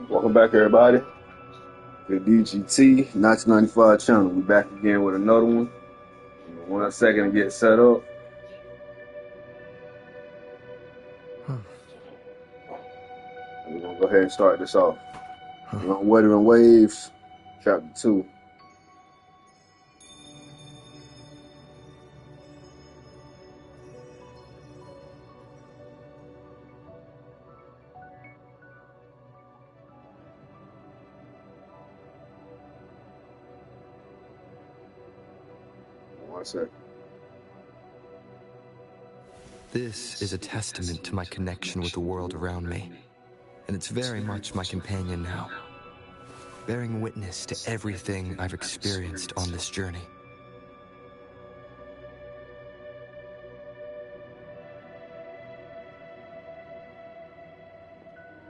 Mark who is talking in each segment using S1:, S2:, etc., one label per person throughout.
S1: Welcome back, everybody. The DGT 1995 channel. We back again with another one. Give me 1 second to get set up. We're gonna go ahead and start this off. We're on Wuthering Waves, chapter 2. One second.
S2: This is a testament to my connection with the world around me, and it's very much my companion now, bearing witness to everything I've experienced on this journey.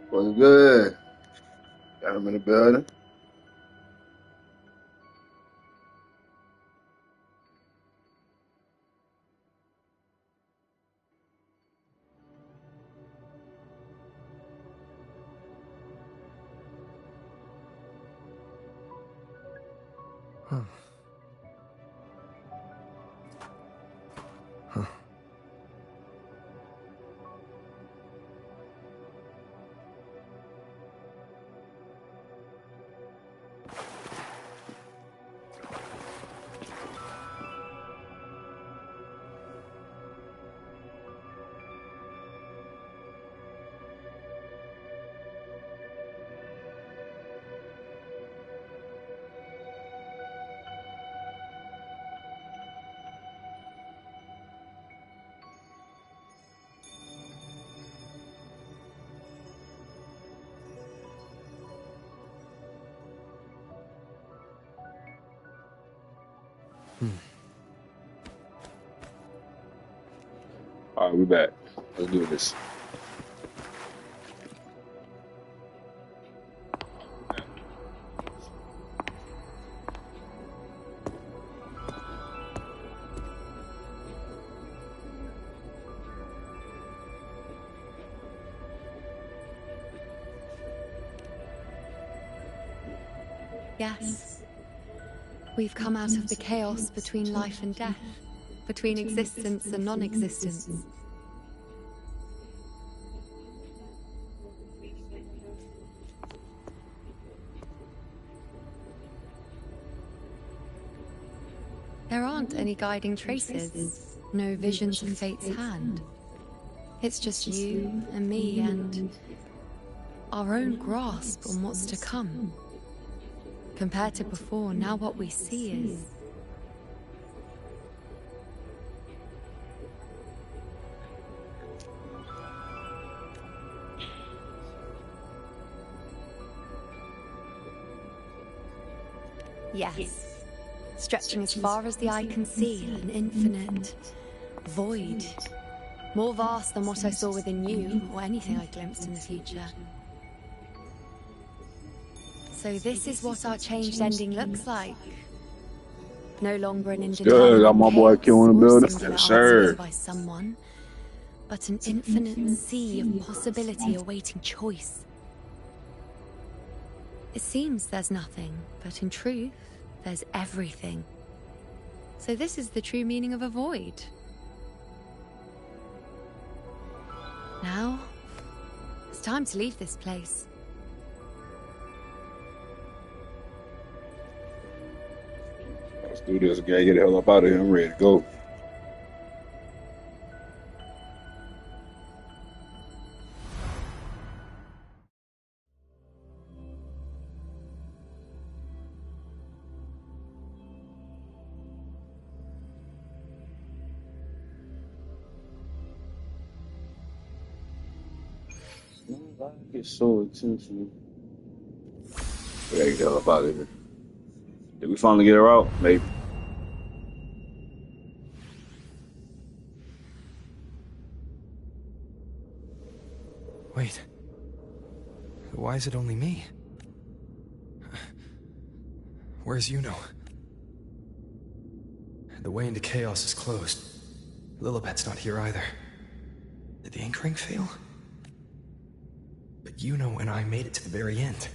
S1: What's good? Got him in the building. All right, we back. Let's do this.
S3: Yes. We've come out of the chaos between life and death, between existence and non-existence. There aren't any guiding traces, no visions of fate's hand. It's just you and me and our own grasp on what's to come. Compared to before, now what we see is... Yes. Stretching as far as the eye can see, an infinite void. More vast than what I saw within you, or anything I glimpsed in the future. So this is what our changed ending looks like. No longer an
S1: Good, got my boy Q in the building. Yes, sir.
S3: By someone, but an infinite sea of possibility awaiting choice. It seems there's nothing, but in truth, there's everything. So this is the true meaning of a void. Now, it's time to leave this place.
S1: Let's do this, okay? Get the hell up out of here. I'm ready to go. I get so intentional. We gotta get the hell up out of here. Did we finally get her out? Maybe.
S2: Wait. Why is it only me? Where's Yuno? The way into Chaos is closed. Lilibet's not here either. Did the ink ring fail? But Yuno and I made it to the very end.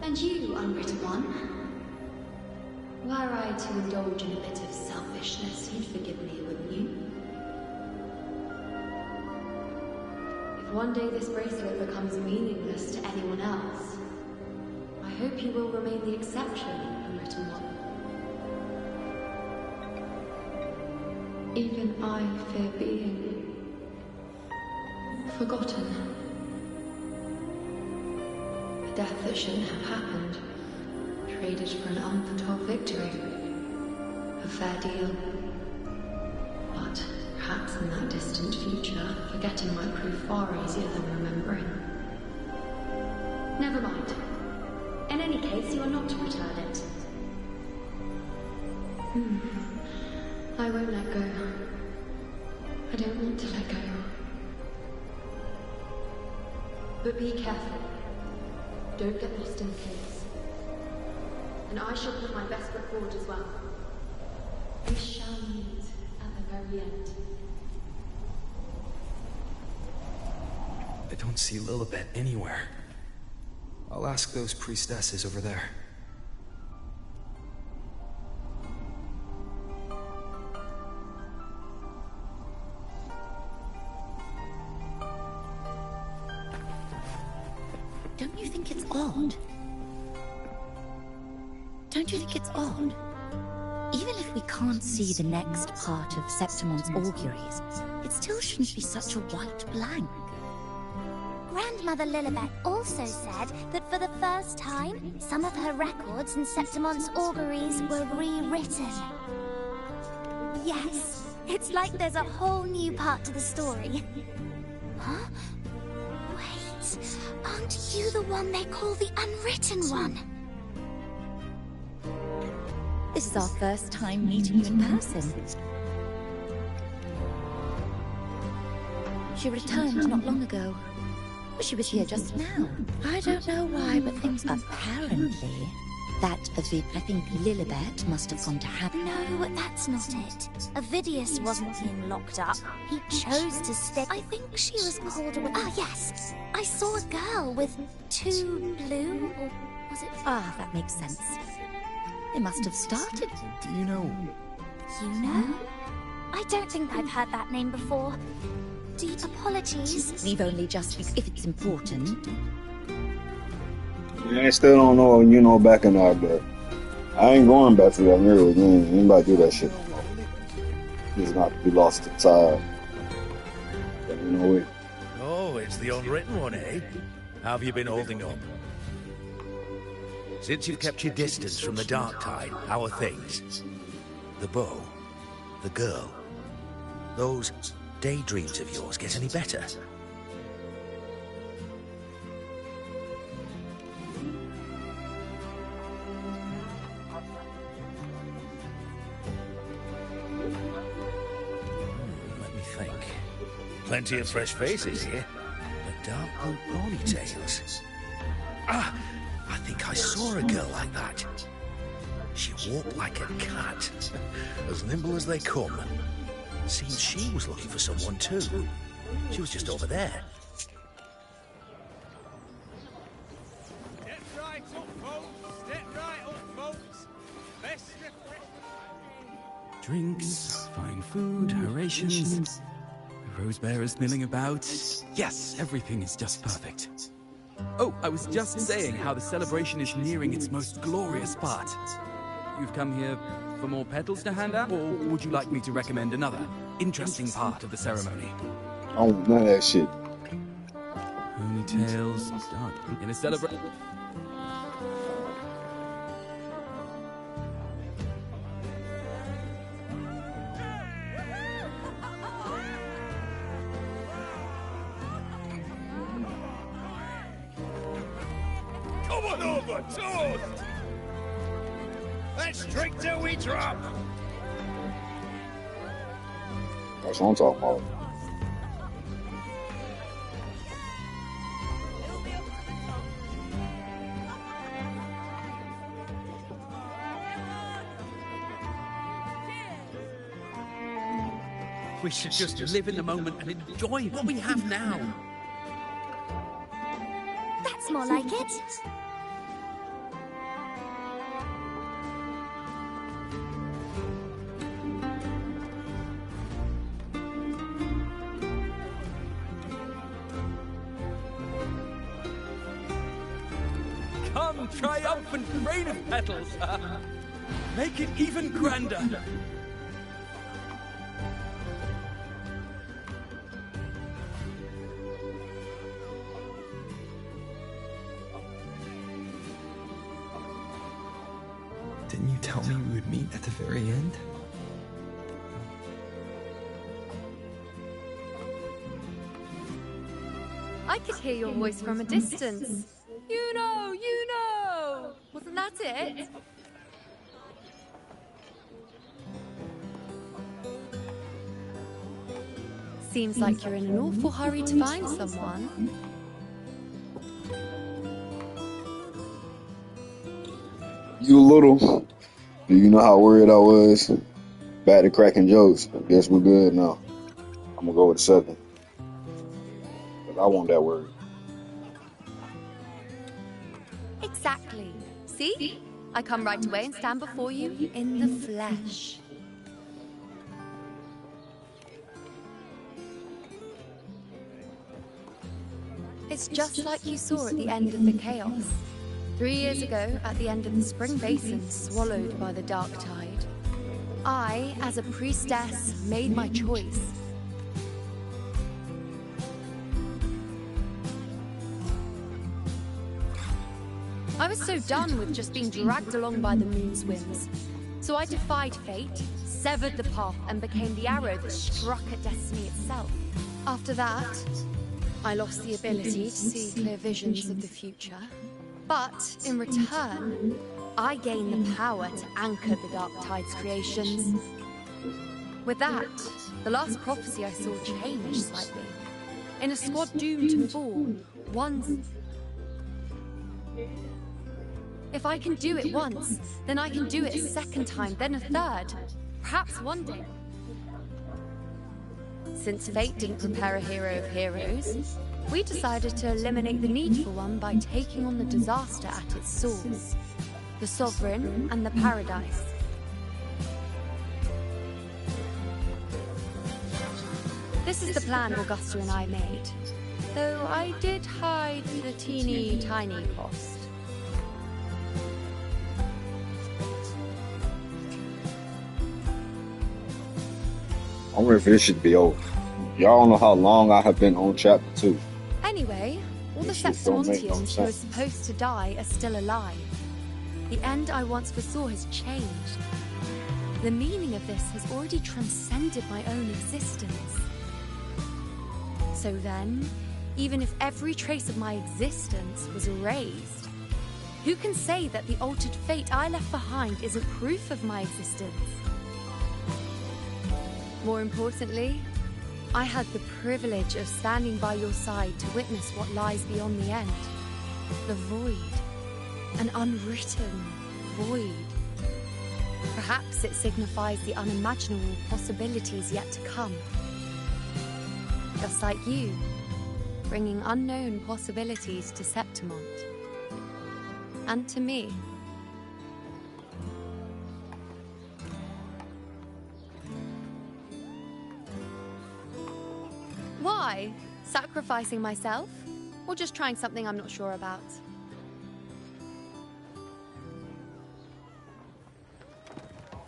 S3: And you, unwritten one, were I to indulge in a bit of selfishness, you'd forgive me, wouldn't you? If one day this bracelet becomes meaningless to anyone else, I hope you will remain the exception, unwritten one. Even I fear being forgotten. Death that shouldn't have happened, traded for an unforetold victory. A fair deal. But perhaps in that distant future, forgetting might prove far easier than remembering. Never mind. In any case, you are not to return it. I won't let go. I don't want to let go. But be careful. Don't get lost in the caves. And I shall put my best foot forward as well. We shall meet at the very end.
S2: I don't see Lilibet anywhere. I'll ask those priestesses over there.
S4: Don't you think it's odd? Don't you think it's odd? Even if we can't see the next part of Septimon's auguries, it still shouldn't be such a white blank.
S5: Grandmother Lilibet also said that for the first time, some of her records in Septimon's auguries were rewritten. Yes, it's like there's a whole new part to the story. Huh? Wait, aren't you the one they call the Unwritten One?
S4: This is our first time meeting you in person. She returned not long ago. She was here just now. I don't know why, but things apparently... That I think Lilibet must have gone to have...
S5: No, that's not it. Avidius wasn't being locked up. He chose to stay. I think she was called away. Ah, yes. I saw a girl with two blue, or was it...
S4: Ah, that makes sense. They must have started.
S2: Do you know...
S5: You know? I don't think I've heard that name before. Deep apologies.
S4: We've only just... if it's important.
S1: I still don't know, you know, back in our but I ain't going back to that mirror again. Anybody do that shit no more. Just not to be lost to time. You know it.
S6: Oh, it's the Unwritten One, eh? How have you been holding up? Since you've kept your distance from the Dark Tide, how are things? The bow, the girl, those daydreams of yours get any better? Let me think. Plenty of fresh faces here, but dark blue ponytails. Ah! I think I saw a girl like that. She walked like a cat, as nimble as they come. Seems she was looking for someone too. She was just over there.
S7: Step right up, folks. Step right up, folks. Best
S8: Drinks, fine food, orations. The rose bearers milling about. Yes, everything is just perfect. Oh, I was just saying how the celebration is nearing its most glorious part. You've come here for more petals to hand out, or would you like me to recommend another interesting part of the ceremony?
S1: I don't want none of that shit.
S8: Ponytails, dark in a celebration.
S6: One over, toast! Let's drink till we drop!
S1: That's what I'm talking about.
S8: We should just live in the moment and enjoy what we have now.
S5: That's more like it.
S8: Come, triumphant rain of petals. Make it even grander.
S2: Didn't you tell me we would meet at the very end?
S3: I could hear your voice from a distance. You know, you know! Wasn't that it? Seems like you're in an awful hurry to find someone.
S1: You little. Do you know how worried I was? Back to cracking jokes. I guess we're good now. I'm gonna go with 7. But I want that word.
S3: Exactly. See? I come right away and stand before you in the flesh. It's just like you saw at the end of the chaos. 3 years ago, at the end of the spring basin swallowed by the dark tide, I, as a priestess, made my choice. I was so done with just being dragged along by the moon's whims. So I defied fate, severed the path, and became the arrow that struck at destiny itself. After that, I lost the ability to see clear visions of the future. But in return, I gained the power to anchor the Dark Tide's creations. With that, the last prophecy I saw changed slightly. In a squad doomed to fall, if I can do it once, then I can do it a second time, then a third. Perhaps one day. Since fate didn't prepare a hero of heroes, we decided to eliminate the need for one by taking on the disaster at its source. The Sovereign and the Paradise. This is the plan Augusta and I made, though I did hide the teeny tiny cost.
S1: I wonder if this should be over. Y'all don't know how long I have been on chapter 2.
S3: Anyway, all the
S1: This shit don't make no
S3: Septimontians who are
S1: sense.
S3: supposed to die are still alive. The end I once foresaw has changed. The meaning of this has already transcended my own existence. So then, even if every trace of my existence was erased, who can say that the altered fate I left behind isn't proof of my existence? More importantly, I had the privilege of standing by your side to witness what lies beyond the end. The void. An unwritten void. Perhaps it signifies the unimaginable possibilities yet to come. Just like you, bringing unknown possibilities to Septimont. And to me. Why? Sacrificing myself? Or just trying something I'm not sure about?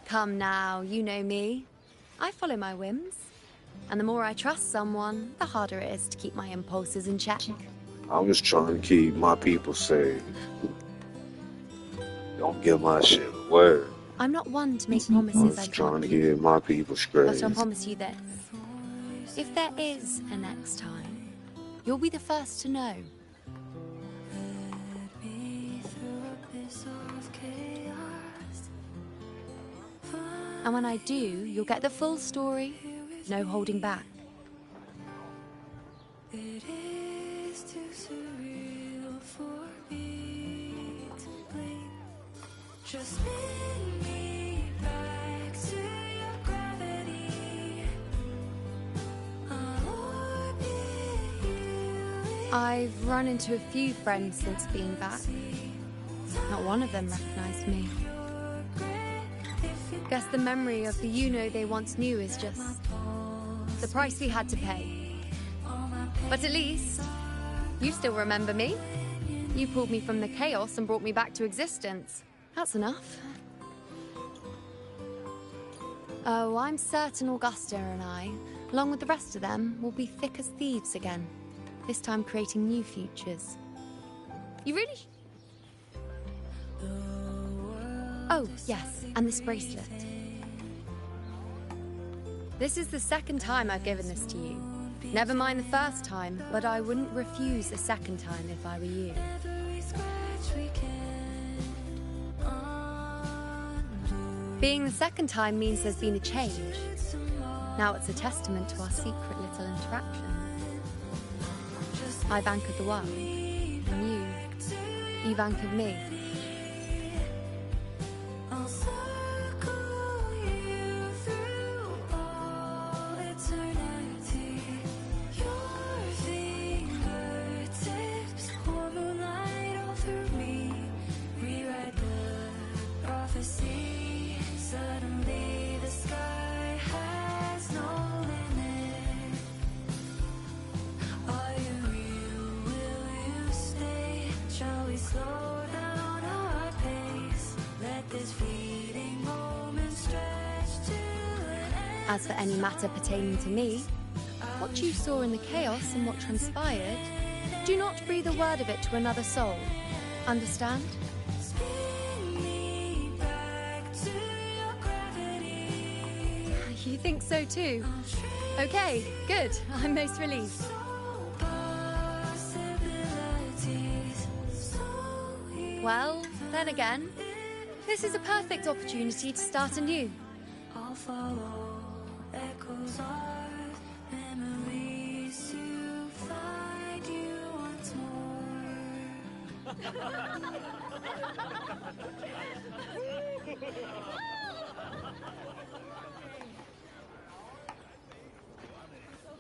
S3: Come now, you know me. I follow my whims. And the more I trust someone, the harder it is to keep my impulses in check.
S1: I'm just trying to keep my people safe. Don't give my shit away.
S3: I'm not one to make
S1: I'm
S3: promises I
S1: just trying
S3: can't
S1: to
S3: keep.
S1: get my people straight.
S3: But I'll promise you this. If there is a next time, you'll be the first to know. And when I do, you'll get the full story, no holding back.
S9: It is too surreal for me to blink. Just spin me back to your gravity. I'll orbit you.
S3: I've run into a few friends since being back. Not one of them recognized me. Guess the memory of the you-know they once knew is just the price we had to pay. But at least, you still remember me. You pulled me from the chaos and brought me back to existence. That's enough. Oh, I'm certain Augusta and I, along with the rest of them, will be thick as thieves again. This time creating new futures. You really... Oh, yes, and this bracelet. This is the second time I've given this to you. Never mind the first time, but I wouldn't refuse a second time if I were you. Being the second time means there's been a change. Now it's a testament to our secret little interaction. I've anchored the world, and you've anchored me.
S9: I'll circle you through all eternity. Your fingertips pour moonlight all through me. Rewrite the prophecy. Suddenly the sky has no limit. Are you real? Will you stay? Shall we slow down our pace? Let this fleeting moment stretch to an end.
S3: As for any matter pertaining to me, what you saw in the chaos and what transpired, do not breathe a word of it to another soul. Understand?
S9: Spin me back to your gravity.
S3: You think so too? Okay, good. I'm most relieved.
S9: Possibilities so
S3: Well, then again, this is a perfect opportunity to start anew.
S9: I'll follow echoes of memories to find you once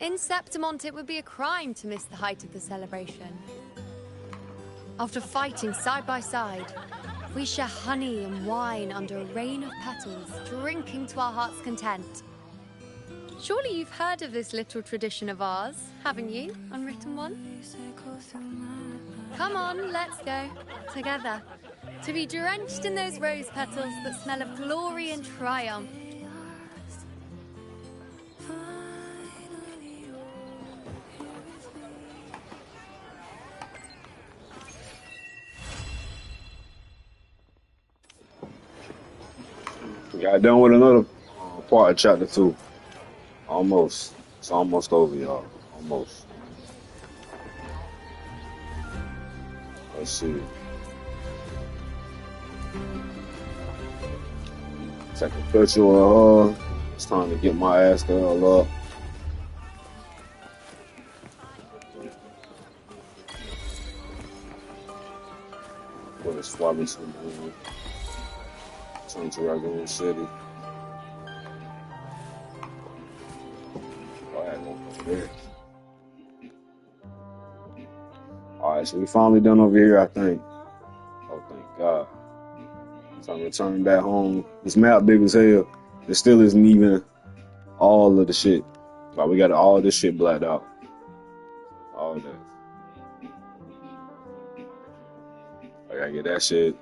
S3: In Septimont, it would be a crime to miss the height of the celebration. After fighting side by side, we share honey and wine under a rain of petals, drinking to our heart's content. Surely you've heard of this little tradition of ours, haven't you, unwritten one? Come on, let's go, together, to be drenched in those rose petals that smell of glory and triumph.
S1: We got done with another part of chapter 2. Almost. It's almost over, y'all. Almost. Let's see. Take a picture of her. It's time to get my ass the hell up. Put this floppy to the turn to Raccoon City. Oh, I had one over there. Alright, so we finally done over here, I think. Oh, thank God. So I'm returning back home. This map big as hell. It still isn't even all of the shit. Like, we got all this shit blacked out. All that. I gotta get that shit.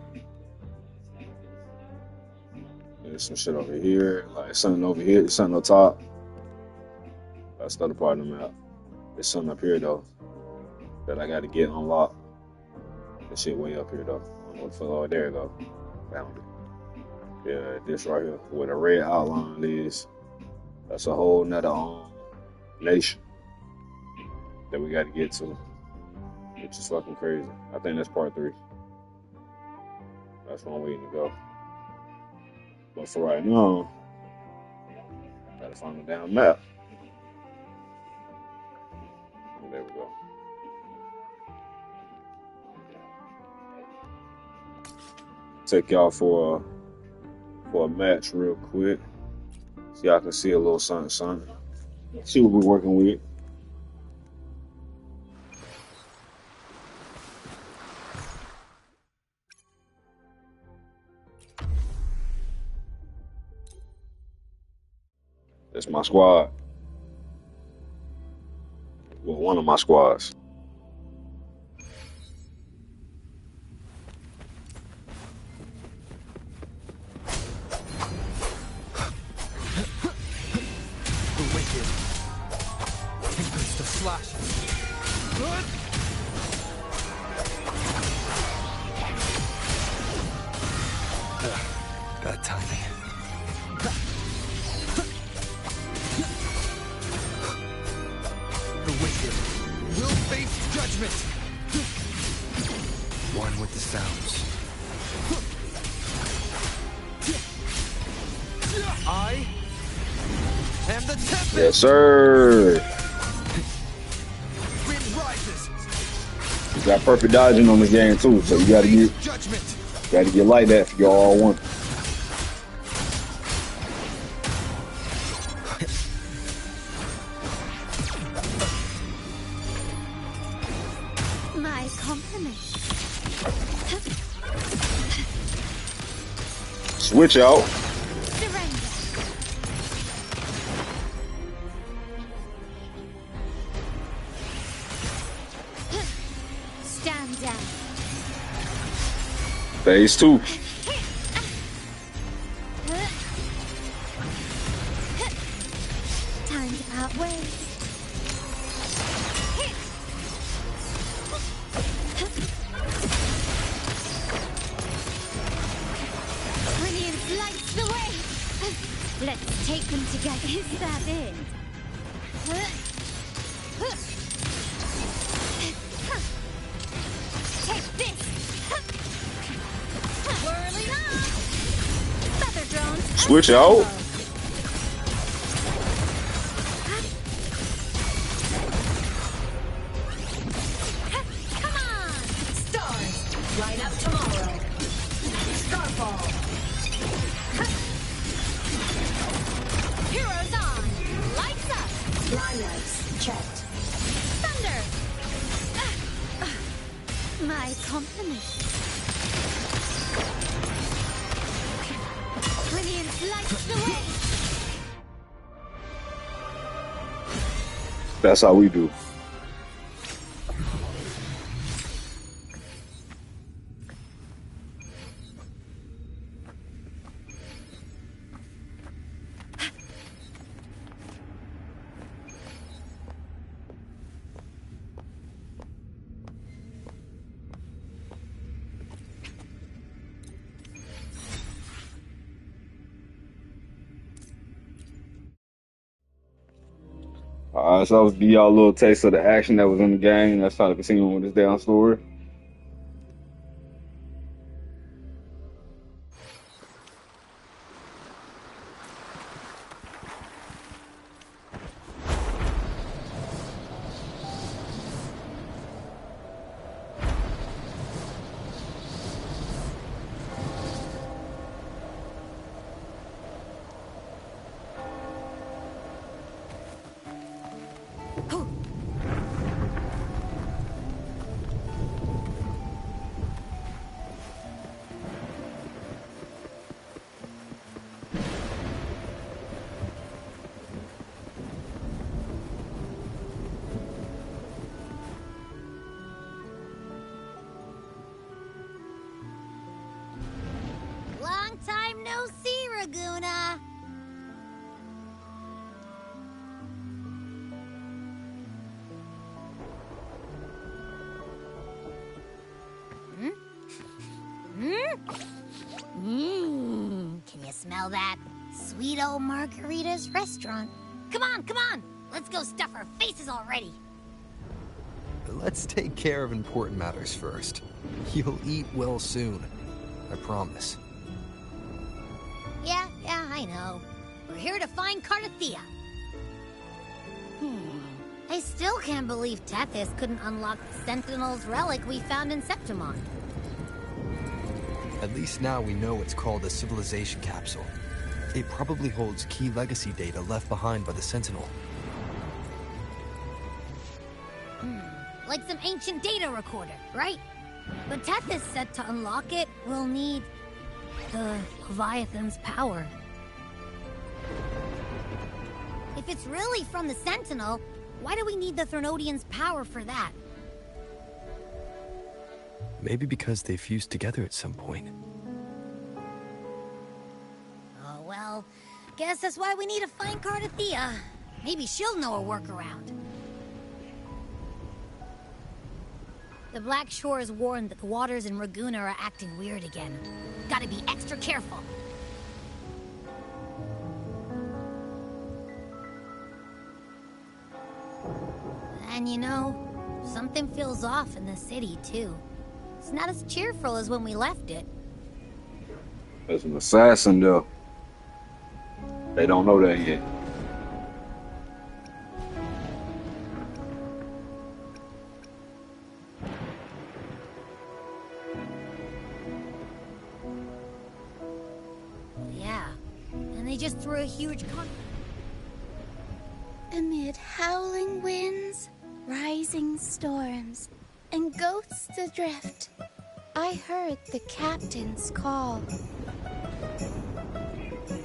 S1: There's some shit over here. Like, something over here. There's something on top. That's the other part of the map. There's something up here, though, that I gotta get unlocked. This shit way up here, though. I don't know what the fuck. Oh, there you go. Found it. Yeah, this right here, where the red outline is. That's a whole nother nation that we gotta get to. Which is fucking crazy. I think that's part 3. That's where I'm waiting to go. But for right now, Gotta find the damn map. Oh, there we go. Take y'all for a match real quick. So y'all can see a little something. See what we're working with. That's my squad. Well, one of my squads.
S2: The wicked. Tempest to slash. Bad timing. The wicked will face judgment. One with the sounds. I am the tempest.
S1: Yes, sir.
S2: Wind rises.
S1: You got perfect dodging on this game too, so you gotta get like that for y'all all one.
S5: My compliments.
S1: Switch out.
S5: Surrender. Stand down.
S1: Phase 2.
S5: Time to part ways. Brilliance lights the way. Let's take them together. Is that it? Take this. Whirling on. Feather drones.
S1: Switch out.
S5: Come on.
S9: Stars, light up tomorrow. Starfall.
S5: Heroes on. Lights up.
S9: Line lights, checked.
S5: Thunder. My compliments. Brilliance lights the way.
S1: That's how we do. Alright, so I was give y'all a little taste of the action that was in the game. Let's try to continue with this damn story.
S5: Long time no see, Raguna. Can you smell that? Sweet old Margarita's restaurant. Come on! Let's go stuff our faces already.
S2: Let's take care of important matters first. You'll eat well soon. I promise.
S5: Yeah, I know. But here to find Cardathea. I still can't believe Tethys couldn't unlock the Sentinel's relic we found in Septimon.
S2: At least now we know it's called a civilization capsule. It probably holds key legacy data left behind by the Sentinel.
S5: Like some ancient data recorder, right? But Tethys said to unlock it, we'll need the Leviathan's power. If it's really from the Sentinel, why do we need the Threnodian's power for that?
S2: Maybe because they fused together at some point.
S5: Oh, well, guess that's why we need to find Cardathea. Maybe she'll know a workaround. The Black Shore is warned that the waters in Raguna are acting weird again. Gotta be extra careful. And you know, something feels off in the city, too. It's not as cheerful as when we left it.
S1: There's an assassin there. They don't know that yet.
S5: Yeah, and they just threw a huge
S10: Amid howling winds, rising storms, and ghosts adrift, I heard the captain's call.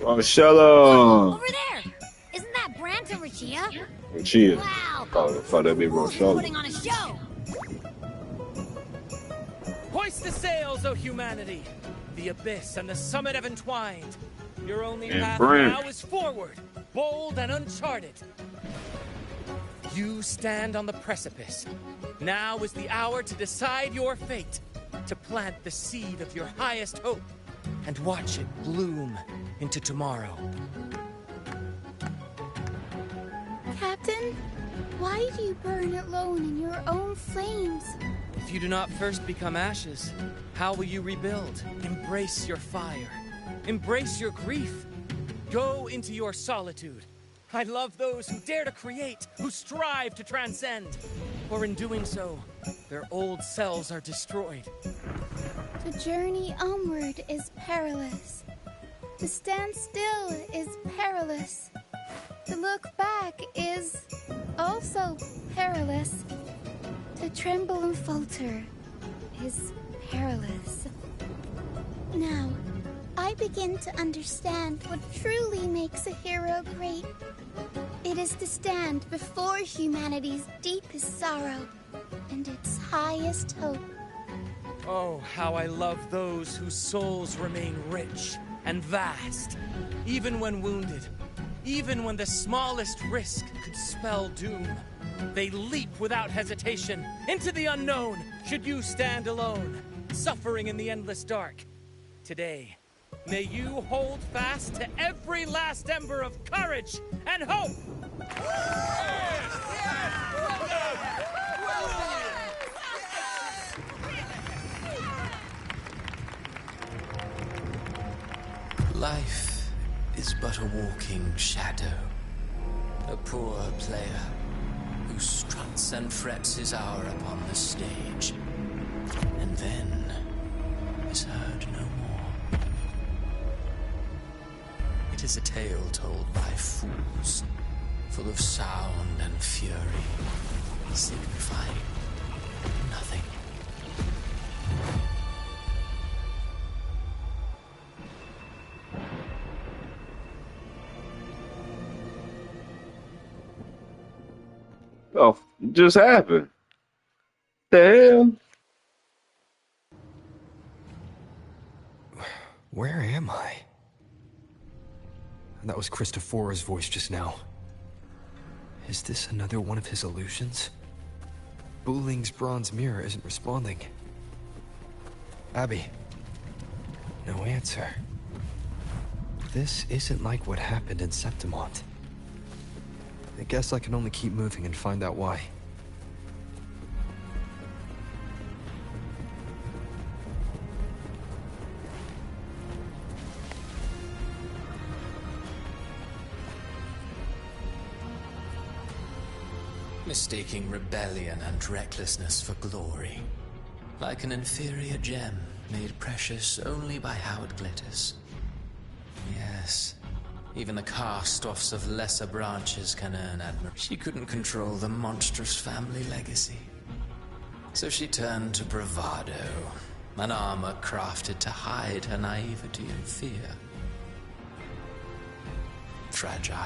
S1: Oh, Shella!
S5: Over there! Isn't that Brant and Rachia?
S1: Rachia.
S5: Wow!
S1: Thought that'd be Rochelle.
S5: Putting on a show!
S7: Hoist the sails, O humanity! The abyss and the summit have entwined. Your only
S1: And
S7: path
S1: Brant.
S7: now is forward, bold and uncharted. You stand on the precipice. Now is the hour to decide your fate, to plant the seed of your highest hope, and watch it bloom into tomorrow.
S10: Captain, why do you burn alone in your own flames?
S7: If you do not first become ashes, how will you rebuild? Embrace your fire. Embrace your grief. Go into your solitude. I love those who dare to create, who strive to transcend. For in doing so, their old selves are destroyed.
S10: The journey onward is perilous. To stand still is perilous. To look back is also perilous. To tremble and falter is perilous. Now, I begin to understand what truly makes a hero great. It is to stand before humanity's deepest sorrow and its highest hope.
S7: Oh, how I love those whose souls remain rich and vast, even when wounded, even when the smallest risk could spell doom. They leap without hesitation into the unknown, should you stand alone, suffering in the endless dark. Today, may you hold fast to every last ember of courage and hope!
S11: Life is but a walking shadow, a poor player who struts and frets his hour upon the stage, and then is heard no more. It is a tale told by fools, full of sound and fury, signifying nothing.
S1: Oh, it just happened. The hell?
S2: Where am I? That was Christophora's voice just now. Is this another one of his illusions? Buling's bronze mirror isn't responding. Abby. No answer. This isn't like what happened in Septimont. I guess I can only keep moving and find out why.
S11: mistaking rebellion and recklessness for glory, like an inferior gem made precious only by how it glitters. Yes, even the cast-offs of lesser branches can earn admiration. She couldn't control the monstrous family legacy, so she turned to bravado, an armor crafted to hide her naivety and fear. Fragile.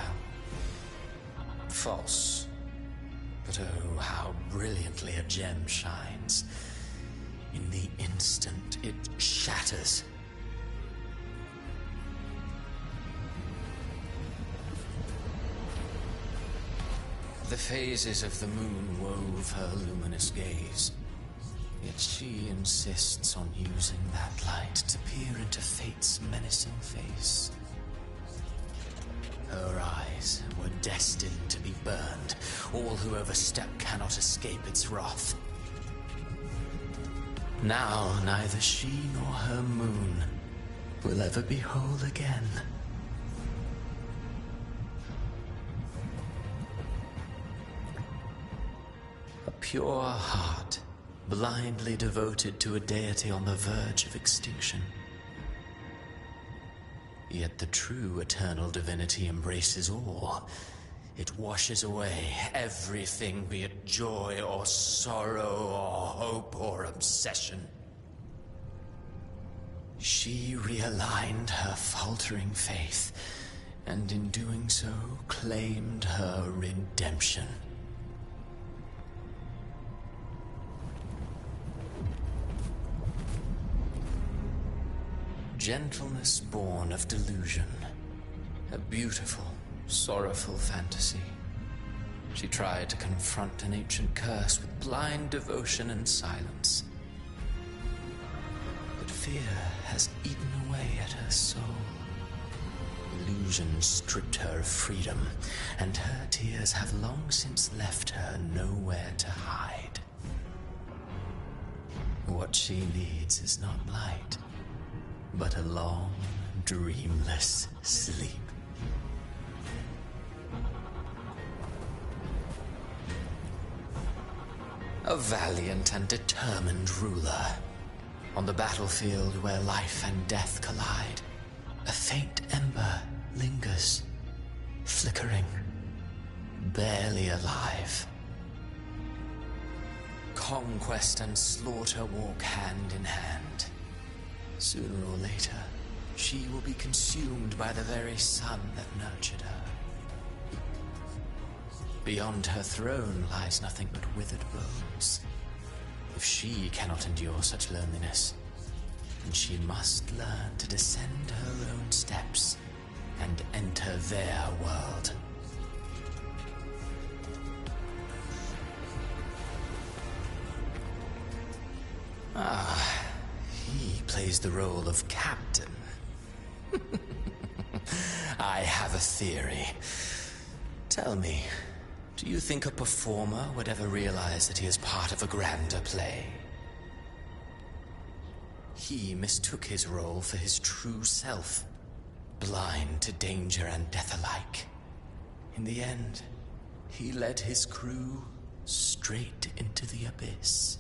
S11: False. But oh, how brilliantly a gem shines. In the instant it shatters. The phases of the moon wove her luminous gaze. Yet she insists on using that light to peer into fate's menacing face. Her eyes were destined to be burned. All who overstep cannot escape its wrath. Now neither she nor her moon will ever be whole again. A pure heart, blindly devoted to a deity on the verge of extinction. Yet the true eternal divinity embraces all. It washes away everything, be it joy or sorrow or hope or obsession. She realigned her faltering faith, and in doing so, claimed her redemption. Gentleness born of delusion. A beautiful, sorrowful fantasy. She tried to confront an ancient curse with blind devotion and silence. But fear has eaten away at her soul. Illusion stripped her of freedom, and her tears have long since left her nowhere to hide. What she needs is not light, but a long, dreamless sleep. A valiant and determined ruler. On the battlefield where life and death collide, a faint ember lingers, flickering, barely alive. Conquest and slaughter walk hand in hand. Sooner or later, she will be consumed by the very sun that nurtured her. Beyond her throne lies nothing but withered bones. If she cannot endure such loneliness, then she must learn to descend her own steps and enter their world. Ah, he plays the role of captain. I have a theory. Tell me, do you think a performer would ever realize that he is part of a grander play? He mistook his role for his true self, blind to danger and death alike. In the end, he led his crew straight into the abyss.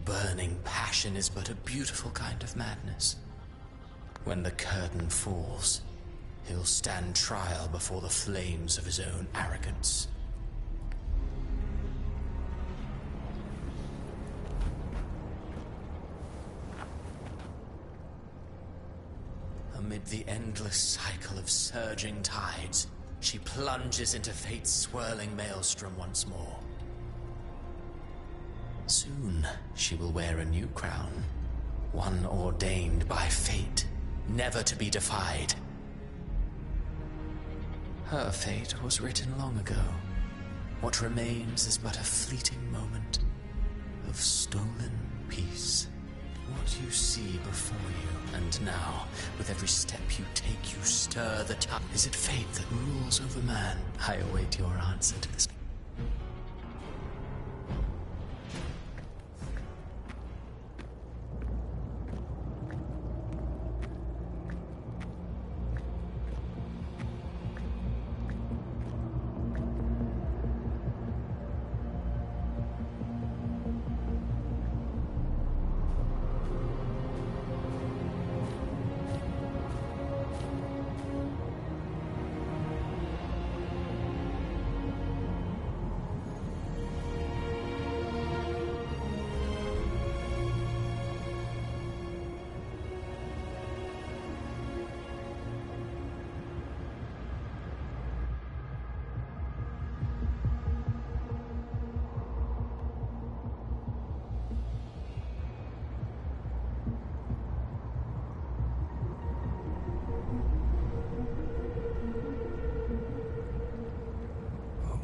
S11: Burning passion is but a beautiful kind of madness. When the curtain falls, he'll stand trial before the flames of his own arrogance. Amid the endless cycle of surging tides, she plunges into fate's swirling maelstrom once more. Soon, she will wear a new crown, one ordained by fate, never to be defied. Her fate was written long ago. What remains is but a fleeting moment of stolen peace. What you see before you, and now, with every step you take, you stir the tide. Is it fate that rules over man? I await your answer to this.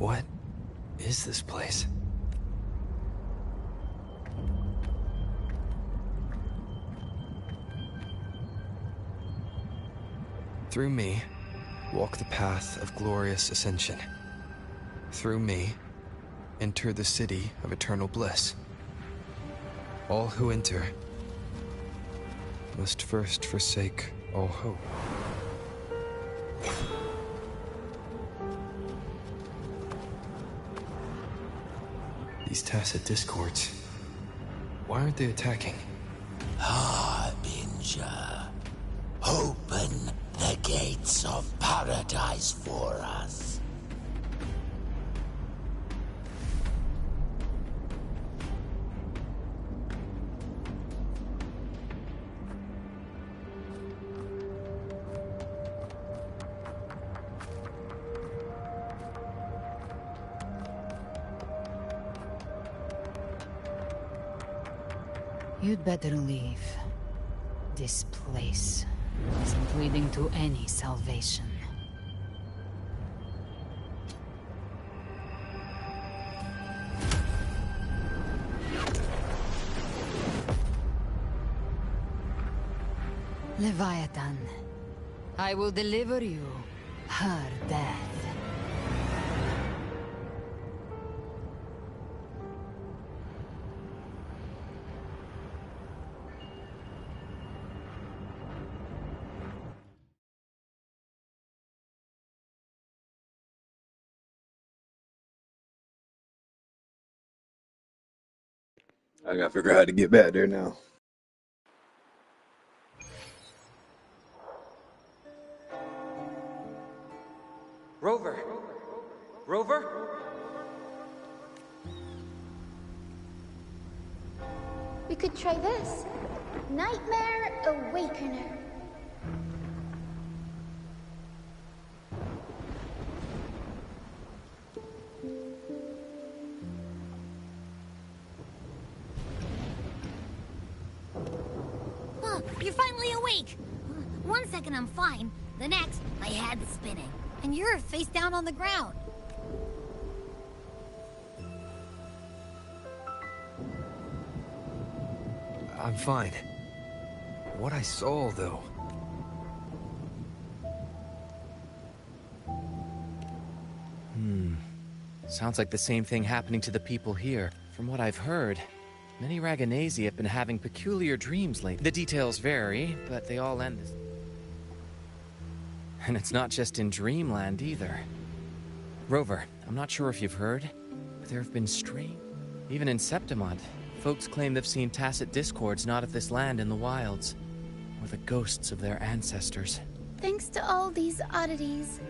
S2: What is this place? Through me, walk the path of glorious ascension. Through me, enter the city of eternal bliss. All who enter must first forsake all hope. These tacit discords, why aren't they attacking?
S12: Harbinger, open the gates of paradise for us.
S13: You'd better leave. This place isn't leading to any salvation. Leviathan, I will deliver you her death.
S1: I gotta figure out how to get back there now.
S7: Rover! Rover?
S10: We could try this. Nightmare Awakener.
S5: Oh, you're finally awake! 1 second I'm fine, the next, my head's spinning. And you're face down on the ground.
S2: I'm fine. What I saw, though.
S7: Sounds like the same thing happening to the people here. From what I've heard, many Raganesi have been having peculiar dreams lately. The details vary, but they all end this. And it's not just in Dreamland either. Rover, I'm not sure if you've heard, but there have been strange... Even in Septimont, folks claim they've seen tacit discords not of this land in the wilds, or the ghosts of their ancestors.
S10: Thanks to all these oddities,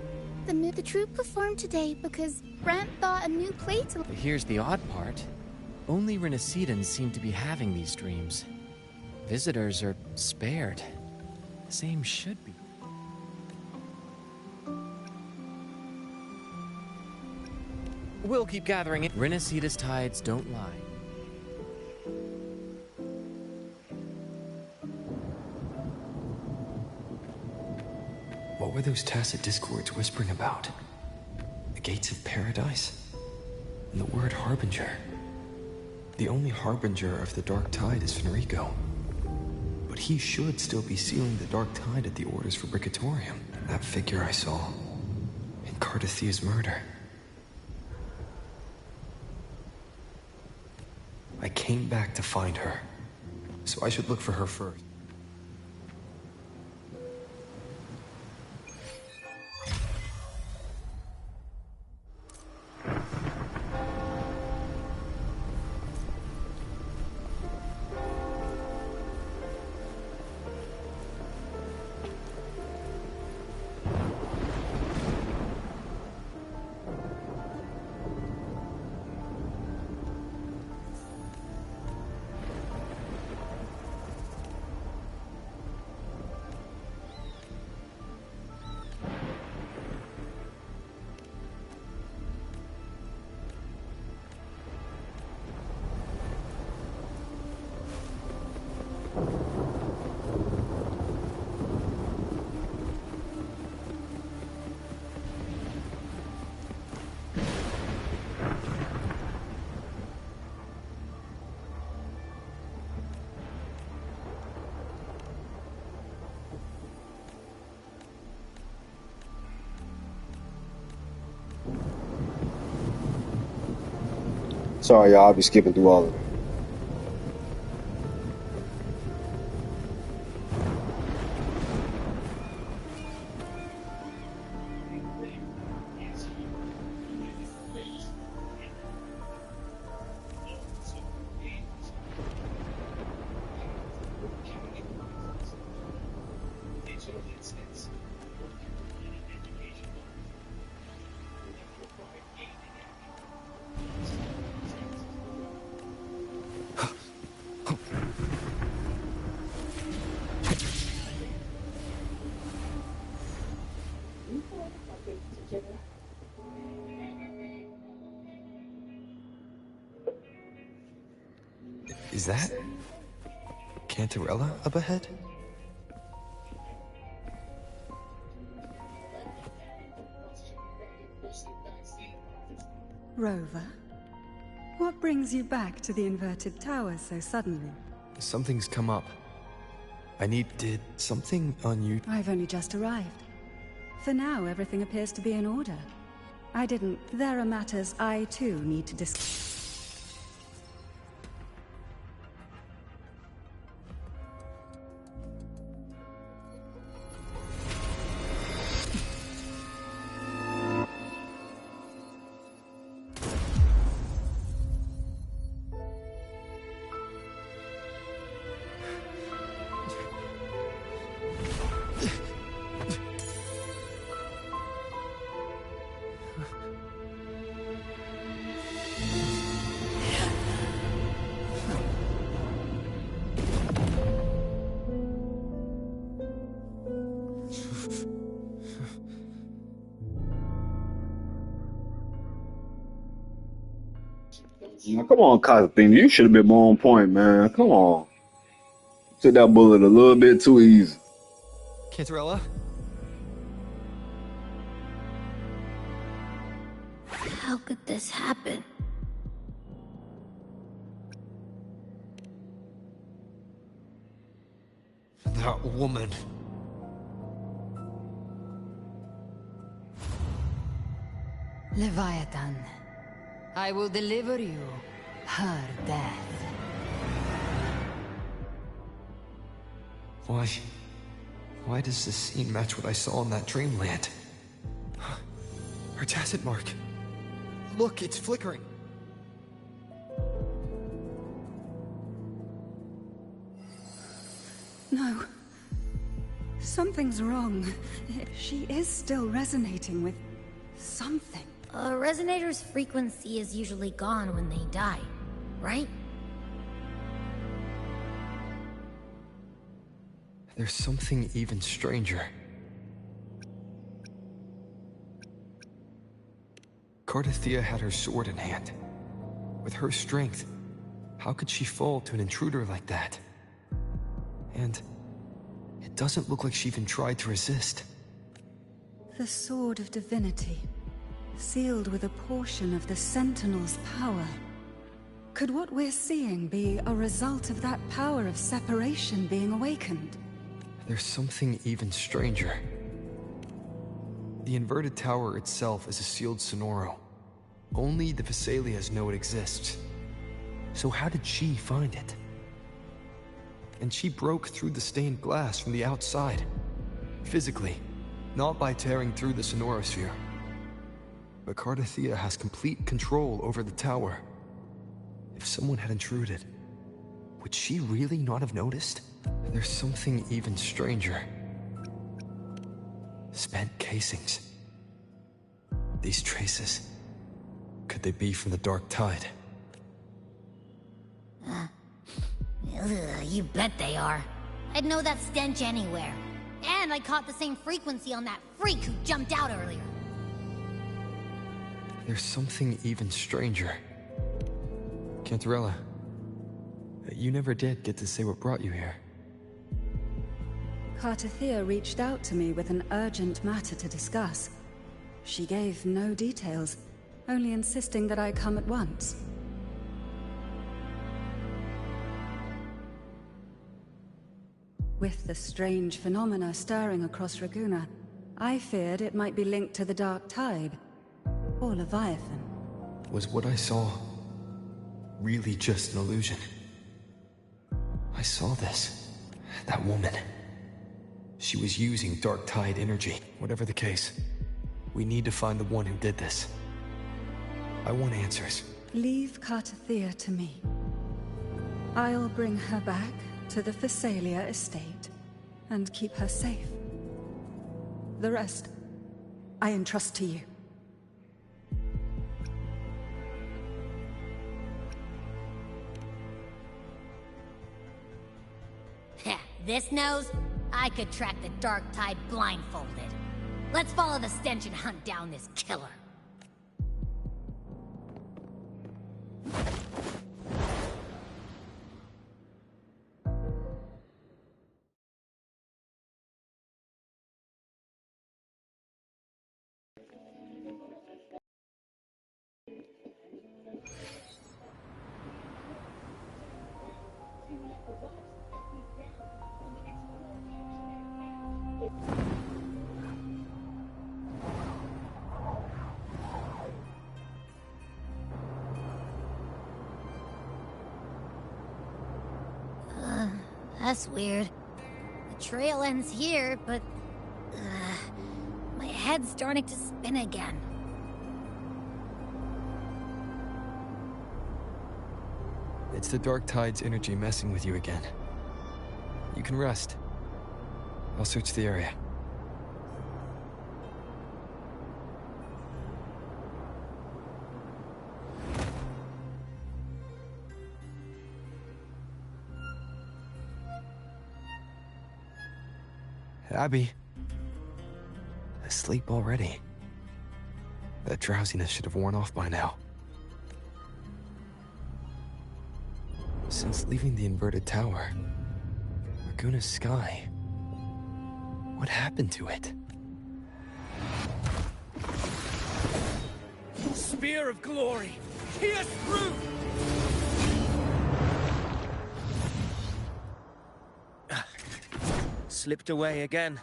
S10: the troupe performed today because Brant thought a new play to...
S7: But here's the odd part. Only Renacidans seem to be having these dreams. Visitors are spared. The same should be. We'll keep gathering it. Renacida's tides don't lie.
S2: What were those tacit discords whispering about? The gates of paradise? And the word harbinger. The only harbinger of the dark tide is Fenrico. But he should still be sealing the dark tide at the orders for Bricatorium. That figure I saw in Cardathia's murder. I came back to find her, so I should look for her first.
S1: Sorry, y'all. I'll be skipping through all of it.
S2: Is that Cantarella up ahead?
S14: Rover, what brings you back to the inverted tower so suddenly?
S2: Something's come up. Did something
S14: I've only just arrived. For now, everything appears to be in order. There are matters I too need to discuss.
S1: Now, come on, Constantine. You should have been more on point, man. Come on. Took that bullet a little bit too easy.
S2: Cantarella?
S5: How could this happen?
S2: That woman.
S13: Leviathan, I will deliver you her death.
S2: Why does this scene match what I saw in that dreamland? Her tacit mark. Look, it's flickering.
S14: No. Something's wrong. She is still resonating with something.
S5: A resonator's frequency is usually gone when they die, right?
S2: There's something even stranger. Cardathea had her sword in hand. With her strength, how could she fall to an intruder like that? And it doesn't look like she even tried to resist.
S14: The Sword of Divinity, sealed with a portion of the Sentinel's power. Could what we're seeing be a result of that power of separation being awakened?
S2: There's something even stranger. The inverted tower itself is a sealed Sonoro. Only the Vesalias know it exists. So how did she find it? And she broke through the stained glass from the outside. Physically, not by tearing through the Sonorosphere. But Cardathea has complete control over the tower. If someone had intruded, would she really not have noticed? There's something even stranger. Spent casings. These traces, could they be from the Dark Tide?
S5: You bet they are. I'd know that stench anywhere. And I caught the same frequency on that freak who jumped out earlier.
S2: There's something even stranger. Cantarella, you never did get to say what brought you here.
S14: Cardathea reached out to me with an urgent matter to discuss. She gave no details, only insisting that I come at once. With the strange phenomena stirring across Raguna, I feared it might be linked to the Dark Tide, or Leviathan.
S2: Was what I saw really just an illusion. I saw this. That woman. She was using dark tide energy. Whatever the case, we need to find the one who did this. I want answers.
S14: Leave Cartathea to me. I'll bring her back to the Thessalia estate and keep her safe. The rest, I entrust to you.
S15: Heh, this nose? I could track the dark tide blindfolded. Let's follow the stench and hunt down this killer. That's weird. The trail ends here, but... my head's starting to spin again.
S2: It's the dark tide's energy messing with you again. You can rest. I'll search the area. Abby. Asleep already. That drowsiness should have worn off by now. Since leaving the inverted tower, Raguna's sky. What happened to it?
S7: Spear of glory! Pierce through! Slipped away again.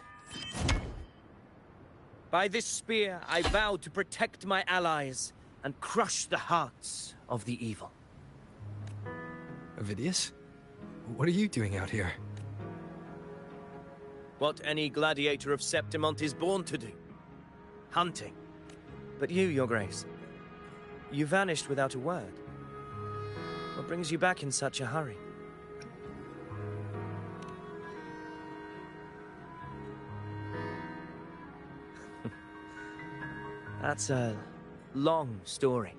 S7: By this spear, I vow to protect my allies and crush the hearts of the evil.
S2: Avidius? What are you doing out here?
S7: What any gladiator of Septimont is born to do. Hunting. But you, Your Grace, you vanished without a word. What brings you back in such a hurry? That's a long story.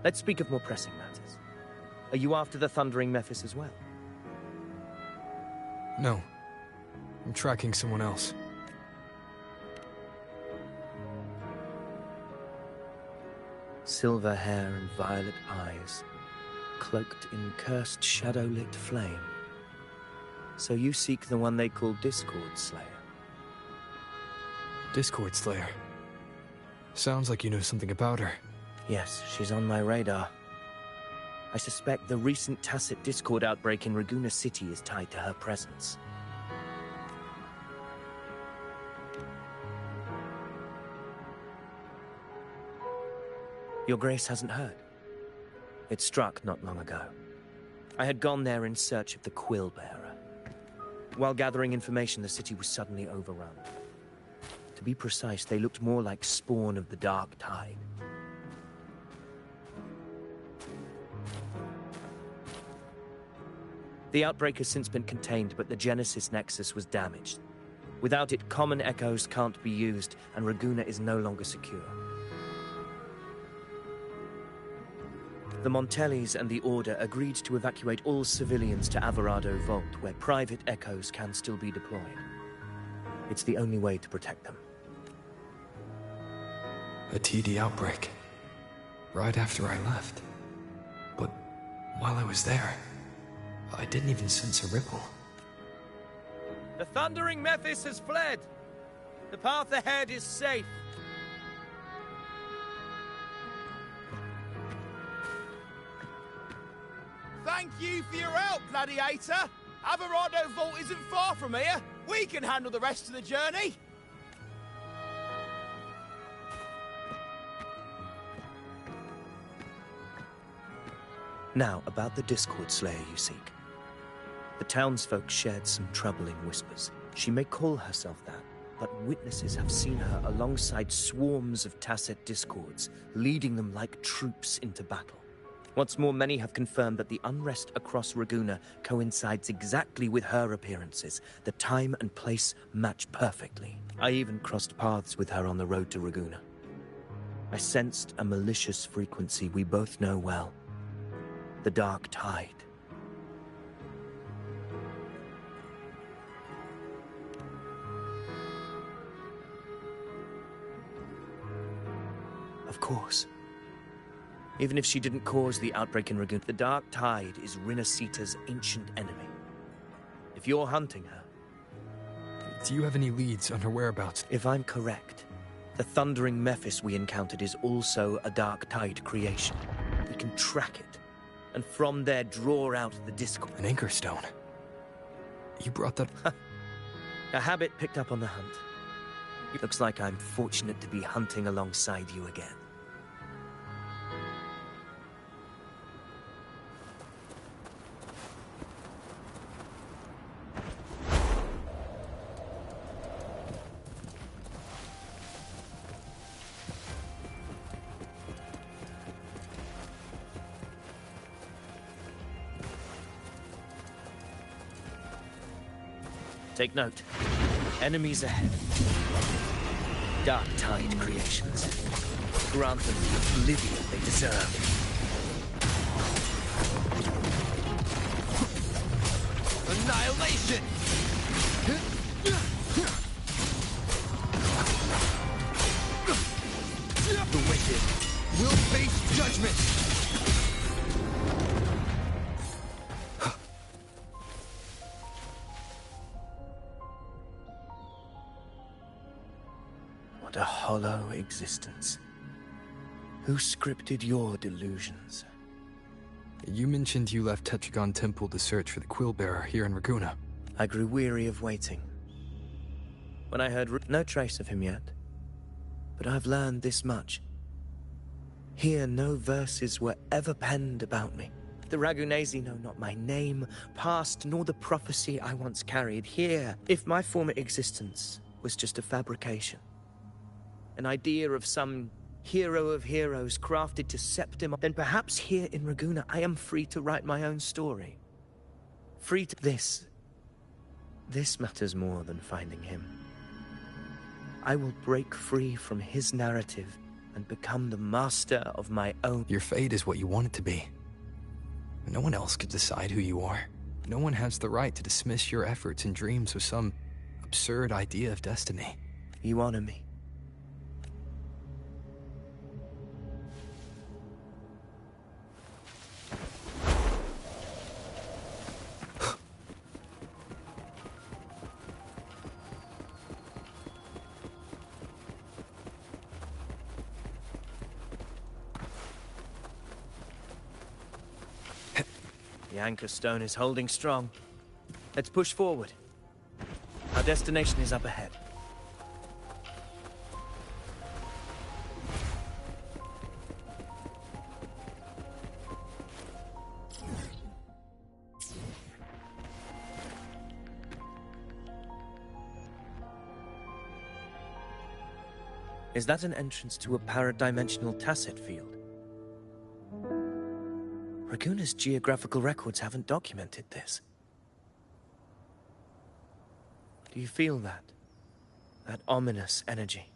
S7: Let's speak of more pressing matters. Are you after the Thundering Mephis as well?
S2: No. I'm tracking someone else.
S7: Silver hair and violet eyes, cloaked in cursed shadow-lit flame. So you seek the one they call Discord Slayer.
S2: Discord Slayer? Sounds like you know something about her.
S7: Yes, she's on my radar. I suspect the recent tacit Discord outbreak in Raguna City is tied to her presence. Your Grace hasn't heard. It struck not long ago. I had gone there in search of the Quill Bearer. While gathering information, the city was suddenly overrun. To be precise, they looked more like spawn of the dark tide. The outbreak has since been contained, but the Genesis Nexus was damaged. Without it, common echoes can't be used, and Raguna is no longer secure. The Montellis and the Order agreed to evacuate all civilians to Averado Vault, where private echoes can still be deployed. It's the only way to protect them.
S2: A TD outbreak. Right after I left. But while I was there, I didn't even sense a ripple.
S7: The Thundering Mephis has fled! The path ahead is safe.
S16: Thank you for your help, Gladiator! Averado Vault isn't far from here. We can handle the rest of the journey.
S17: Now, about the Discord Slayer you seek. The townsfolk shared some troubling whispers. She may call herself that, but witnesses have seen her alongside swarms of Tacet Discords, leading them like troops into battle. What's more, many have confirmed that the unrest across Raguna coincides exactly with her appearances. The time and place match perfectly. I even crossed paths with her on the road to Raguna. I sensed a malicious frequency we both know well. The Dark Tide. Of course. Even if she didn't cause the outbreak in Raguna, the Dark Tide is Rinasita's ancient enemy. If you're hunting her...
S2: Do you have any leads on her whereabouts?
S17: If I'm correct, the Thundering Mephis we encountered is also a Dark Tide creation. We can track it, and from there draw out the Discord.
S2: An anchor stone? You brought that...
S17: A habit picked up on the hunt. It looks like I'm fortunate to be hunting alongside you again. Take note. Enemies ahead. Dark Tide creations. Grant them the oblivion they deserve.
S7: Annihilation!
S2: The wicked will face judgment!
S17: What a hollow existence. Who scripted your delusions?
S2: You mentioned you left Tetragon Temple to search for the Quill Bearer here in Raguna.
S17: I grew weary of waiting. When I heard no trace of him yet. But I've learned this much. Here no verses were ever penned about me. The Ragunesi know not my name, past, nor the prophecy I once carried. Here, if my former existence was just a fabrication, an idea of some hero of heroes crafted to septim, then perhaps here in Raguna I am free to write my own story. Free to... This matters more than finding him. I will break free from his narrative and become the master of my own...
S2: Your fate is what you want it to be. No one else could decide who you are. No one has the right to dismiss your efforts and dreams with some absurd idea of destiny.
S17: You honor me. The anchor stone is holding strong. Let's push forward. Our destination is up ahead. Is that an entrance to a paradimensional Tacet field? Raguna's geographical records haven't documented this. Do you feel that? That ominous energy?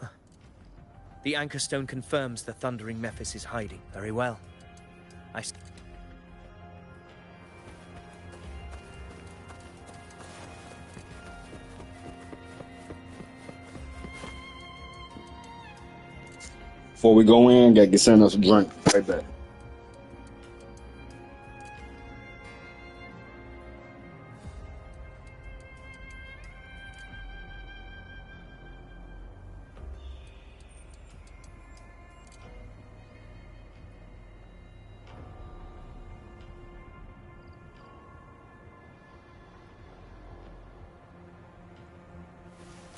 S17: Huh. The anchor stone confirms the Thundering Mephis is hiding. Very well.
S1: Before we go in, gotta get sent us a drink. Right back.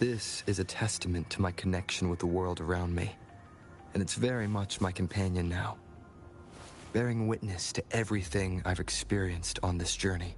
S2: This is a testament to my connection with the world around me, and it's very much my companion now. bearing witness to everything I've experienced on this journey.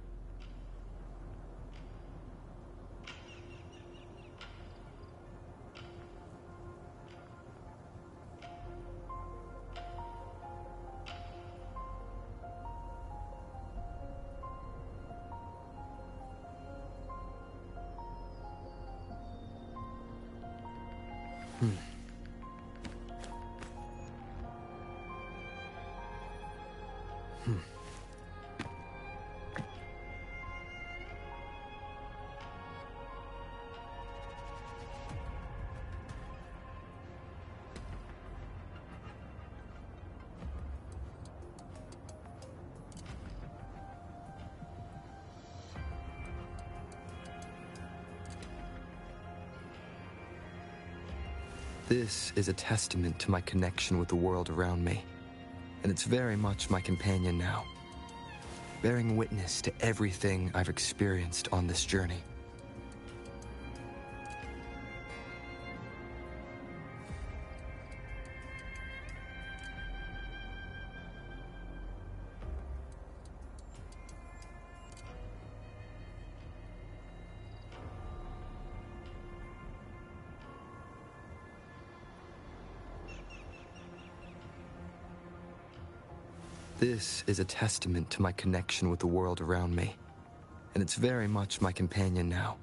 S2: This is a testament to my connection with the world around me, and it's very much my companion now, bearing witness to everything I've experienced on this journey. This is a testament to my connection with the world around me, and it's very much my companion now,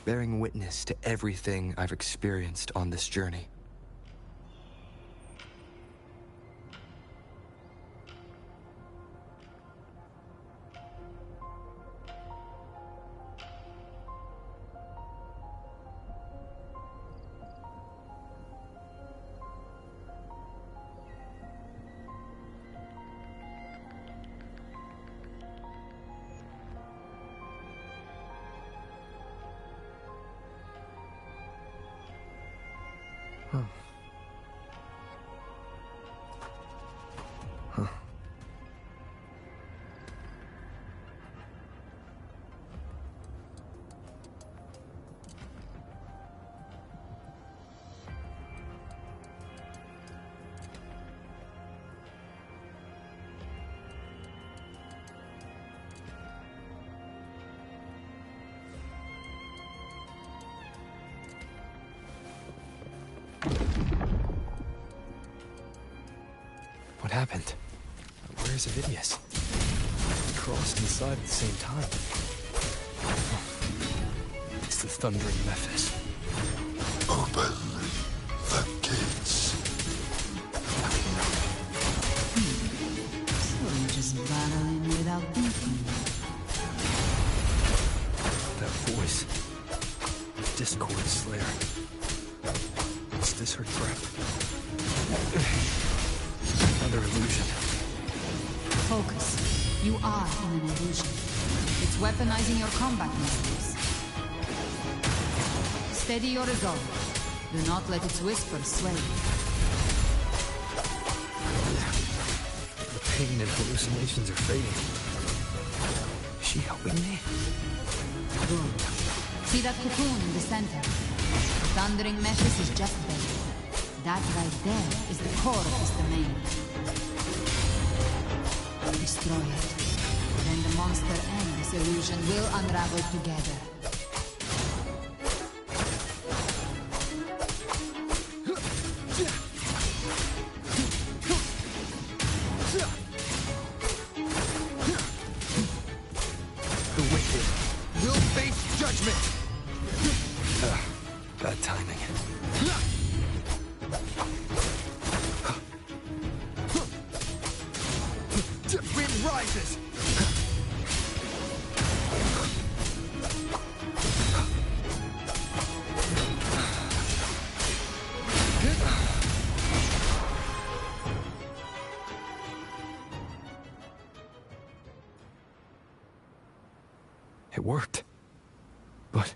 S2: bearing witness to everything I've experienced on this journey.
S18: What happened? Where's Avidius? We crossed inside at the same time. It's the thundering Mephis.
S12: Open the gates.
S13: So you're just battling without thinking.
S18: That voice. Discord Slayer. Is this her threat? Another illusion.
S13: Focus. You are in an illusion. It's weaponizing your combat muscles. Steady your resolve. Do not let its whispers sway you.
S18: The pain and hallucinations are fading. Is she helping me?
S13: Good. See that cocoon in the center? Thundering Mephis is just there. That right there is the core of his domain. Destroy it. Then the monster and this illusion will unravel together.
S18: The wicked will face judgment! Bad timing. Wind rises! It worked. But...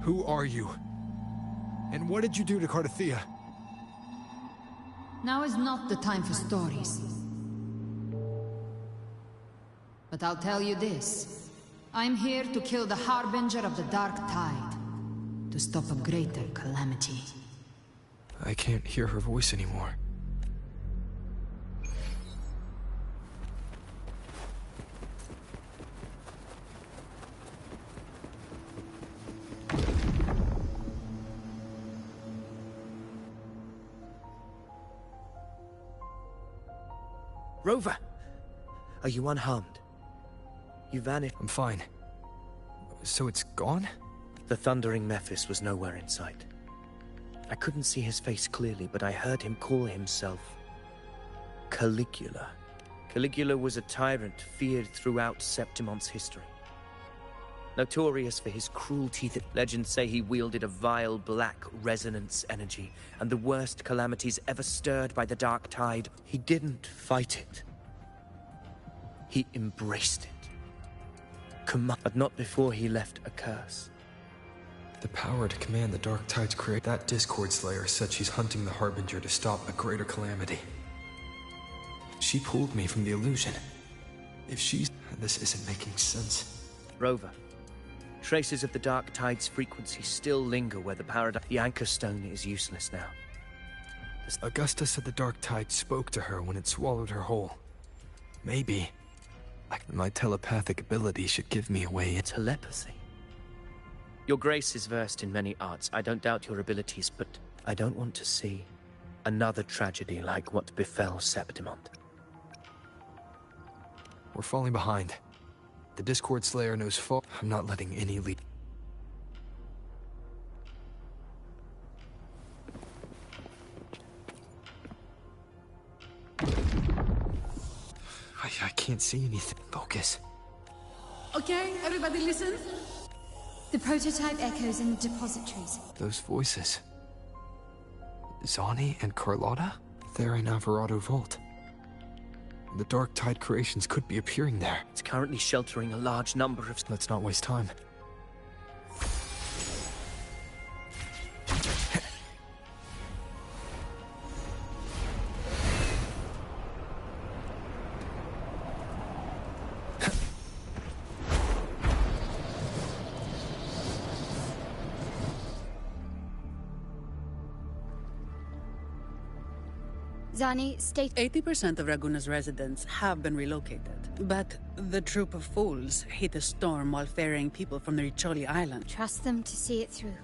S18: who are you? And what did you do to Cardathea?
S13: Now is not the time for stories. But I'll tell you this. I'm here to kill the Harbinger of the Dark Tide. To stop a greater calamity.
S18: I can't hear her voice anymore.
S17: Rover! Are you unharmed? You vanished.
S18: I'm fine. So it's gone?
S17: The thundering Mephis was nowhere in sight. I couldn't see his face clearly, but I heard him call himself Caligula. Caligula was a tyrant feared throughout Septimon's history. Notorious for his cruelty, that legends say he wielded a vile black resonance energy, and the worst calamities ever stirred by the dark tide. He didn't fight it. He embraced it. But not before he left a curse.
S18: The power to command the dark tides create. That Discord Slayer said she's hunting the Harbinger to stop a greater calamity. She pulled me from the illusion. If she's... This isn't making sense.
S17: Rover, traces of the dark tide's frequency still linger where the paradigm... The anchor stone is useless now.
S18: Augusta said the dark tide spoke to her when it swallowed her whole. Maybe... my telepathic ability should give me a way in.
S17: Telepathy? Your Grace is versed in many arts. I don't doubt your abilities, but I don't want to see another tragedy like what befell Septimont.
S18: We're falling behind. The Discord Slayer knows fall. I'm not letting any lead. I can't see anything. Focus.
S13: Okay, everybody listen. The prototype echoes in the depositories.
S18: Those voices. Zani and Carlotta? They're in Alvarado Vault. The Dark Tide creations could be appearing there.
S17: It's currently sheltering a large number of...
S18: Let's not waste time.
S10: Zani, state...
S19: 80% of Raguna's residents have been relocated, but the troop of fools hit a storm while ferrying people from the Riccioli Island.
S10: Trust them to see it through.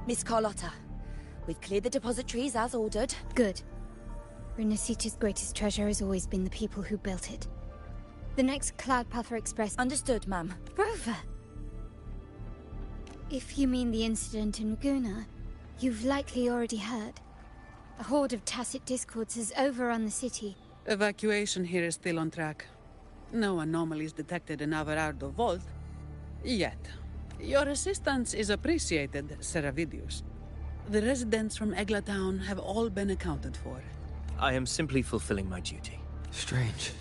S4: Miss Carlotta, we've cleared the depositories as ordered.
S10: Good. Renacita's greatest treasure has always been the people who built it. The next Cloudpuffer Express...
S4: Understood, ma'am.
S10: Rover! If you mean the incident in Raguna, you've likely already heard. A horde of tacit discords has overrun the city.
S19: Evacuation here is still on track. No anomalies detected in Alvarado Vault. Yet. Your assistance is appreciated, Seravidius. The residents from Egla Town have all been accounted for.
S17: I am simply fulfilling my duty.
S18: Strange.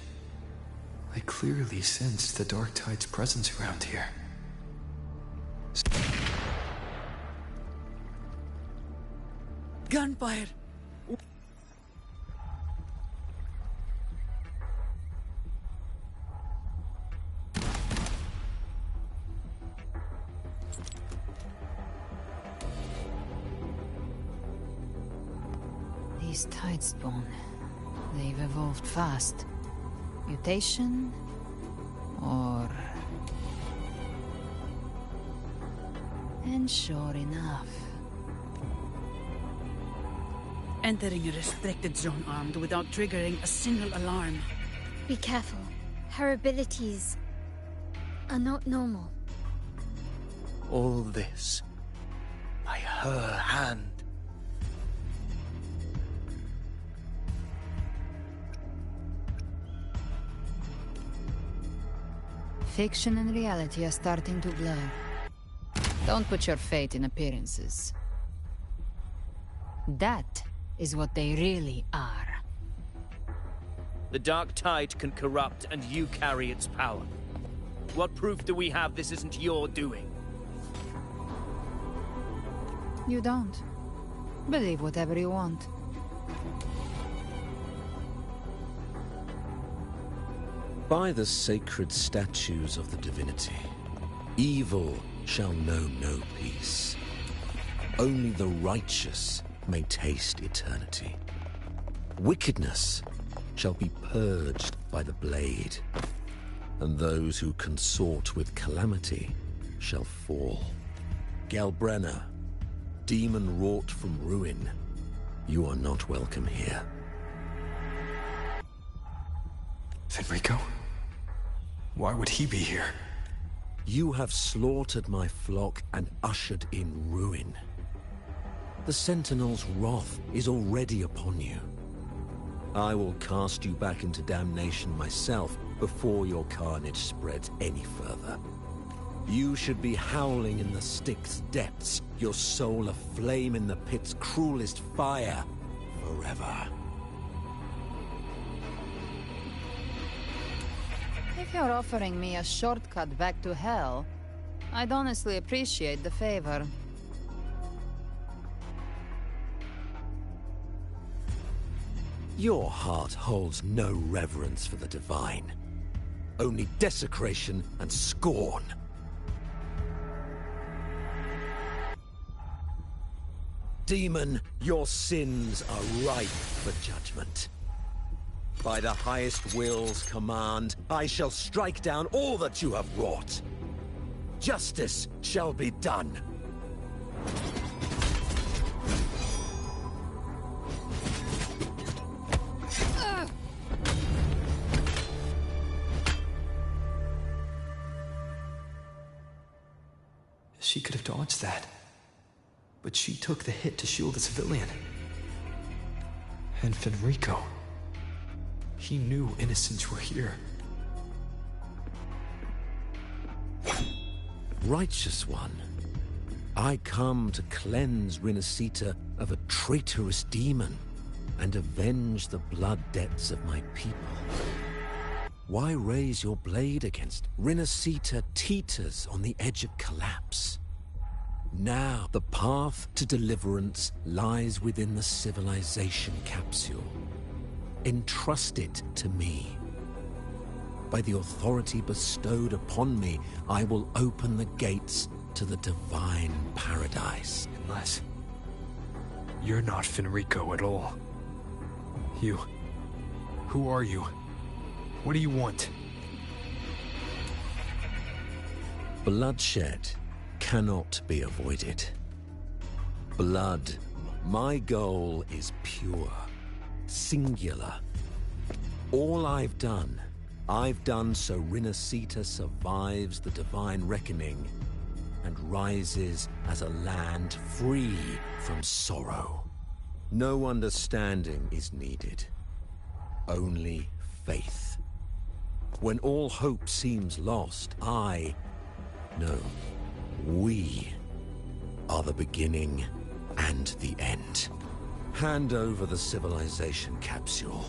S18: I clearly sensed the Dark Tide's presence around here.
S19: Gunfire!
S13: These tide spawn. They've evolved fast. Mutation? Or... And sure enough...
S19: Entering a restricted zone armed without triggering a single alarm.
S10: Be careful. Her abilities are not normal.
S17: All this by her hand.
S13: Fiction and reality are starting to blur. Don't put your faith in appearances. That is what they really are.
S17: The Dark Tide can corrupt, and you carry its power. What proof do we have this isn't your doing?
S13: You don't. Believe whatever you want.
S6: By the sacred statues of the divinity, evil shall know no peace. Only the righteous may taste eternity. Wickedness shall be purged by the blade, and those who consort with calamity shall fall. Galbrenna, demon wrought from ruin, you are not welcome here.
S18: Fenrico? Why would he be here?
S6: You have slaughtered my flock and ushered in ruin. The Sentinel's wrath is already upon you. I will cast you back into damnation myself before your carnage spreads any further. You should be howling in the Styx's depths, your soul aflame in the pit's cruelest fire, forever.
S13: If you're offering me a shortcut back to hell, I'd honestly appreciate the favor.
S6: Your heart holds no reverence for the divine. Only desecration and scorn. Demon, your sins are ripe for judgment. By the highest will's command, I shall strike down all that you have wrought. Justice shall be done.
S18: She could have dodged that. But she took the hit to shield the civilian. And Fenrico. He knew innocents were here.
S6: Righteous One, I come to cleanse Rinascita of a traitorous demon and avenge the blood debts of my people. Why raise your blade against Rinascita? Teeters on the edge of collapse. Now, the path to deliverance lies within the civilization capsule. Entrust it to me. By the authority bestowed upon me, I will open the gates to the divine paradise.
S18: Unless... you're not Fenrico at all. You... who are you? What do you want?
S6: Bloodshed cannot be avoided. Blood, my goal is pure, singular. All I've done so Rinascita survives the divine reckoning and rises as a land free from sorrow. No understanding is needed, only faith. When all hope seems lost, we are the beginning and the end. Hand over the civilization capsule.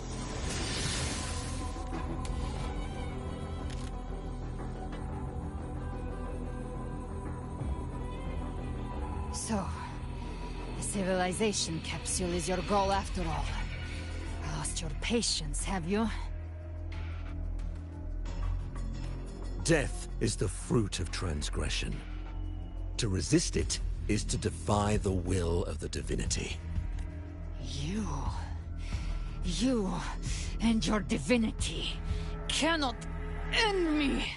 S13: So, the civilization capsule is your goal after all. Lost your patience, have you?
S6: Death is the fruit of transgression. To resist it is to defy the will of the divinity.
S13: You and your divinity cannot end me!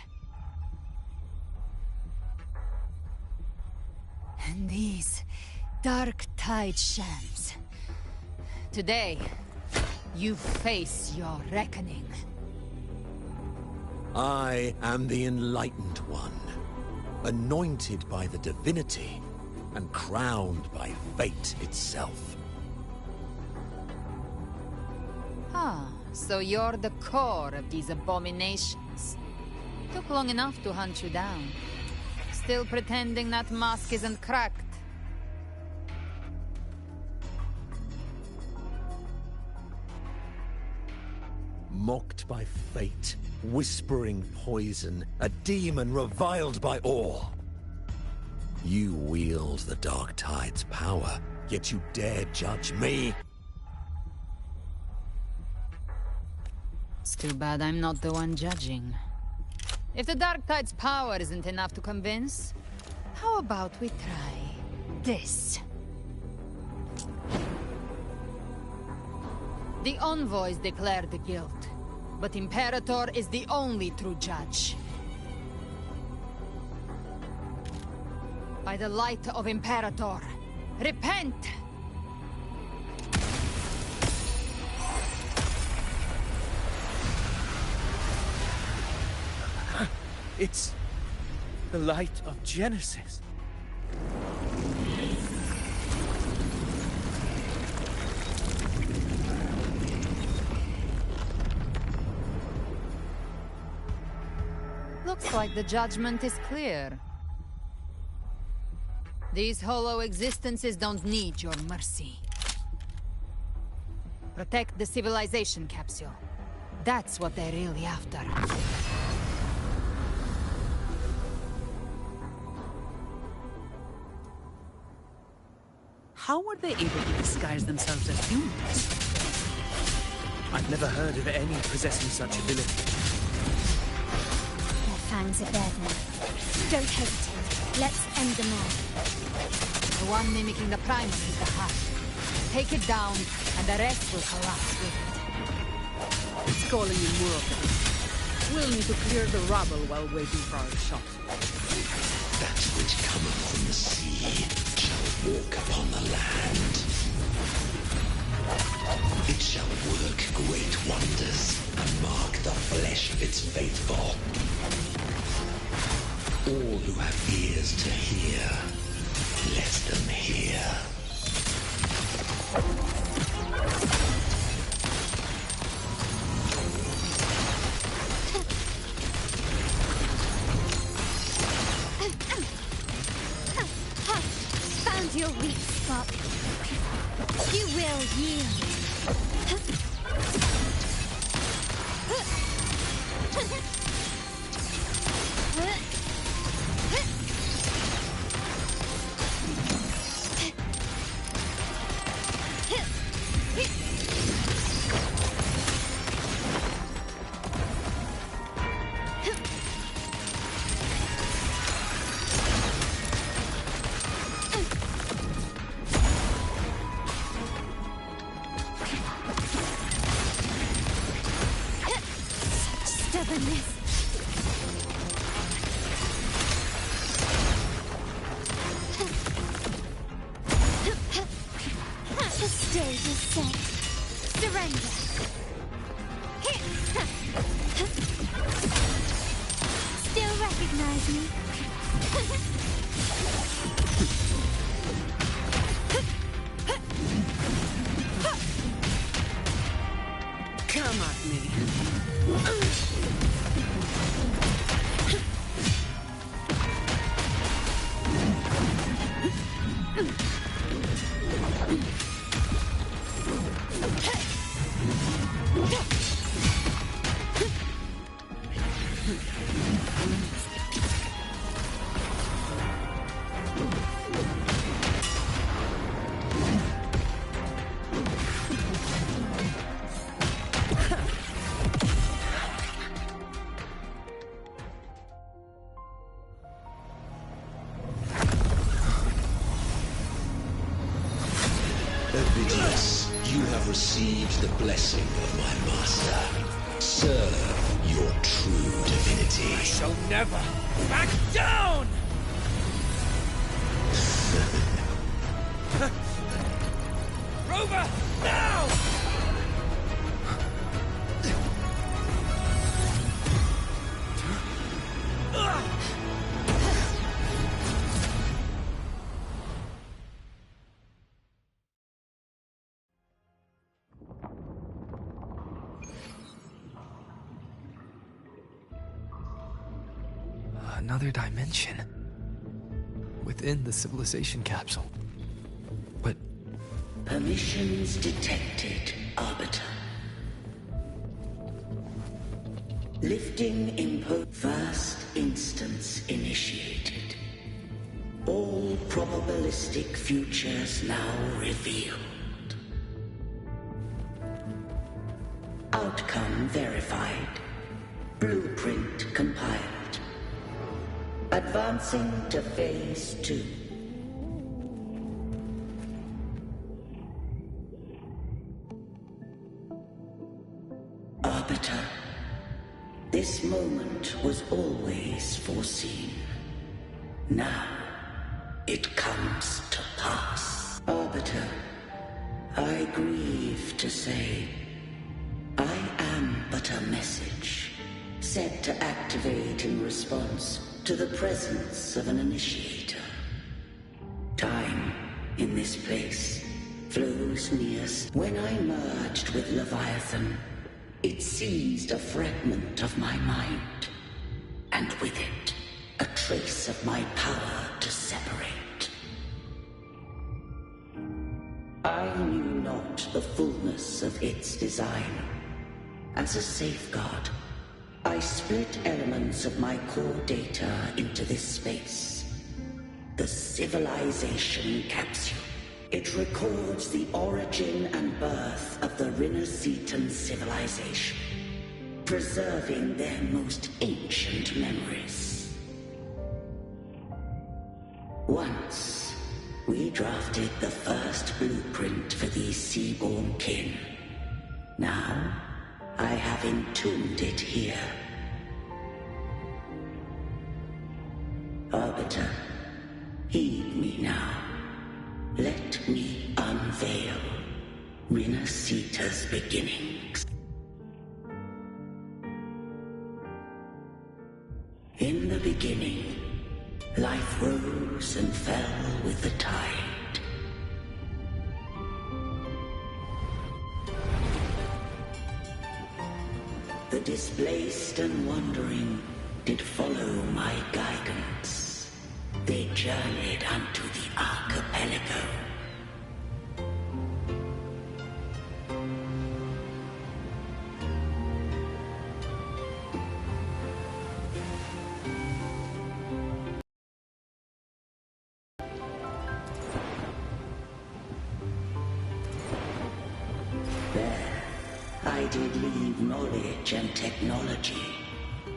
S13: And these dark tide shams. Today, you face your reckoning.
S6: I am the Enlightened One, anointed by the divinity and crowned by fate itself.
S13: Ah, so you're the core of these abominations. Took long enough to hunt you down. Still pretending that mask isn't cracked.
S6: Mocked by fate, whispering poison, a demon reviled by all. You wield the Dark Tide's power, yet you dare judge me?
S13: It's too bad I'm not the one judging. If the Dark Tide's power isn't enough to convince, how about we try this? The envoys declare the guilt, but Imperator is the only true judge. By the light of Imperator, repent!
S17: It's the light of Genesis.
S13: Looks like the judgment is clear. These hollow existences don't need your mercy. Protect the civilization capsule. That's what they're really after.
S19: How were they able to disguise themselves as humans?
S17: I've never heard of any possessing such ability.
S5: Their fangs are there then. Don't hesitate. Let's end them all.
S13: The one mimicking the Primus is the heart. Take it down, and the rest will collapse with it.
S19: It's calling in more of them. We'll need to clear the rubble while waiting for our shot.
S20: That which cometh from the sea shall walk upon the land. It shall work great wonders and mark the flesh of its faithful. All who have ears to hear, let them hear.
S5: Found your weak spot. You will yield. Stubbornness. The stage is set. Surrender. Still recognize me?
S19: Come at me.
S20: Ovidius, you have received the blessing of my master. Serve your true divinity.
S16: I shall never back down! Rover, now!
S18: Another dimension. Within the civilization capsule. But...
S20: Permissions detected, Arbiter. Lifting first instance initiated. All probabilistic futures now revealed. Outcome verified. Blueprint compiled. Advancing to phase 2. Arbiter, this moment was always foreseen. Now, it comes to pass. Arbiter, I grieve to say, I am but a message
S21: set to activate in response to the presence of an initiator. Time, in this place, flows near. When I merged with Leviathan, it seized a fragment of my mind, and with it, a trace of my power to separate. I knew not the fullness of its design. As a safeguard, I split elements of my core data into this space. The civilization capsule. It records the origin and birth of the Rinnesetan civilization, preserving their most ancient memories. Once, we drafted the first blueprint for these seaborn kin. Now, I have entombed it here. Arbiter, heed me now. Let me unveil Rinneseta's beginnings. In the beginning, life rose and fell with the tide. The displaced and wandering did follow my guidance. They journeyed unto the archipelago. There, I did leave knowledge and technology,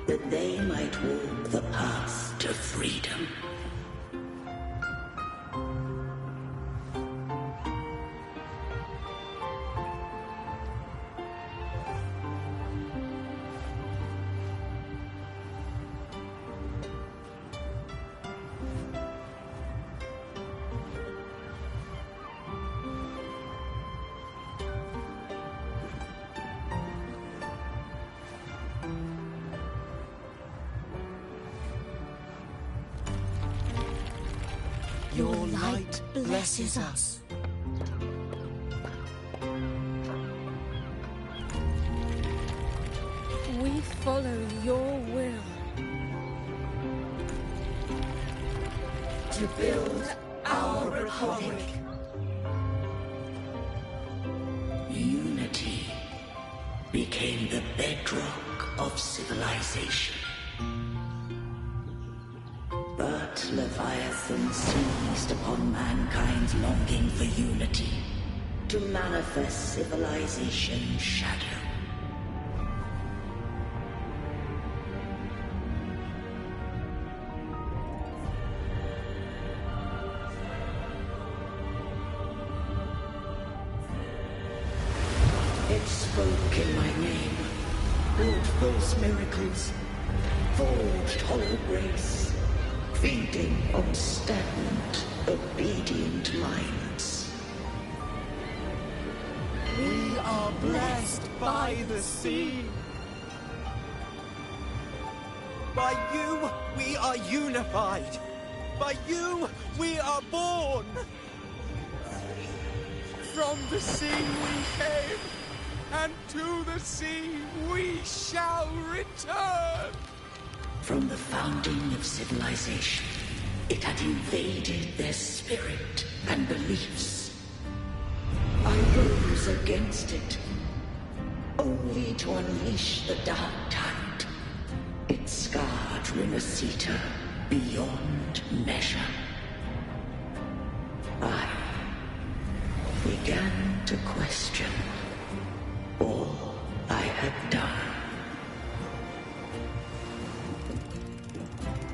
S21: that they might walk the path to freedom.
S9: Your light blesses us.
S10: We follow your will.
S21: To build our republic. Unity became the bedrock of civilization. But Leviathan seized upon mankind's longing for unity to manifest civilization's shadow. It spoke in my name, wrought false miracles, forged hollow grace, feeding on stagnant, obedient minds.
S16: We are blessed by the sea. By you, we are unified. By you, we are born. From the sea we came, and to the sea we shall return.
S21: From the founding of civilization, it had invaded their spirit and beliefs. I rose against it, only to unleash the dark tide. It scarred Rinneseta beyond measure. I began to question all I had done.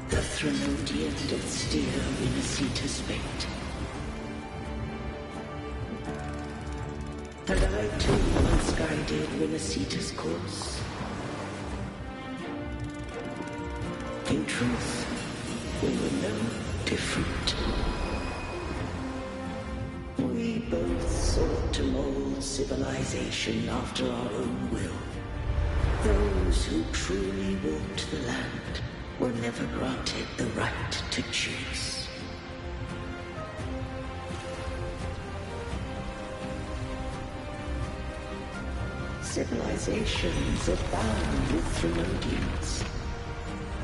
S21: The Threnodian did steer Rinneseta's fate. And I too once guided Rinneseta's course. In truth, we were no different. We both sought to mold civilization after our own will. Those who truly walked the land were never granted the right to choose. Civilizations abound with Thelodians.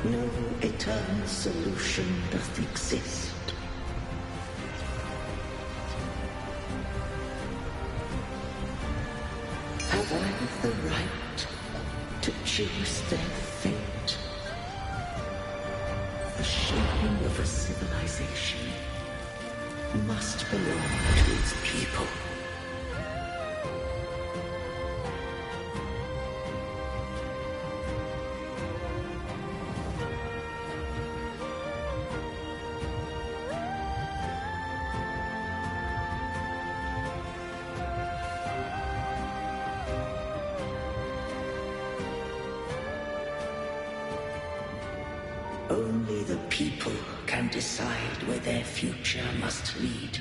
S21: No eternal solution doth exist. Have I the right to choose their fate? The shaping of a civilization must belong to its people. Only the people can decide where their future must lead.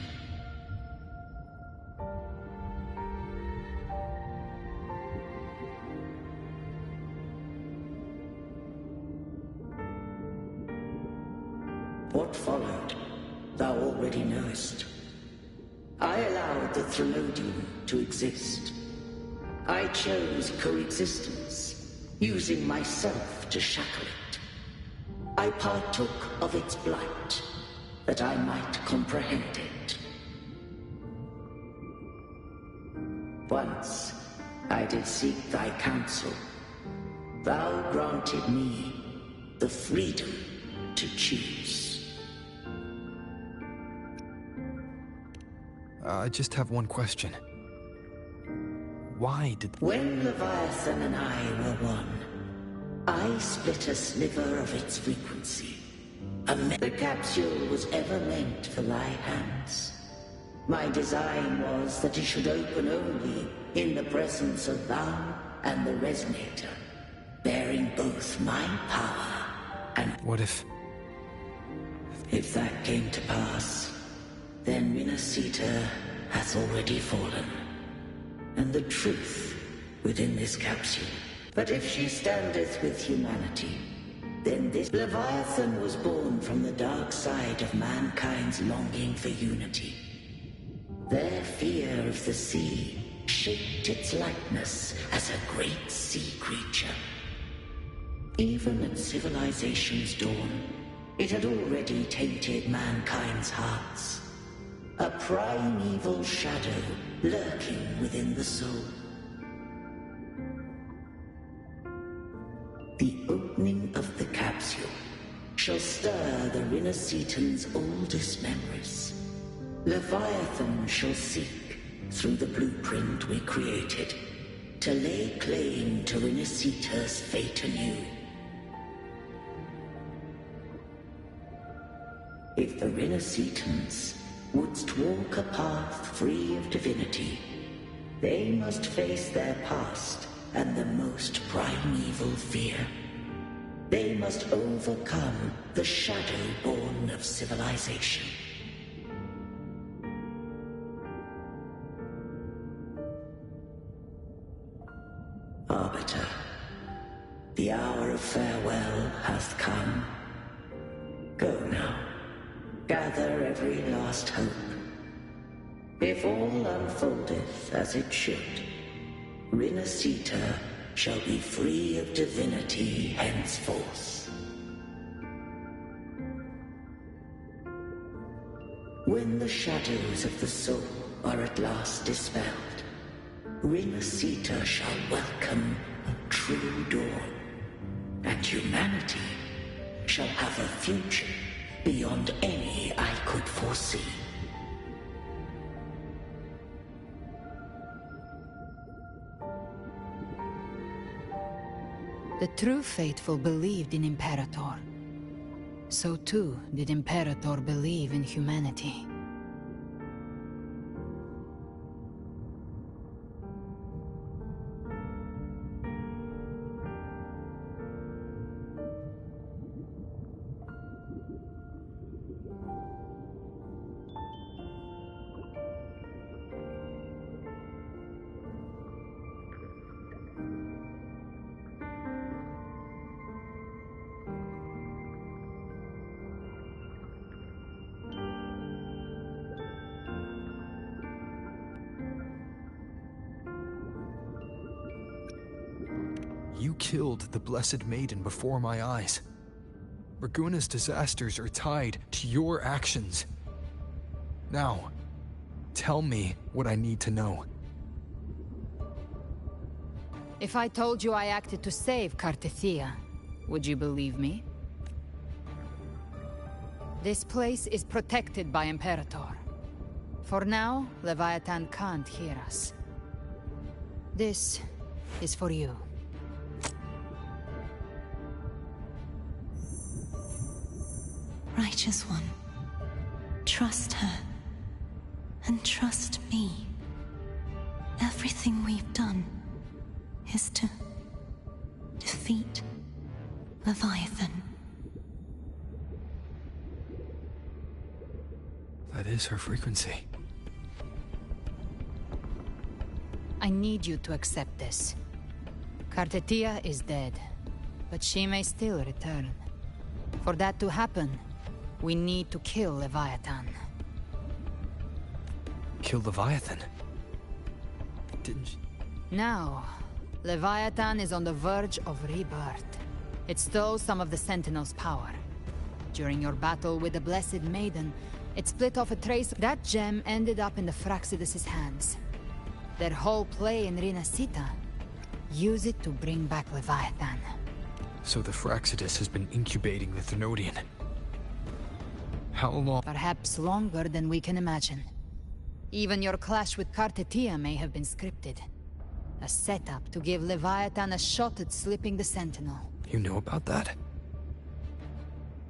S21: What followed, thou already knowest. I allowed the Thelodian to exist. I chose coexistence, using myself to shackle it. I partook of its blight, that I might comprehend it. Once I did seek thy counsel. Thou granted me the freedom to choose.
S18: I just have one question. Why did...
S21: When Leviathan and I were one, I split a sliver of its frequency. The capsule was ever meant for thy hands. My design was that it should open only in the presence of thou and the resonator, bearing both my power and...
S18: What if...
S21: If that came to pass, then Minasita hath already fallen, and the truth within this capsule. But if she standeth with humanity, then this Leviathan was born from the dark side of mankind's longing for unity. Their fear of the sea shaped its likeness as a great sea creature. Even at civilization's dawn, it had already tainted mankind's hearts. A primeval shadow lurking within the soul. The opening of the capsule shall stir the Rinascitan's oldest memories. Leviathan shall seek, through the blueprint we created, to lay claim to Rinascita's fate anew. If the Rinascitans wouldst walk a path free of divinity, they must face their past and the most primeval fear. They must overcome the shadow born of civilization. Arbiter, the hour of farewell hath come. Go now. Gather every last hope. If all unfoldeth as it should, Rinascita shall be free of divinity henceforth. When the shadows of the soul are at last dispelled, Rinascita shall welcome a true dawn, and humanity shall have a future beyond any I could foresee.
S13: The true faithful believed in Imperator. So too did Imperator believe in humanity.
S18: You killed the Blessed Maiden before my eyes. Raguna's disasters are tied to your actions. Now, tell me what I need to know.
S13: If I told you I acted to save Cartethia, would you believe me? This place is protected by Imperator. For now, Leviathan can't hear us. This is for you.
S8: Righteous One, trust her, and trust me. Everything we've done is to defeat Leviathan.
S18: That is her frequency.
S13: I need you to accept this. Cartethia is dead, but she may still return. For that to happen, we need to kill Leviathan.
S18: Kill Leviathan? Didn't she...
S13: Now, Leviathan is on the verge of rebirth. It stole some of the Sentinel's power. During your battle with the Blessed Maiden, it split off a trace. That gem ended up in the Fraxidus' hands. Their whole play in Rinasita. Use it to bring back Leviathan.
S18: So the Fraxidus has been incubating the Thenodian. How long?
S13: Perhaps longer than we can imagine. Even your clash with Cartethia may have been scripted. A setup to give Leviathan a shot at slipping the Sentinel.
S18: You know about that?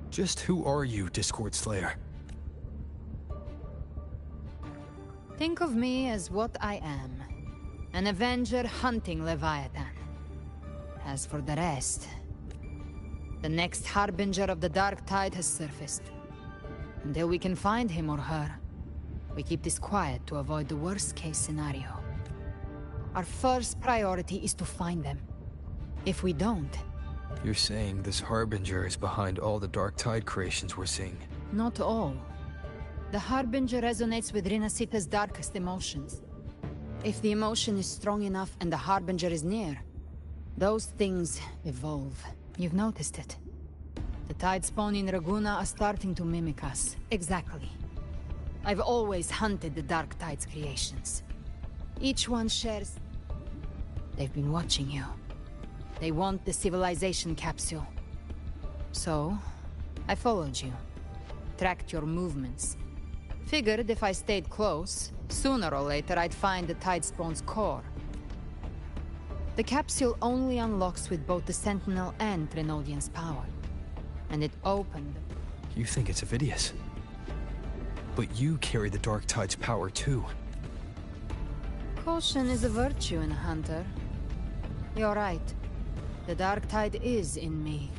S18: Just who are you, Discord Slayer?
S13: Think of me as what I am. An Avenger hunting Leviathan. As for the rest... the next Harbinger of the Dark Tide has surfaced. Until we can find him or her, we keep this quiet to avoid the worst-case scenario. Our first priority is to find them. If we don't...
S18: You're saying this Harbinger is behind all the Dark Tide creations we're seeing?
S13: Not all. The Harbinger resonates with Rinasita's darkest emotions. If the emotion is strong enough and the Harbinger is near, those things evolve. You've noticed it. The Tidespawn in Raguna are starting to mimic us. Exactly. I've always hunted the Dark Tide's creations. Each one shares... They've been watching you. They want the civilization capsule. So, I followed you. Tracked your movements. Figured if I stayed close, sooner or later I'd find the Tidespawn's core. The capsule only unlocks with both the Sentinel and Thenodian's power. And it opened...
S18: You think it's Avidius. But you carry the Dark Tide's power too.
S13: Caution is a virtue in a hunter. You're right. The Dark Tide is in me.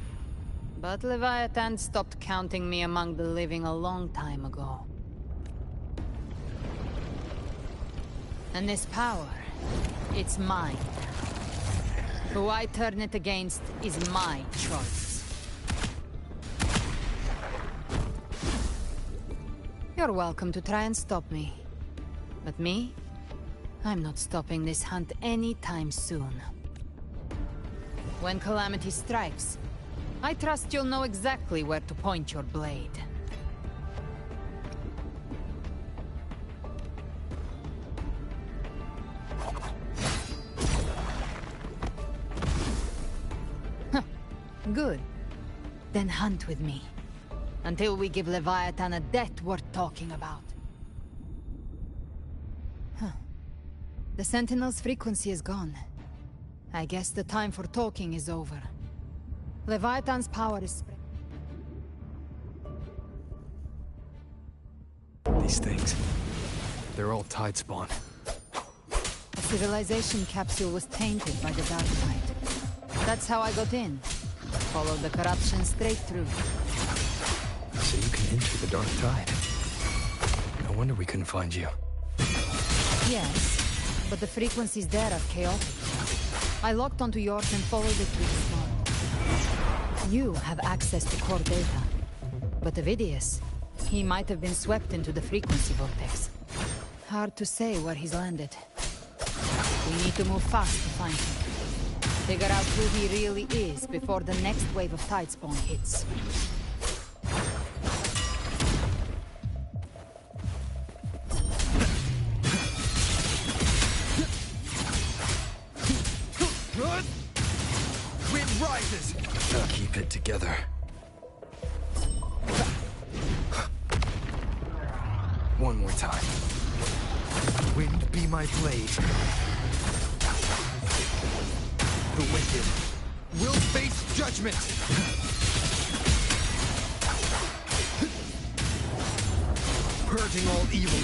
S13: But Leviathan stopped counting me among the living a long time ago. And this power, it's mine. Who I turn it against is my choice. You're welcome to try and stop me. But me? I'm not stopping this hunt anytime soon. When calamity strikes, I trust you'll know exactly where to point your blade. Good. Then hunt with me. Until we give Leviathan a death worth talking about. The Sentinel's frequency is gone. I guess the time for talking is over. Leviathan's power is spread.
S18: These things... they're all Tidespawn.
S13: The civilization capsule was tainted by the Dark Tide. That's how I got in. Followed the corruption straight through.
S18: So you can enter the Dark Tide. No wonder we couldn't find you.
S13: Yes, but the frequencies there are chaotic. I locked onto yours and followed it through the storm. You have access to core data. But Avidius, he might have been swept into the frequency vortex. Hard to say where he's landed. We need to move fast to find him. Figure out who he really is before the next wave of Tidespawn hits.
S2: Wind rises! Keep it together. One more time. Wind be my blade. The wicked will face judgment! Purging all evil.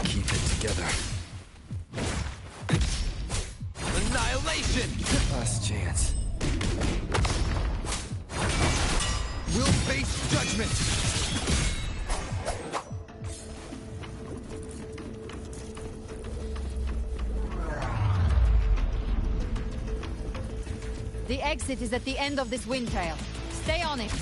S2: Keep it together. Annihilation! Last chance. Will face judgment!
S13: The exit is at the end of this wind trail. Stay on it.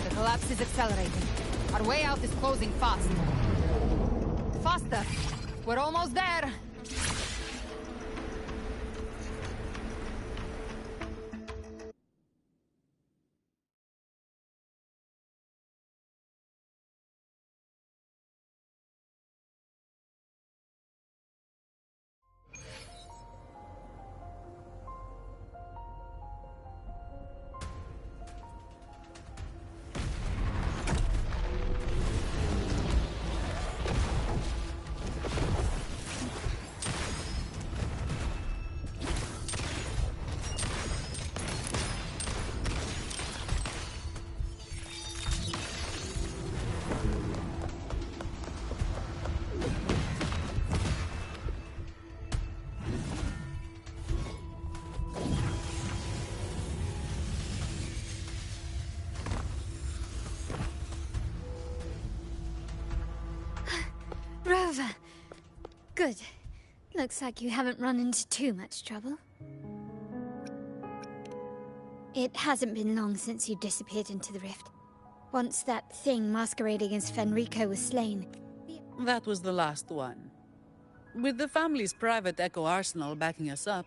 S13: The collapse is accelerating. Our way out is closing fast. Faster! We're almost there!
S5: Rover. Good. Looks like you haven't run into too much trouble. It hasn't been long since you disappeared into the rift. Once that thing masquerading as Fenrico was slain.
S19: That was the last one. With the family's private echo arsenal backing us up,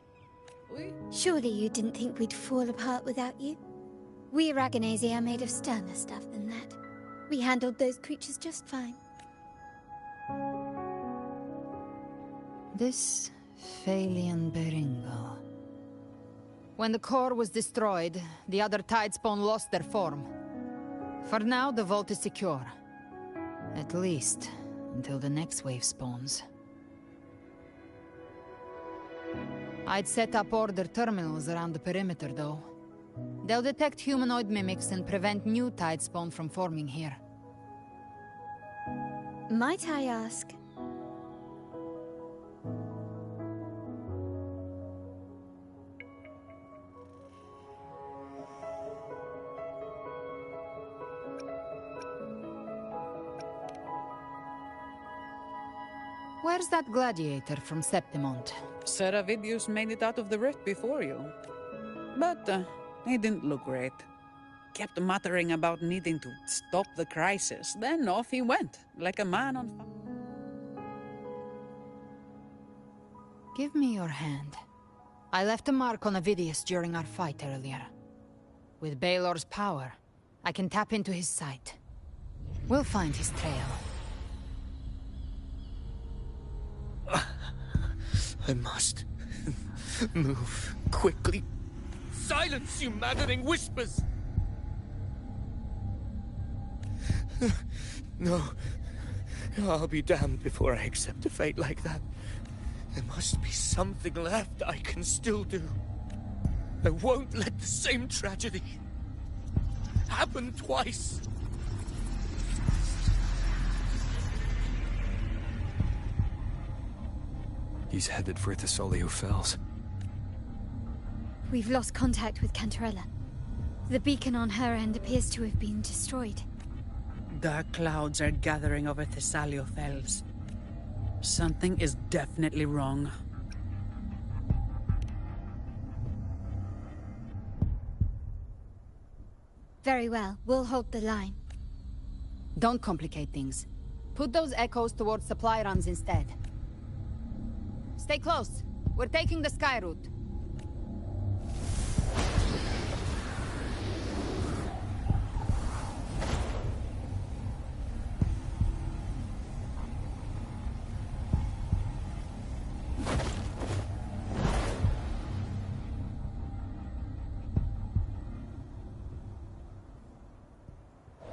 S5: Surely you didn't think we'd fall apart without you? We Raganesi are made of sterner stuff than that. We handled those creatures just fine.
S13: This Phalian Beringal. When the core was destroyed, the other Tidespawn lost their form. For now, the vault is secure. At least, until the next wave spawns. I'd set up order terminals around the perimeter, though. They'll detect humanoid mimics and prevent new Tidespawn from forming here.
S5: Might I ask?
S13: Where's that gladiator from Septimont?
S19: Seravidius made it out of the rift before you. But he didn't look great. Kept muttering about needing to stop the crisis. Then off he went, like a man on fire.
S13: Give me your hand. I left a mark on Avidius during our fight earlier. With Baelor's power, I can tap into his sight. We'll find his trail.
S17: I must move quickly.
S6: Silence, you maddening whispers!
S17: No. I'll be damned before I accept a fate like that. There must be something left I can still do. I won't let the same tragedy happen twice.
S18: He's headed for Thessalio Fells.
S10: We've lost contact with Cantarella. The beacon on her end appears to have been destroyed.
S19: Dark clouds are gathering over Thessalio Fells. Something is definitely wrong.
S10: Very well. We'll hold the line.
S13: Don't complicate things. Put those echoes towards supply runs instead. Stay close. We're taking the sky route.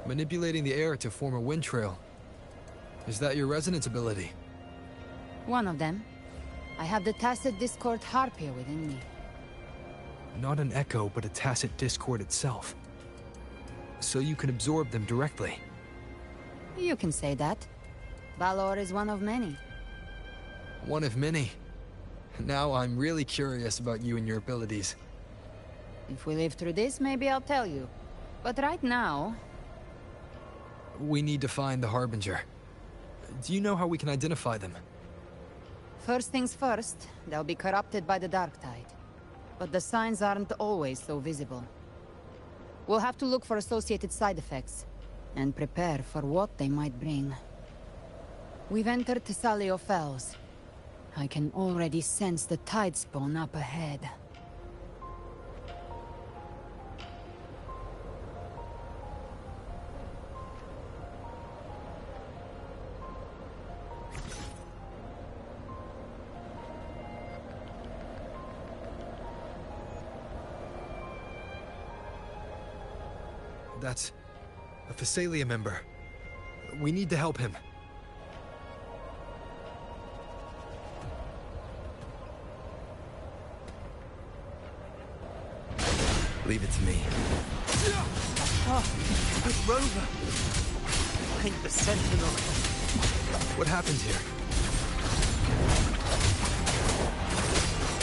S18: Manipulating the air to form a wind trail. Is that your resonance ability?
S13: One of them. I have the tacit discord harpia within me.
S18: Not an echo, but a tacit discord itself. So you can absorb them directly.
S13: You can say that. Valor is one of many.
S18: One of many. Now I'm really curious about you and your abilities.
S13: If we live through this, maybe I'll tell you. But right now...
S18: We need to find the Harbinger. Do you know how we can identify them?
S13: First things first, they'll be corrupted by the Dark Tide. But the signs aren't always so visible. We'll have to look for associated side effects, and prepare for what they might bring. We've entered Thessalio Fells. I can already sense the tide spawn up ahead.
S18: That's a Thessalia member. We need to help him. Leave it to me.
S17: Oh, it's Rover. Ain't the Sentinel.
S18: What happened here?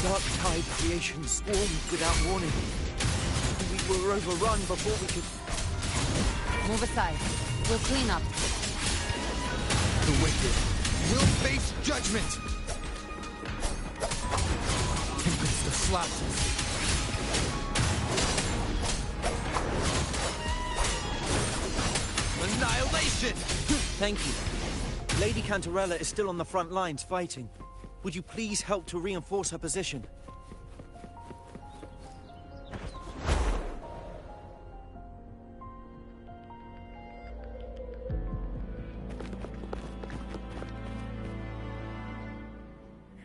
S17: Dark Tide creation swarmed without warning. We were overrun before we could...
S13: Move aside. We'll clean up.
S18: The wicked will face judgment! Tempest of slashes. Annihilation!
S17: Thank you. Lady Cantarella is still on the front lines fighting. Would you please help to reinforce her position?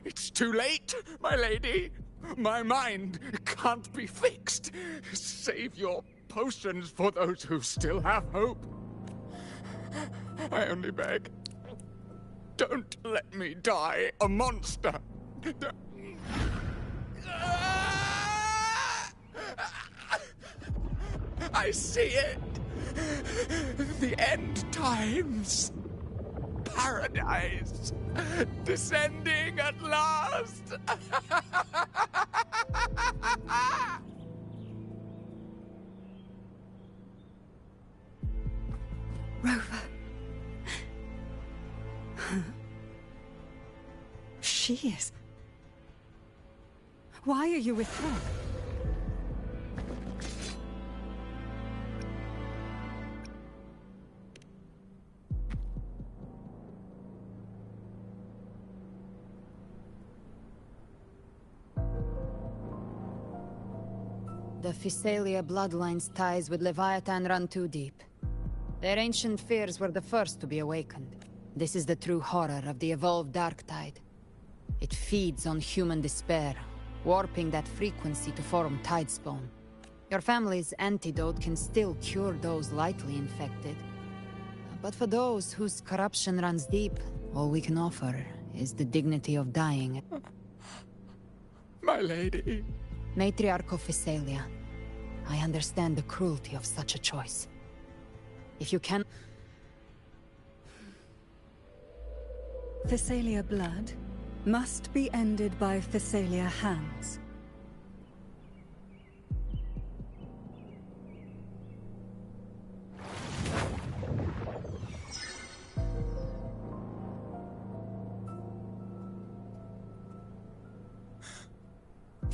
S3: It's too late, my lady. My mind can't be fixed. Save your potions for those who still have hope. I only beg. Don't let me die a monster. I see it. The end times. Paradise. Descending at last.
S14: Rover. She is. Why are you with her?
S13: The Thessalia bloodline's ties with Leviathan run too deep. Their ancient fears were the first to be awakened. This is the true horror of the evolved Dark Tide. It feeds on human despair, warping that frequency to form Tidespawn. Your family's antidote can still cure those lightly infected. But for those whose corruption runs deep, all we can offer is the dignity of dying.
S3: My lady.
S13: Matriarch of Thessalia, I understand the cruelty of such a choice. If you can...
S14: Thessalia blood must be ended by Thessalia hands.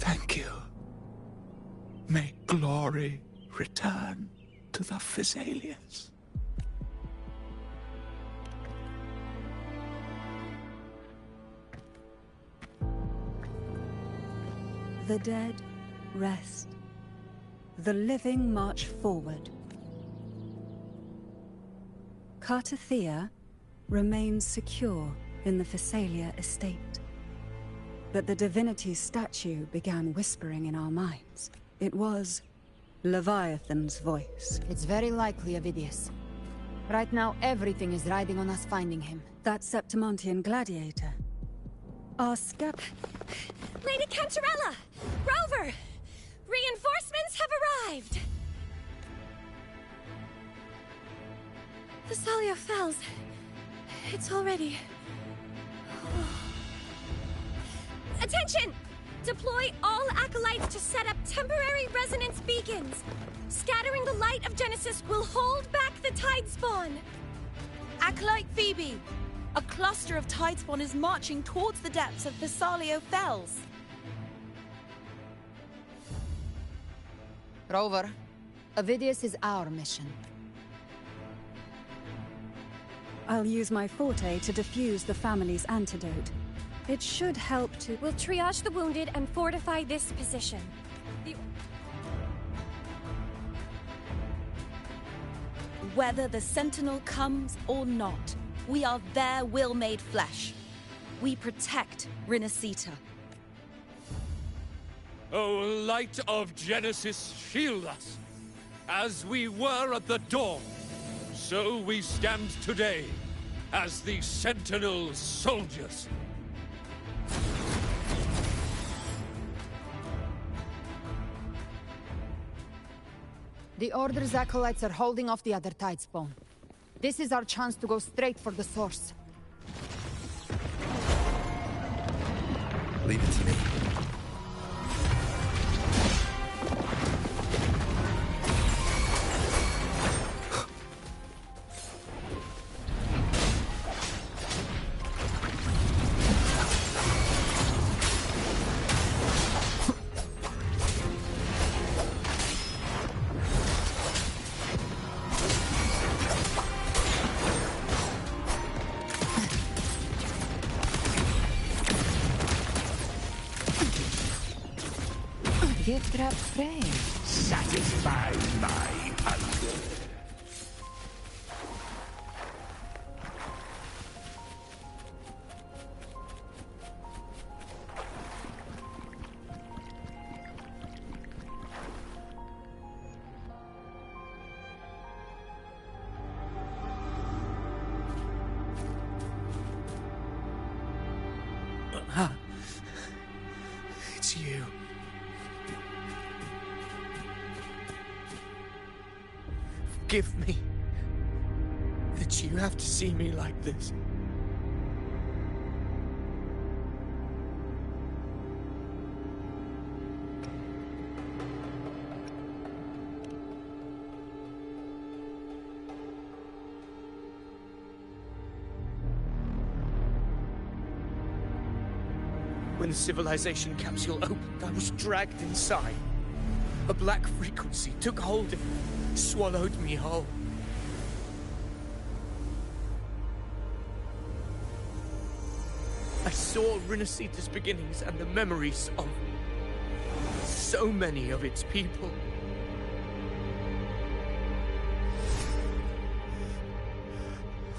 S3: Thank you. May glory return to the Thessalians.
S14: The dead rest. The living march forward. Cartathea remains secure in the Thessalia estate. But the divinity's statue began whispering in our minds. It was Leviathan's voice.
S13: It's very likely, Avidius. Right now, everything is riding on us finding him.
S14: That Septimontian gladiator. Our
S5: Lady Cantarella! Rover! Reinforcements have arrived! Thessalia Fells. It's already... Attention! Deploy all acolytes to set up temporary resonance beacons. Scattering the light of Genesis will hold back the tide spawn.
S11: Acolyte Phoebe, a cluster of tide spawn is marching towards the depths of Thessalia Fells.
S13: Rover, Avidius is our mission.
S14: I'll use my forte to defuse the family's antidote. It should help to...
S5: We'll triage the wounded and fortify this position.
S11: Whether the Sentinel comes or not, we are their will made flesh. We protect Rinasita.
S22: O light of Genesis, shield us! As we were at the dawn, so we stand today, as the Sentinel soldiers.
S13: The Order's acolytes are holding off the other tide spawn. This is our chance to go straight for the source.
S2: Leave it to me.
S13: Gift wrap frame.
S3: Satisfy my hunger.
S6: It's you. Forgive me that you have to see me like this. When the civilization capsule opened, I was dragged inside. A black frequency took hold of me, swallowed me whole. I saw Rinasita's beginnings and the memories of so many of its people.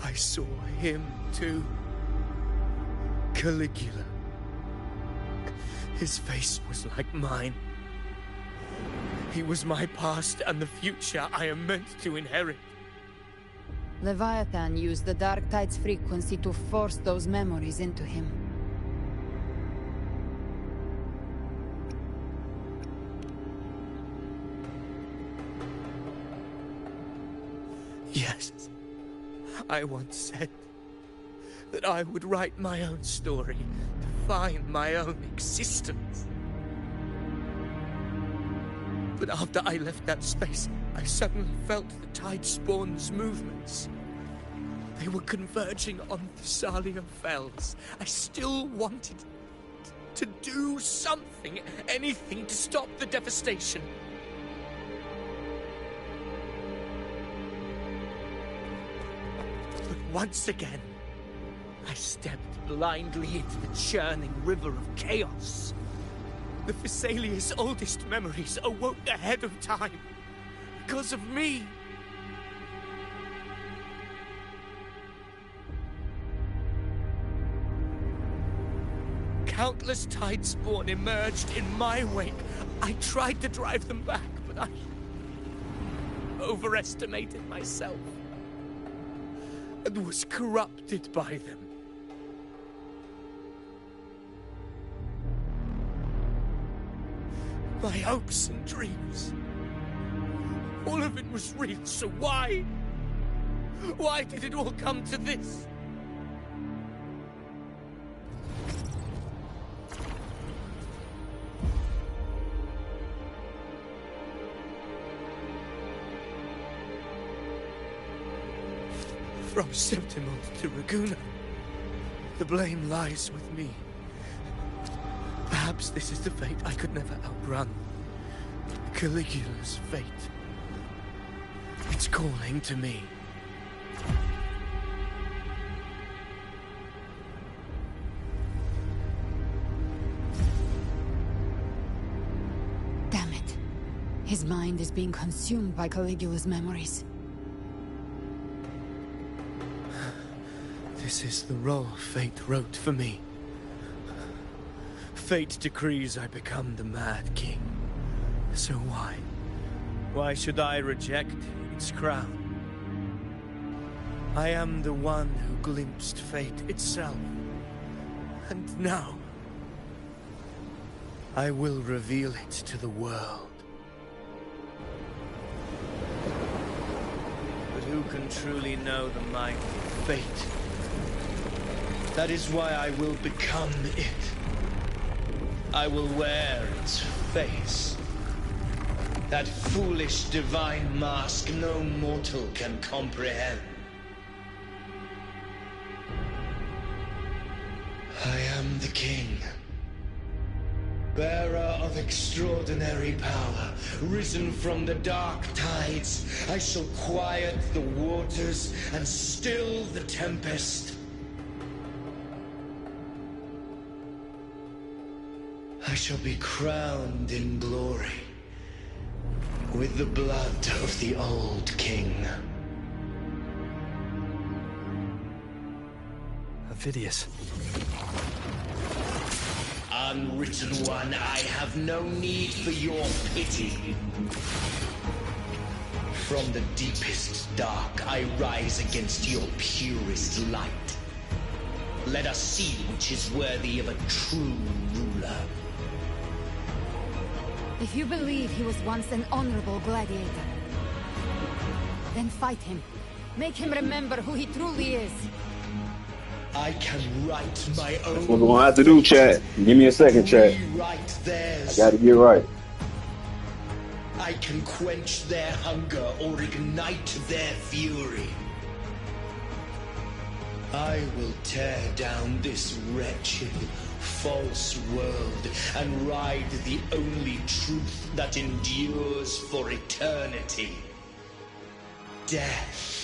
S6: I saw him too. Caligula. His face was like mine. He was my past and the future I am meant to inherit.
S13: Leviathan used the Dark Tide's frequency to force those memories into him.
S6: Yes, I once said that I would write my own story, define my own existence. But after I left that space, I suddenly felt the Tide Spawn's movements. They were converging on Thessalia Fells. I still wanted
S7: to do something, anything to stop the devastation. But once again, I stepped blindly into the churning river of chaos. The Thessalia's oldest memories awoke ahead of time because of me. Countless Tidespawn emerged in my wake. I tried to drive them back, but I overestimated myself and was corrupted by them. My hopes and dreams, all of it was real, so why? Why did it all come to this? From Septimont to Raguna, the blame lies with me. Perhaps this is the fate I could never outrun. Caligula's fate. It's calling to me.
S13: Damn it. His mind is being consumed by Caligula's memories.
S7: This is the role fate wrote for me. Fate decrees I become the Mad King. So why? Why should I reject its crown? I am the one who glimpsed fate itself. And now, I will reveal it to the world. But who can truly know the mind of fate? That is why I will become it. I will wear its face. That foolish divine mask no mortal can comprehend. I am the king, bearer of extraordinary power, risen from the dark tides. I shall quiet the waters and still the tempest. I shall be crowned in glory with the blood of the old king.
S2: Avidius.
S20: Unwritten one, I have no need for your pity. From the deepest dark, I rise against your purest light. Let us see which is worthy of a true ruler.
S13: If you believe he was once an honorable gladiator, then fight him. Make him remember who he truly is.
S20: I can write my own.
S1: That's what we're gonna have to do, chat. Give me a second, chat.
S20: Rewrite theirs.
S1: I gotta get right.
S20: I can quench their hunger or ignite their fury. I will tear down this wretched, false world and ride the only truth that endures for eternity. Death.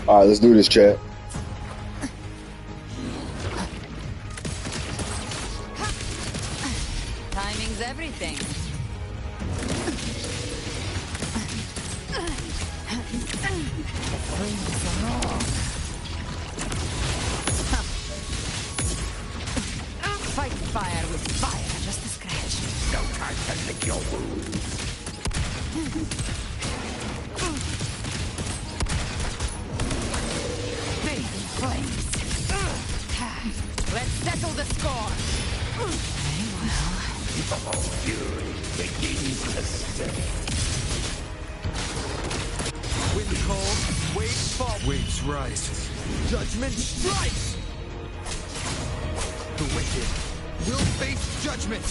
S1: All right, let's do this, chat.
S11: Timing's everything. Fight fire with fire, just a scratch.
S6: No time to lick your wounds.
S11: Big flames. Let's settle the score. Very well.
S20: Fury begins to stir.
S18: Wind cold, waves fall. Waves rise. Judgment strikes! The wicked will face judgment!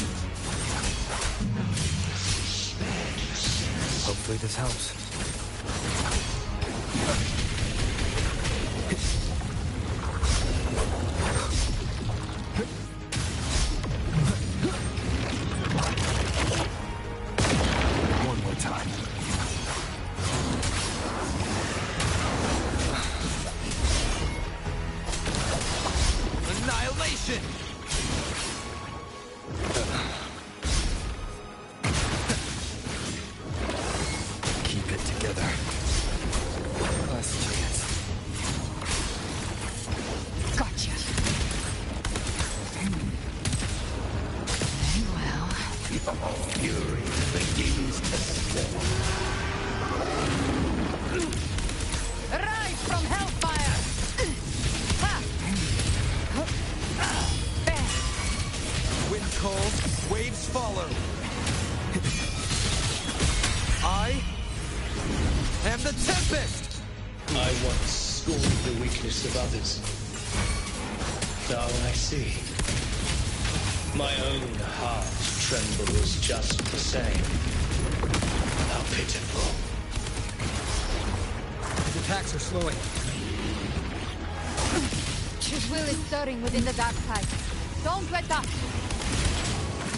S18: Hopefully this helps. One more time. Annihilation! Keep it together. Last chance.
S11: Gotcha. Very well.
S20: Fury begins to stir.
S11: Rise from hellfire! Ha! There.
S18: Wind cold, waves follow. I am the Tempest!
S20: I once scorned the weakness of others. Now I see. My own heart trembles just the same. How pitiful.
S18: His attacks are slowing.
S13: His will is stirring within the dark side. Don't let up.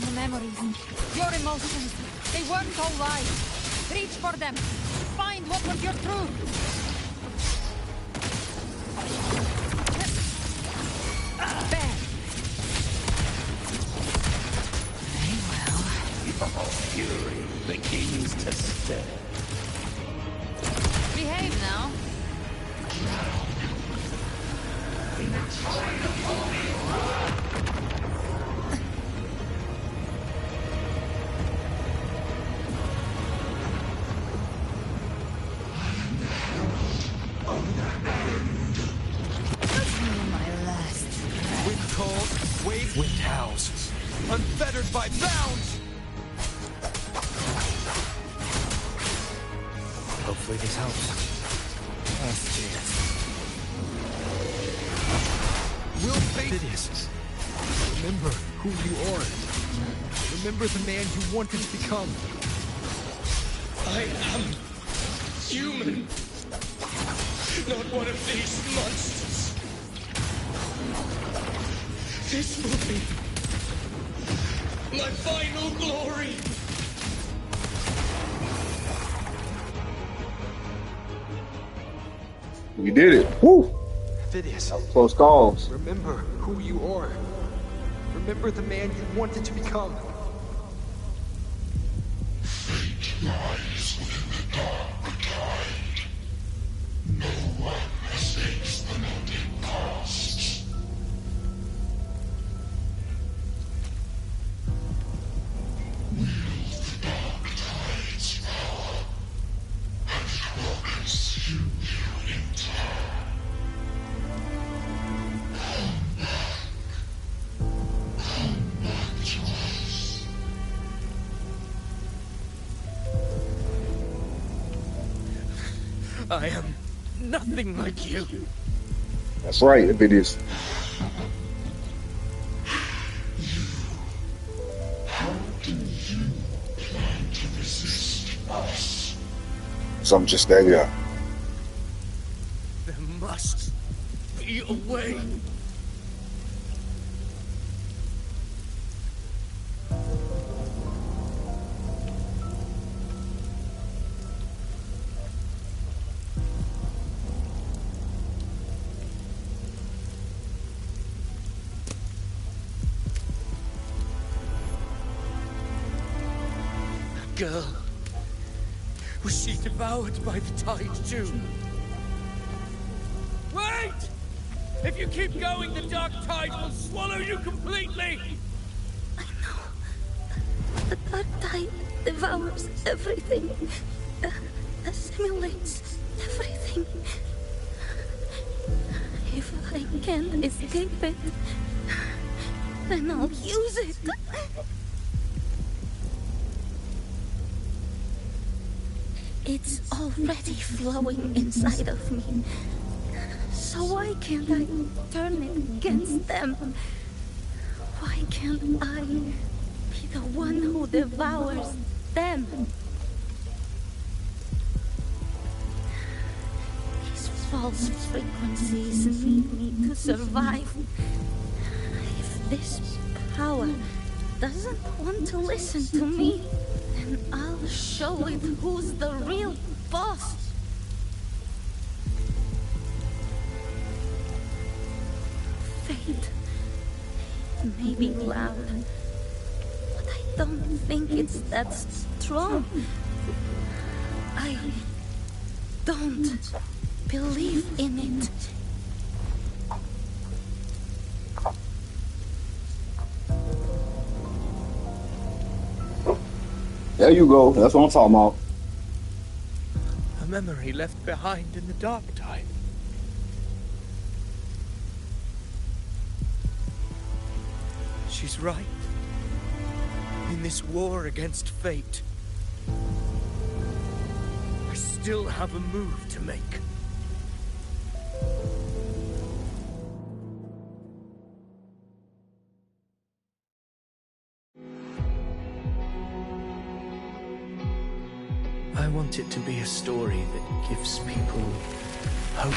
S13: Your memories, your emotions, they weren't all lies. Reach for them. Find what was your truth. There.
S11: Very well.
S20: Fury begins to stir.
S11: Behave now. My last.
S18: Wind cold, wave wind howls. Unfettered by bounds! Hopefully this helps. Last chance. Will face Phidias. Remember who you are. Remember the man you wanted to become.
S20: I am human. Not one of these monsters. This will be my final glory.
S1: We did it. Woo!
S18: Phidias.
S1: Close calls.
S18: Remember who you are. Remember the man you wanted to become.
S9: Fate lies within the dark tide. No one escapes the melting past. Wield the dark tide's power, and it will consume you in turn. Come back to us.
S6: I am nothing like you.
S1: That's right, if it is.
S9: How do you plan to resist us?
S1: Some just that, yeah.
S6: There must be a way.
S7: girl? Was she devoured by the tide too? Wait! If you keep going, the dark tide will swallow you completely!
S5: The dark tide devours everything, assimilates everything. If I can't escape it, then I'll use it. It's already flowing inside of me. So why can't I turn it against them? Why can't I be the one who devours them? These false frequencies need me to survive. If this power doesn't want to listen to me, then I'll show it who's the real boss. Fate. It may be loud, but I don't think it's that strong. I don't believe in it.
S1: There you go. That's what I'm talking about.
S7: A memory left behind in the dark tide. She's right. In this war against fate, I still have a move to make. I want it to be a story that gives people hope.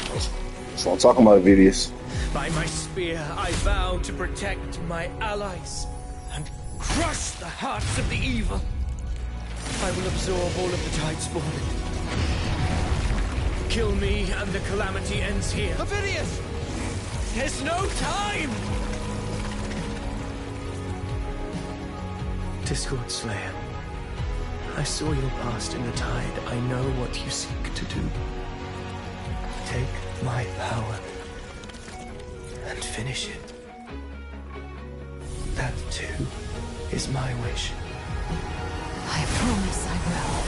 S1: That's what I'm talking about, Vidius.
S7: By my spear, I vow to protect my allies and crush the hearts of the evil. I will absorb all of the tide's fallen. Kill me and the calamity ends here. Vidius! There's no time! Discord Slayer, I saw your past in the tide. I know what you seek to do. Take my power and finish it. That too is my wish.
S13: I promise I will.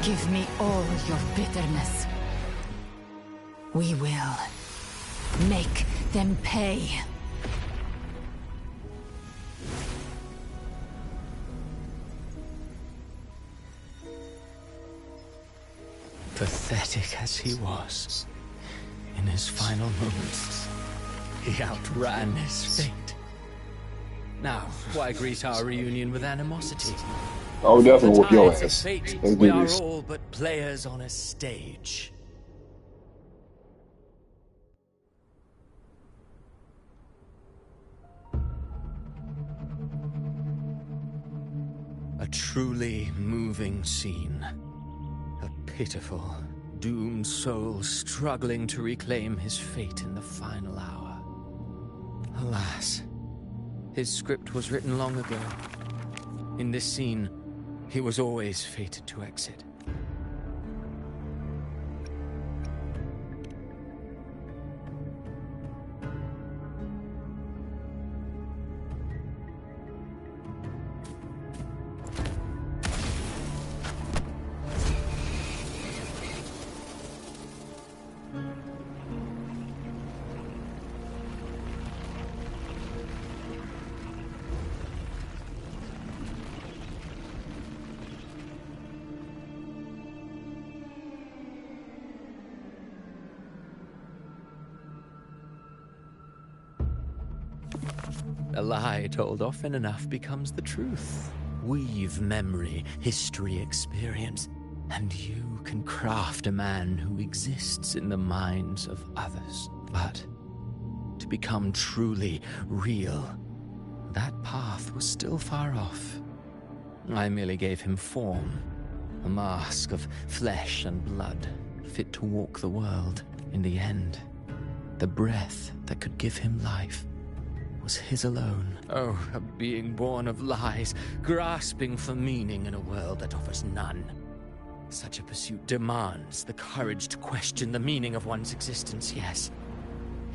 S13: Give me all your bitterness. We will make them pay.
S12: Pathetic as he was, in his final moments, he outran his fate. Now, why greet our reunion with animosity?
S1: I would definitely whoop your
S12: Tides of
S1: ass.
S12: fate,
S1: Let's
S12: we
S1: do
S12: are
S1: this.
S12: all but players on a stage. A truly moving scene. A pitiful, doomed soul struggling to reclaim his fate in the final hour. Alas, his script was written long ago. In this scene, he was always fated to exit. A lie told often enough becomes the truth. Weave memory, history, experience, and you can craft a man who exists in the minds of others. But to become truly real, that path was still far off. I merely gave him form, a mask of flesh and blood, fit to walk the world. In the end, the breath that could give him life was his alone. Oh, a being born of lies, grasping for meaning in a world that offers none. Such a pursuit demands the courage to question the meaning of one's existence, yes.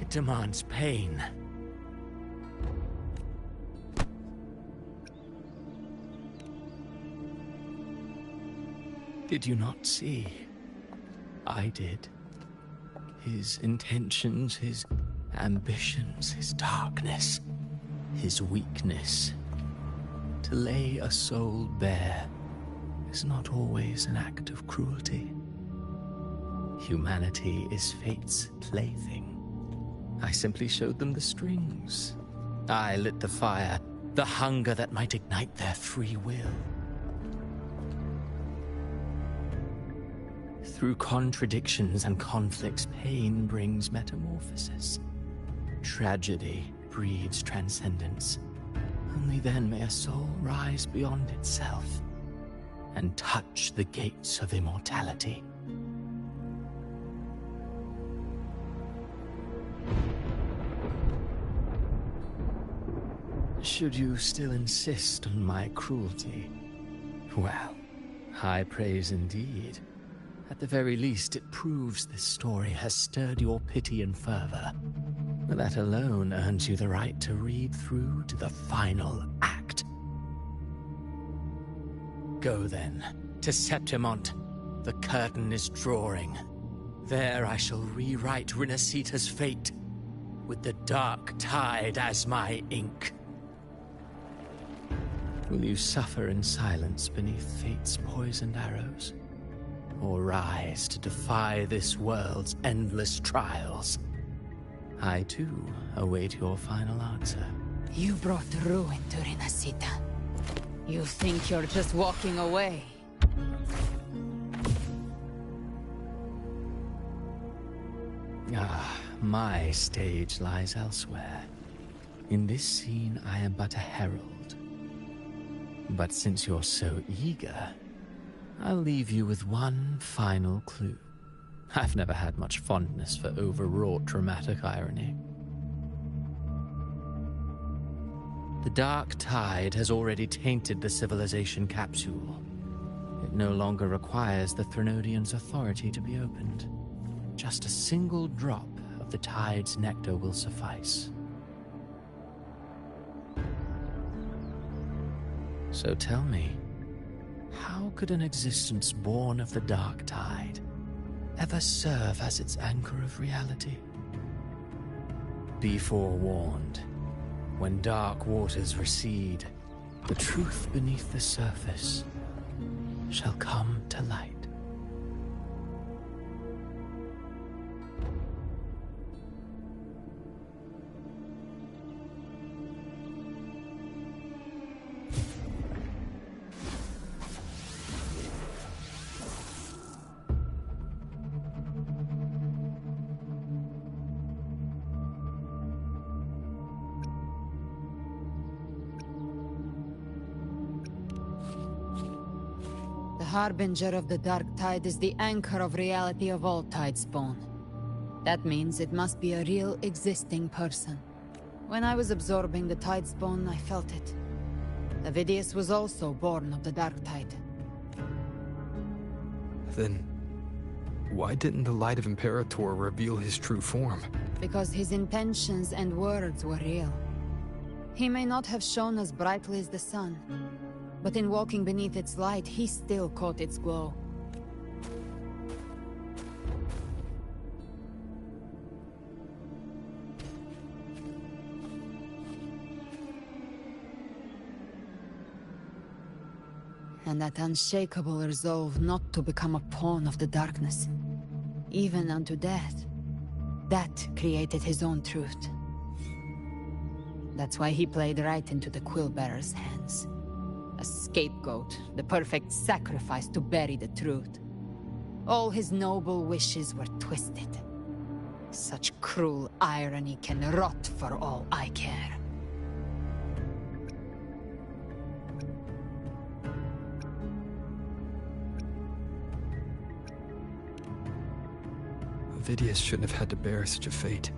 S12: It demands pain. Did you not see? I did. His intentions, his ambitions, his darkness, his weakness. To lay a soul bare is not always an act of cruelty. Humanity is fate's plaything. I simply showed them the strings. I lit the fire, the hunger that might ignite their free will. Through contradictions and conflicts, pain brings metamorphosis. Tragedy breeds transcendence. Only then may a soul rise beyond itself and touch the gates of immortality. Should you still insist on my cruelty? Well, high praise indeed. At the very least, it proves this story has stirred your pity and fervor. That alone earns you the right to read through to the final act. Go then, to Septimont. The curtain is drawing. There I shall rewrite Rinasita's fate, with the dark tide as my ink. Will you suffer in silence beneath fate's poisoned arrows? Or rise to defy this world's endless trials? I, too, await your final answer.
S13: You brought ruin to Rinasita. You think you're just walking away?
S12: Ah, my stage lies elsewhere. In this scene, I am but a herald. But since you're so eager, I'll leave you with one final clue. I've never had much fondness for overwrought dramatic irony. The dark tide has already tainted the civilization capsule. It no longer requires the Threnodians' authority to be opened. Just a single drop of the tide's nectar will suffice. So tell me, how could an existence born of the dark tide ever serve as its anchor of reality? Be forewarned. When dark waters recede, the truth beneath the surface shall come to light.
S13: The harbinger of the dark tide is the anchor of reality of all tidespawn. That means it must be a real existing person. When I was absorbing the tidespawn, I felt it. Avidius was also born of the dark tide.
S18: Then, why didn't the light of Imperator reveal his true form?
S13: Because his intentions and words were real. He may not have shone as brightly as the sun, but in walking beneath its light, he still caught its glow. And that unshakable resolve not to become a pawn of the darkness, even unto death, that created his own truth. That's why he played right into the Quillbearer's hands. A scapegoat, the perfect sacrifice to bury the truth. All his noble wishes were twisted. Such cruel irony can rot for all I care.
S18: Avidius shouldn't have had to bear such a fate.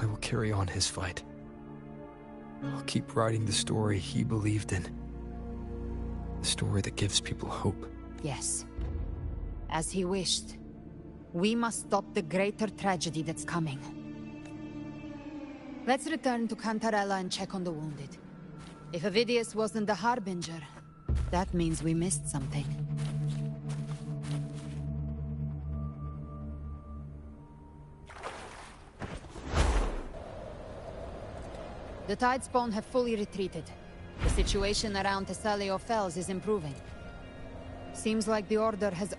S18: I will carry on his fight. I'll keep writing the story he believed in. The story that gives people hope.
S13: Yes. As he wished. We must stop the greater tragedy that's coming. Let's return to Cantarella and check on the wounded. If Avidius wasn't the Harbinger, that means we missed something. The Tidespawn have fully retreated. The situation around Thessalio Fells is improving. Seems like the Order has...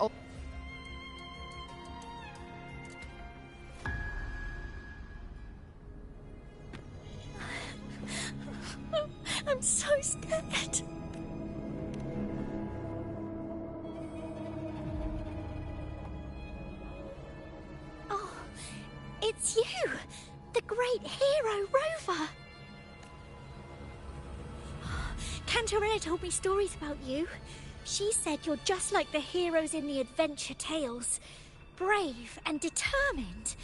S5: I'm so scared. Oh, it's you! The great hero, Rover! Cantarella told me stories about you. She said you're just like the heroes in the adventure tales. Brave and determined.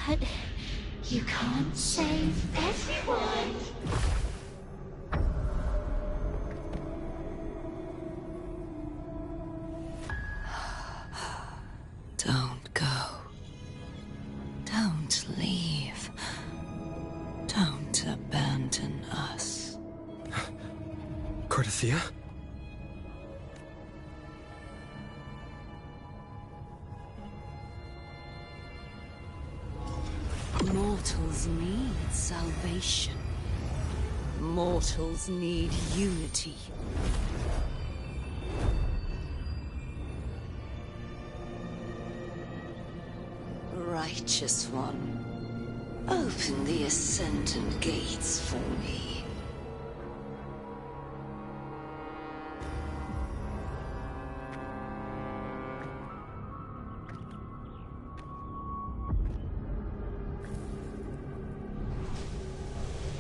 S5: But you can't save everyone.
S8: Don't go. Don't leave. Don't abandon us.
S18: Cardathia?
S8: Mortals need salvation. Mortals need unity. Righteous One, open the Ascendant gates for me.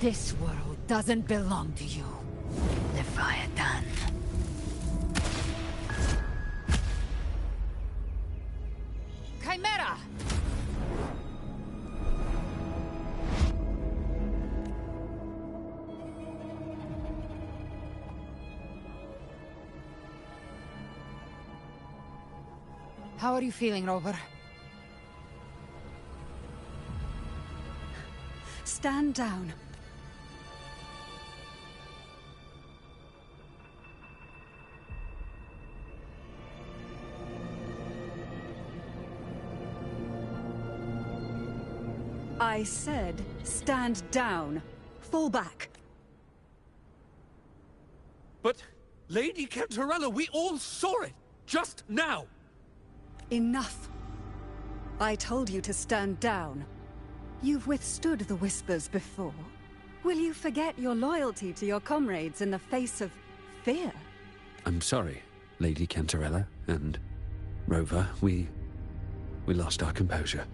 S13: This world doesn't belong to you, Leviathan. Chimera! How are you feeling, Rover?
S14: Stand down. I said, stand down. Fall back.
S22: But, Lady Cantarella, we all saw it! Just now!
S14: Enough. I told you to stand down. You've withstood the whispers before. Will you forget your loyalty to your comrades in the face of fear?
S4: I'm sorry, Lady Cantarella and Rover. We lost our composure.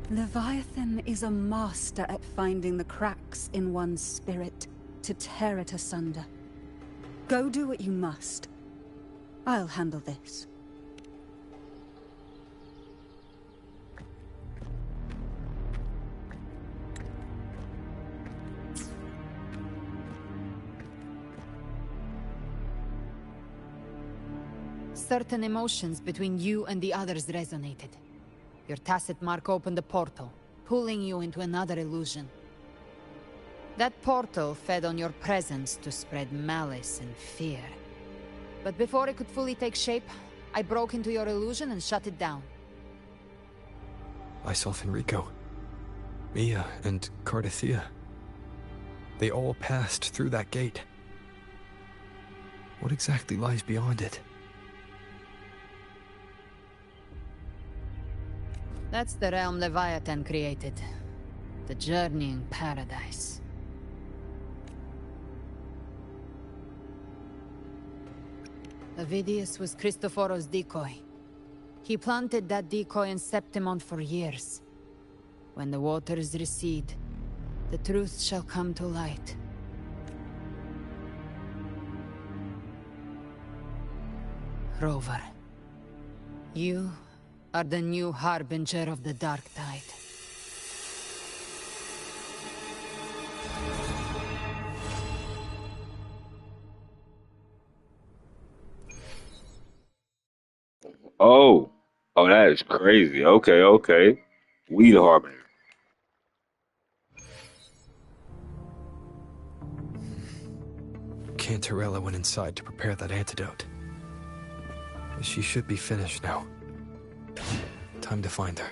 S14: Leviathan is a master at finding the cracks in one's spirit to tear it asunder. Go do what you must. I'll handle this.
S13: Certain emotions between you and the others resonated. Your tacit mark opened a portal, pulling you into another illusion. That portal fed on your presence to spread malice and fear. But before it could fully take shape, I broke into your illusion and shut it down.
S18: I saw Fenrico, Mia, and Cardathia. They all passed through that gate. What exactly lies beyond it?
S13: That's the realm Leviathan created. The journeying paradise. Avidius was Cristoforo's decoy. He planted that decoy in Septimont for years. When the waters recede, the truth shall come to light. Rover, you are the new harbinger of the Dark Tide.
S1: Oh, oh, that is crazy. Okay, okay. We the Harbinger.
S18: Cantarella went inside to prepare that antidote. She should be finished now. Time to find her.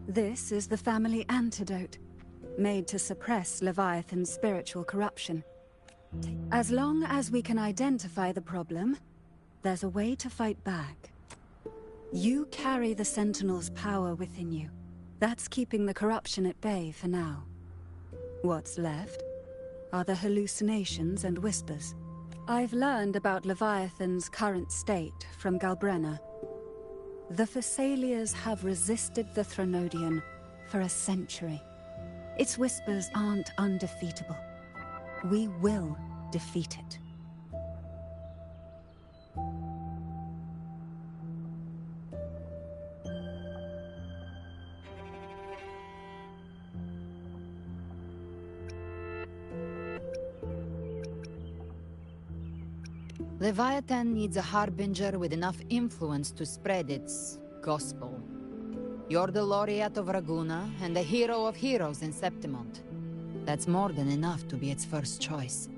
S14: This is the family antidote, made to suppress Leviathan's spiritual corruption. As long as we can identify the problem, there's a way to fight back. You carry the Sentinel's power within you. That's keeping the corruption at bay for now. What's left are the hallucinations and whispers. I've learned about Leviathan's current state from Galbrenna. The Thessalians have resisted the Threnodian for a century. Its whispers aren't undefeatable. We will defeat it.
S13: Leviathan needs a harbinger with enough influence to spread its gospel. You're the laureate of Raguna and the hero of heroes in Septimont. That's more than enough to be its first choice.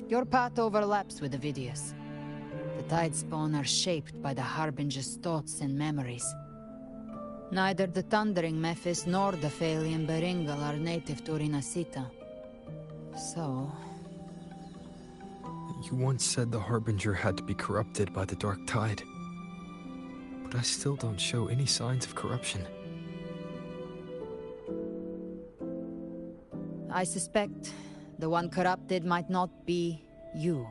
S13: Your path overlaps with Avidius. The Tidespawn are shaped by the harbinger's thoughts and memories. Neither the Thundering Mephis nor the Phalian Beringal are native to Rinasita. So...
S18: You once said the Harbinger had to be corrupted by the Dark Tide. But I still don't show any signs of corruption.
S13: I suspect the one corrupted might not be you.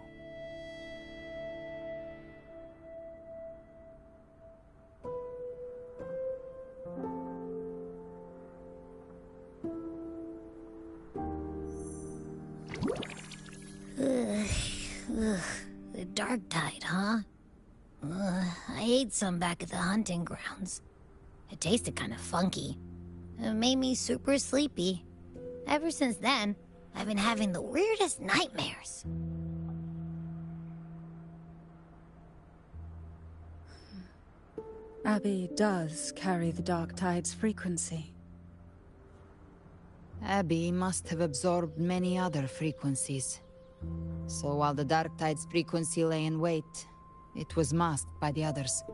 S5: The Dark Tide, huh? I ate some back at the hunting grounds. It tasted kind of funky. It made me super sleepy. Ever since then, I've been having the weirdest nightmares.
S14: Abby does carry the Dark Tide's frequency.
S13: Abby must have absorbed many other frequencies. So while the Dark Tide's frequency lay in wait, it was masked by the others.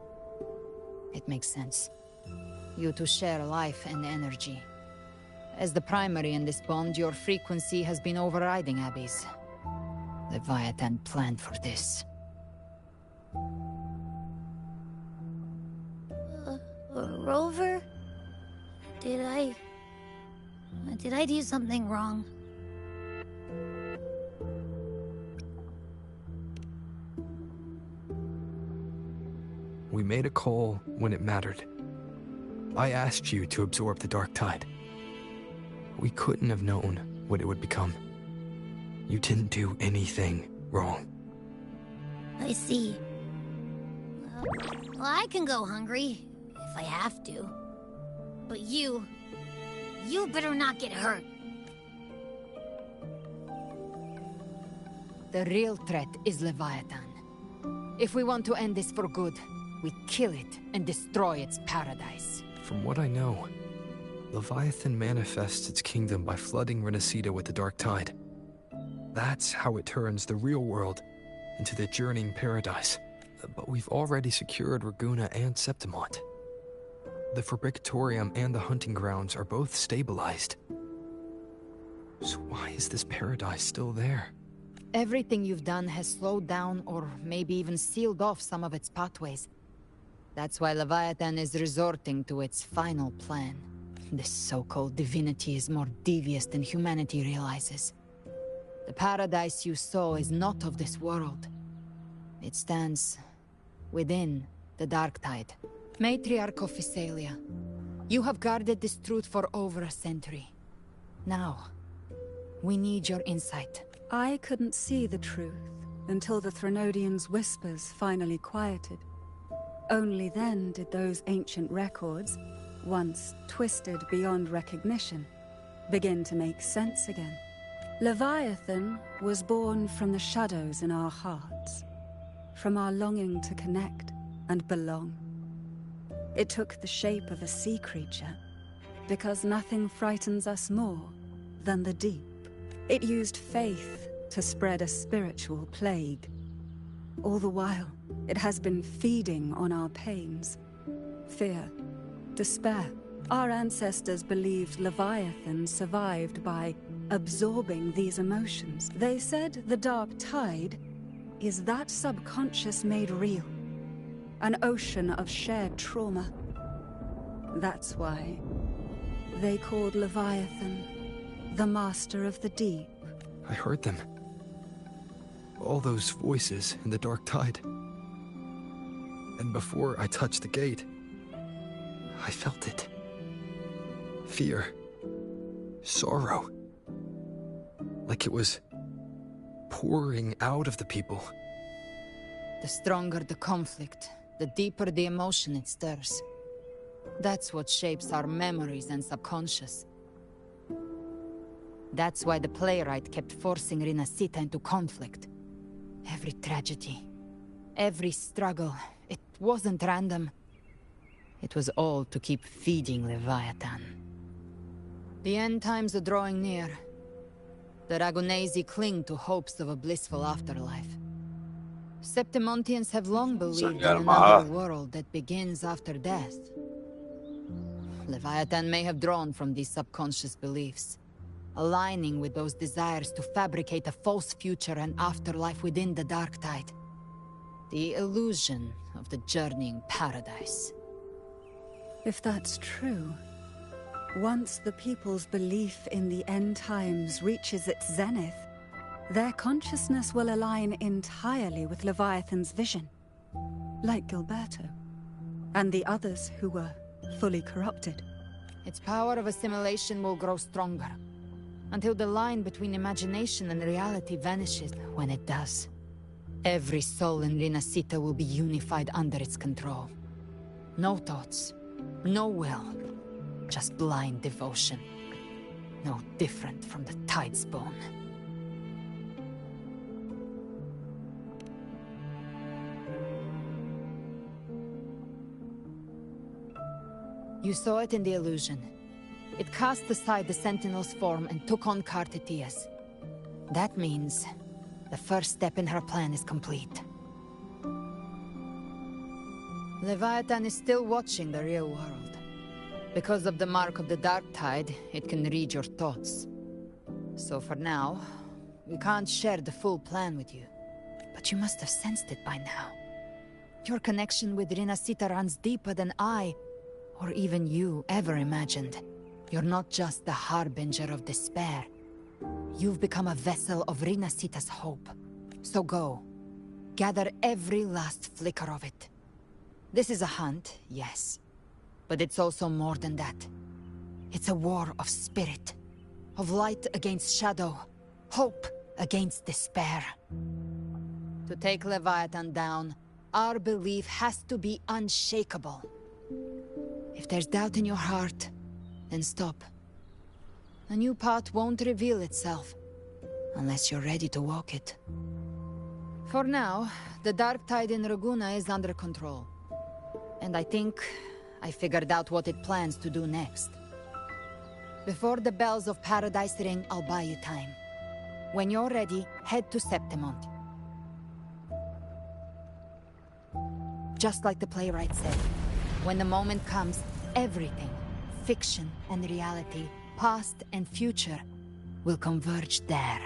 S13: It makes sense. You two share life and energy. As the primary in this bond, your frequency has been overriding Abby's. Leviathan planned for this.
S5: Rover? Did I do something wrong?
S18: We made a call when it mattered. I asked you to absorb the Dark Tide. We couldn't have known what it would become. You didn't do anything wrong.
S5: I see. Well, I can go hungry, if I have to. But you better not get hurt.
S13: The real threat is Leviathan. If we want to end this for good, we kill it and destroy its paradise.
S18: From what I know, Leviathan manifests its kingdom by flooding Renacida with the Dark Tide. That's how it turns the real world into the journeying paradise. But we've already secured Raguna and Septimont. The Fabricatorium and the hunting grounds are both stabilized. So why is this paradise still there?
S13: Everything you've done has slowed down or maybe even sealed off some of its pathways. That's why Leviathan is resorting to its final plan. This so-called divinity is more devious than humanity realizes. The paradise you saw is not of this world. It stands within the dark tide. Matriarch of Physalia, you have guarded this truth for over a century. Now, we need your insight.
S14: I couldn't see the truth until the Threnodians' whispers finally quieted. Only then did those ancient records, once twisted beyond recognition, begin to make sense again. Leviathan was born from the shadows in our hearts, from our longing to connect and belong. It took the shape of a sea creature, because nothing frightens us more than the deep. It used faith to spread a spiritual plague. All the while, it has been feeding on our pains. Fear, despair. Our ancestors believed Leviathan survived by absorbing these emotions. They said the dark tide is that subconscious made real. An ocean of shared trauma. That's why they called Leviathan the Master of the Deep.
S18: I heard them. All those voices in the dark tide. And before I touched the gate, I felt it. Fear. Sorrow. Like it was pouring out of the people.
S13: The stronger the conflict, the deeper the emotion it stirs. That's what shapes our memories and subconscious. That's why the playwright kept forcing Rinascita into conflict. Every tragedy, every struggle, it wasn't random. It was all to keep feeding Leviathan. The end times are drawing near. The Ragunesi cling to hopes of a blissful afterlife. Septimontians have long believed in another world that begins after death. Leviathan may have drawn from these subconscious beliefs, aligning with those desires to fabricate a false future and afterlife within the dark tide. The illusion of the journeying paradise.
S14: If that's true, once the people's belief in the end times reaches its zenith, their consciousness will align entirely with Leviathan's vision, like Gilberto, and the others who were fully corrupted.
S13: Its power of assimilation will grow stronger, until the line between imagination and reality vanishes. When it does, every soul in Rinascita will be unified under its control. No thoughts, no will, just blind devotion. No different from the tide's bone. You saw it in the illusion. It cast aside the Sentinel's form and took on Cartetia's. That means the first step in her plan is complete. Leviathan is still watching the real world. Because of the mark of the dark tide, it can read your thoughts. So for now, we can't share the full plan with you. But you must have sensed it by now. Your connection with Rinascita runs deeper than I, or even you, ever imagined. You're not just the harbinger of despair. You've become a vessel of Rinascita's hope. So go. Gather every last flicker of it. This is a hunt, yes. But it's also more than that. It's a war of spirit. Of light against shadow. Hope against despair. To take Leviathan down, our belief has to be unshakable. If there's doubt in your heart, then stop. A new path won't reveal itself, unless you're ready to walk it. For now, the dark tide in Raguna is under control. And I think I figured out what it plans to do next. Before the bells of Paradise ring, I'll buy you time. When you're ready, head to Septimont. Just like the playwright said, when the moment comes, everything, fiction and reality, past and future, will converge there.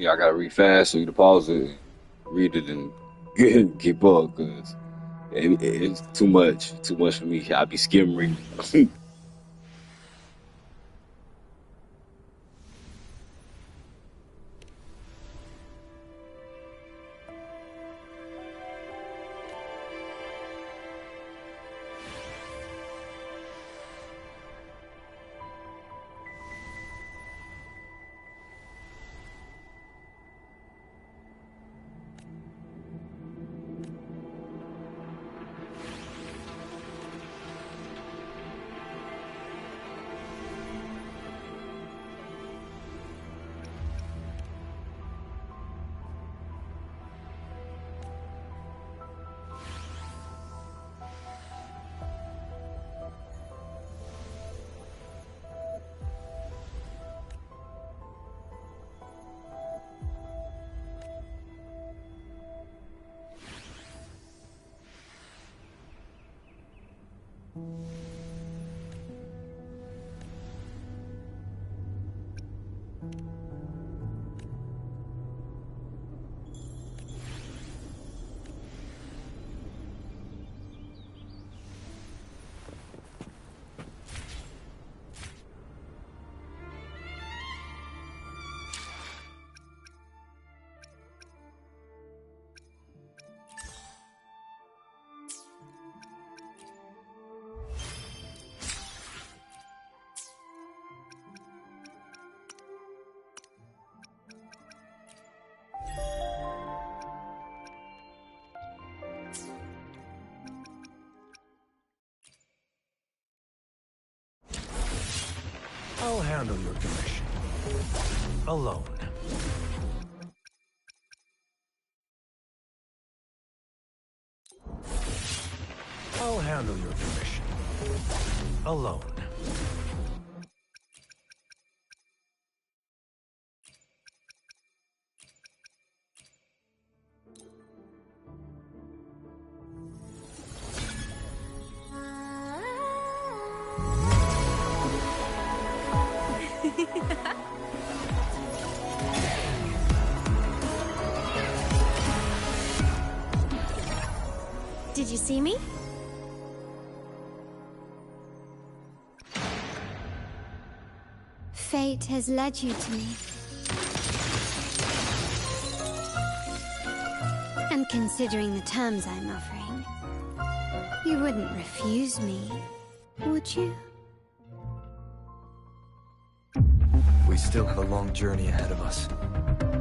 S1: Yeah, I gotta read fast, so you to pause it, read it, and keep up, cause it's too much for me. I be skim reading.
S6: I'll handle your commission. Alone. I'll handle your commission. Alone.
S5: Did you see me? Fate has led you to me. And considering the terms I'm offering, you wouldn't refuse me, would you?
S2: We still have a long journey ahead of us.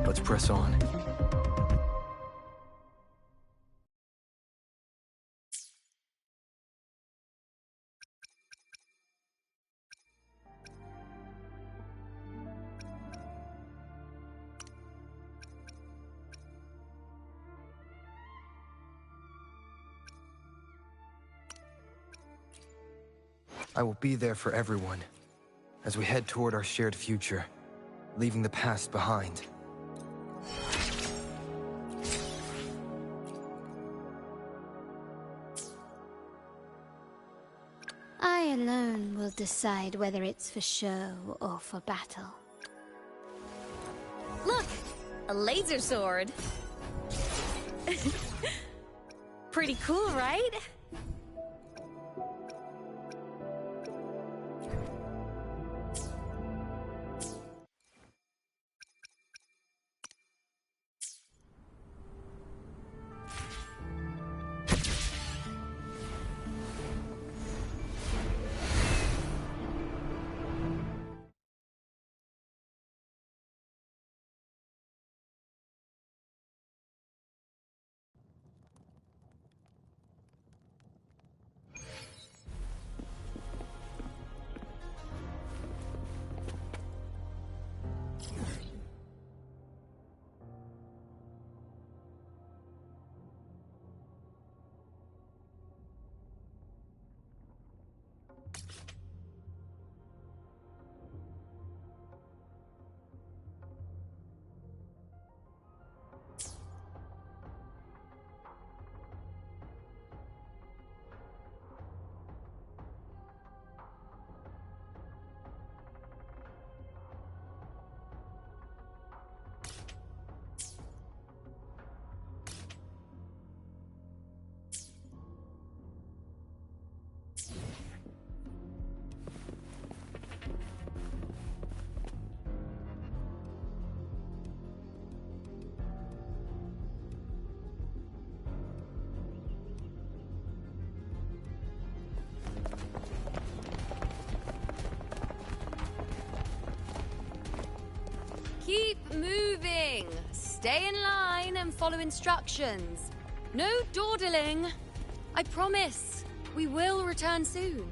S2: Let's press on. I will be there for everyone, as we head toward our shared future, leaving the past behind.
S5: I alone will decide whether it's for show or for battle.
S11: Look! A laser sword! Pretty cool, right?
S15: Stay in line and follow instructions. No dawdling. I promise, we will return soon.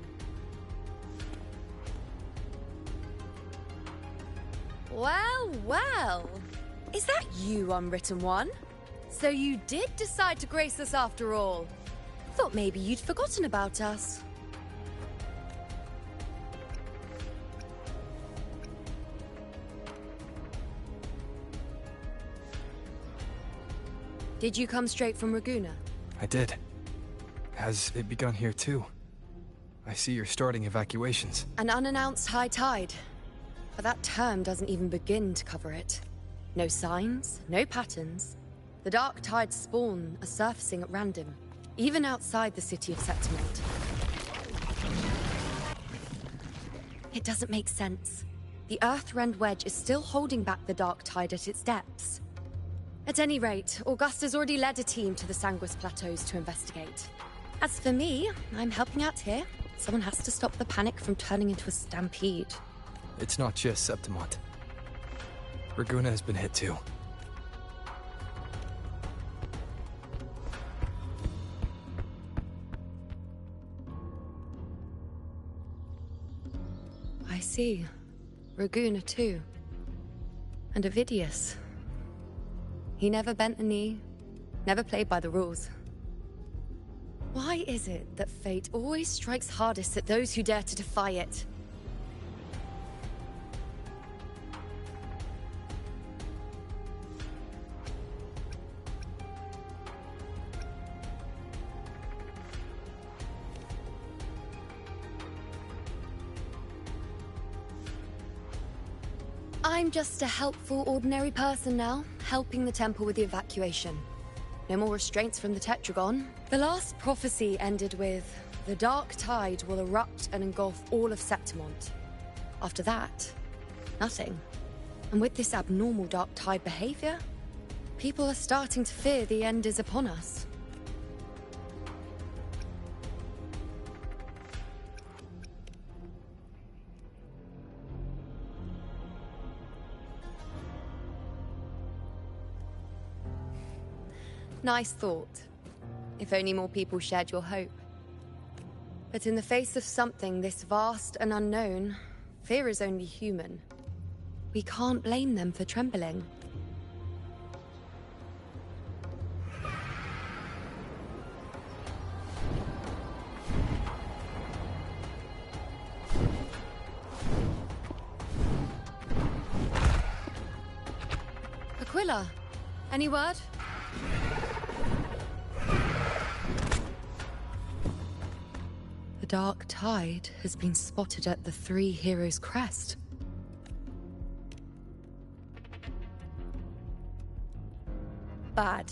S15: Well, well. Is that you, Unwritten One? So you did decide to grace us after all. Thought maybe you'd forgotten about us. Did you come straight from Raguna?
S18: I did. Has it begun here too? I see you're starting evacuations.
S15: An unannounced high tide. But that term doesn't even begin to cover it. No signs, no patterns. The dark tide's spawn are surfacing at random, even outside the city of Septimont. It doesn't make sense. The Earthrend Wedge is still holding back the dark tide at its depths. At any rate, Augusta's already led a team to the Sanguis Plateaus to investigate. As for me, I'm helping out here. Someone has to stop the panic from turning into a stampede.
S18: It's not just Septimont. Raguna has been hit too.
S15: I see. Raguna too. And Ovidius. He never bent a knee, never played by the rules. Why is it that fate always strikes hardest at those who dare to defy it? I'm just a helpful, ordinary person now, helping the temple with the evacuation. No more restraints from the Tetragon. The last prophecy ended with, the dark tide will erupt and engulf all of Septimont. After that, nothing. And with this abnormal dark tide behavior, people are starting to fear the end is upon us. Nice thought. If only more people shared your hope. But in the face of something this vast and unknown, fear is only human. We can't blame them for trembling. Aquila, any word? The dark tide has been spotted at the Three Heroes' Crest. Bad.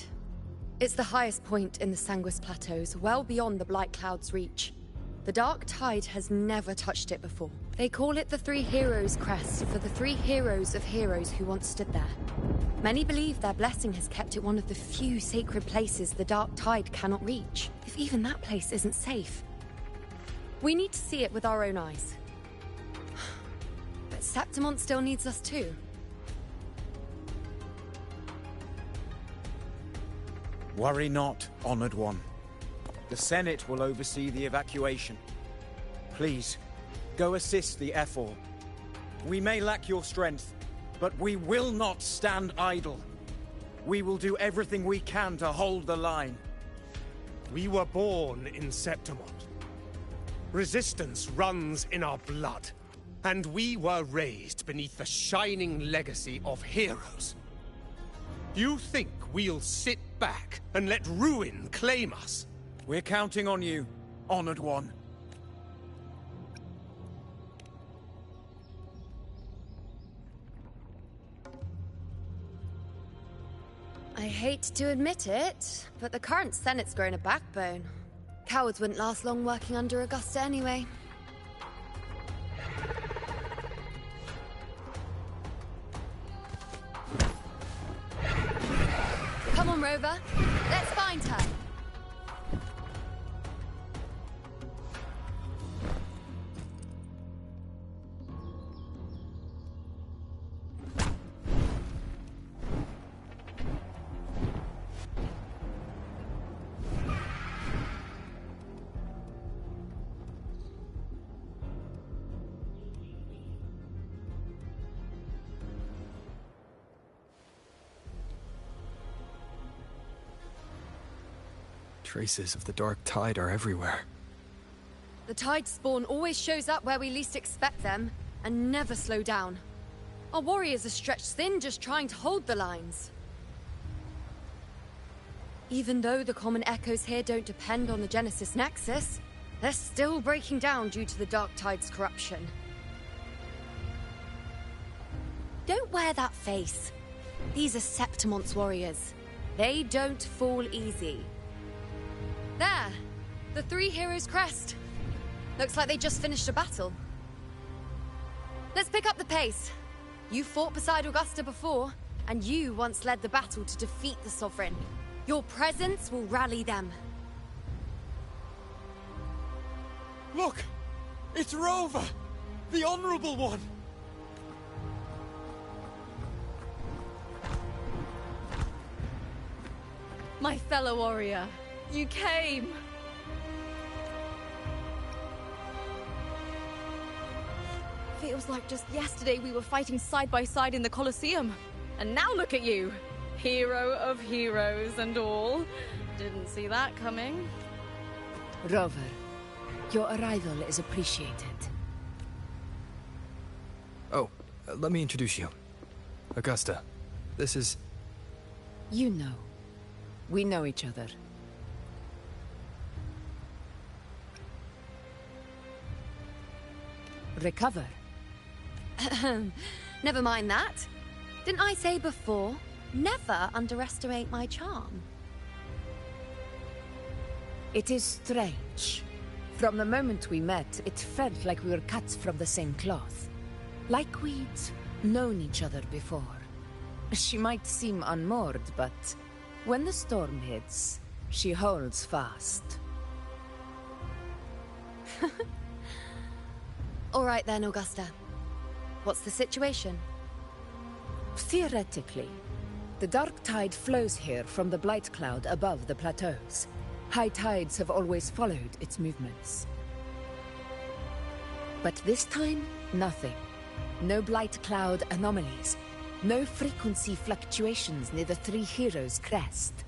S15: It's the highest point in the Sanguis Plateaus, well beyond the Blight Cloud's reach. The dark tide has never touched it before. They call it the Three Heroes' Crest for the three heroes of heroes who once stood there. Many believe their blessing has kept it one of the few sacred places the dark tide cannot reach, if even that place isn't safe. We need to see it with our own eyes. But Septimont still needs us too.
S16: Worry not, Honored One. The Senate will oversee the evacuation. Please, go assist the Ephor. We may lack your strength, but we will not stand idle. We will do everything we can to hold the line.
S23: We were born in Septimont. Resistance runs in our blood, and we were raised beneath the shining legacy of heroes. You think we'll sit back and let ruin claim us?
S16: We're counting on you, Honored One.
S15: I hate to admit it, but the current Senate's grown a backbone. Cowards wouldn't last long working under Augusta anyway. Come on, Rover. Let's find her.
S18: Traces of the dark tide are everywhere.
S15: The tide spawn always shows up where we least expect them, and never slow down. Our warriors are stretched thin just trying to hold the lines. Even though the common echoes here don't depend on the Genesis Nexus, they're still breaking down due to the dark tide's corruption. Don't wear that face. These are Septimon's warriors. They don't fall easy. There! The three heroes' crest. Looks like they just finished a battle. Let's pick up the pace. You fought beside Augusta before, and you once led the battle to defeat the Sovereign. Your presence will rally them.
S23: Look! It's Rover! The Honorable One!
S11: My fellow warrior, you came! Feels like just yesterday we were fighting side by side in the Colosseum. And now look at you! Hero of heroes and all. Didn't see that coming.
S10: Rover, your arrival is appreciated.
S18: Oh, let me introduce you. Augusta, this is...
S10: You know. We know each other. Recover.
S15: Never mind that. Didn't I say before, never underestimate my charm?
S10: It is strange. From the moment we met, it felt like we were cut from the same cloth. Like we'd known each other before. She might seem unmoored, but when the storm hits, she holds fast.
S15: All right then, Augusta. What's the situation?
S10: Theoretically, the dark tide flows here from the blight cloud above the plateaus. High tides have always followed its movements. But this time, nothing. No blight cloud anomalies. No frequency fluctuations near the Three Heroes' crest.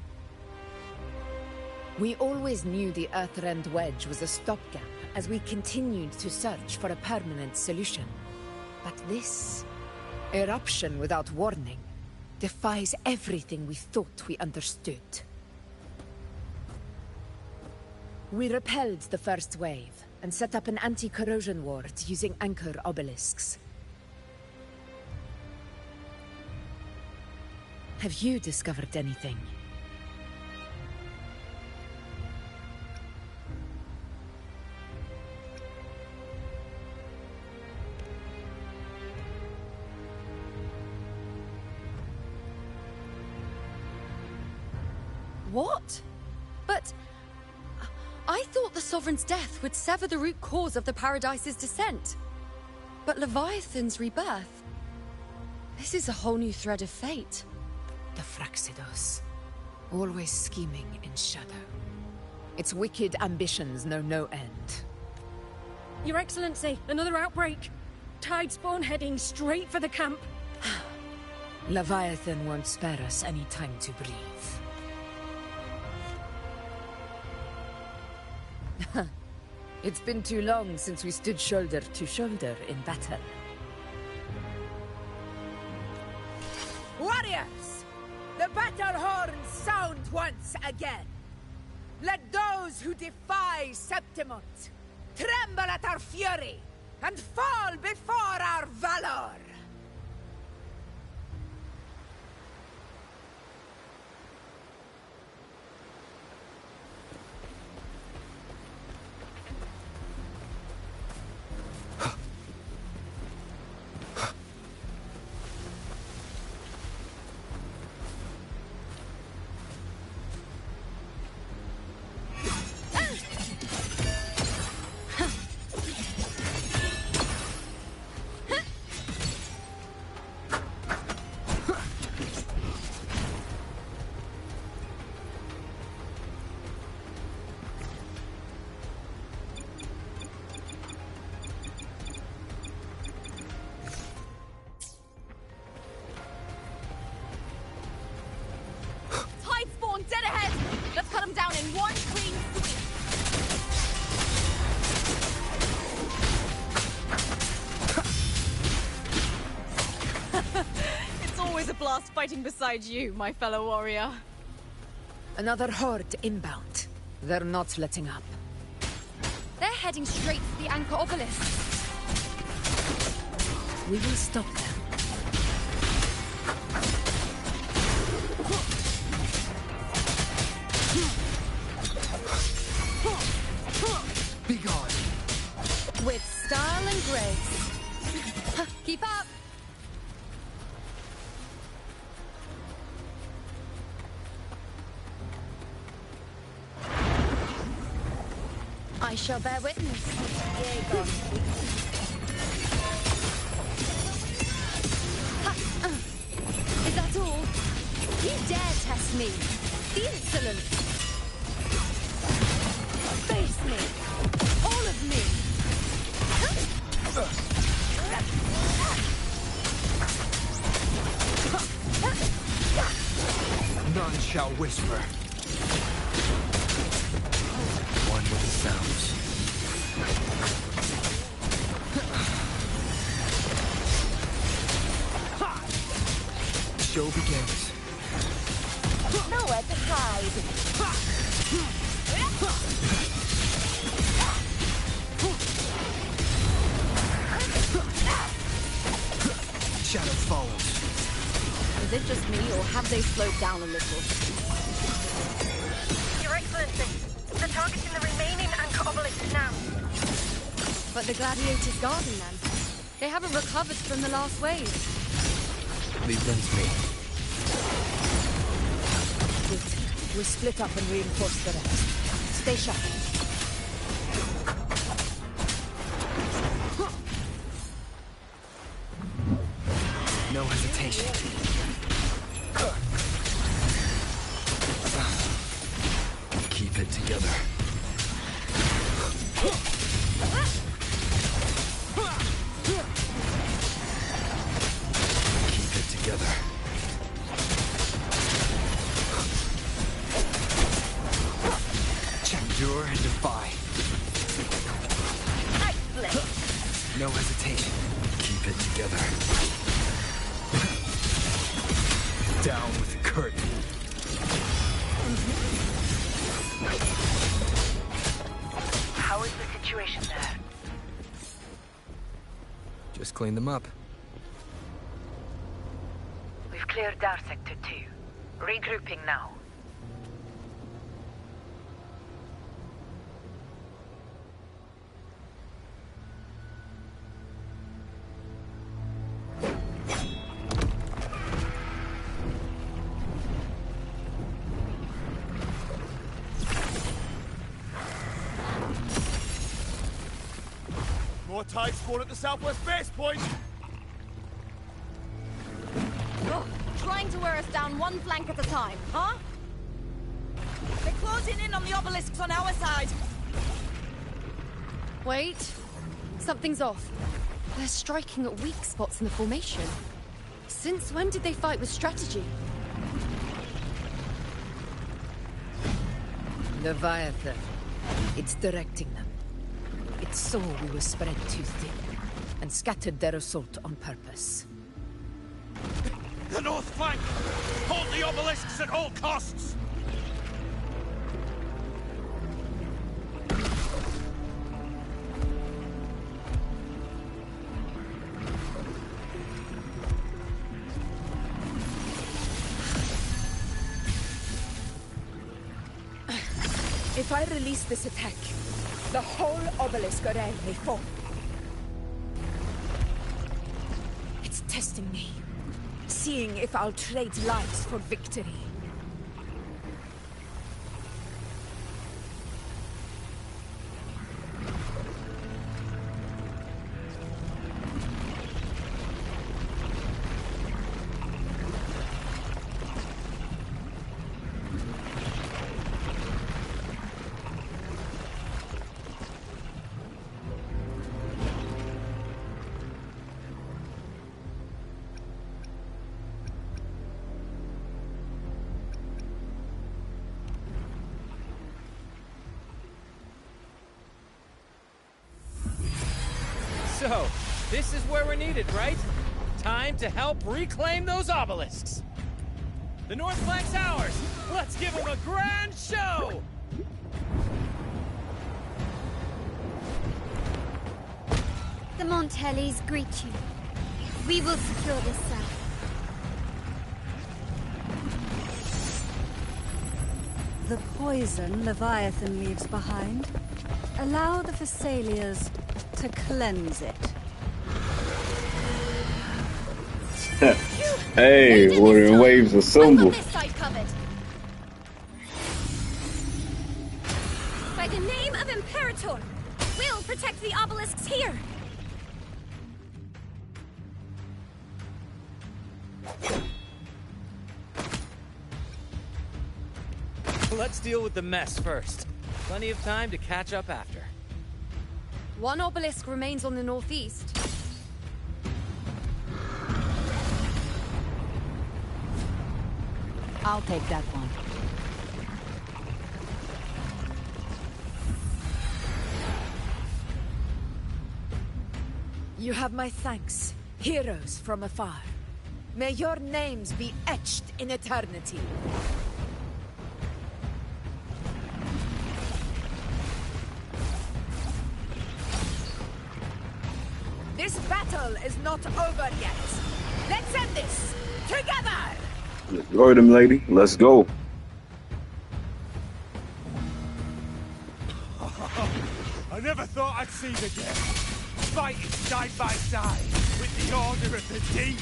S10: We always knew the Earthrend Wedge was a stopgap as we continued to search for a permanent solution. But this eruption without warning defies everything we thought we understood. We repelled the first wave and set up an anti-corrosion ward using anchor obelisks. Have you discovered anything?
S15: What? But... I thought the Sovereign's death would sever the root cause of the Paradise's descent. But Leviathan's rebirth... This is a whole new thread of fate.
S10: The Fraxidos. Always scheming in shadow. Its wicked ambitions know no end.
S19: Your Excellency, another outbreak. Tide spawn heading straight for the camp.
S10: Leviathan won't spare us any time to breathe. It's been too long since we stood shoulder to shoulder in battle.
S21: Warriors! The battle horns sound once again. Let those who defy Septimont tremble at our fury and fall before our valor!
S11: fighting beside you, my fellow warrior.
S10: Another horde inbound. They're not letting up.
S15: They're heading straight for the Anchor Obelisk.
S10: We will stop them.
S2: Be gone.
S15: With style and grace. Keep up! I shall bear witness. Yea, God. Is that all? You dare test me? The insolence! Face me! All of me!
S2: None shall whisper. One with the sounds. Show begins.
S21: Nowhere to hide.
S2: Shadow follows.
S11: Is it just me, or have they slowed down a little?
S3: Your Excellency, they're targeting the remaining Anchor Obelisk now.
S15: But the Gladiator's guarding them. They haven't recovered from the last wave.
S2: Leave them to me.
S10: Good. We'll split up and reinforce the rest. Stay sharp.
S2: No hesitation. Keep it together. Keep it together. Endure and defy. No hesitation. Keep it together. Down with the curtain.
S3: How is the situation there?
S2: Just clean them up.
S3: We've cleared our Sector 2. Regrouping now.
S16: More tide spawn at the southwest base point!
S11: Oh, trying to wear us down one flank at a time, huh?
S21: They're closing in on the obelisks on our side.
S15: Wait. Something's off. They're striking at weak spots in the formation. Since when did they fight with strategy?
S10: Leviathan. It's directing them. It saw we were spread too thin, and scattered their assault on purpose.
S22: The north flank! Hold the obelisks at all costs!
S21: If I release this attack, the whole obelisk array may fall. It's testing me, seeing if I'll trade lives for victory.
S17: So, this is where we're needed, right? Time to help reclaim those obelisks.
S9: The north flank's ours! Let's give them a grand show!
S5: The Montellis greet you. We will secure this south.
S14: The poison Leviathan leaves behind, allow the Thessalians to cleanse it.
S1: Hey, Wuthering waves assemble.
S11: This side covered. By the name of Imperator, we'll protect the obelisks here.
S9: Let's deal with the mess first. Plenty of time to catch up after.
S15: One obelisk remains on the northeast.
S13: I'll take that one.
S21: You have my thanks, heroes from afar. May your names be etched in eternity. This battle is not over yet. Let's end this together!
S1: You heard him, lady. Let's go.
S23: I never thought I'd see the day. Fighting side by side with the Order of the Deep.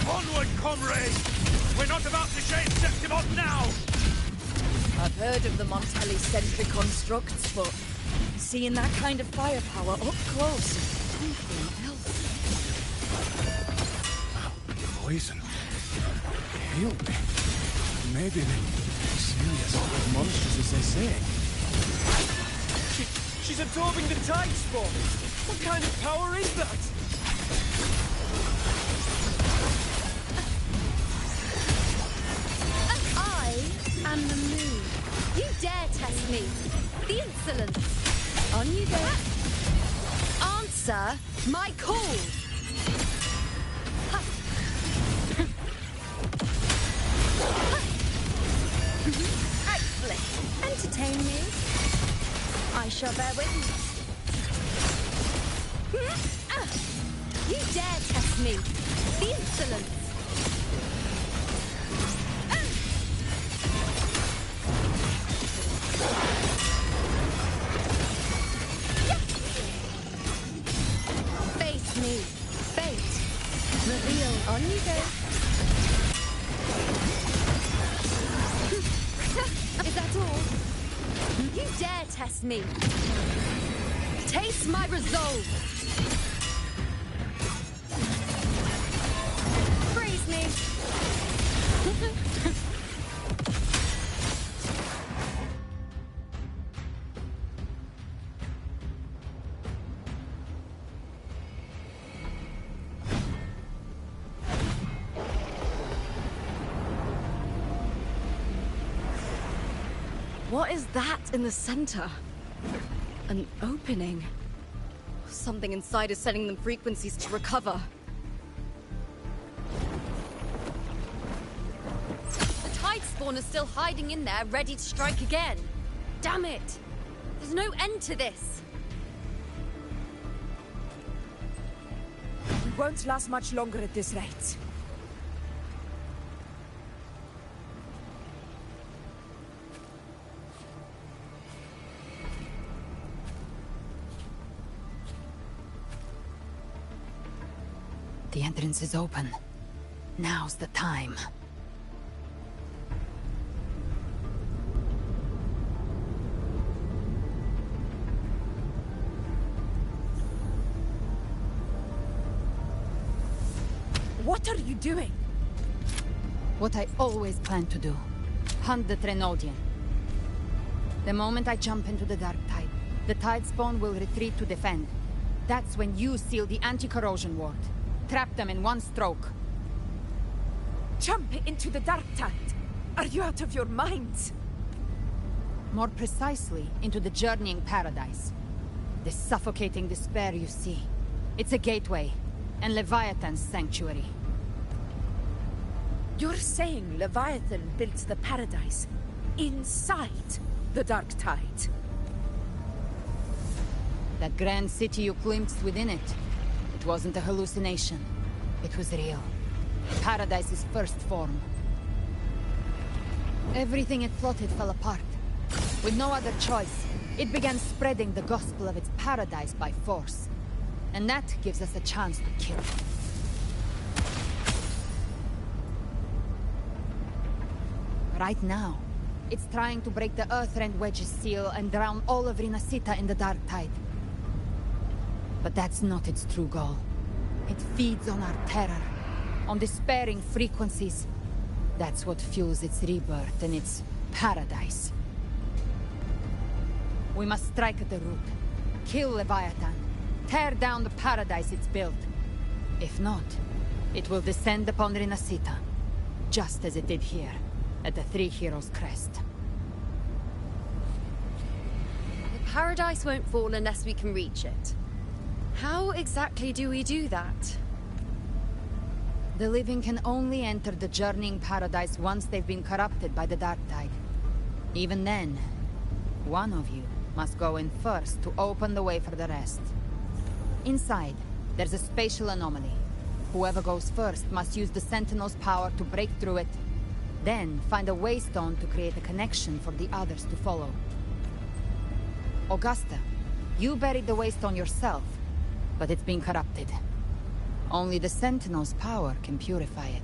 S23: Onward, comrades! We're not about to shake Septimon now!
S21: I've heard of the Montelli-centric constructs, but seeing that kind of firepower up close is something else.
S23: Poison. It healed me. Maybe Celia's not as monstrous as they say.
S9: She's absorbing the tide spawn! What kind of power is that?
S11: I am the moon. You dare test me. The insolence. On you go. Answer my call. Excellent. Entertain me. I shall bear witness. You dare test me. The insolence. Face me. Fate. Reveal. On you go. Is that all? You dare test me. Taste my resolve. Praise me. What is that in the center? An opening. Something inside is sending them frequencies to recover. The tide spawn is still hiding in there, ready to strike again. Damn it! There's no end to this.
S21: We won't last much longer at this rate.
S13: The entrance is open. Now's the time.
S21: What are you doing?
S13: What I always planned to do. Hunt the Trenodian. The moment I jump into the Dark Tide, the Tide Spawn will retreat to defend. That's when you seal the anti-corrosion ward. Trap them in one stroke.
S21: Jump into the Dark Tide? Are you out of your mind?
S13: More precisely, into the journeying paradise. The suffocating despair you see. It's a gateway, and Leviathan's sanctuary.
S21: You're saying Leviathan built the paradise inside the Dark Tide?
S13: That grand city you glimpsed within it, it wasn't a hallucination. It was real. Paradise's first form. Everything it plotted fell apart. With no other choice, it began spreading the gospel of its paradise by force. And that gives us a chance to kill it. Right now, it's trying to break the Earthrend Wedge's seal and drown all of Rinasita in the Dark Tide. But that's not its true goal. It feeds on our terror, on despairing frequencies. That's what fuels its rebirth and its paradise. We must strike at the root, kill Leviathan, tear down the paradise it's built. If not, it will descend upon Rinasita, just as it did here, at the Three Heroes' Crest.
S15: The paradise won't fall unless we can reach it. How exactly do we do that?
S13: The living can only enter the journeying paradise once they've been corrupted by the Dark Tide. Even then, one of you must go in first to open the way for the rest. Inside, there's a spatial anomaly. Whoever goes first must use the Sentinel's power to break through it, then find a waystone to create a connection for the others to follow. Augusta, you buried the waystone yourself, but it's been corrupted. Only the Sentinel's power can purify it.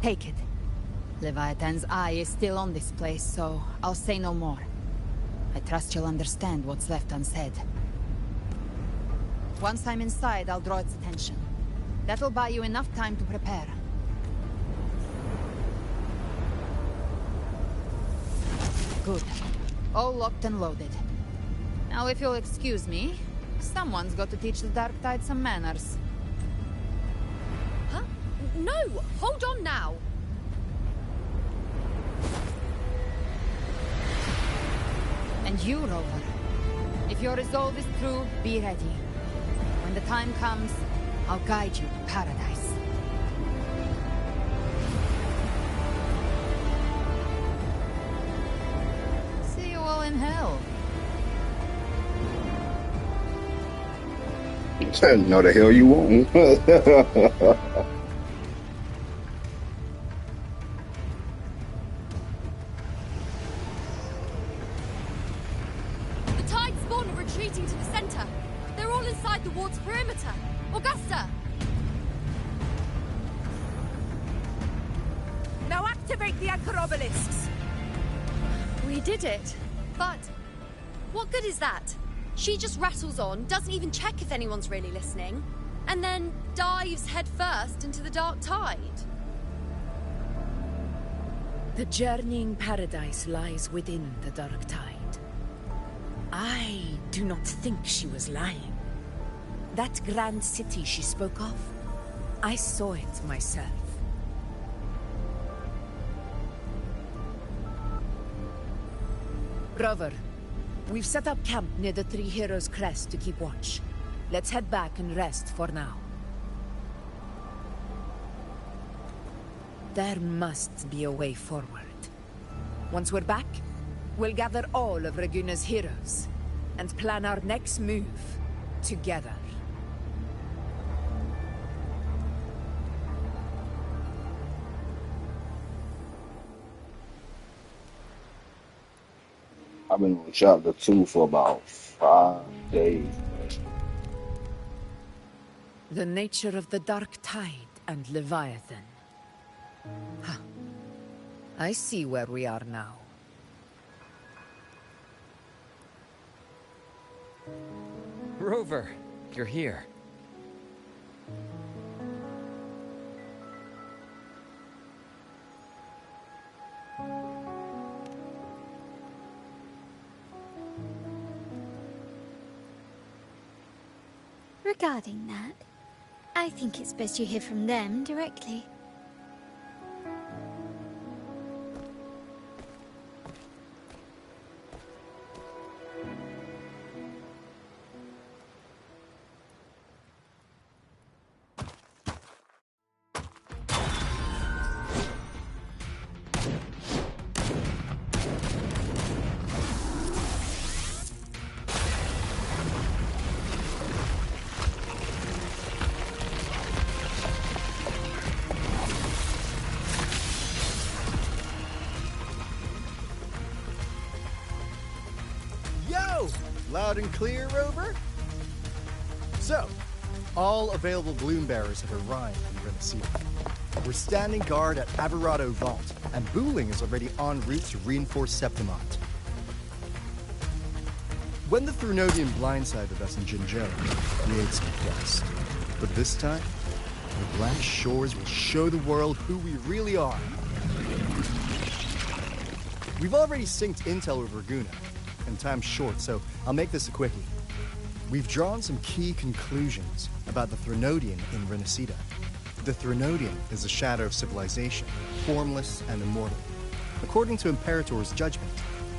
S13: Take it. Leviathan's eye is still on this place, so I'll say no more. I trust you'll understand what's left unsaid. Once I'm inside, I'll draw its attention. That'll buy you enough time to prepare. Good. All locked and loaded. Now, if you'll excuse me, someone's got to teach the Dark Tide some manners.
S15: Huh? No! Hold on now!
S13: And you, Rover. If your resolve is true, be ready. When the time comes, I'll guide you to paradise. See you all in hell.
S1: No, the hell you won't.
S15: The Tide spawn are retreating to the center. They're all inside the ward's perimeter. Augusta!
S21: Now activate the anchor obelisks!
S15: We did it. But what good is that? She just rattles on, doesn't even check if anyone's really listening, and then dives headfirst into the Dark Tide.
S21: The journeying paradise lies within the Dark Tide. I do not think she was lying. That grand city she spoke of, I saw it myself. Rover, we've set up camp near the Three Heroes' Crest to keep watch. Let's head back and rest for now. There must be a way forward. Once we're back, we'll gather all of Raguna's heroes and plan our next move together.
S1: I've been on chapter 2 for about 5 days.
S21: The nature of the Dark Tide and Leviathan. Huh. I see where we are now.
S9: Rover, you're here.
S5: Regarding that, I think it's best you hear from them directly.
S7: Loud and clear, Rover? So, all available bloom bearers have arrived in Renacita. We're standing guard at Aberrado Vault, and Booling is already en route to reinforce Septimont. When the Thrunodian blindsided us in Jinzhou, we ate some dust. But this time, the Black Shores will show the world who we really are. We've already synced intel with Raguna, and time's short, so I'll make this a quickie. We've drawn some key conclusions about the Thrunodian in Renacita. The Thrunodian is a shadow of civilization, formless and immortal. According to Imperator's judgment,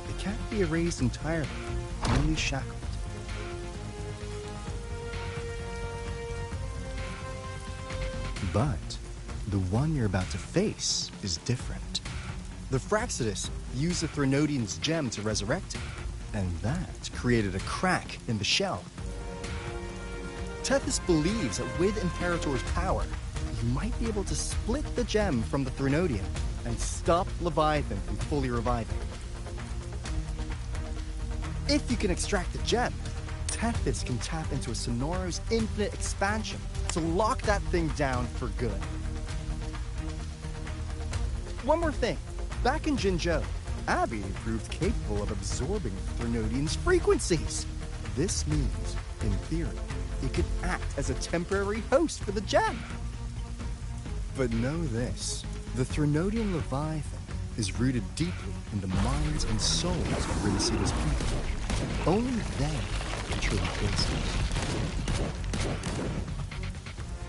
S7: it can't be erased entirely, only shackled. But the one you're about to face is different. The Fraxidus used the Thrunodian's gem to resurrect him, and that created a crack in the shell. Tethys believes that with Imperator's power, you might be able to split the gem from the Thrunodian and stop Leviathan from fully reviving. If you can extract the gem, Tethys can tap into a Sonoro's infinite expansion to lock that thing down for good. One more thing. Back in Jinzhou, Abby proved capable of absorbing Thrunodian's frequencies. This means, in theory, it could act as a temporary host for the gem. But know this, the Thrunodian Leviathan is rooted deeply in the minds and souls of Renacita's people. Only they can truly face it.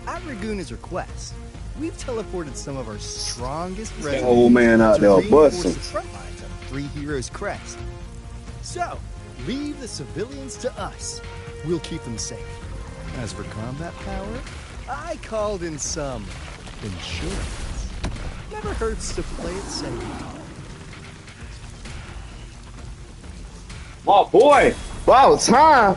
S7: At Raguna's request, we've teleported some of our strongest residents
S1: old man out
S7: to
S1: there
S7: reinforce
S1: busting.
S7: the front lines of Three Heroes Crest. So, leave the civilians to us. We'll keep them safe. As for combat power, I called in some insurance. Never hurts to play it safe.
S1: My boy, about time.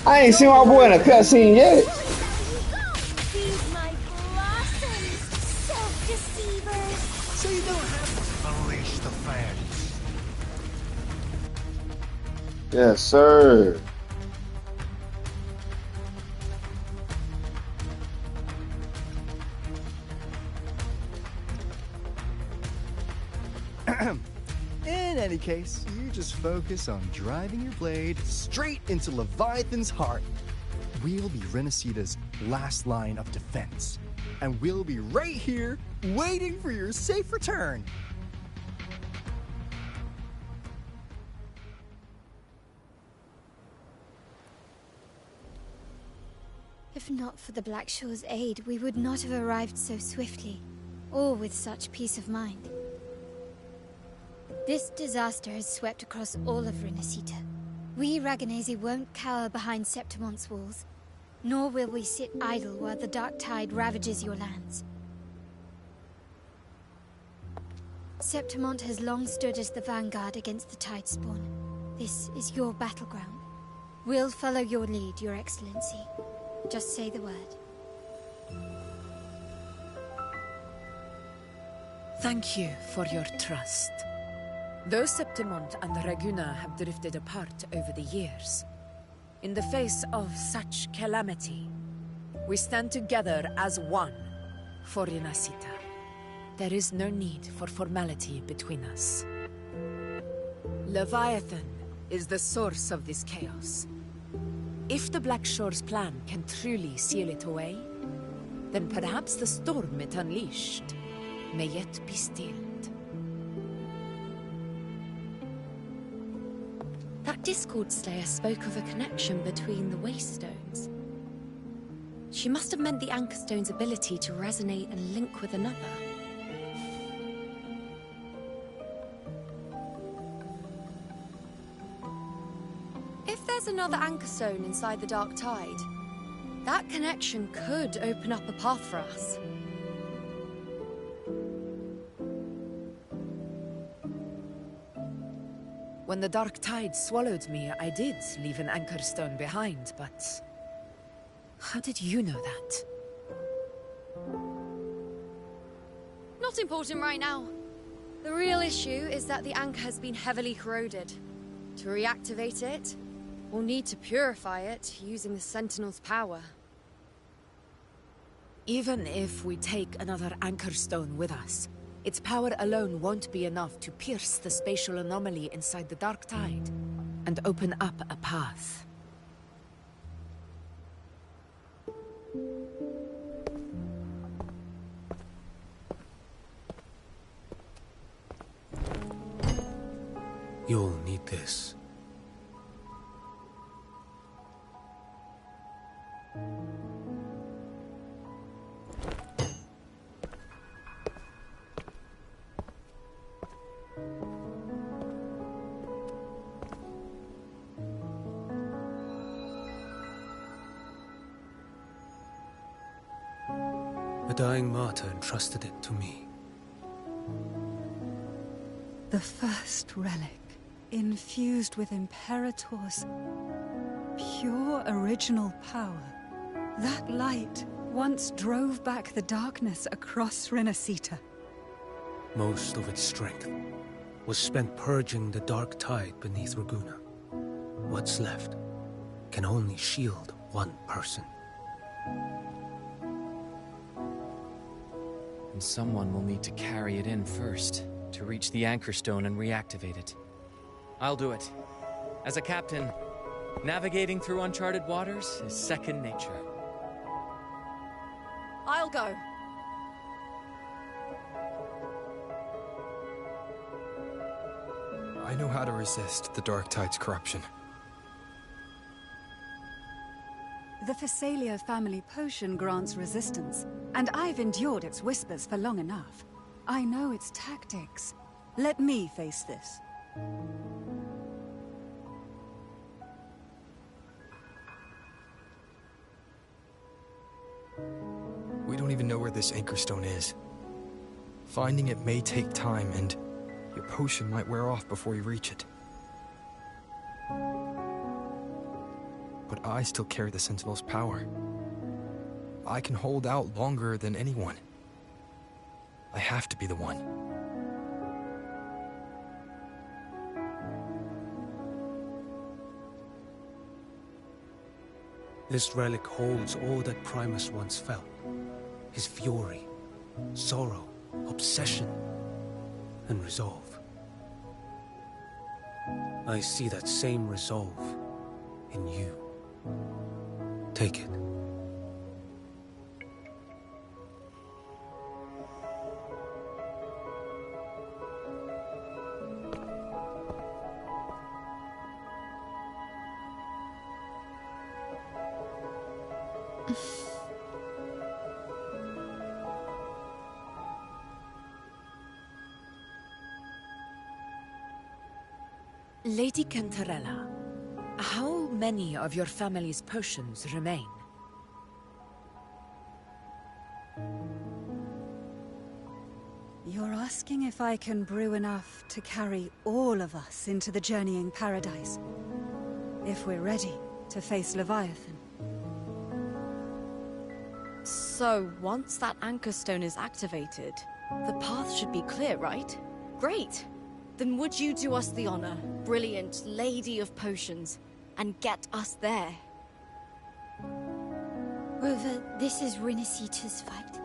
S1: I ain't seen my boy in a cutscene yet.
S5: Feed my blossoms, self-deceivers.
S17: So you don't have to unleash the fans.
S1: Yes, sir.
S7: In any case, you just focus on driving your blade straight into Leviathan's heart. We'll be Renacita's last line of defense, and we'll be right here waiting for your safe return.
S5: If not for the Black Shore's aid, we would not have arrived so swiftly, or with such peace of mind. This disaster has swept across all of Renacita. We Raganese won't cower behind Septimont's walls, nor will we sit idle while the dark tide ravages your lands. Septimont has long stood as the vanguard against the tide spawn. This is your battleground. We'll follow your lead, Your Excellency. Just say the word.
S10: Thank you for your trust. Though Septimont and Raguna have drifted apart over the years, in the face of such calamity, we stand together as one for Renacita. There is no need for formality between us. Leviathan is the source of this chaos. If the Black Shore's plan can truly seal it away, then perhaps the storm it unleashed may yet be stilled.
S15: That Discord Slayer spoke of a connection between the Wastestones. She must have meant the Anchor Stone's ability to resonate and link with another. If there's another Anchor Stone inside the Dark Tide, that connection could open up a path for us.
S10: When the Dark Tide swallowed me, I did leave an Anchor Stone behind, but... how did you know that?
S15: Not important right now. The real issue is that the anchor has been heavily corroded. To reactivate it, We'll need to purify it using the Sentinel's power.
S10: Even if we take another Anchor Stone with us, its power alone won't be enough to pierce the spatial anomaly inside the Dark Tide and open up a path.
S23: You'll need this. A dying martyr entrusted it to me.
S14: The first relic, infused with Imperator's pure original power. That light once drove back the darkness across Renacita.
S23: Most of its strength was spent purging the dark tide beneath Raguna. What's left can only shield one person.
S9: And someone will need to carry it in first, to reach the Anchor Stone and reactivate it. I'll do it. As a captain, navigating through uncharted waters is second nature.
S11: I'll go.
S18: I know how to resist the Dark Tide's corruption.
S14: The Phasalia family potion grants resistance, and I've endured its whispers for long enough. I know its tactics. Let me face this.
S18: We don't even know where this Anchor Stone is. Finding it may take time, and your potion might wear off before you reach it. But I still carry the Sentinel's power. I can hold out longer than anyone. I have to be the one.
S23: This relic holds all that Primus once felt. His fury, sorrow, obsession, and resolve. I see that same resolve in you. Take it.
S10: Lady Cantarella, how many of your family's potions remain?
S14: You're asking if I can brew enough to carry all of us into the journeying paradise. If we're ready to face Leviathan.
S11: So, once that Anchor Stone is activated, the path should be clear, right? Great! Then would you do us the honor, brilliant Lady of Potions, and get us there?
S5: Rover, this is Renacita's fight.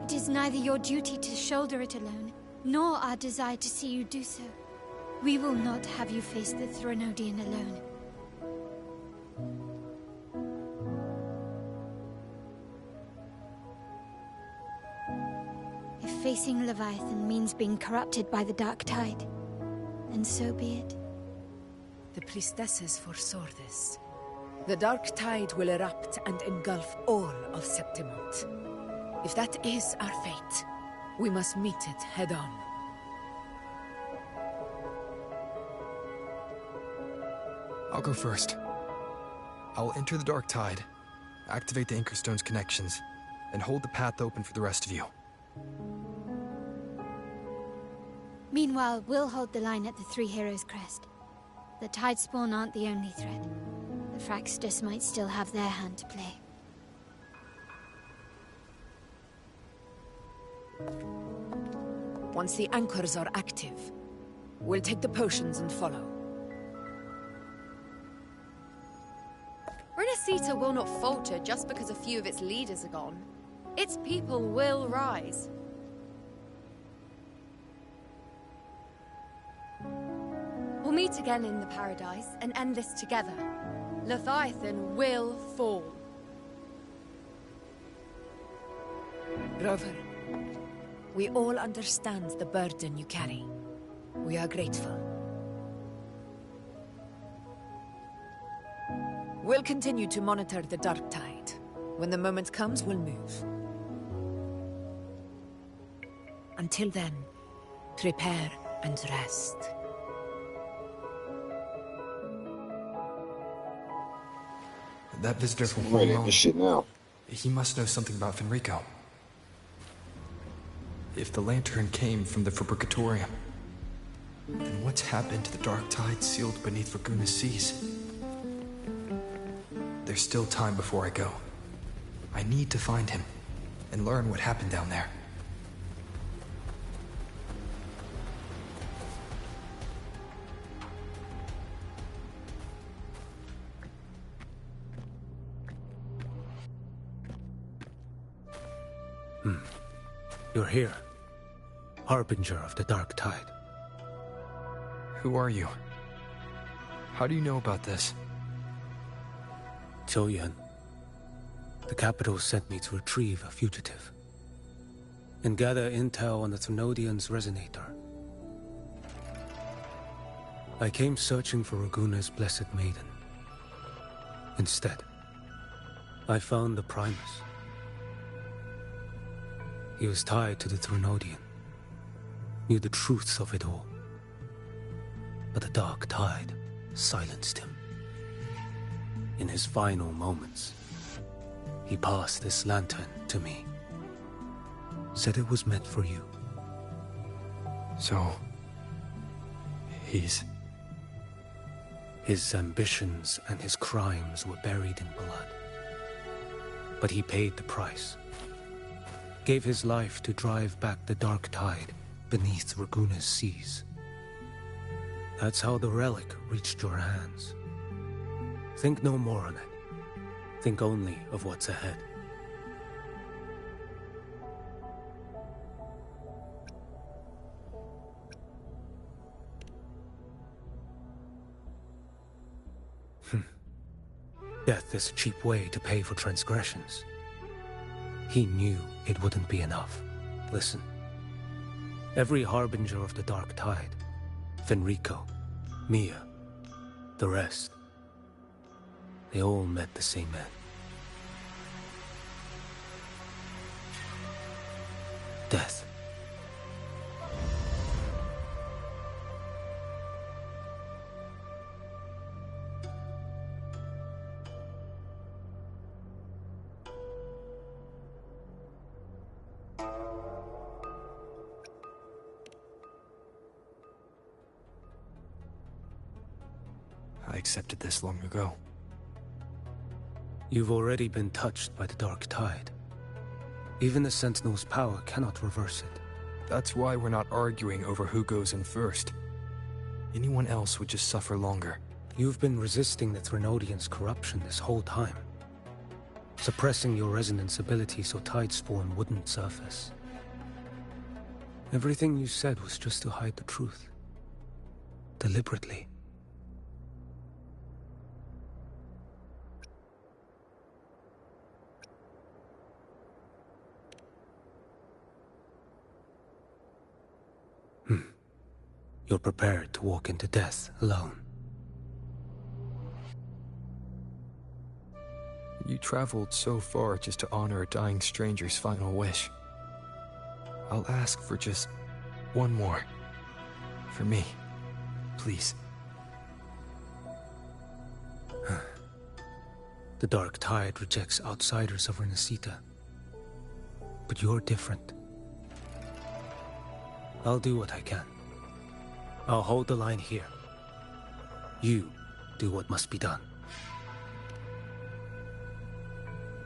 S5: It is neither your duty to shoulder it alone, nor our desire to see you do so. We will not have you face the Threnodian alone. If facing Leviathan means being corrupted by the Dark Tide, then so be it.
S10: The priestesses foresaw this. The Dark Tide will erupt and engulf all of Septimont. If that is our fate, we must meet it head-on.
S18: I'll go first. I'll enter the Dark Tide, activate the Anchor Stone's connections, and hold the path open for the rest of you.
S5: Meanwhile, we'll hold the line at the Three Heroes Crest. The Tidespawn aren't the only threat. The Fraxtus might still have their hand to play.
S10: Once the anchors are active, we'll take the potions and follow.
S15: Renacita will not falter just because a few of its leaders are gone. Its people will rise. We'll meet again in the Paradise and end this together. Leviathan will fall.
S10: Rover, we all understand the burden you carry. We are grateful. We'll continue to monitor the dark tide. When the moment comes, we'll move. Until then, prepare and rest.
S18: That visitor from
S1: I'm ready to this shit now.
S18: He must know something about Fenrico. If the lantern came from the Fabricatorium, then what's happened to the dark tide sealed beneath Raguna's seas? There's still time before I go. I need to find him and learn what happened down there.
S23: You're here. Harbinger of the Dark Tide.
S18: Who are you? How do you know about this?
S23: Choyan. The capital sent me to retrieve a fugitive and gather intel on the Thenodian's resonator. I came searching for Raguna's Blessed Maiden. Instead, I found the Primus. He was tied to the Thenodian, knew the truths of it all. But the Dark Tide silenced him. In his final moments, he passed this lantern to me. Said it was meant for you.
S18: So... His
S23: ambitions and his crimes were buried in blood. But he paid the price. Gave his life to drive back the Dark Tide beneath Raguna's seas. That's how the relic reached your hands. Think no more on it. Think only of what's ahead. Death is a cheap way to pay for transgressions. He knew it wouldn't be enough. Listen. Every harbinger of the Dark Tide, Fenrico, Mia, the rest, they all met the same end. Death.
S18: I accepted this long ago.
S23: You've already been touched by the Dark Tide. Even the Sentinel's power cannot reverse it.
S18: That's why we're not arguing over who goes in first. Anyone else would just suffer longer.
S23: You've been resisting the Thenodian's corruption this whole time. Suppressing your resonance ability so Tidespawn wouldn't surface. Everything you said was just to hide the truth. Deliberately. You're prepared to walk into death alone.
S18: You traveled so far just to honor a dying stranger's final wish. I'll ask for just one more. For me. Please.
S23: The Dark Tide rejects outsiders of Renacita. But you're different. I'll do what I can. I'll hold the line here. You do what must be done.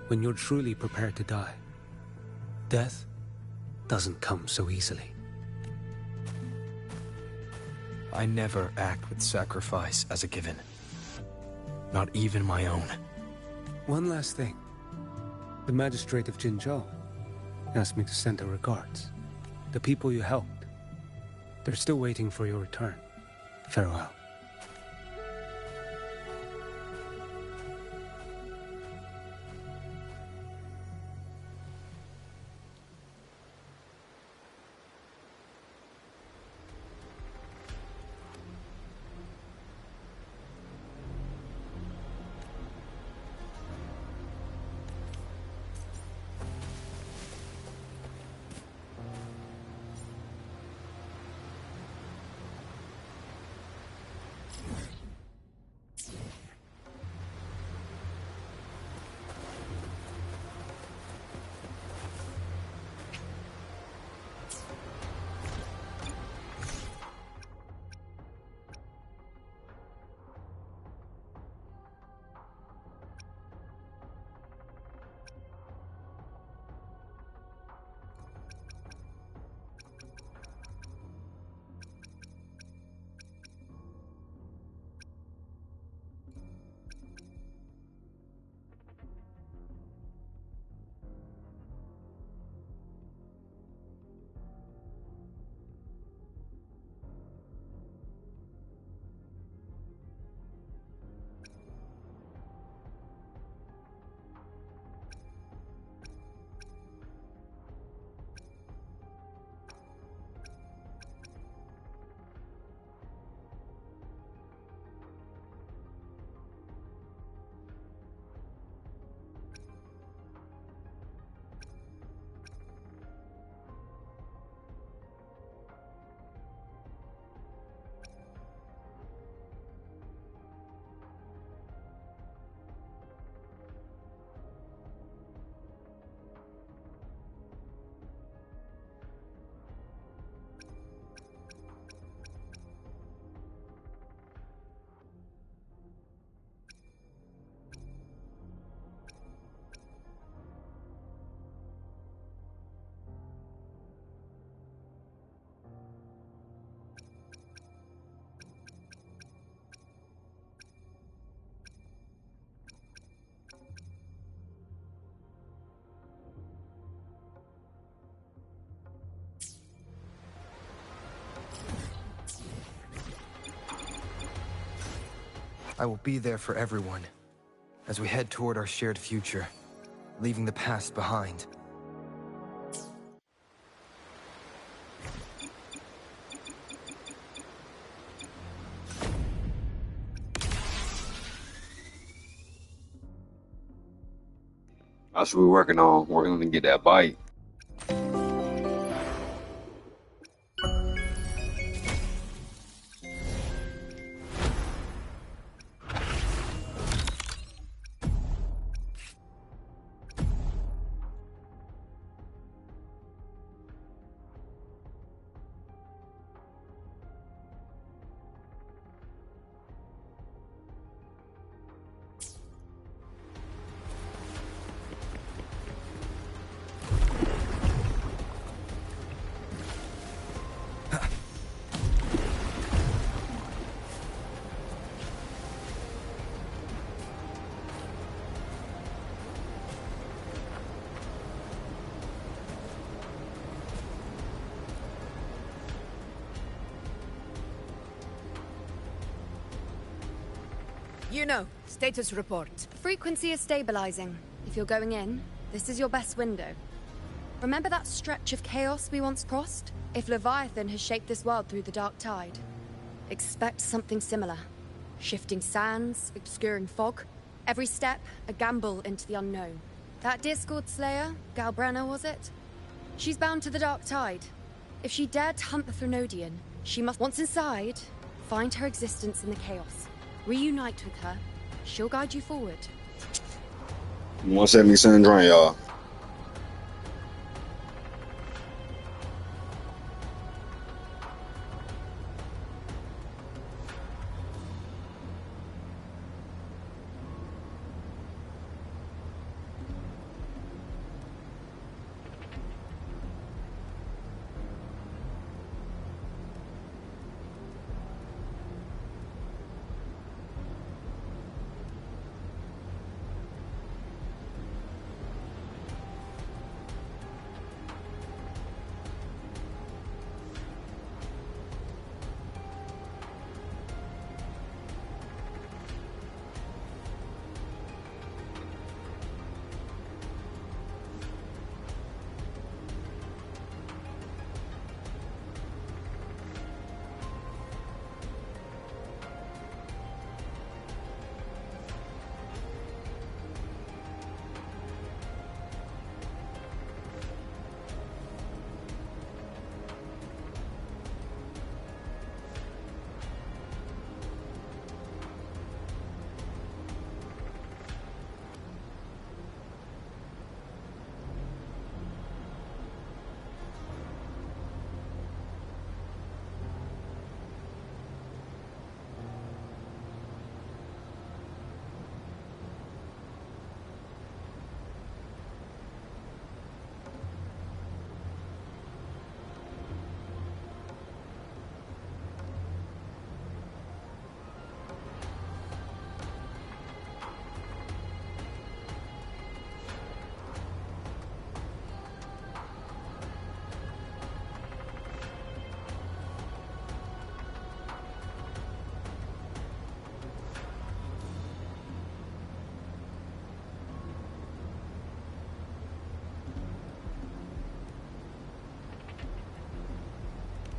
S23: When you're truly prepared to die, death doesn't come so easily.
S18: I never act with sacrifice as a given. Not even my own.
S8: One last thing. The magistrate of Jinzhou asked me to send her regards. The people you helped, they're still waiting for your return. Farewell.
S2: I will be there for everyone, as we head toward our shared future, leaving the past behind.
S1: That's what we're working on. We're going to get that bite.
S10: You know, status report.
S15: Frequency is stabilizing. If you're going in, this is your best window. Remember that stretch of chaos we once crossed? If Leviathan has shaped this world through the dark tide, expect something similar. Shifting sands, obscuring fog. Every step, a gamble into the unknown. That Discord Slayer, Galbrenna was it? She's bound to the dark tide. If she dared to hunt the Threnodian, she must, once inside, find her existence in the chaos. Reunite with her. She'll guide you forward.
S1: 170 Sun Drain, y'all.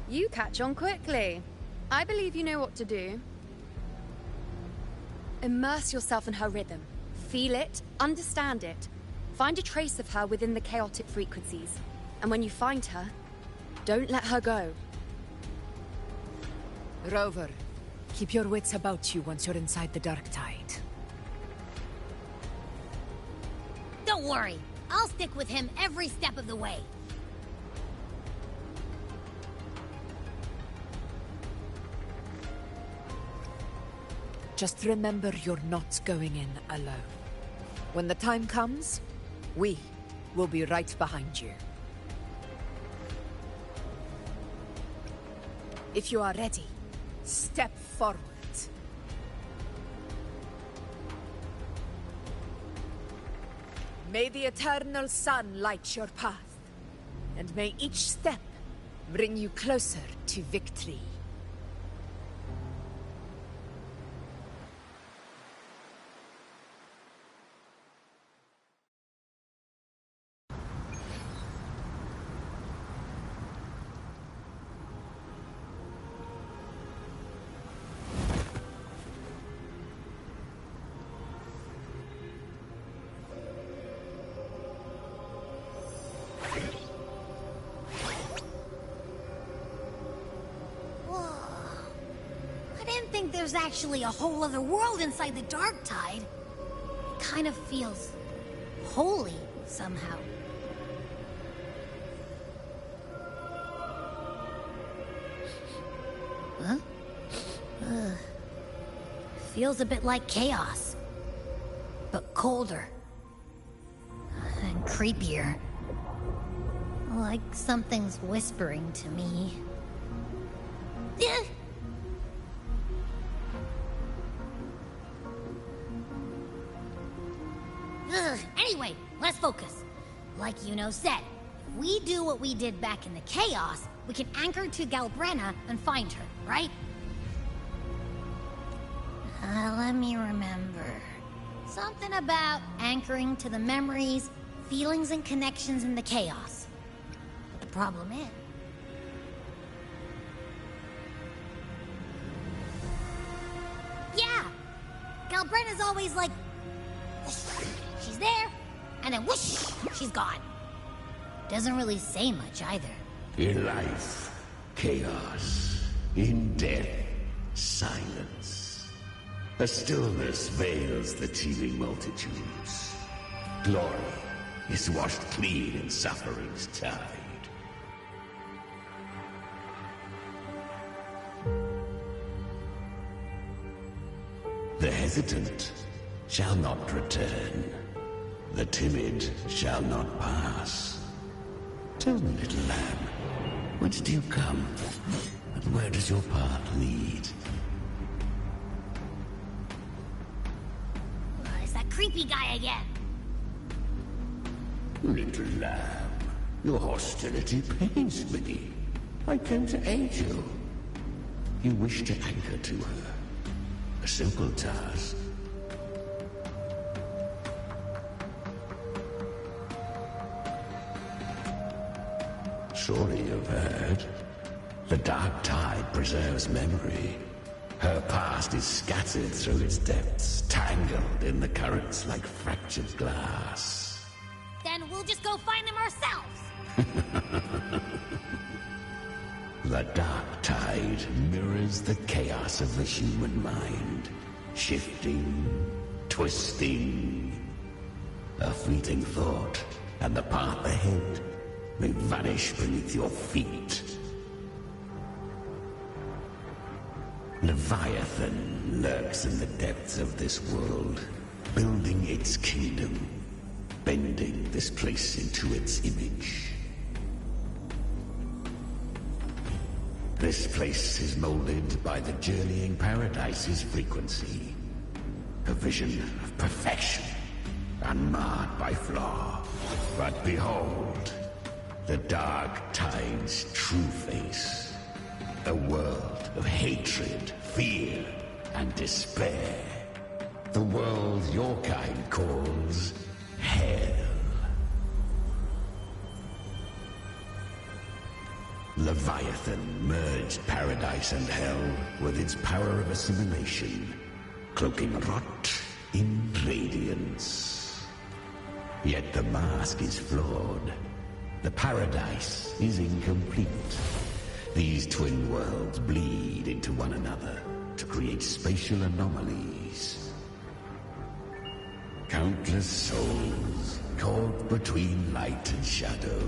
S15: You catch on quickly. I believe you know what to do. Immerse yourself in her rhythm. Feel it, understand it. Find a trace of her within the chaotic frequencies. And when you find her, don't let her go.
S10: Rover, keep your wits about you once you're inside the Dark Tide.
S4: Don't worry. I'll stick with him every step of the way.
S10: Just remember you're not going in alone. When the time comes, we will be right behind you. If you are ready, step forward. May the eternal sun light your path, and may each step bring you closer to victory.
S4: There's actually a whole other world inside the Dark Tide. It kind of feels holy somehow. Huh? Feels a bit like chaos, but colder and creepier. Like something's whispering to me. Anyway, let's focus. Like Yuno said, if we do what we did back in the Chaos, we can anchor to Galbrenna and find her, right? Let me remember. Something about anchoring to the memories, feelings, and connections in the Chaos. But the problem is... Yeah! Galbrenna's always like... She's there, and then whoosh, she's gone. Doesn't really say much either.
S12: In life, chaos. In death, silence. A stillness veils the teeming multitudes. Glory is washed clean in suffering's tide. The hesitant shall not return. The timid shall not pass. Tell me, little lamb, whence do you come? And where does your path lead?
S4: It's that creepy guy again.
S12: Little lamb, your hostility pains me. I came to aid you. You wish to anchor to her. A simple task. Surely you've heard. The Dark Tide preserves memory. Her past is scattered through its depths, tangled in the currents like fractured glass.
S4: Then we'll just go find them ourselves.
S12: The Dark Tide mirrors the chaos of the human mind. Shifting, twisting. A fleeting thought, and the path ahead may vanish beneath your feet. Leviathan lurks in the depths of this world, building its kingdom, bending this place into its image. This place is molded by the journeying paradise's frequency, a vision of perfection, unmarred by flaw. But behold, the Dark Tide's true face. A world of hatred, fear, and despair. The world your kind calls hell. Leviathan merged paradise and hell with its power of assimilation, cloaking rot in radiance. Yet the mask is flawed. The paradise is incomplete. These twin worlds bleed into one another to create spatial anomalies. Countless souls caught between light and shadow,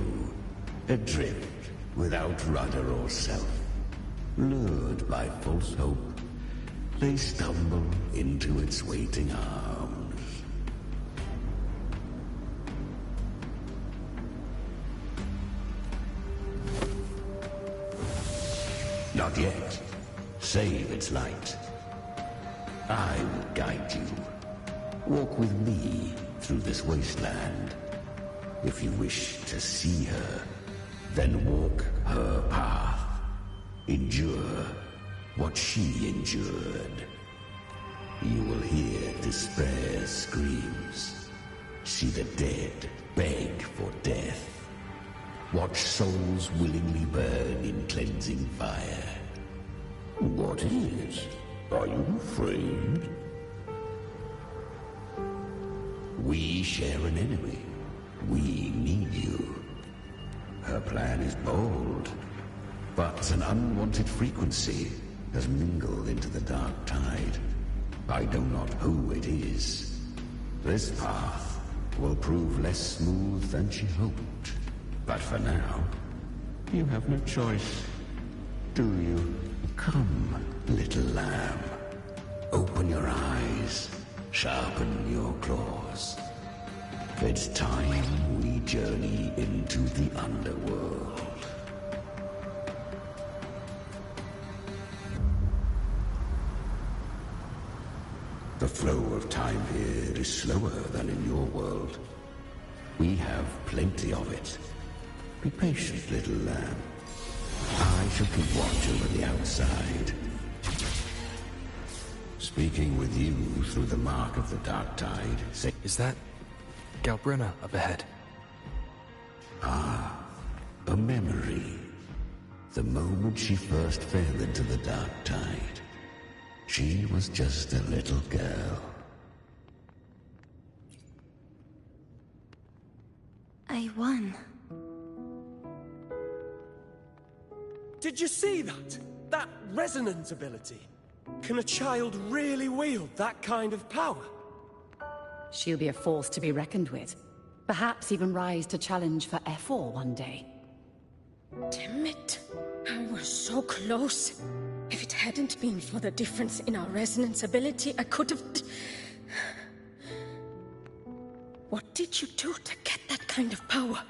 S12: adrift without rudder or self, lured by false hope, they stumble into its waiting arms. Not yet. Save its light. I will guide you. Walk with me through this wasteland. If you wish to see her, then walk her path. Endure what she endured. You will hear despair's screams. See the dead beg for death. Watch souls willingly burn in cleansing fire. What is? Are you afraid? We share an enemy. We need you. Her plan is bold, but an unwanted frequency has mingled into the dark tide. I know not who it is. This path will prove less smooth than she hoped. But for now, you have no choice. Do you? Come, little lamb. Open your eyes. Sharpen your claws. It's time we journey into the underworld. The flow of time here is slower than in your world. We have plenty of it. Be patient, little lamb. I shall keep watch over the outside. Speaking with you through the mark of the dark tide.
S18: Is that Galbrina up ahead?
S12: Ah, a memory. The moment she first fell into the dark tide, she was just a little girl.
S5: I won.
S23: Did you see that? That resonance ability? Can a child really wield that kind of power?
S13: She'll be a force to be reckoned with. Perhaps even rise to challenge for F4 one day.
S6: Damn it. I was so close. If it hadn't been for the difference in our resonance ability, I could have... What did you do to get that kind of power?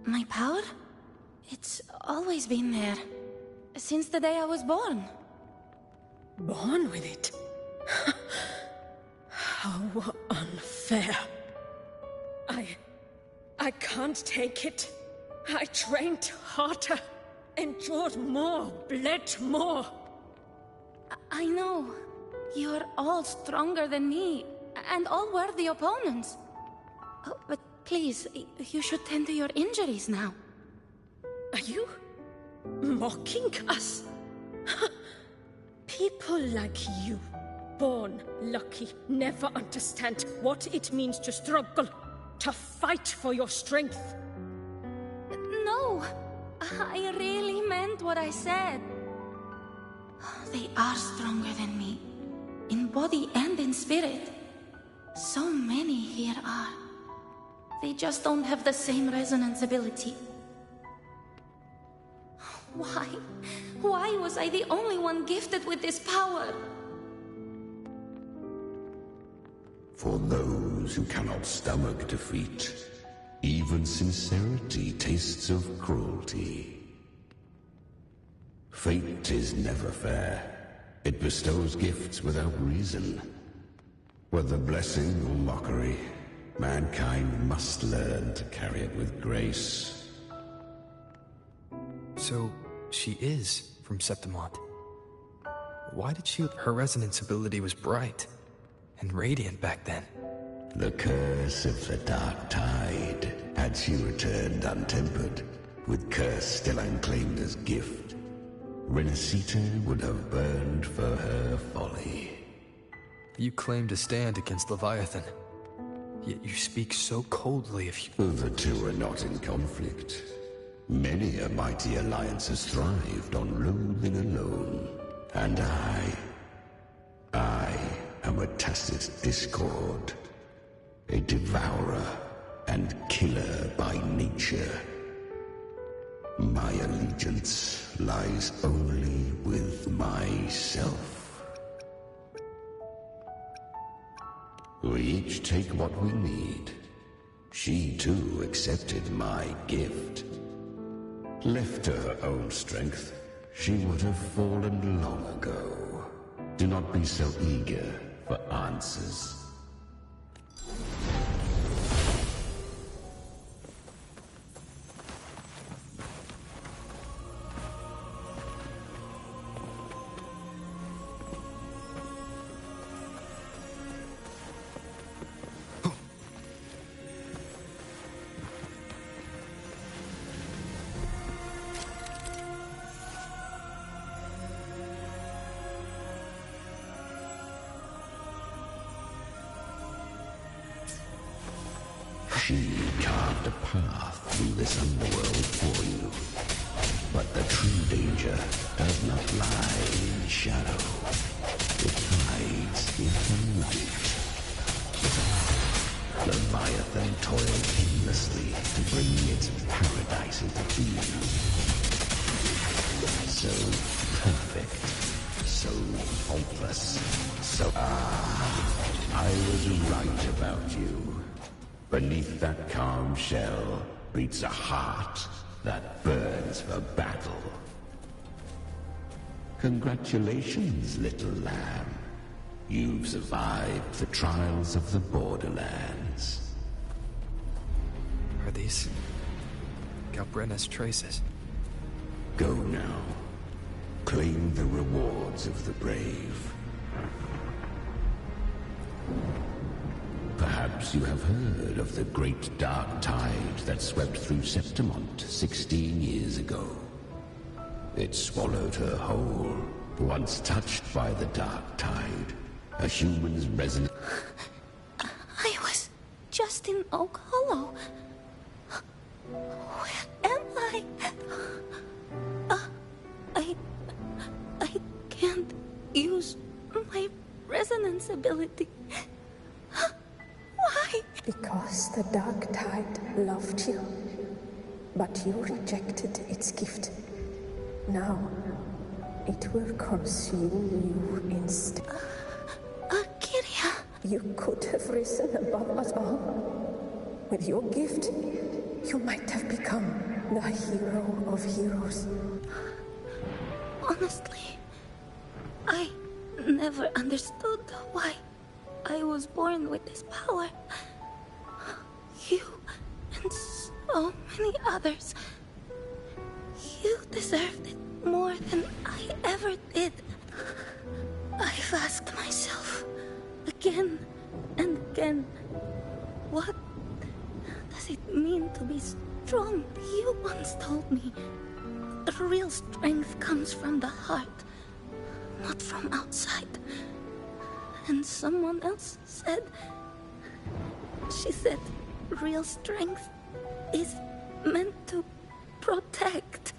S5: My power? It's always been there. Since the day I was born.
S6: Born with it? How unfair. I can't take it. I trained harder, endured more, bled more.
S5: I know. You're all stronger than me, and all worthy opponents. Oh, but please, you should tend to your injuries now.
S6: Are you mocking us? People like you, born lucky, never understand what it means to struggle, to fight for your strength.
S5: No, I really meant what I said. They are stronger than me, in body and in spirit. So many here are. They just don't have the same resonance ability. Why? Why was I the only one gifted with this power?
S12: For those who cannot stomach defeat, even sincerity tastes of cruelty. Fate is never fair. It bestows gifts without reason. Whether blessing or mockery, mankind must learn to carry it with grace.
S18: So, she is from Septimont. Why did she... Her resonance ability was bright and radiant back then.
S12: The curse of the dark tide. Had she returned untempered, with curse still unclaimed as gift, Renacita would have burned for her folly.
S18: You claim to stand against Leviathan, yet you speak so coldly of you.
S12: The two are not in conflict. Many a mighty alliance has thrived on loathing alone. And I am a tacit discord, a devourer and killer by nature. My allegiance lies only with myself. We each take what we need. She too accepted my gift. Left to her own strength, she would have fallen long ago. Do not be so eager for answers. She carved a path through this underworld for you. But the true danger does not lie in shadow. It hides in the light. Leviathan toiled endlessly to bring its paradise into being. So perfect, so faultless, so... I was right about you. Beneath that calm shell beats a heart that burns for battle. Congratulations, little lamb. You've survived the trials of the Borderlands.
S18: Are these Galbrenna's traces?
S12: Go now. Claim the rewards of the brave. Perhaps you have heard of the great dark tide that swept through Septimont 16 years ago. It swallowed her whole. Once touched by the dark tide, a human's resonance...
S5: I was just in Oak Hollow. Where am I? I can't use my resonance ability. Why?
S6: Because the dark tide loved you, but you rejected its gift. Now, it will consume you instead.
S5: Kiria!
S6: You could have risen above us all. With your gift, you might have become the hero of heroes.
S5: Honestly, I never understood why I was born with this power. You and so many others. You deserved it more than I ever did. I've asked myself again and again, what does it mean to be strong? You once told me the real strength comes from the heart, not from outside. And someone else said, she said, real strength is meant to protect.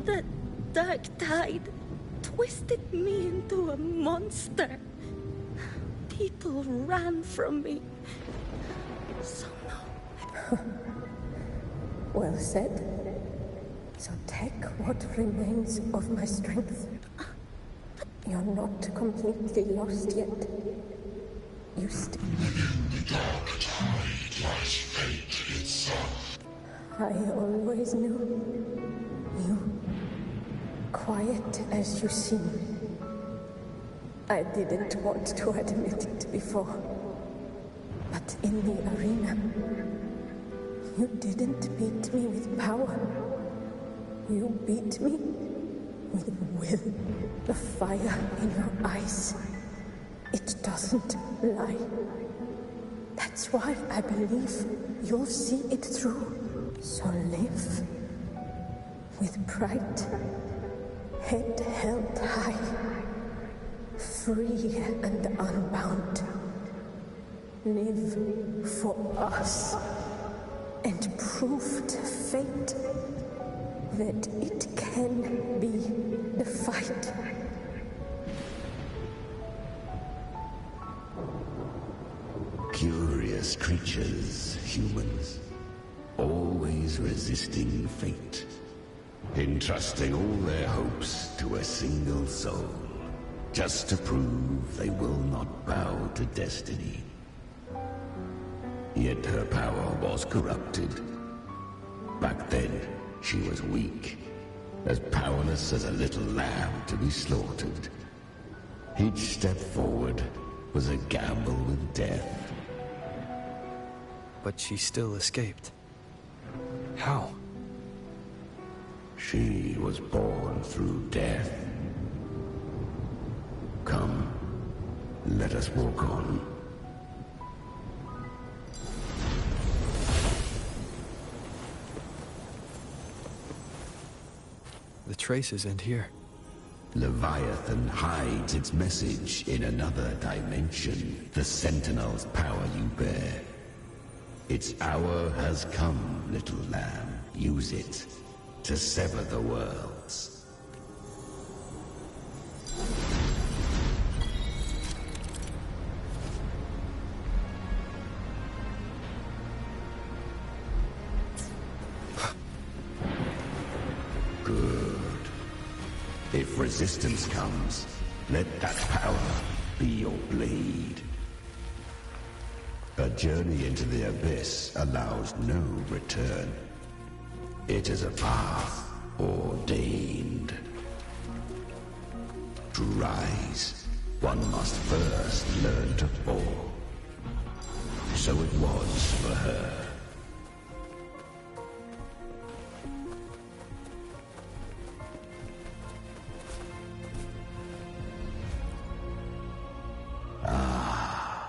S5: The dark tide twisted me into a monster. People ran from me. So no.
S6: Well said. So take what remains of my strength. You're not completely lost yet. You still...
S17: Within the dark tide lies fate itself.
S6: I always knew you, quiet as you seem. I didn't want to admit it before, but in the arena, you didn't beat me with power. You beat me with will. The fire in your eyes, it doesn't lie. That's why I believe you'll see it through. So live with pride, head held high, free and unbound. Live for us and prove to fate that it can be defied.
S12: Curious creatures, humans, always resisting fate, entrusting all their hopes to a single soul, just to prove they will not bow to destiny. Yet her power was corrupted. Back then, she was weak, as powerless as a little lamb to be slaughtered. Each step forward was a gamble with death.
S2: But she still escaped. How?
S12: She was born through death. Come, let us walk on.
S2: The traces end here.
S12: Leviathan hides its message in another dimension. The Sentinel's power you bear. Its hour has come, little lamb. Use it to sever the worlds. Good. If resistance comes, let that power be your blade. A journey into the abyss allows no return. It is a path ordained. To rise, one must first learn to fall. So it was for her.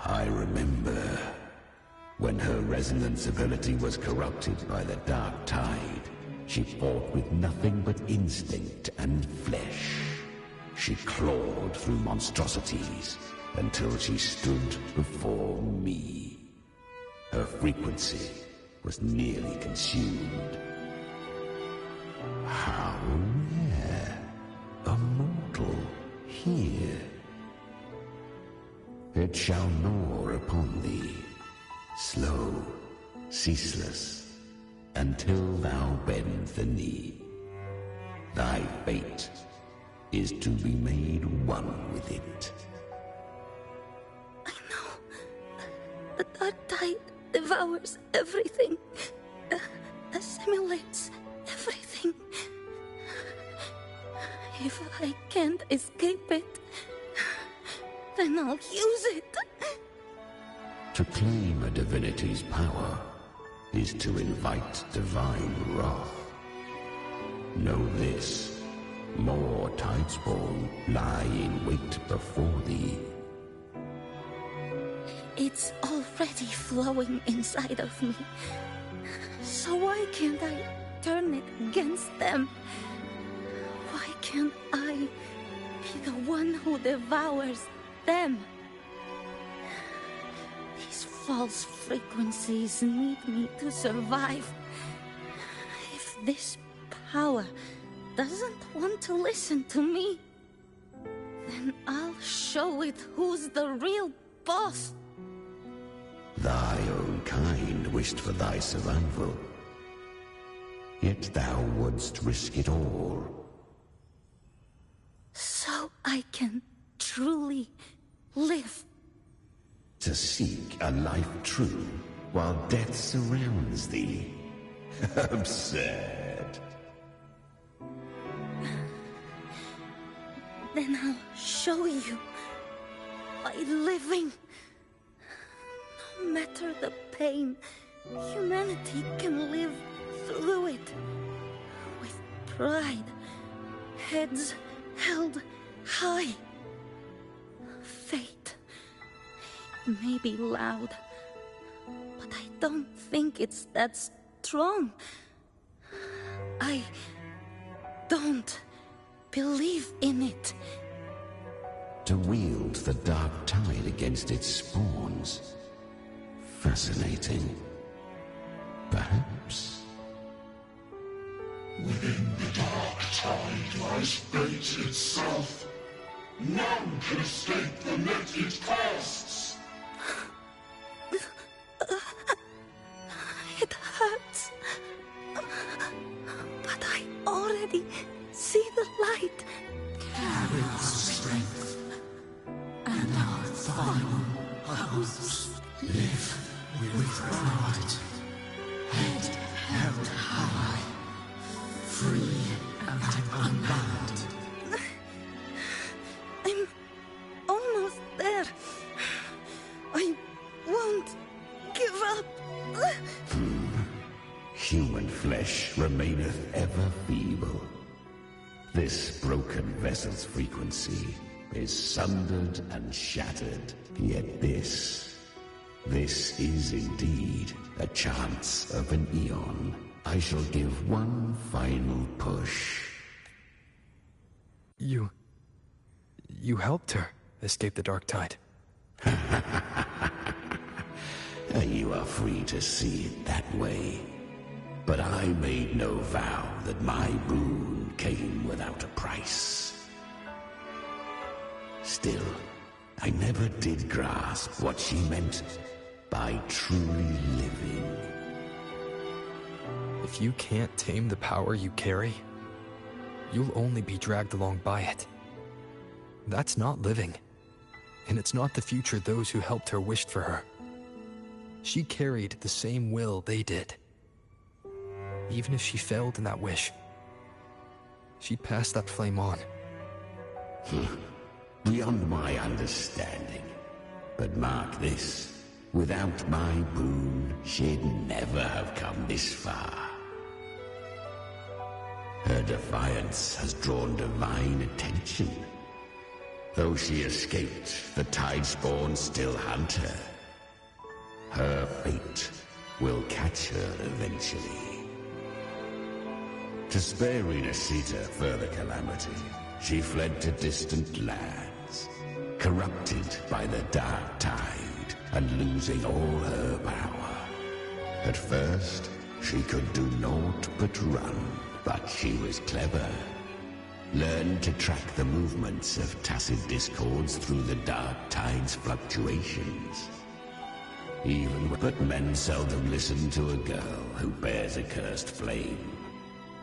S12: I remember when her resonance ability was corrupted by the Dark Tide. She fought with nothing but instinct and flesh. She clawed through monstrosities until she stood before me. Her frequency was nearly consumed. How rare! A mortal here. It shall gnaw upon thee, slow, ceaseless, until thou bend the knee. Thy fate is to be made one with it.
S5: I know. The Dark Tide devours everything, assimilates everything. If I can't escape it, then I'll use it.
S12: To claim a divinity's power is to invite divine wrath. Know this, more Tidespawn lie in wait before thee.
S5: It's already flowing inside of me. So why can't I turn it against them? Why can't I be the one who devours them? These false frequencies need me to survive. If this power doesn't want to listen to me, then I'll show it who's the real boss.
S12: Thy own kind wished for thy survival, yet thou wouldst risk it all.
S5: So I can truly live.
S12: To seek a life true while death surrounds thee. Absurd.
S5: Then I'll show you by living. No matter the pain, humanity can live through it. With pride, heads held high. Fate may be loud, but I don't think it's that strong.
S3: don't believe in it.
S12: To wield the dark tide against its spawns. Fascinating. Perhaps.
S17: Within the dark tide lies fate itself. None can escape the net it casts.
S3: It hurts. But I already see the light.
S17: Carry the strength. And our final hopes. Live with pride. Head held high. Free and unbound.
S3: I'm almost there. I won't give up.
S12: Human flesh remaineth ever feeble. This broken vessel's frequency is sundered and shattered, yet this is indeed a chance of an eon. I shall give one final push.
S18: You helped her escape the dark tide.
S12: You are free to see it that way. But I made no vow that my boon came without a price. Still, I never did grasp what she meant by truly living.
S18: If you can't tame the power you carry, you'll only be dragged along by it. That's not living. And it's not the future those who helped her wished for her. She carried the same will they did. Even if she failed in that wish, she'd pass that flame on.
S12: Beyond my understanding. But mark this, without my boon, she'd never have come this far. Her defiance has drawn divine attention. Though she escaped, the tide spawn still hunt her. Her fate will catch her eventually. To spare Renasita further calamity, she fled to distant lands, corrupted by the dark tide and losing all her power. At first, she could do naught but run, but she was clever. Learned to track the movements of tacit discords through the dark tide's fluctuations. But men seldom listen to a girl who bears a cursed flame.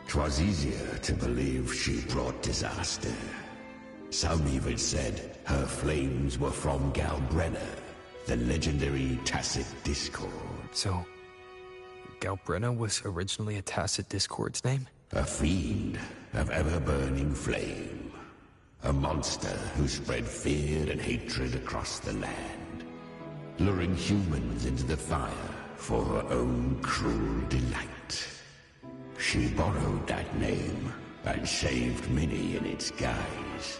S12: 'Twas easier to believe she brought disaster. Some even said her flames were from Galbrenna, the legendary tacit discord.
S18: So, Galbrenna was originally a tacit discord's name?
S12: A fiend of ever-burning flame. A monster who spread fear and hatred across the land, luring humans into the fire for her own cruel delight. She borrowed that name and saved many in its guise.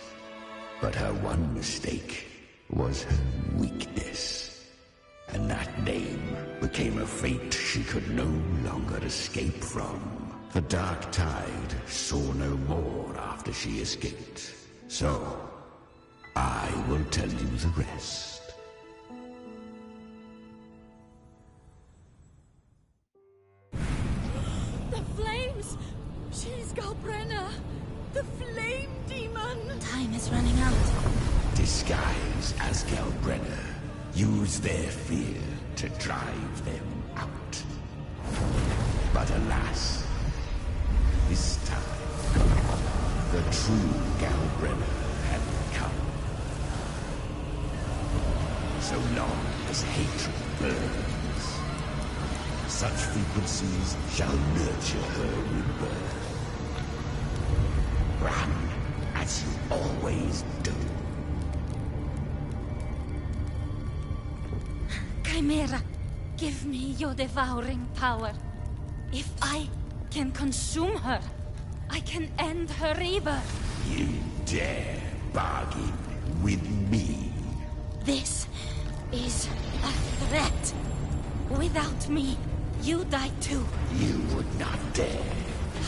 S12: But her one mistake was her weakness. And that name became a fate she could no longer escape from. The dark tide saw no more after she escaped. So, I will tell you the rest.
S3: The flames! She's Galbrenna! The flame demon! Time is running out.
S12: Disguised as Galbrenna, use their fear to drive them out. But alas, this time, the true Galbrenna had come. So long as hatred burns, such frequencies shall nurture her rebirth. Run, as you always do.
S3: Chimera, give me your devouring power. If I can consume her, I can end her rebirth.
S12: You dare bargain with me?
S3: This is a threat. Without me, you die too.
S12: You would not dare.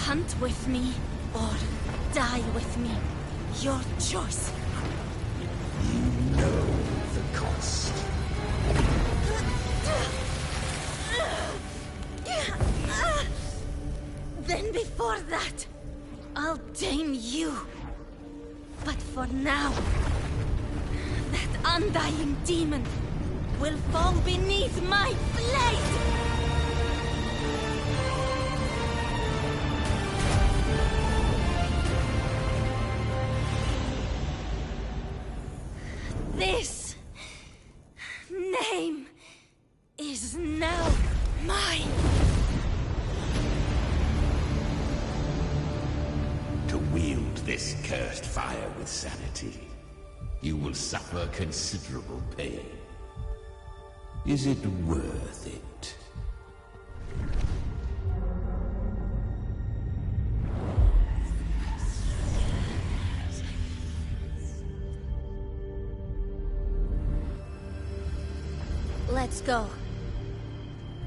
S3: Hunt with me, or die with me. Your choice.
S12: You know the cost.
S3: Then before that, I'll tame you. But for now, that undying demon will fall beneath my blade! This name is now mine.
S12: To wield this cursed fire with sanity, you will suffer considerable pain. Is it worth it?
S3: Let's go.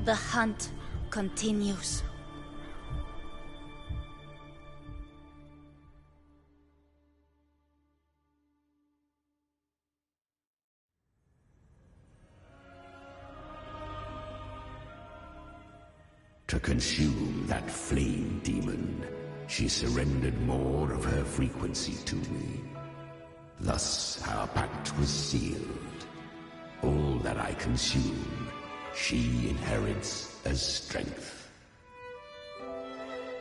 S3: The hunt continues.
S12: To consume that flame demon, she surrendered more of her frequency to me. Thus our pact was sealed. All that I consume, she inherits as strength.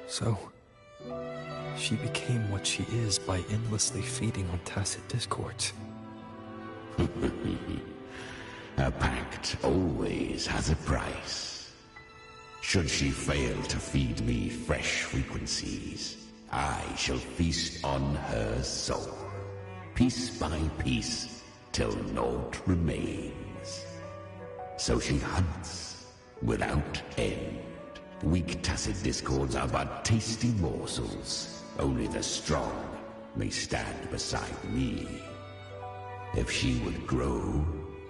S18: So, she became what she is by endlessly feeding on tacit discords.
S12: A pact always has a price. Should she fail to feed me fresh frequencies, I shall feast on her soul, piece by piece, till naught remains. So she hunts without end. Weak tacit discords are but tasty morsels. Only the strong may stand beside me. If she would grow,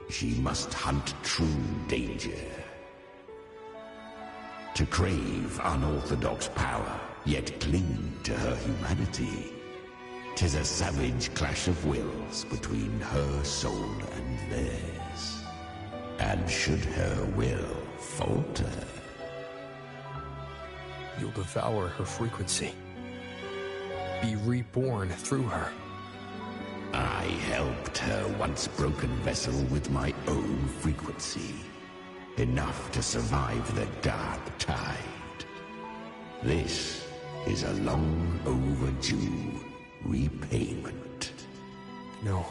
S12: she must hunt true danger. To crave unorthodox power, yet cling to her humanity, 'tis a savage clash of wills between her soul and theirs. And should her will falter,
S18: you'll devour her frequency. Be reborn through her.
S12: I helped her once broken vessel with my own frequency. Enough to survive the dark tide. This is a long overdue repayment.
S18: No.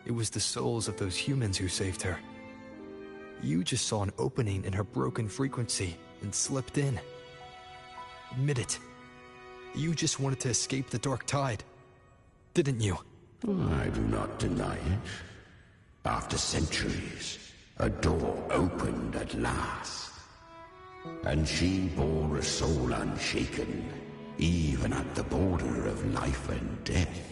S18: It was the souls of those humans who saved her. You just saw an opening in her broken frequency and slipped in. Admit it. You just wanted to escape the dark tide, didn't you?
S12: I do not deny it. After centuries, a door opened at last. And she bore a soul unshaken, even at the border of life and death.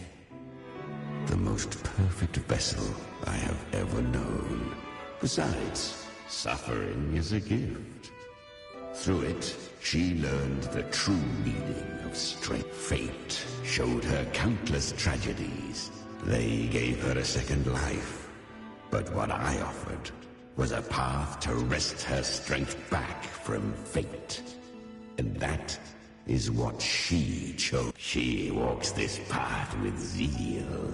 S12: The most perfect vessel I have ever known. Besides, suffering is a gift. Through it, she learned the true meaning of strength. Fate showed her countless tragedies. They gave her a second life. But what I offered was a path to wrest her strength back from fate. And that is what she chose. She walks this path with zeal,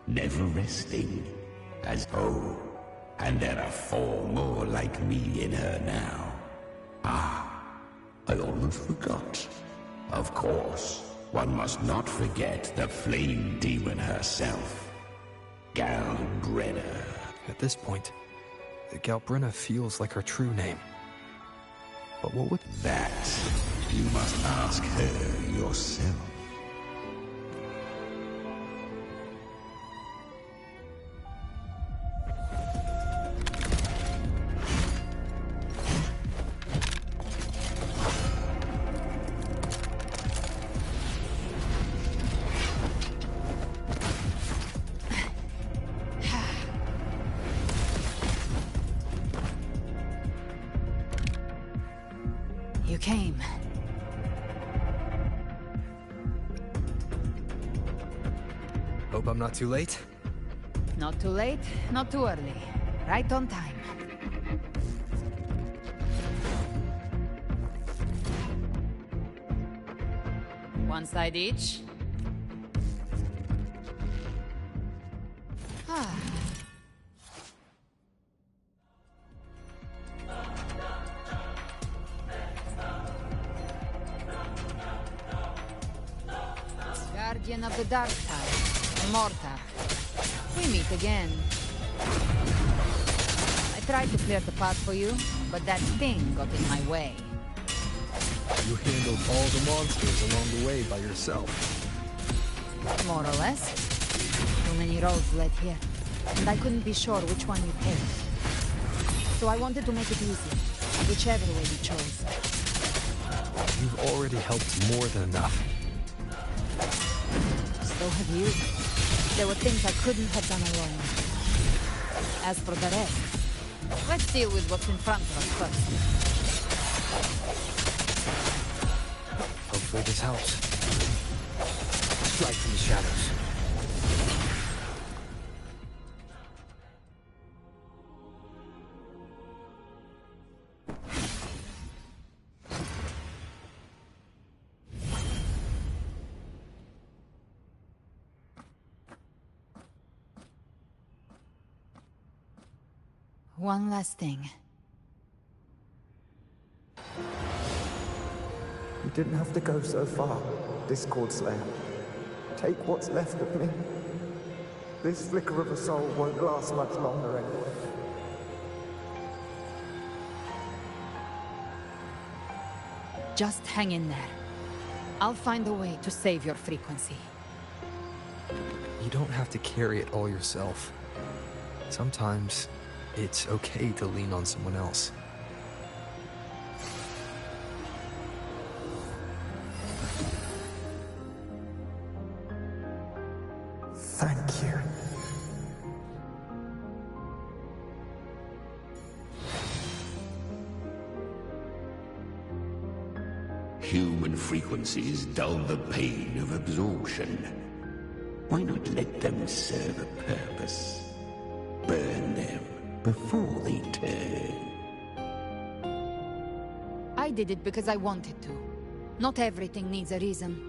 S12: never resting. And there are 4 more like me in her now. I almost forgot. Of course, one must not forget the flame demon herself, Galbrenna.
S18: At this point, Galbrenna feels like her true name. But what would...
S12: That you must ask her yourself.
S13: You came.
S2: Hope I'm not too late.
S13: Not too late, not too early. Right on time. One side each. Ah. Guardian of the Dark Tide, Mortar. We meet again. I tried to clear the path for you, but that thing got in my way.
S18: You handled all the monsters along the way by yourself.
S13: More or less. Too many roads led here, and I couldn't be sure which one you take. So I wanted to make it easy, whichever way you chose.
S18: You've already helped more than enough.
S13: So have you. There were things I couldn't have done alone. As for the rest, let's deal with what's in front of us first.
S2: Hopefully this helps. Strike from the shadows.
S13: One last thing.
S16: You didn't have to go so far, Discord Slayer. Take what's left of me. This flicker of a soul won't last much longer anyway.
S13: Just hang in there. I'll find a way to save your frequency.
S18: You don't have to carry it all yourself. Sometimes it's okay to lean on someone else.
S16: Thank you.
S12: Human frequencies dull the pain of absorption. Why not let them serve a purpose? Burn them before they turn.
S13: I did it because I wanted to. Not everything needs a reason.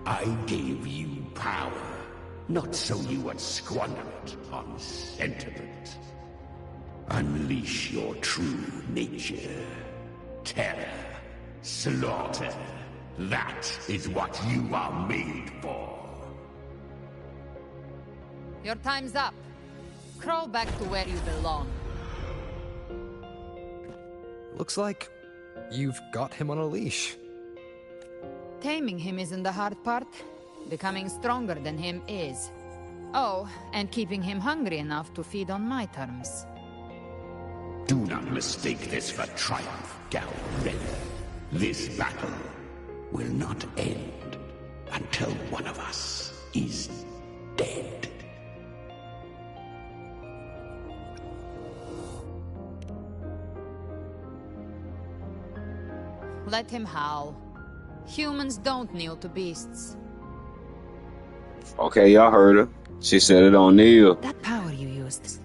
S12: I gave you power, not so you would squander it on sentiment. Unleash your true nature. Terror, slaughter. That is what you are made for.
S13: Your time's up. Crawl back to where you belong.
S18: Looks like you've got him on a leash.
S13: Taming him isn't the hard part. Becoming stronger than him is. Oh, and keeping him hungry enough to feed on my terms.
S12: Do not mistake this for triumph, Gal Red. This battle will not end until one of us is dead.
S13: Let him howl. Humans don't kneel to beasts.
S1: Okay, y'all heard her. She said it on kneel.
S13: That power you used,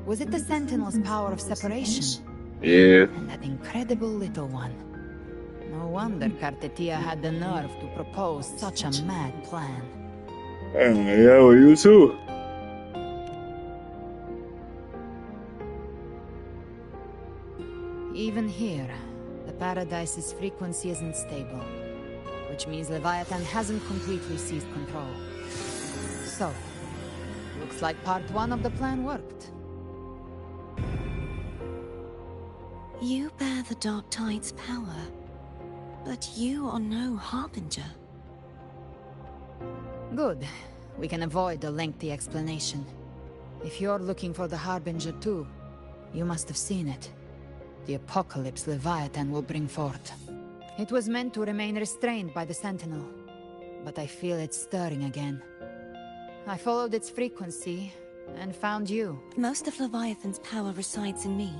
S13: was it the Sentinel's power of separation?
S1: Yeah.
S13: And that incredible little one. No wonder Cartetia had the nerve to propose such a mad plan.
S1: Yeah, well, you too.
S13: Even here, the Paradise's frequency isn't stable. Which means Leviathan hasn't completely seized control. So, looks like part one of the plan worked.
S5: You bear the Dark Tide's power, but you are no Harbinger.
S13: Good. We can avoid a lengthy explanation. If you're looking for the Harbinger too, you must have seen it. The apocalypse Leviathan will bring forth. It was meant to remain restrained by the Sentinel, but I feel it stirring again. I followed its frequency, And found you.
S19: Most of Leviathan's power resides in me,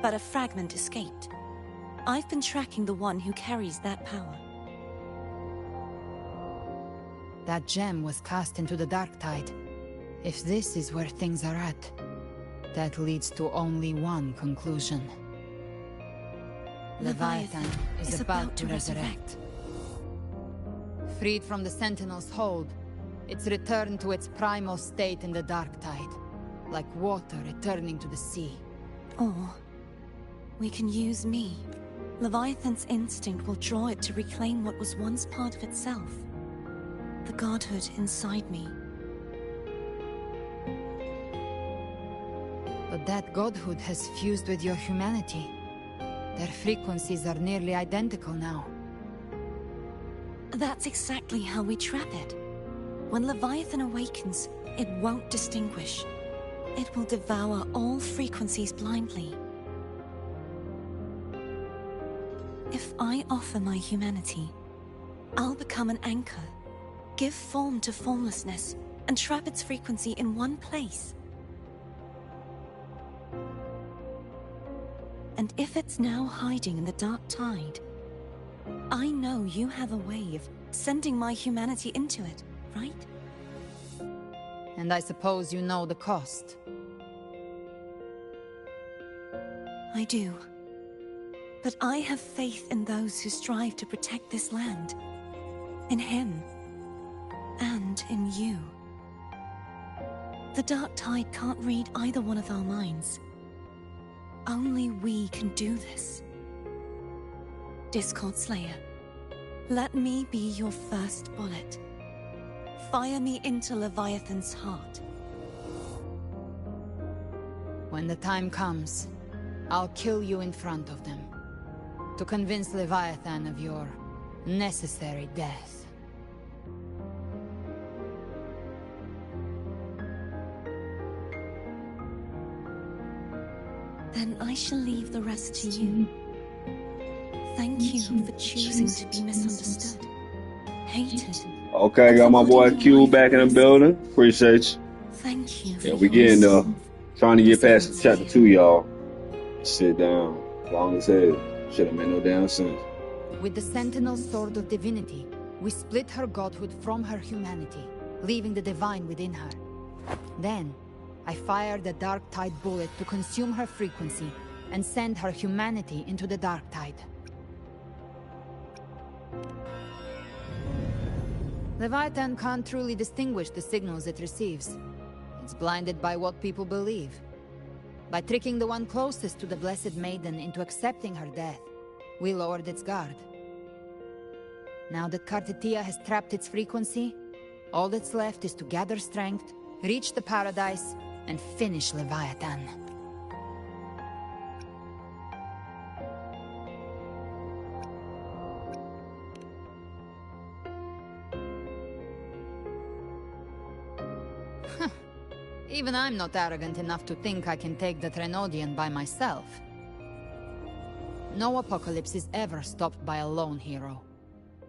S19: but a fragment escaped. I've been tracking the one who carries that power.
S13: That gem was cast into the Dark Tide. If this is where things are at, that leads to only one conclusion. Leviathan is about to resurrect. Freed from the Sentinel's hold, it's returned to its primal state in the Dark Tide, like water returning to the sea.
S19: Or we can use me. Leviathan's instinct will draw it to reclaim what was once part of itself. The godhood inside me.
S13: But that godhood has fused with your humanity. Their frequencies are nearly identical now.
S19: That's exactly how we trap it. When Leviathan awakens, it won't distinguish. It will devour all frequencies blindly. If I offer my humanity, I'll become an anchor, give form to formlessness, and trap its frequency in one place. And if it's now hiding in the Dark Tide, I know you have a way of sending my humanity into it, right?
S13: And I suppose you know the cost.
S19: I do. But I have faith in those who strive to protect this land. In him. And in you. The Dark Tide can't read either one of our minds. Only we can do this. Discord Slayer, let me be your first bullet. Fire me into Leviathan's heart.
S13: When the time comes, I'll kill you in front of them. To convince Leviathan of your necessary death.
S19: Then I shall leave the rest to you. Thank you for choosing to be misunderstood, hated.
S1: Okay, got my boy Q back in the building. Appreciate you.
S19: Thank you.
S1: Yeah, we getting there. Trying to get past chapter 2, y'all. Sit down. Long as hell. Should have made no damn sense.
S13: With the Sentinel Sword of Divinity, we split her godhood from her humanity, leaving the divine within her. Then, I fired the Dark Tide bullet to consume her frequency and send her humanity into the Dark Tide. Leviathan can't truly distinguish the signals it receives. It's blinded by what people believe. By tricking the one closest to the Blessed Maiden into accepting her death, we lowered its guard. Now that Kartetia has trapped its frequency, all that's left is to gather strength, reach the Paradise, and finish Leviathan. Even I'm not arrogant enough to think I can take the Trenodian by myself. No apocalypse is ever stopped by a lone hero.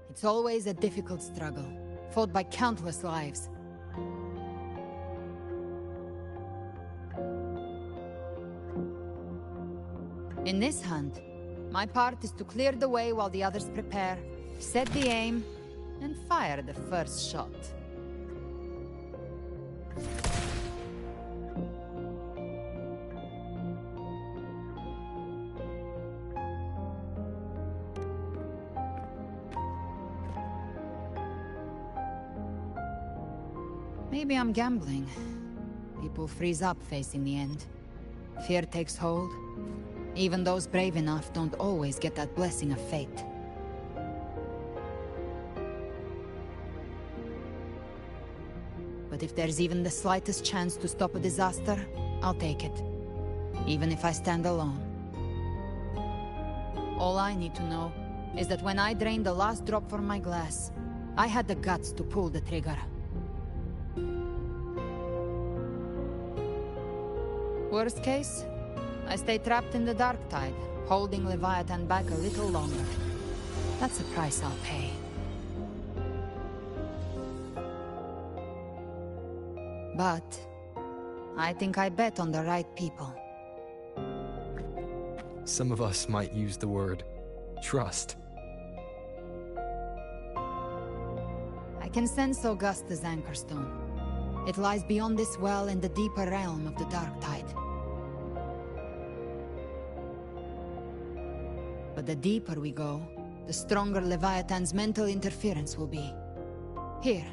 S13: It's always a difficult struggle, fought by countless lives. In this hunt, my part is to clear the way while the others prepare, set the aim, and fire the first shot. Maybe I'm gambling. People freeze up facing the end. Fear takes hold. Even those brave enough don't always get that blessing of fate. But if there's even the slightest chance to stop a disaster, I'll take it. Even if I stand alone. All I need to know is that when I drained the last drop from my glass, I had the guts to pull the trigger. Worst case, I stay trapped in the Dark Tide, holding Leviathan back a little longer. That's the price I'll pay. But I think I bet on the right people.
S2: Some of us might use the word trust.
S13: I can sense Augusta's Anchorstone. It lies beyond this well in the deeper realm of the Dark Tide. But the deeper we go, the stronger Leviathan's mental interference will be. Here,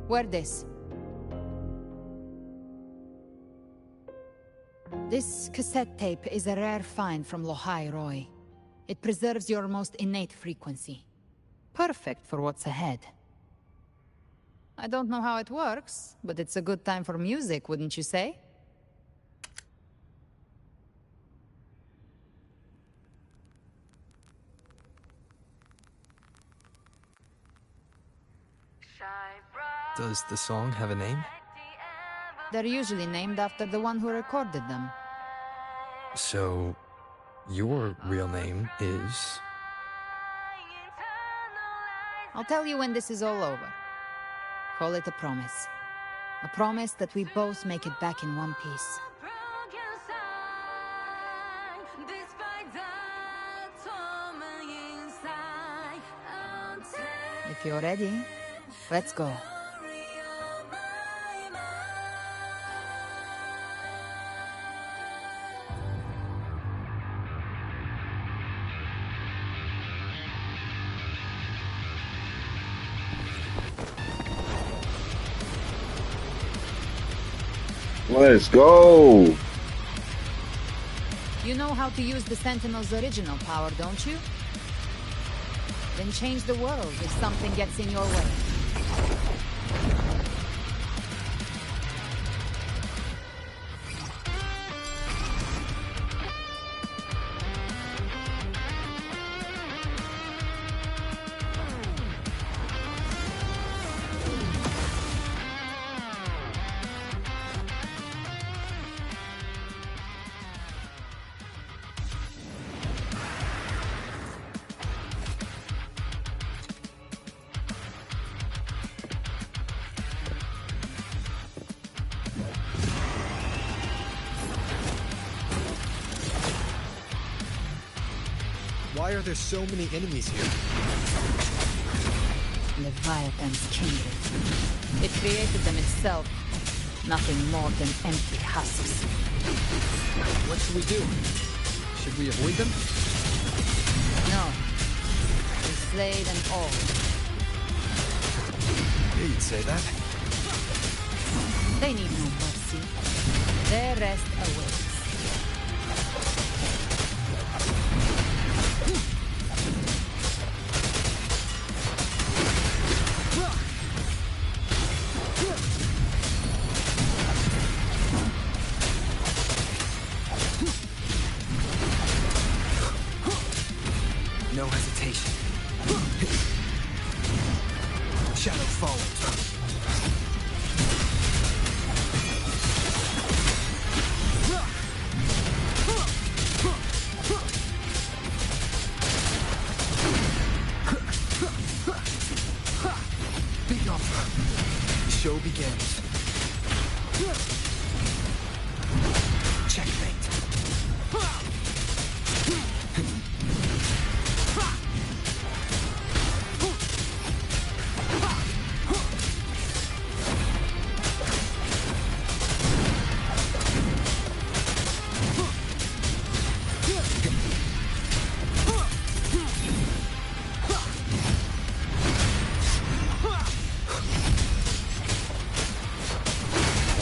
S13: wear this. This cassette tape is a rare find from Lohai Roy. It preserves your most innate frequency. Perfect for what's ahead. I don't know how it works, but it's a good time for music, wouldn't you say?
S2: Does the song have a name?
S13: They're usually named after the one who recorded them.
S2: So, your real name is...
S13: I'll tell you when this is all over. Call it a promise. A promise that we both make it back in one piece. If you're ready, let's go.
S1: Let's go!
S13: You know how to use the Sentinel's original power, don't you? Then change the world if something gets in your way.
S18: Why are there so many enemies here?
S13: Leviathan's kindred. It created them itself. Nothing more than empty husks.
S2: What should we do? Should we avoid them?
S13: No. We slay them all.
S2: Yeah, you'd say that.
S13: They need no mercy. Their rest awaits.
S2: No hesitation. Shadow follows. Be gone. The show begins. Checkmate.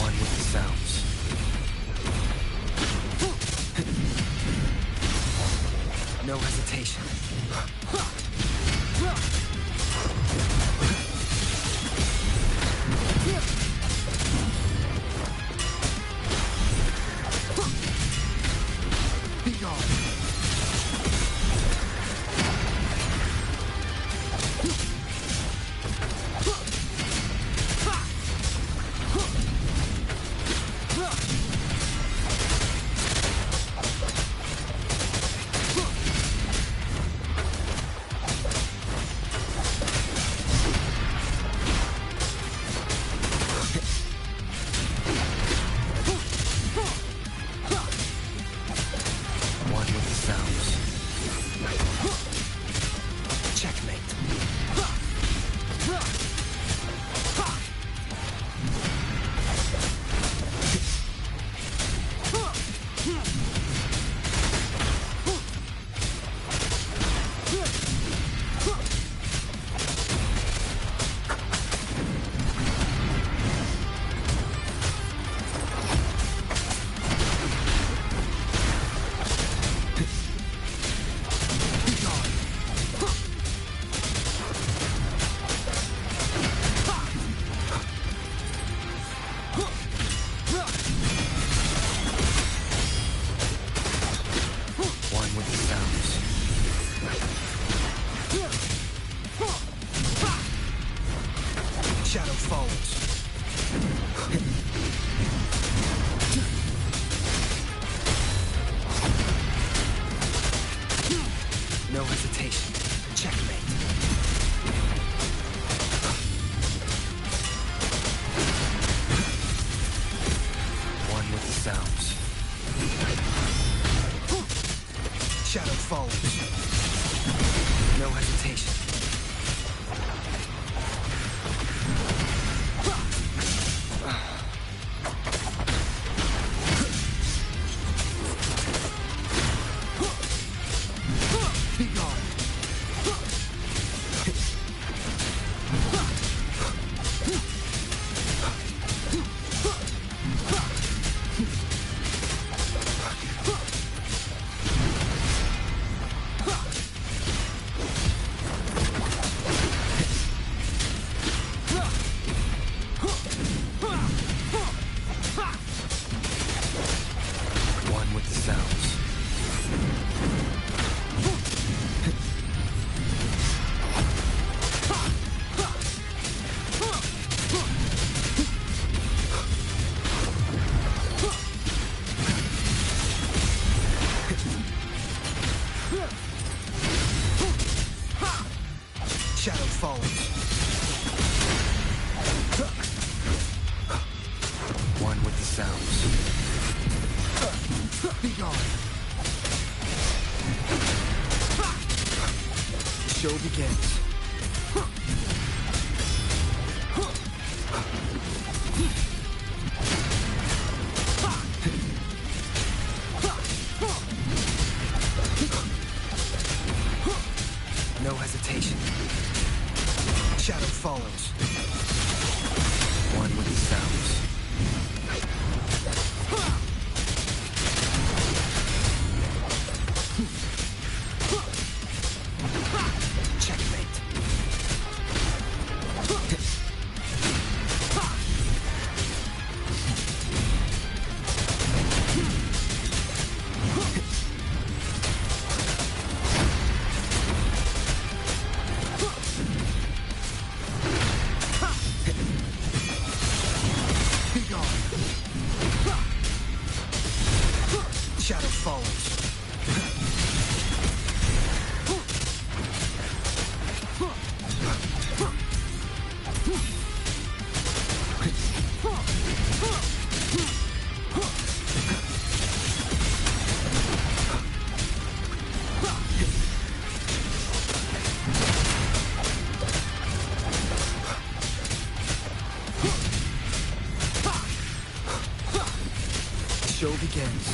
S2: One with the sounds. No hesitation. Be gone. sounds. Shadow follows. No hesitation. Be gone. One with the sounds. Shadow follows. One with the sounds. Be gone. The show begins. No hesitation. Shadow follows. One with the sounds. Checkmate. Be gone. Shadow follows. The show begins.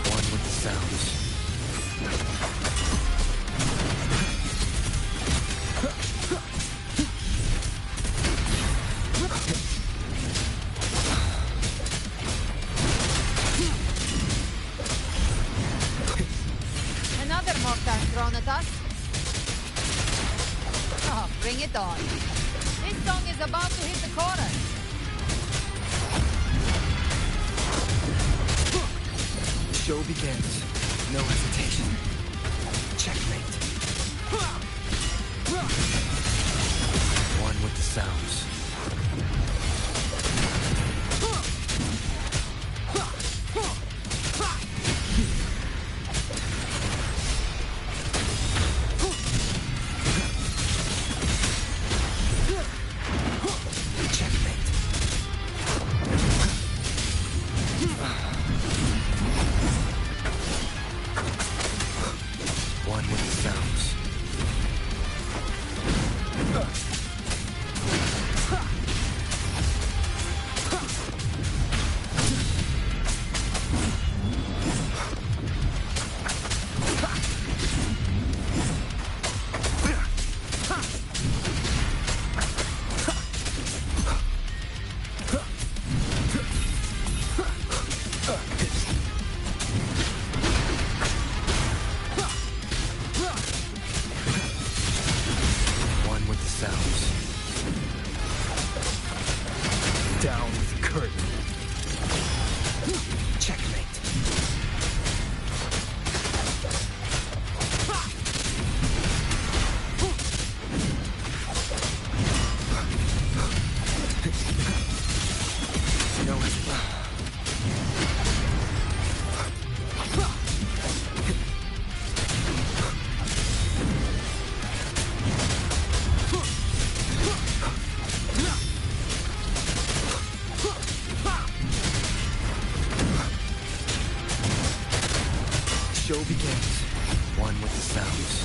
S2: One with the sounds.
S13: Another mortar thrown at us. Oh, bring it on. This song is about to hit the chorus.
S2: The show begins. No hesitation. Checkmate. One with the sounds. Checkmate. One with the sounds. begins. One with the sounds.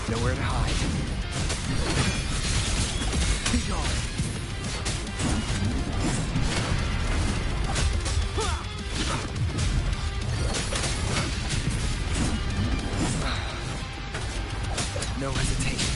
S2: Nowhere to hide. Be gone. No hesitation.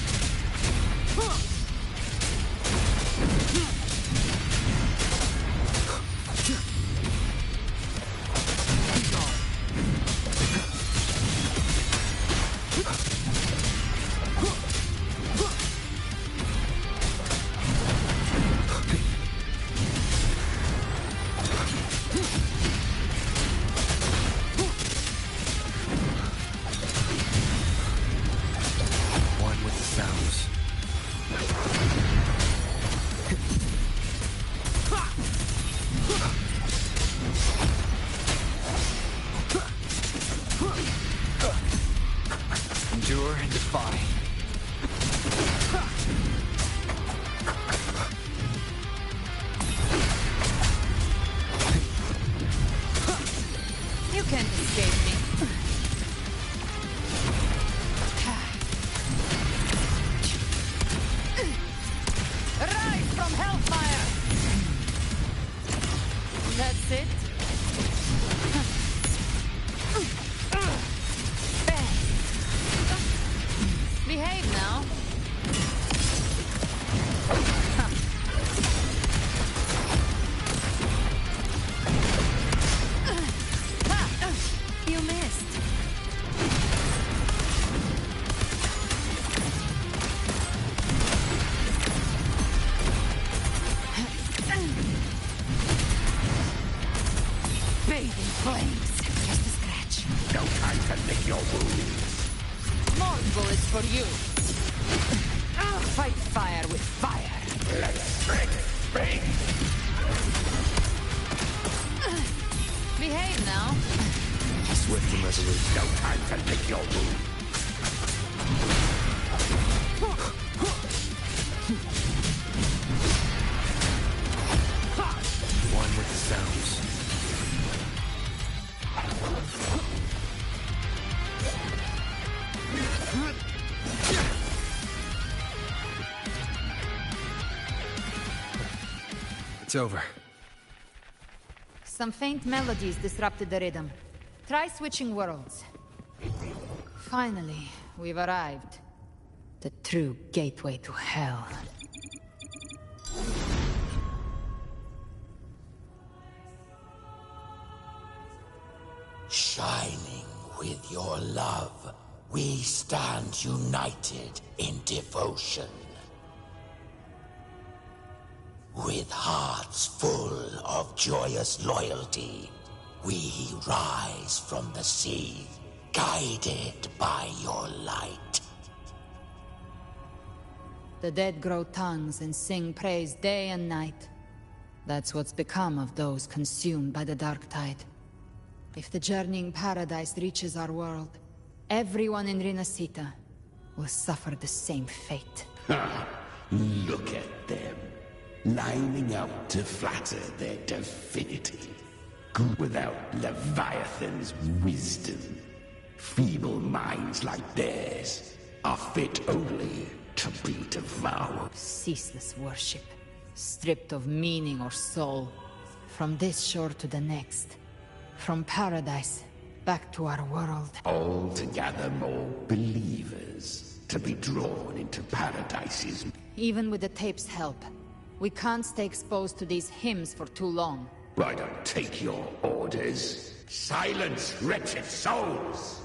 S2: One with the sounds. Endure and defy.
S13: You can't escape me. Rise from hellfire! That's it? Behave now. You missed. Bathing flames. Just a scratch.
S12: No time to lick your wounds.
S13: More bullets for you. Fight fire with fire.
S12: Let's spring.
S13: Behave now.
S2: Swift and resolute.
S12: No time to lick your wounds.
S2: One with the sounds. It's over.
S13: Some faint melodies disrupted the rhythm. Try switching worlds. Finally, we've arrived. The true gateway to hell.
S12: Shining with your love, we stand united in devotion. With hearts full of joyous loyalty, we rise from the sea, guided by your light.
S13: The dead grow tongues and sing praise day and night. That's what's become of those consumed by the dark tide. If the journeying paradise reaches our world, everyone in Rinasita will suffer the same fate.
S12: Look at them, lining up to flatter their divinity. Good without Leviathan's wisdom. Feeble minds like theirs are fit only to be devoured.
S13: Ceaseless worship, stripped of meaning or soul, from this shore to the next. From paradise, back to our world.
S12: All to gather more believers, to be drawn into paradises.
S13: Even with the tape's help, we can't stay exposed to these hymns for too long.
S12: I don't take your orders. Silence, wretched souls!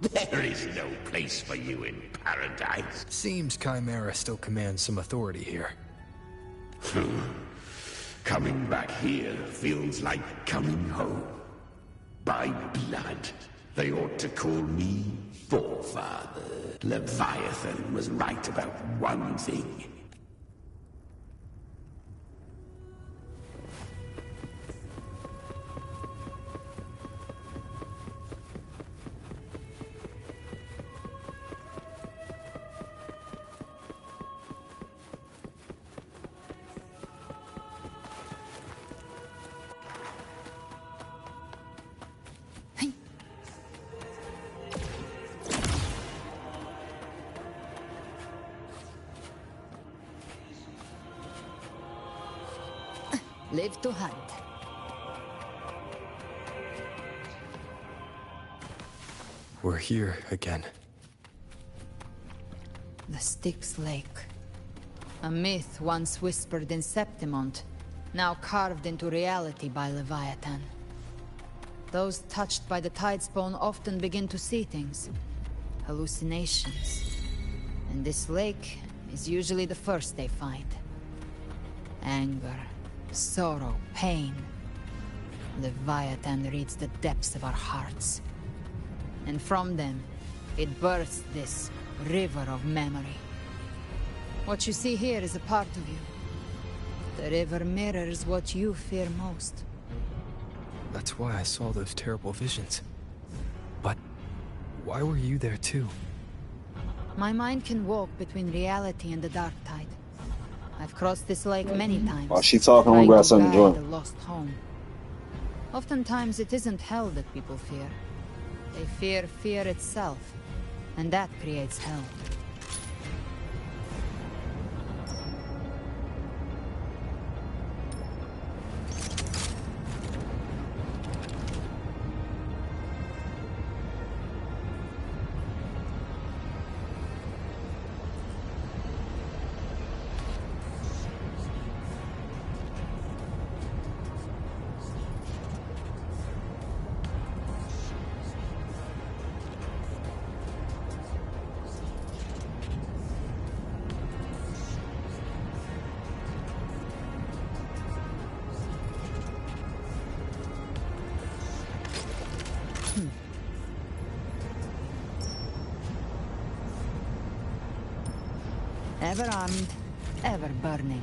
S12: There is no place for you in paradise.
S2: Seems Chimera still commands some authority here.
S12: Coming back here feels like coming home. By blood, they ought to call me Forefather. Leviathan was right about one thing.
S13: Live to hunt.
S18: We're here again.
S13: The Styx Lake. A myth once whispered in Septimont, now carved into reality by Leviathan. Those touched by the Tidespawn often begin to see things. Hallucinations. And this lake is usually the first they find. Anger, sorrow, pain. Leviathan reads the depths of our hearts. And from them, it births this river of memory. What you see here is a part of you. The river mirrors what you fear most.
S18: That's why I saw those terrible visions. But why were you there too?
S13: My mind can walk between reality and the dark tide. I've crossed this lake many times.
S1: While she talking, I'm
S13: trying
S1: gonna grab
S13: to
S1: something to
S13: guide
S1: join.
S13: a lost home. Oftentimes it isn't hell that people fear. They fear fear itself, and that creates hell. Ever armed, ever burning.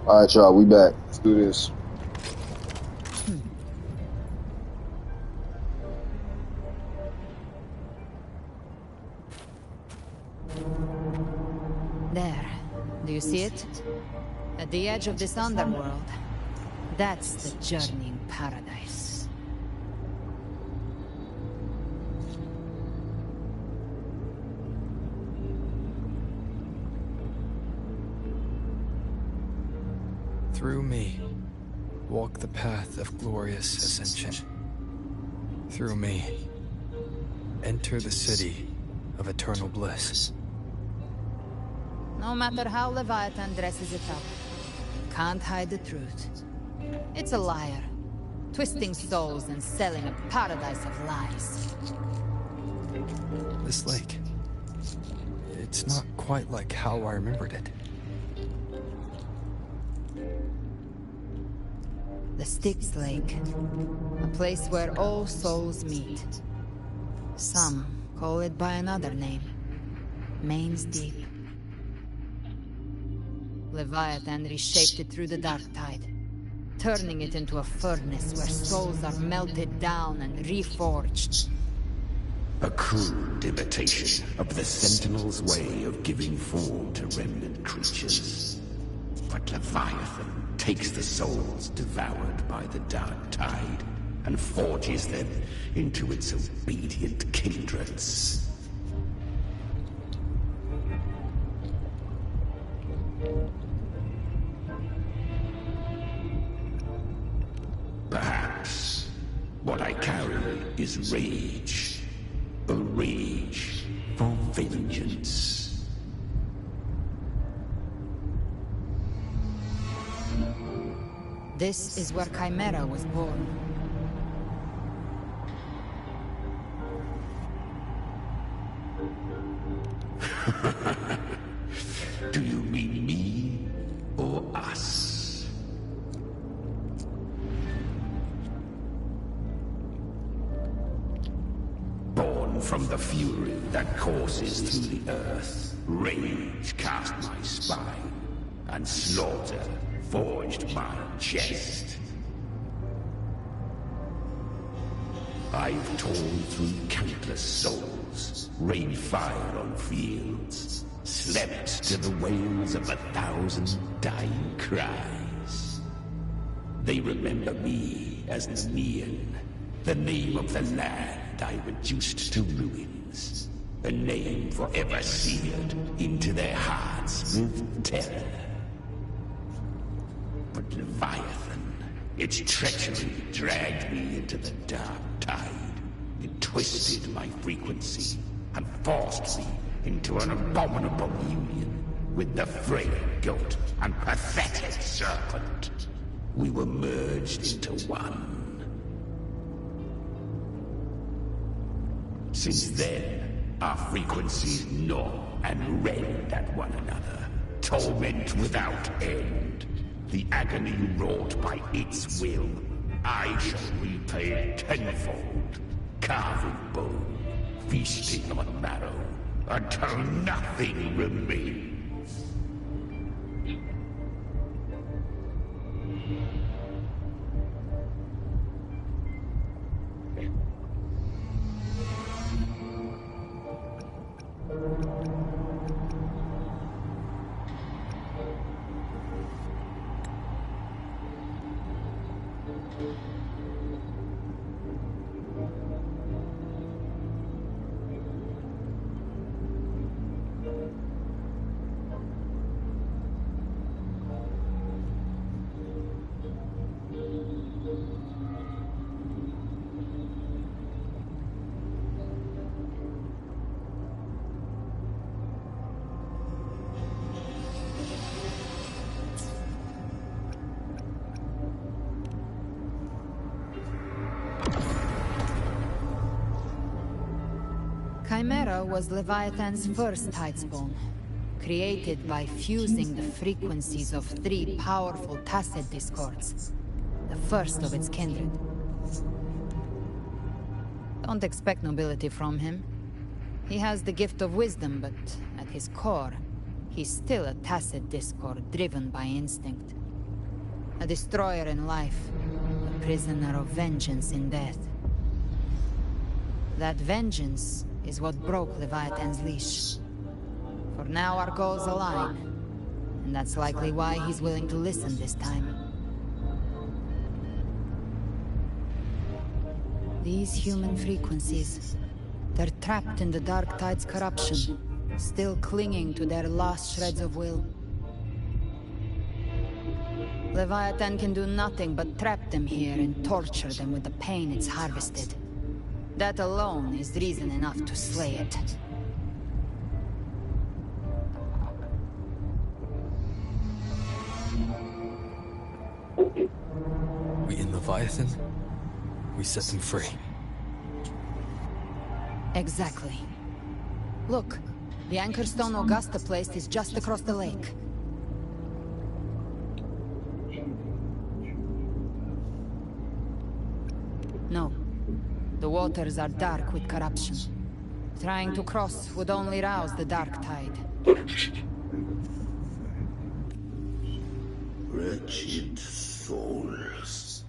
S1: All right, y'all, we back. Let's do this.
S13: There. Do you see it? At the edge of this underworld. That's the journeying paradise.
S18: Through me, walk the path of glorious ascension. Through me, enter the city of eternal bliss.
S13: No matter how Leviathan dresses it up, can't hide the truth. It's a liar, twisting souls and selling a paradise of lies.
S18: This lake, it's not quite like how I remembered it.
S13: The Styx Lake, a place where all souls meet. Some call it by another name, Main's Deep. Leviathan reshaped it through the dark tide, turning it into a furnace where souls are melted down and reforged.
S12: A crude imitation of the Sentinel's way of giving form to remnant creatures. But Leviathan takes the souls devoured by the dark tide and forges them into its obedient kindreds. Perhaps what I carry is rage. A rage for vengeance.
S13: This is where Chimera was born.
S12: Do you mean me or us? Born from the fury that courses through the earth, rage cast my spine, and slaughter forged my chest. I've torn through countless souls, rained fire on fields, slept to the wails of 1,000 dying cries. They remember me as Nemean, the name of the land I reduced to ruins, a name forever seared into their hearts with terror. But Leviathan, its treachery dragged me into the dark tide. It twisted my frequency and forced me into an abominable union with the frail goat and pathetic serpent. We were merged into one. Since then, our frequencies gnaw and rend at one another, torment without end. The agony wrought by its will, I shall repay tenfold, carving bone, feasting on marrow, until nothing remains.
S13: Chimera was Leviathan's first tidespawn, created by fusing the frequencies of 3 powerful tacet discords, the first of its kindred. Don't expect nobility from him. He has the gift of wisdom, but at his core, he's still a tacet discord driven by instinct. A destroyer in life, a prisoner of vengeance in death. That vengeance is what broke Leviathan's leash. For now our goals align, and that's likely why he's willing to listen this time. These human frequencies, they're trapped in the Dark Tide's corruption, still clinging to their last shreds of will. Leviathan can do nothing but trap them here and torture them with the pain it's harvested. That alone is reason enough to slay it.
S18: We in Leviathan? We set them free.
S13: Exactly. Look, the anchor stone Augusta placed is just across the lake. No. The waters are dark with corruption. Trying to cross would only rouse the Dark Tide.
S12: Wretched souls,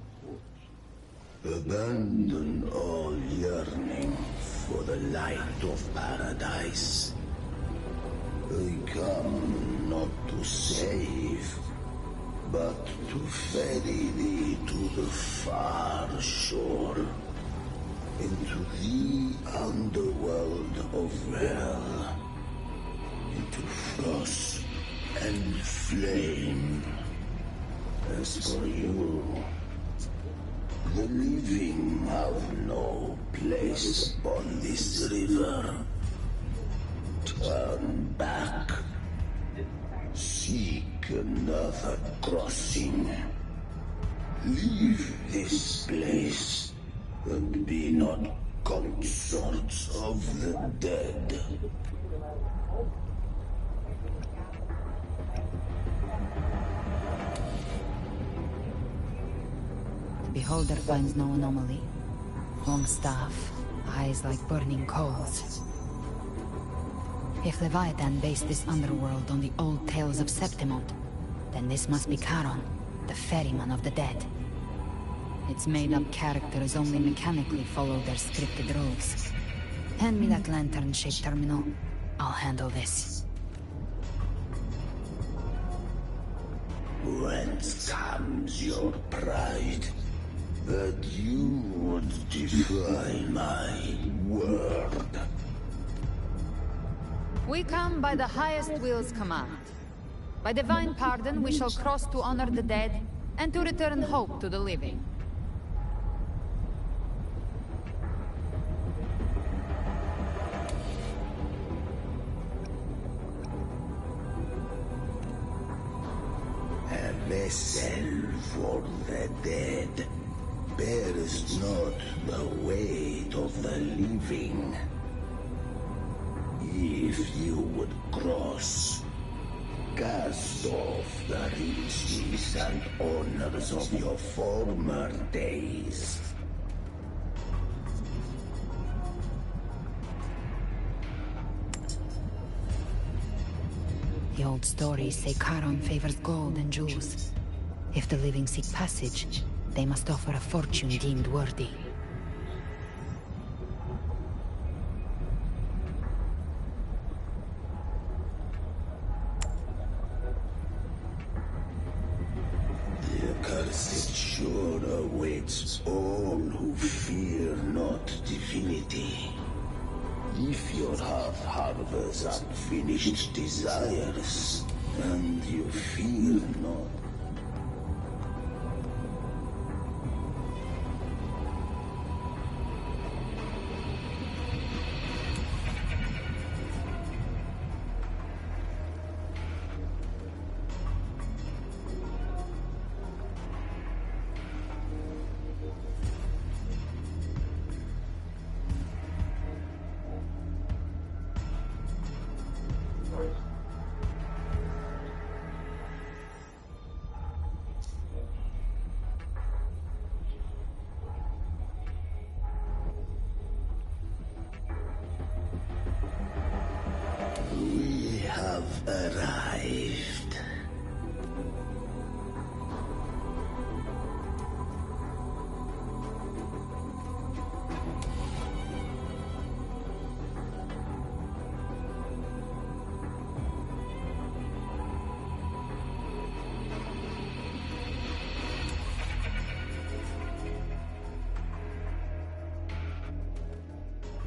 S12: abandon all yearning for the light of paradise. I come not to save, but to ferry thee to the far shore, into the underworld of hell, into frost and flame. As for you, the living have no place upon this river. Turn back. Seek another crossing. Leave this place and be not consorts of the dead.
S13: The beholder finds no anomaly. Long staff, eyes like burning coals. If Leviathan based this underworld on the old tales of Septimont, Then this must be Charon, the ferryman of the dead. Its made-up characters only mechanically follow their scripted roles. Hand me that lantern-shaped terminal. I'll handle this.
S12: Whence comes your pride? That you would defy my word?
S13: We come by the highest will's command. By divine pardon, we shall cross to honor the dead, and to return hope to the living.
S12: A vessel for the dead bears not the weight of the living. If you would cross, cast off the riches and honors of your former days.
S13: The old stories say Charon favors gold and jewels. If the living seek passage, they must offer a fortune deemed worthy.
S12: The accursed shore awaits all who fear not divinity. If your heart harbors unfinished desires, and you fear not, we have arrived.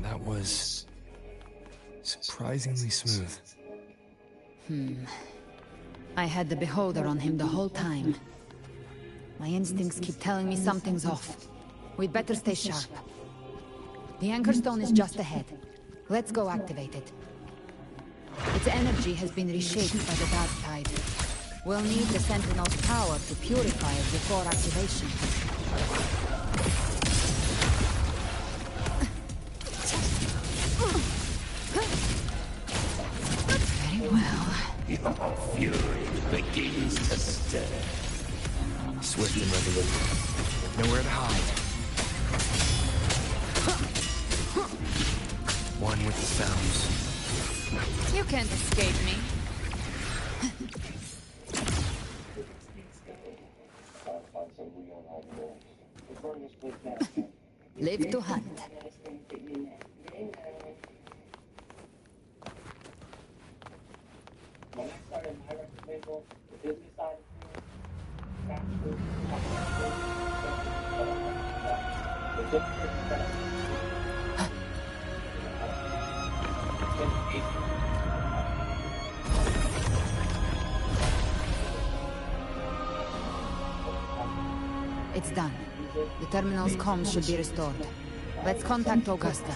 S18: That was surprisingly smooth.
S13: I had the beholder on him the whole time. My instincts keep telling me something's off. We'd better stay sharp. The anchor stone is just ahead. Let's go activate it. Its energy has been reshaped by the dark tide. We'll need the Sentinel's power to purify it before activation. Very well.
S12: Your fury begins to stir.
S2: Swift and resolute. Nowhere to hide. One with the sounds.
S13: You can't escape me. Live to hunt. It's done. The terminal's comms should be restored. Let's contact Augusta.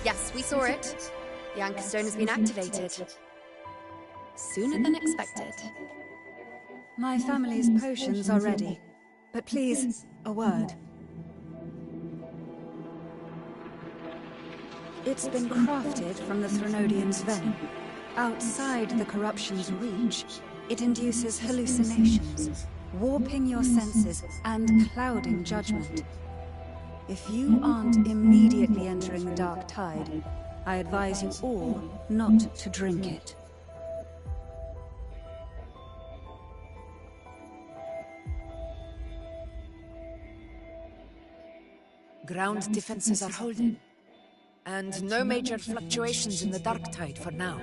S15: Yes, we saw it. The anchor stone has been activated. Sooner than expected.
S14: My family's potions are ready. But please, a word. It's been crafted from the Threnodium's venom. Outside the corruption's reach, it induces hallucinations, warping your senses and clouding judgment. If you aren't immediately entering the dark tide, I advise you all not to drink it.
S10: Ground defenses are holding, and no major fluctuations in the dark tide for now.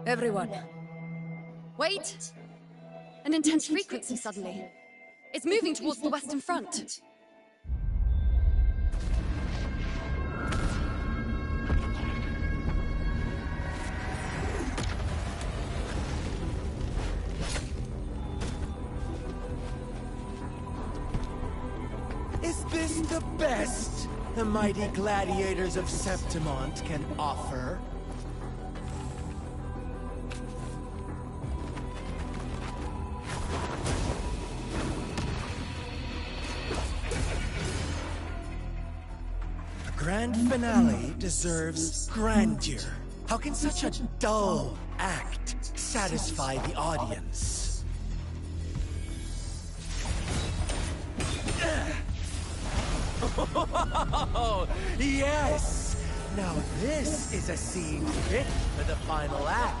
S10: Everyone.
S15: Wait! An intense frequency suddenly. It's moving towards the Western Front.
S20: Is this the best the mighty gladiators of Septimont can offer? Grand finale deserves grandeur. How can such a dull act satisfy the audience? Oh, yes! Now this is a scene fit for the final act.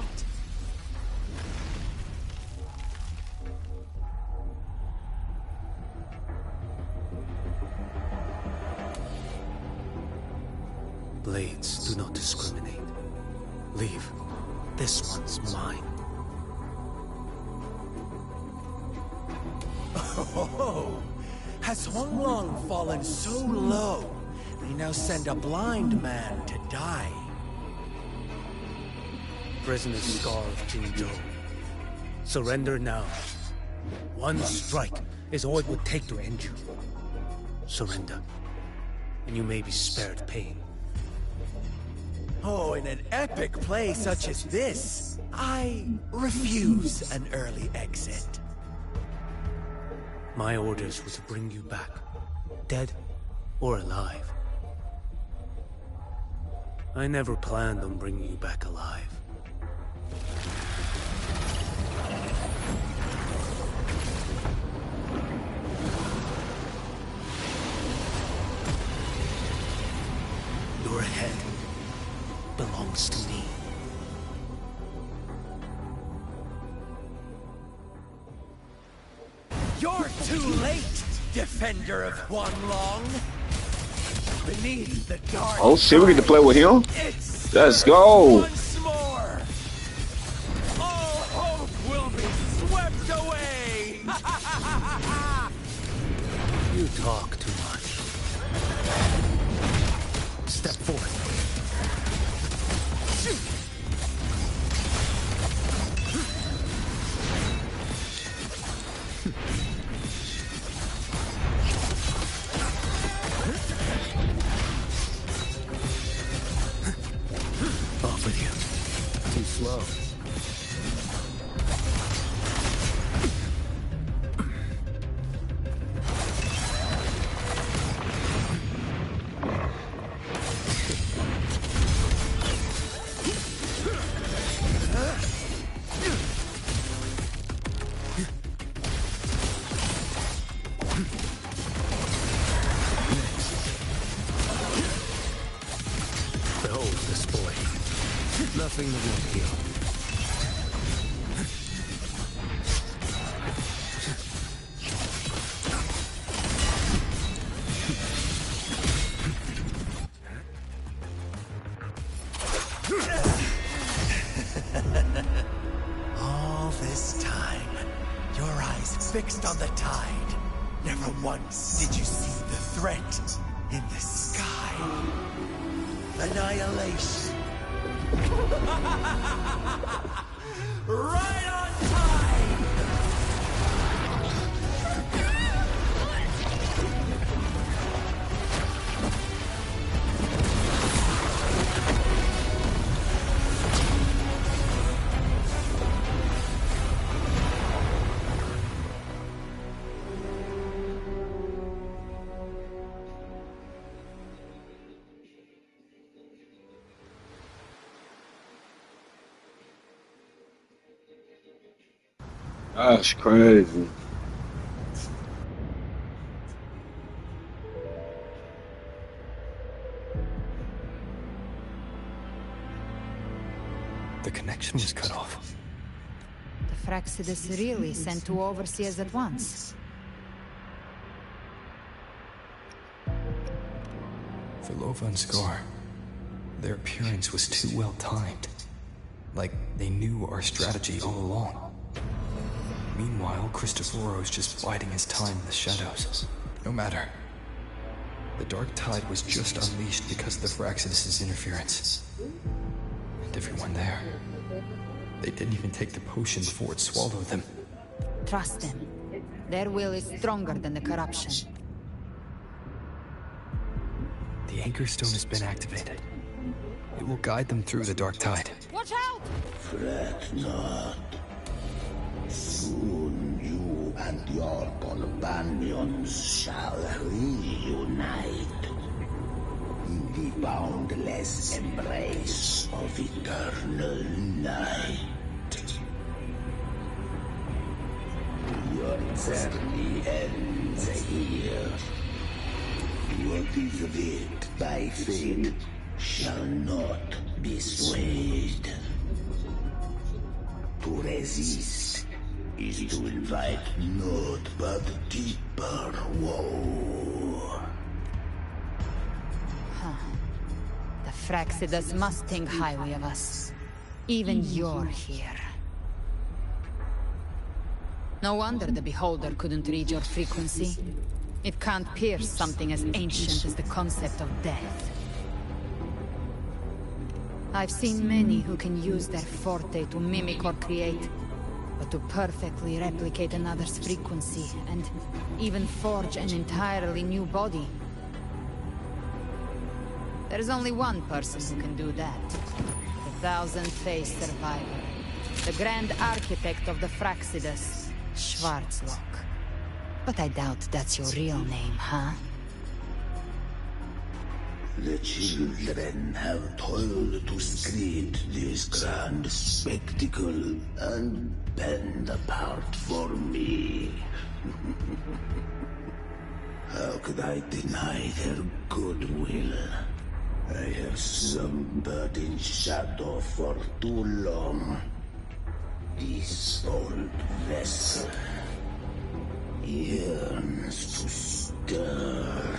S8: Blades do not discriminate. Leave. This one's mine.
S20: Oh, has Huanglong fallen so low, we now send a blind man to die?
S8: Prisoner Scar of Jinzhou. Surrender now. One strike is all it would take to end you. Surrender, and you may be spared pain.
S20: Oh, in an epic play such as this, I refuse an early exit.
S8: My orders were to bring you back, dead or alive. I never planned on bringing you back alive. Your head belongs to me.
S20: You're too late, defender of Huanglong. Beneath the dark.
S1: Oh shit, we get to play with him? Let's go!
S20: Once more. All hope will be swept away.
S8: You talk too much. Step forth. Off with you. Too slow. Behold this boy. Nothing that won't heal.
S20: All fixed on the tide. Never once did you see the threat in the sky. Annihilation. Right on time!
S1: That's crazy.
S2: The connection was cut off.
S13: The Fraxidus really sent two overseers at once.
S18: For Lova and Scar, their appearance was too well timed. Like they knew our strategy all along. Meanwhile, Cristoforo's just biding his time in the shadows. No matter. The Dark Tide was just unleashed because of the Fraxidus' interference. And everyone there. They didn't even take the potion before it swallowed them.
S13: Trust them. Their will is stronger than the corruption.
S18: The Anchor Stone has been activated. It will guide them through the Dark Tide.
S13: Watch out!
S12: Fret not. Soon you and your companions shall reunite in the boundless embrace of eternal night. Your journey ends here. What is writ by fate shall not be swayed. To resist is to invite naught but deeper woe.
S13: Huh. The Fraxidus must think highly of us. Even you're here. No wonder the Beholder couldn't read your frequency. It can't pierce something as ancient as the concept of death. I've seen many who can use their forte to mimic or create, but to perfectly replicate another's frequency, and even forge an entirely new body. There's only one person who can do that. The thousand-faced survivor. The Grand Architect of the Fraxidus, Schwarzlock. But I doubt that's your real name, huh?
S12: The children have toiled to create this grand spectacle and bend apart for me. How could I deny their goodwill? I have slumbered in shadow for too long. This old vessel yearns to stir.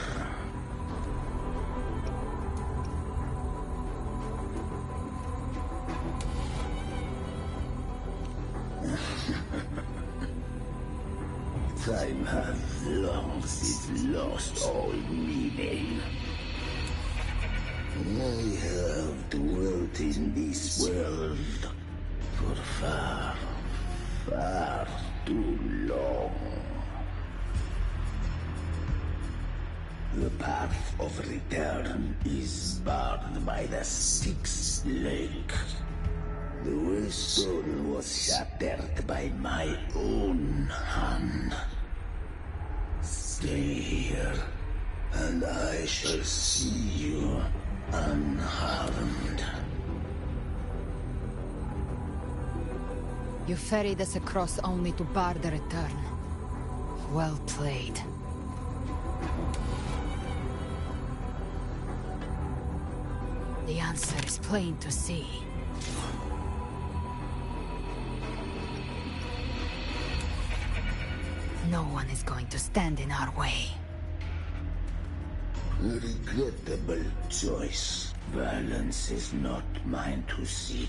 S12: Time hath long since lost all meaning. I have dwelt in this world for far, far too long. The path of return is barred by the Sixth Lake. The Waystone was shattered by my own hand. Stay here, and I shall see you unharmed.
S13: You ferried us across only to bar the return. Well played. The answer is plain to see. No one is going to stand in our way.
S12: Regrettable choice. Violence is not mine to seek.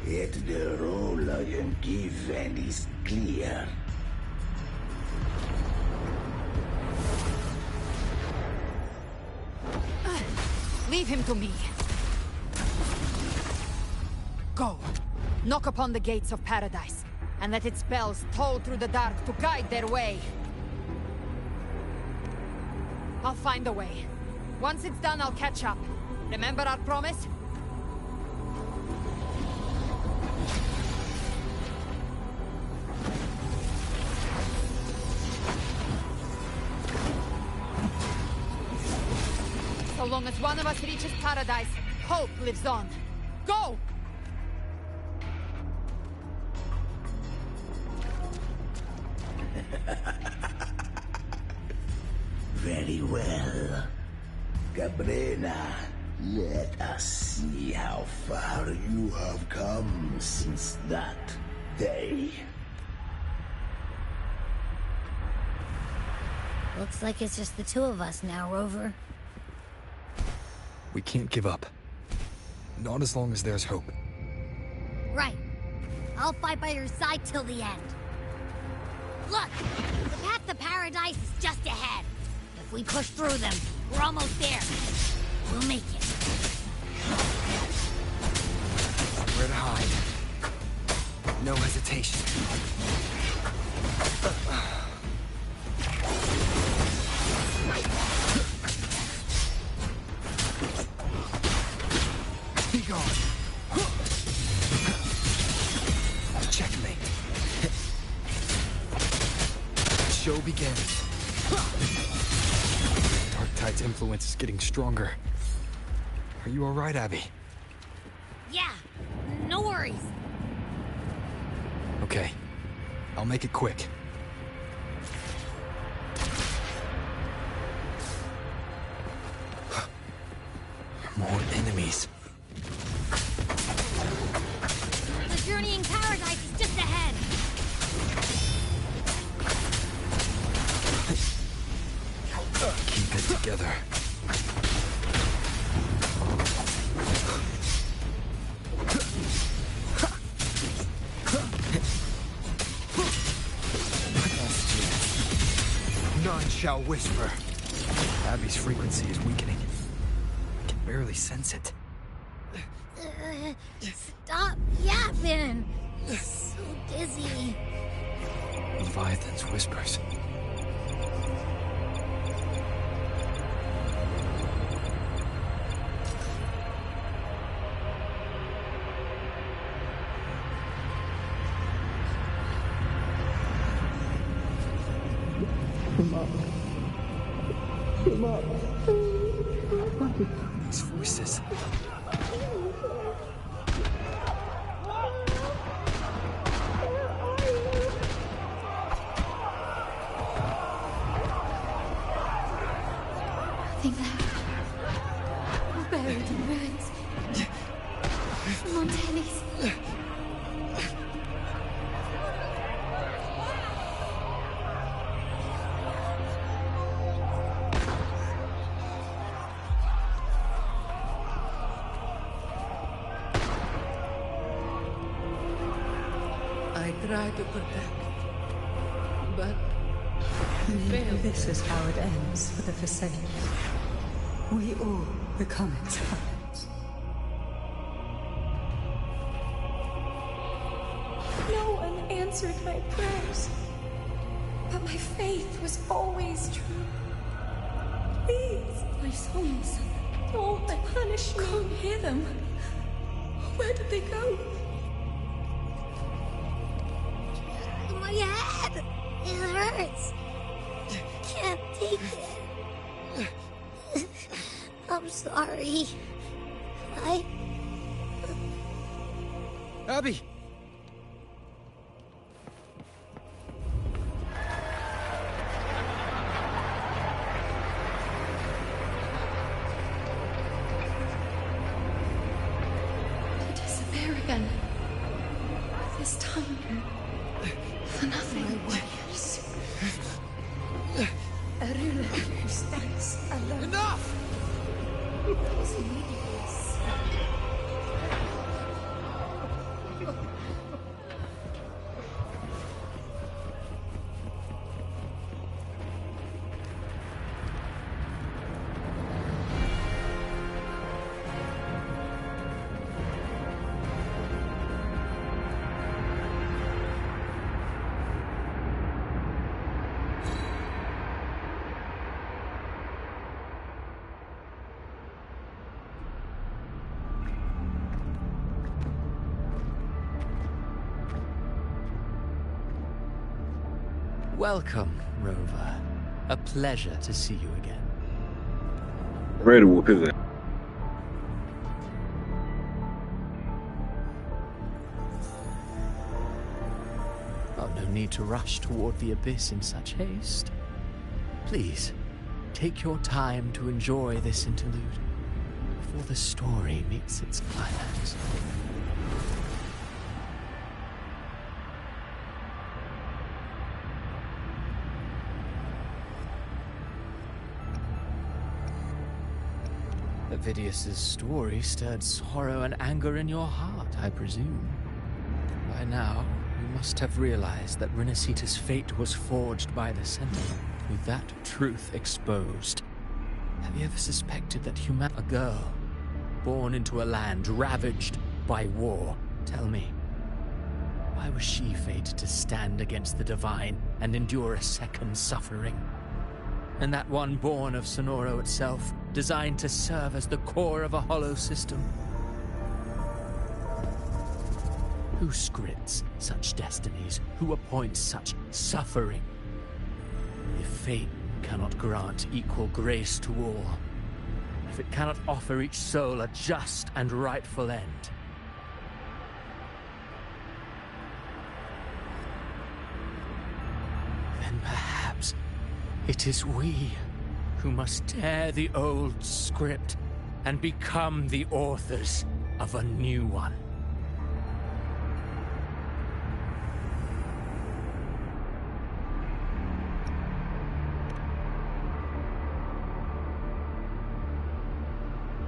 S12: Yet the role I am given is clear.
S13: Leave him to me. Go. Knock upon the gates of paradise, and let its bells toll through the dark to guide their way. I'll find a way. Once it's done, I'll catch up. Remember our promise? So long as one of us reaches paradise, hope lives on. Go!
S12: Very well. Cabrera, let us see how far you have come since that day.
S4: Looks like it's just the two of us now, Rover.
S18: We can't give up. Not as long as there's hope.
S4: Right. I'll fight by your side till the end. Look! The path to paradise is just ahead. If we push through them, we're almost there. We'll make it.
S18: Where to hide? No hesitation. Be gone. Checkmate. The show begins. Darktide's influence is getting stronger. Are you all right, Abby?
S4: Yeah, no worries.
S18: Okay. I'll make it quick. More enemies.
S4: The journey in paradise is just ahead.
S18: Keep it together. None shall whisper. Abby's frequency is weakening. I can barely sense it.
S4: Stop yapping. So dizzy.
S18: Leviathan's whispers.
S6: Come up. Come up.
S18: These voices.
S3: Nothing left. We're buried in ruins. Montellis.
S6: I tried to protect, but maybe this is how it ends for the Forsaken. We all become its puppets.
S7: No one answered my prayers, but my faith was always true. Please, my souls, don't punish me. Can't hear them. Where did they go?
S4: My head! It hurts! Can't take it. I'm sorry.
S18: Abby!
S7: They disappear again. This time, for nothing. My warriors. A ruler who stands alone.
S18: Enough!
S7: Is meaningless.
S9: Welcome, Rover. A pleasure to see you again.
S1: Ready to whoop his ass.
S9: Oh, no need to rush toward the abyss in such haste. Please, take your time to enjoy this interlude before the story meets its climax. Avidius's story stirred sorrow and anger in your heart, I presume. By now, you must have realized that Renacita's fate was forged by the Sentinel. With that truth exposed, have you ever suspected that a girl, born into a land ravaged by war, tell me, why was she fated to stand against the divine and endure a second suffering? And that one born of Sonoro itself, designed to serve as the core of a hollow system? Who scripts such destinies? Who appoints such suffering? If fate cannot grant equal grace to all, if it cannot offer each soul a just and rightful end, then perhaps it is we who must tear the old script and become the authors of a new one.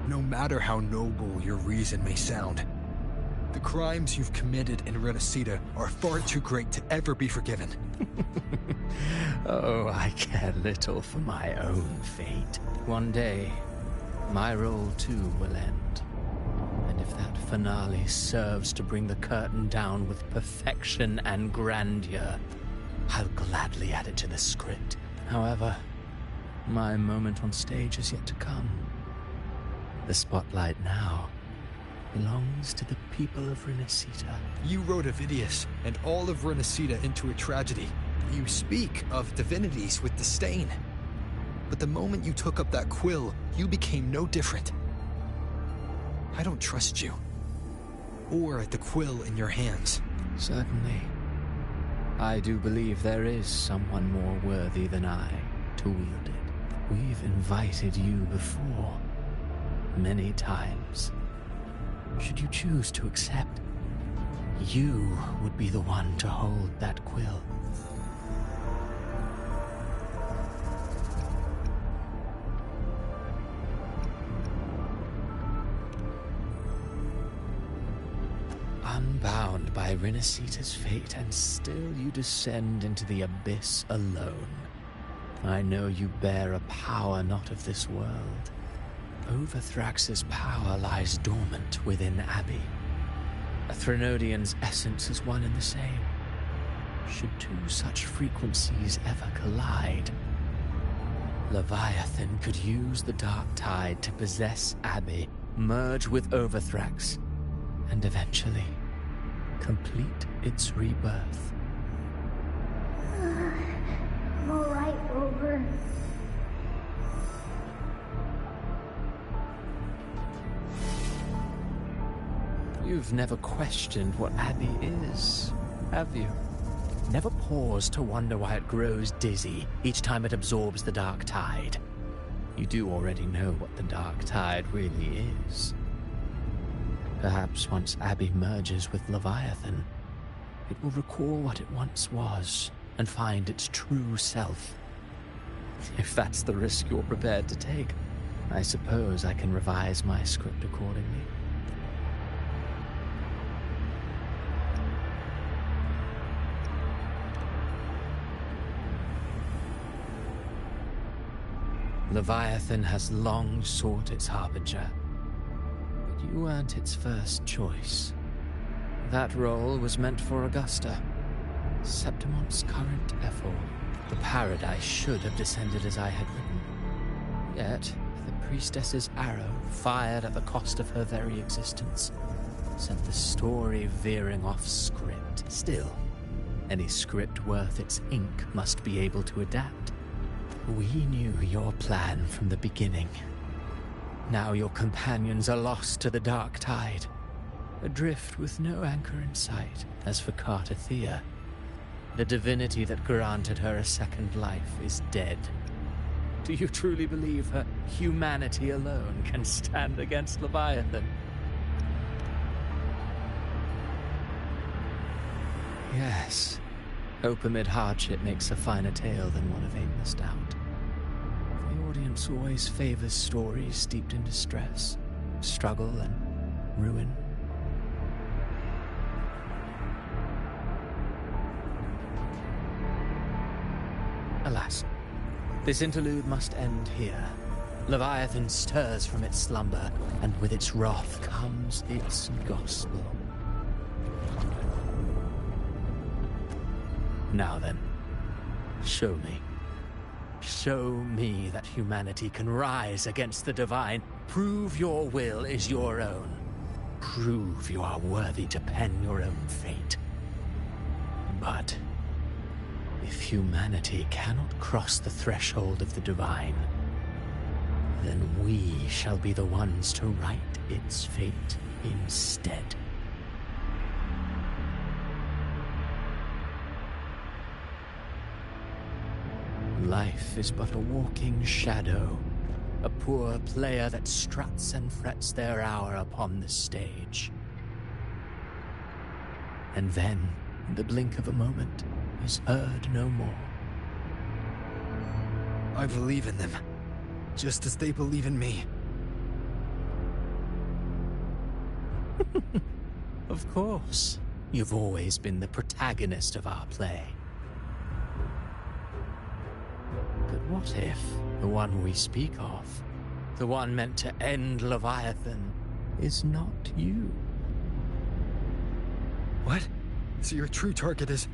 S18: No matter how noble your reason may sound, the crimes you've committed in Renacita are far too great to ever be forgiven.
S9: Oh, I care little for my own fate. One day, my role too will end. And if that finale serves to bring the curtain down with perfection and grandeur, I'll gladly add it to the script. However, my moment on stage is yet to come. The spotlight now belongs to the people of Renacita.
S18: You wrote Avidius and all of Renacita into a tragedy. You speak of divinities with disdain. But the moment you took up that quill, you became no different. I don't trust you. Or the quill in your hands.
S9: Certainly. I do believe there is someone more worthy than I to wield it. We've invited you before. Many times. Should you choose to accept, you would be the one to hold that quill. Unbound by Renacita's fate, and still you descend into the abyss alone. I know you bear a power not of this world. Overthrax's power lies dormant within Abbey. A Threnodian's essence is one and the same. Should two such frequencies ever collide, Leviathan could use the Dark Tide to possess Abbey, merge with Overthrax, and eventually complete its rebirth.
S5: I'm alright, Rover.
S9: You've never questioned what Abbey is, have you? Never paused to wonder why it grows dizzy each time it absorbs the Dark Tide. You do already know what the Dark Tide really is. Perhaps once Abbey merges with Leviathan, it will recall what it once was and find its true self. If that's the risk you're prepared to take, I suppose I can revise my script accordingly. Leviathan has long sought its harbinger, but you weren't its first choice. That role was meant for Augusta, Septimon's current Ethel. The paradise should have descended as I had written. Yet, the priestess's arrow, fired at the cost of her very existence, sent the story veering off script. Still, Any script worth its ink must be able to adapt. We knew your plan from the beginning. Now your companions are lost to the dark tide, adrift with no anchor in sight. As for Cartathea, the divinity that granted her a second life is dead. Do you truly believe her humanity alone can stand against Leviathan? Yes. Hope amid hardship makes a finer tale than one of aimless doubt. The audience always favors stories steeped in distress, struggle, and ruin. Alas, this interlude must end here. Leviathan stirs from its slumber, and with its wrath comes its gospel. Now then, show me. Show me that humanity can rise against the divine. Prove your will is your own. Prove you are worthy to pen your own fate. But if humanity cannot cross the threshold of the divine, then we shall be the ones to write its fate instead. Life is but a walking shadow, a poor player that struts and frets their hour upon the stage. And then, in the blink of a moment, is heard no more.
S18: I believe in them, just as they believe in me.
S9: Of course, you've always been the protagonist of our play. But what if the one we speak of, the one meant to end Leviathan, is not you?
S18: What? So your true target is...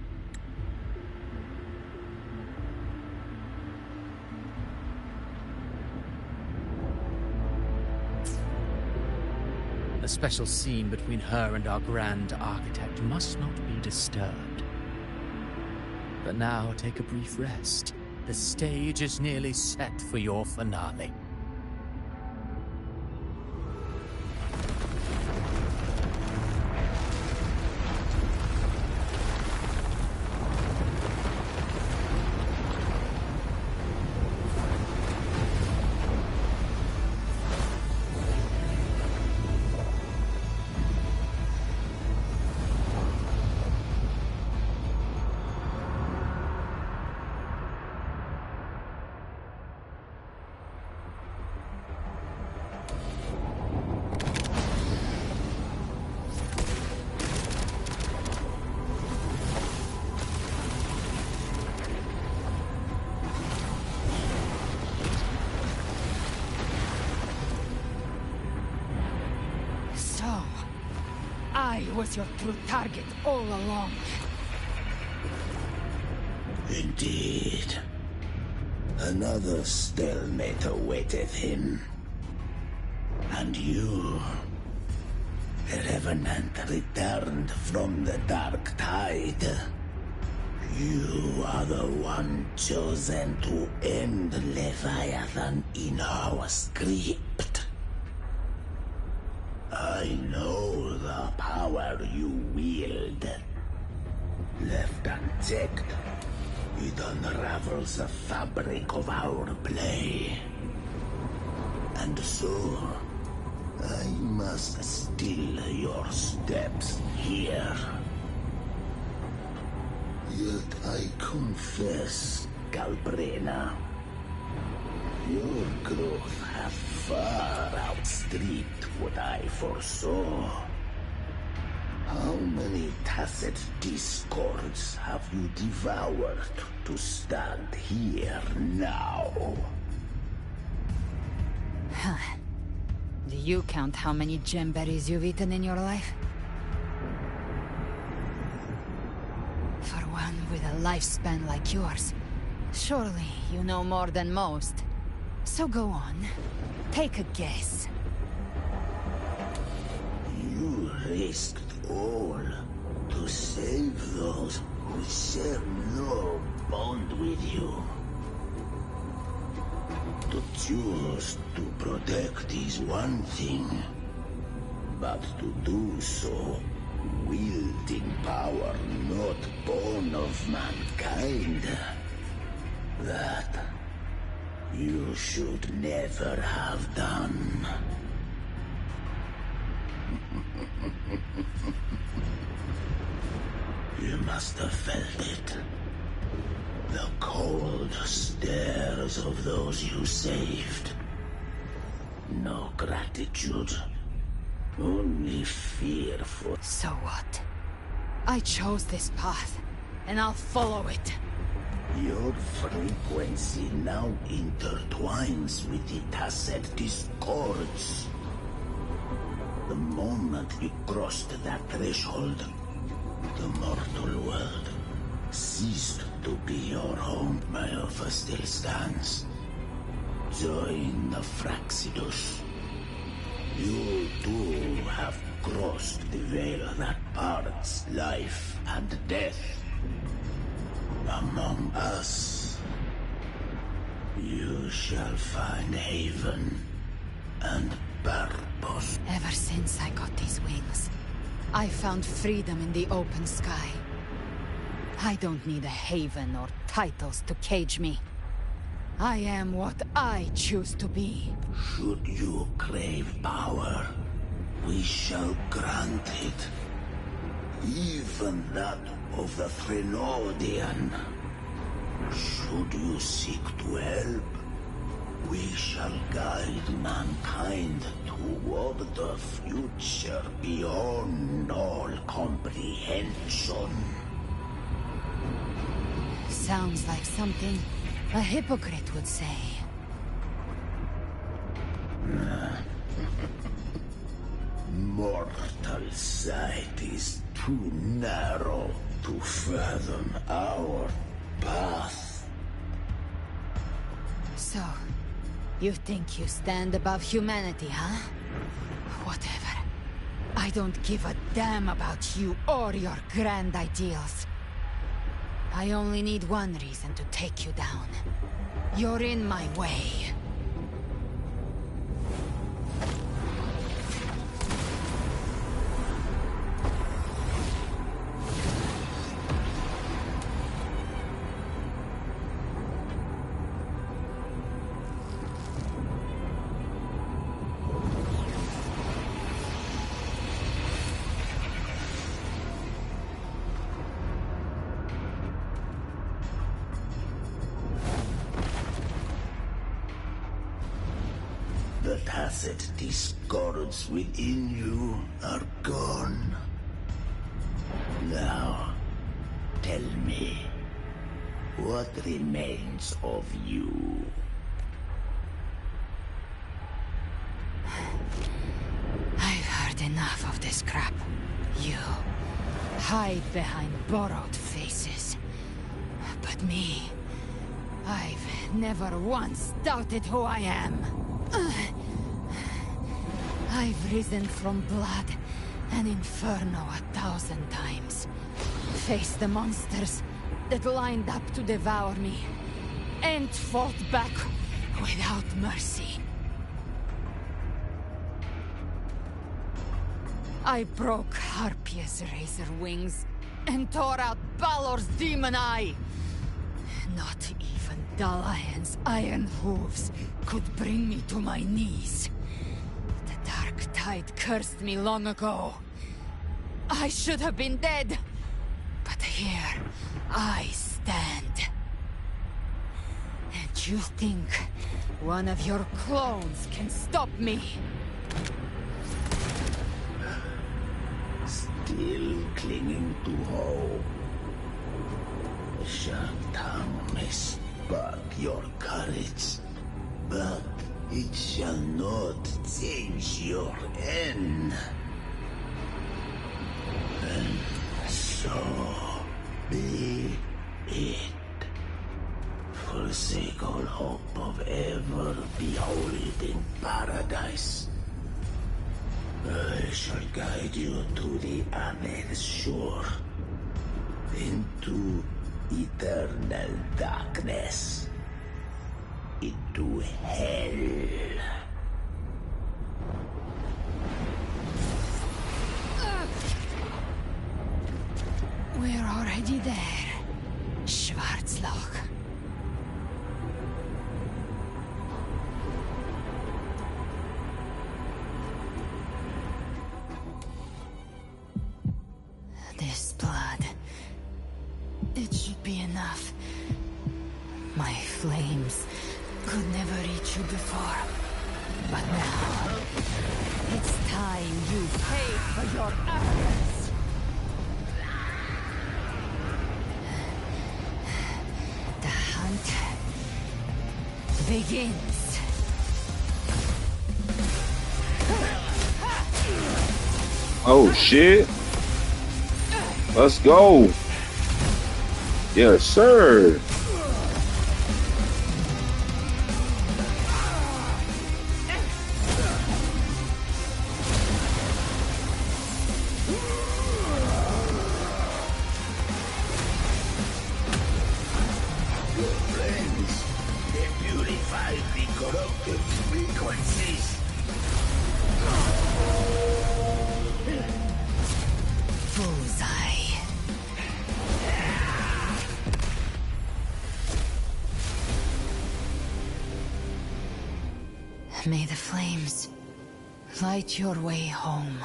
S9: A special scene between her and our Grand Architect must not be disturbed. But now take a brief rest. The stage is nearly set for your finale.
S13: I was your true target all along.
S12: Indeed. Another stalemate awaiteth him. And you, the Revenant returned from the Dark Tide. You are the one chosen to end Leviathan in our script. I know the power you wield. Left unchecked, it unravels the fabric of our play. And so, I must still your steps here. Yet I confess, Galbrena, your growth hath far outstripped what I foresaw. How many tacit discords have you devoured to stand here now?
S13: Do you count how many gemberries you've eaten in your life? For one with a lifespan like yours, surely you know more than most. So go on, take a guess.
S12: You risked all to save those We share no bond with you. To choose to protect is one thing, but to do so, wielding power not born of mankind, that you should never have done. You must have felt it. The cold stares of those you saved. No gratitude. Only fear for...
S13: So what? I chose this path, and I'll follow it.
S12: Your frequency now intertwines with the Tacet discords. The moment you crossed that threshold, the mortal world ceased to be your home. My offer still stands. Join the Fraxidus. You too have crossed the veil that parts life and death. Among us, you shall find haven and purpose.
S13: Ever since I got these wings, I found freedom in the open sky. I don't need a haven or titles to cage me. I am what I choose to be.
S12: Should you crave power, we shall grant it. Even that of the Threnodian. Should you seek to help, we shall guide mankind toward the future beyond all comprehension.
S13: Sounds like something a hypocrite would say.
S12: Mortal sight is too narrow to fathom our path.
S13: So, you think you stand above humanity, huh? Whatever. I don't give a damn about you or your grand ideals. I only need one reason to take you down. You're in my way.
S12: The tacit discords within you are gone. Now, tell me, what remains of you?
S13: I've heard enough of this crap. You hide behind borrowed faces. But me, I've never once doubted who I am. I've risen from blood and inferno 1,000 times. Faced the monsters that lined up to devour me, and fought back without mercy. I broke Harpia's razor wings and tore out Balor's demon eye. Not even Dalahan's iron hooves could bring me to my knees. The dark tide cursed me long ago. I should have been dead, but here I stand. And you think one of your clones can stop me?
S12: Still clinging to hope. The sharp tongue may spark your courage, but it shall not change your end. And so be it. Forsake all hope of ever beholding paradise. I shall guide you to the Amet's shore. into eternal darkness, into hell.
S13: We're already there, Schwarzloch. This blood... it should be enough. My flames could never reach you before. But now... it's time you pay for your actions. The hunt begins.
S1: Oh shit. Let's go. Yes, sir.
S13: Bullseye. May the flames light your way home.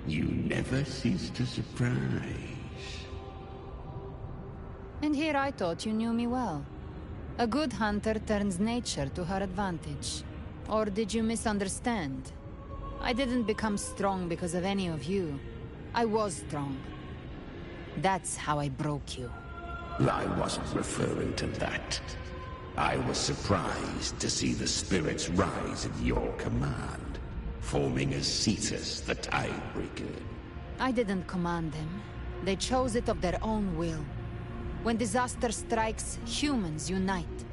S12: You never cease to surprise.
S13: And here I thought you knew me well. A good hunter turns nature to her advantage. Or did you misunderstand? I didn't become strong because of any of you. I was strong. That's how I broke you.
S12: I wasn't referring to that. I was surprised to see the spirits rise at your command, forming as Cetus, the Tidebreaker.
S13: I didn't command them. They chose it of their own will. When disaster strikes, humans unite.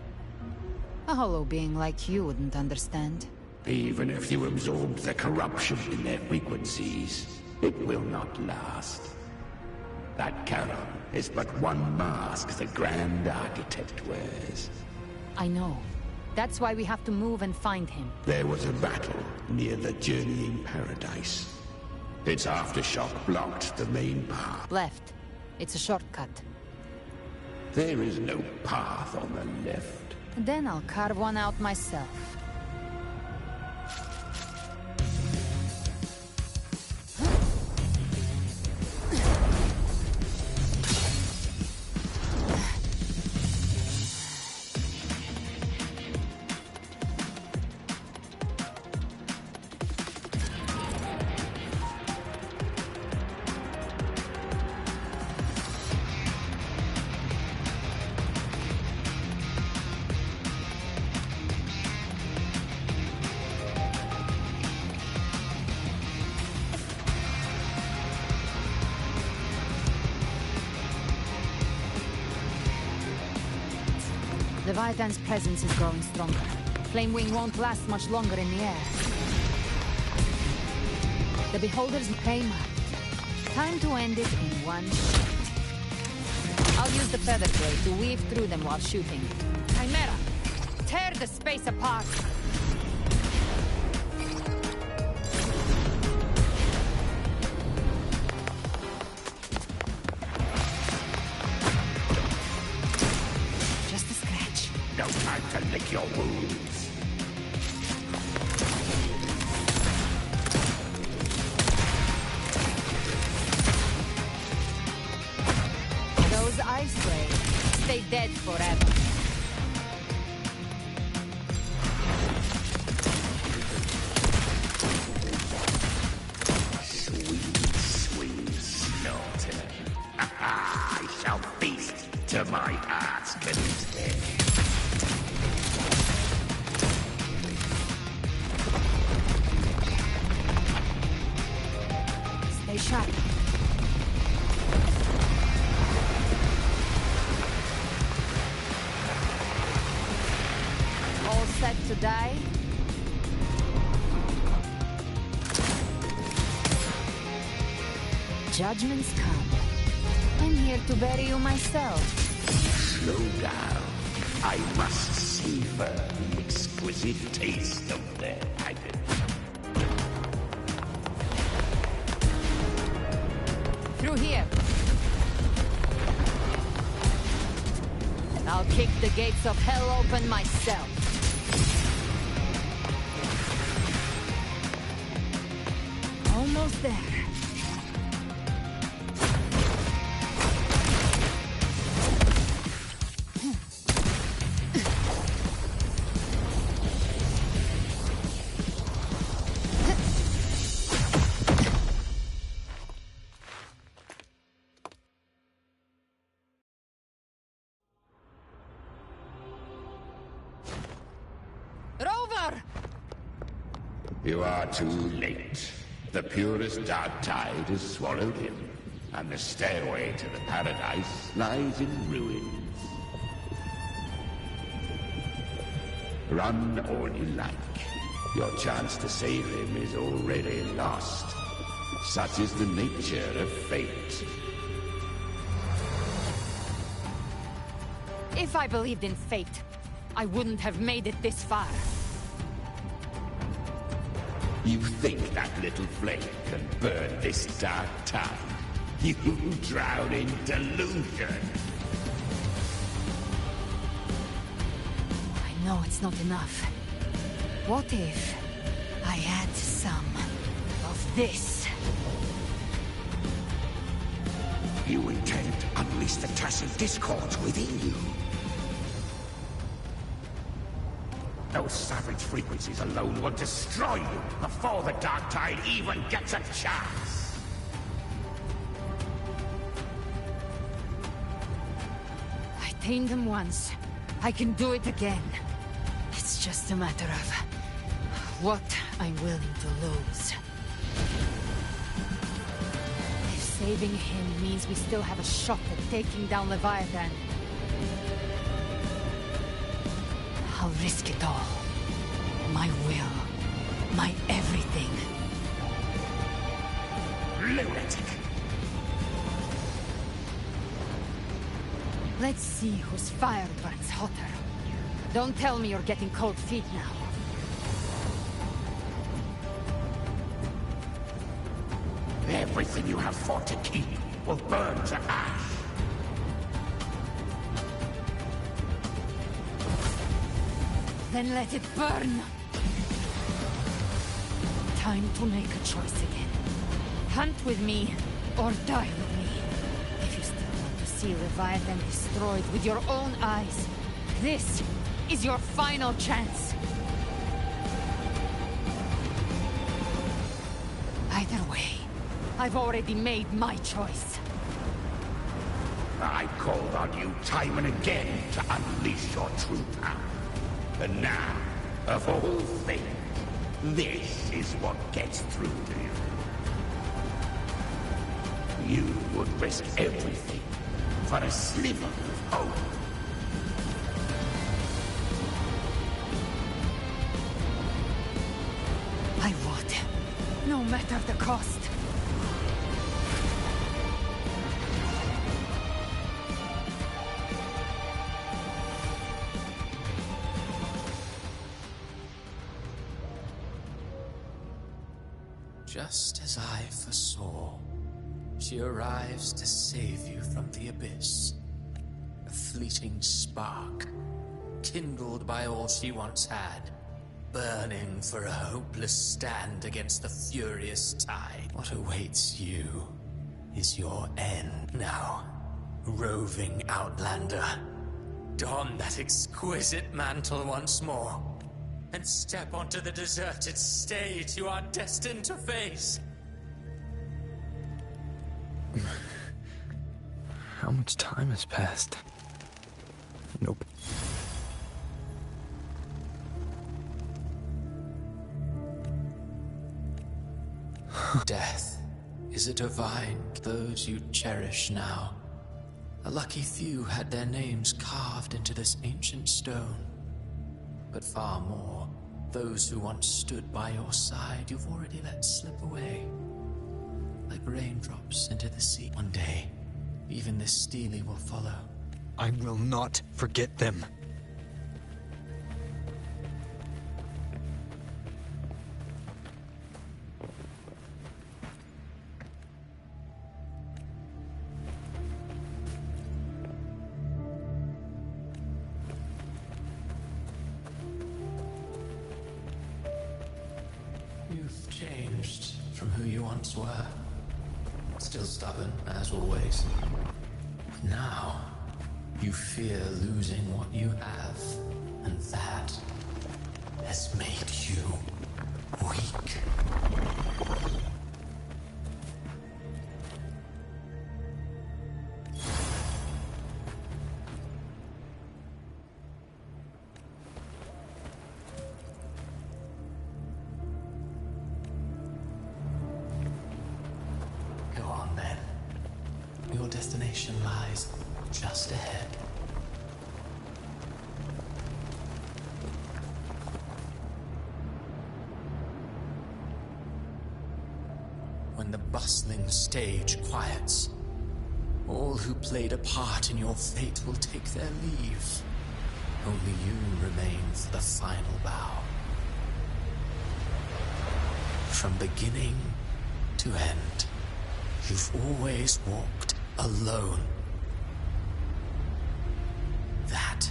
S13: A hollow being like you wouldn't understand.
S12: Even if you absorb the corruption in their frequencies, it will not last. That Charon is but one mask the Grand Architect wears.
S13: I know. That's why we have to move and find him.
S12: There was a battle near the Journeying Paradise. Its aftershock blocked the main path.
S13: Left. It's a shortcut.
S12: There is no path on the left.
S13: Then I'll carve one out myself. Leviathan's presence is growing stronger. Flamewing won't last much longer in the air. The Beholder's claim marked. Time to end it in one shot. I'll use the feather blade to weave through them while shooting. Chimera! Tear the space apart!
S12: No time to lick your wounds.
S13: Those ice blades stay dead forever.
S12: Sweet slaughter. I shall feast to my heart's content.
S13: Stay sharp. Judgments come. I'm here to bury you myself.
S12: Slow down. I must savor the exquisite taste of their agony.
S13: Through here. I'll kick the gates of hell open myself. Almost there.
S12: You are too late. The purest dark tide has swallowed him, and the stairway to the paradise lies in ruins. Run all you like. Your chance to save him is already lost. Such is the nature of fate.
S13: If I believed in fate, I wouldn't have made it this far.
S12: You think that little flame can burn this dark tide? You drown in delusion!
S13: I know it's not enough. What if I add some of this?
S12: You intend to unleash the tacit discords within you. Those savage frequencies alone will destroy you before the Dark Tide even gets a chance.
S13: I tamed them once. I can do it again. It's just a matter of what I'm willing to lose. If saving him means we still have a shot at taking down Leviathan, I'll risk it all. My will. My everything.
S12: Lunatic!
S13: Let's see whose fire burns hotter. Don't tell me you're getting cold feet now.
S12: Everything you have fought to keep will burn to ash.
S13: Then let it burn! Time to make a choice again. Hunt with me, or die with me. If you still want to see Leviathan destroyed with your own eyes, this is your final chance. Either way, I've already made my choice.
S12: I called on you time and again to unleash your true power. And now, of all things, this is what gets through to you. You would risk everything for a sliver of hope.
S13: I would, no matter the cost.
S9: Just as I foresaw, she arrives to save you from the abyss. A fleeting spark, kindled by all she once had, burning for a hopeless stand against the furious tide. What awaits you is your end now, roving outlander. Don that exquisite mantle once more, and step onto the deserted stage you are destined to face.
S2: How much time has passed? Nope.
S9: Death is a divine those you cherish now. A lucky few had their names carved into this ancient stone. But far more, those who once stood by your side you've already let slip away. Like raindrops into the sea. One day, even this Steely will follow.
S18: I will not forget them.
S9: You've changed from who you once were. Still stubborn, as always. But now, you fear losing what you have, and that has made you weak. Go on then. Your destination lies just ahead. When the bustling stage quiets, all who played a part in your fate will take their leave. Only you remain for the final bow. From beginning to end, you've always walked alone. That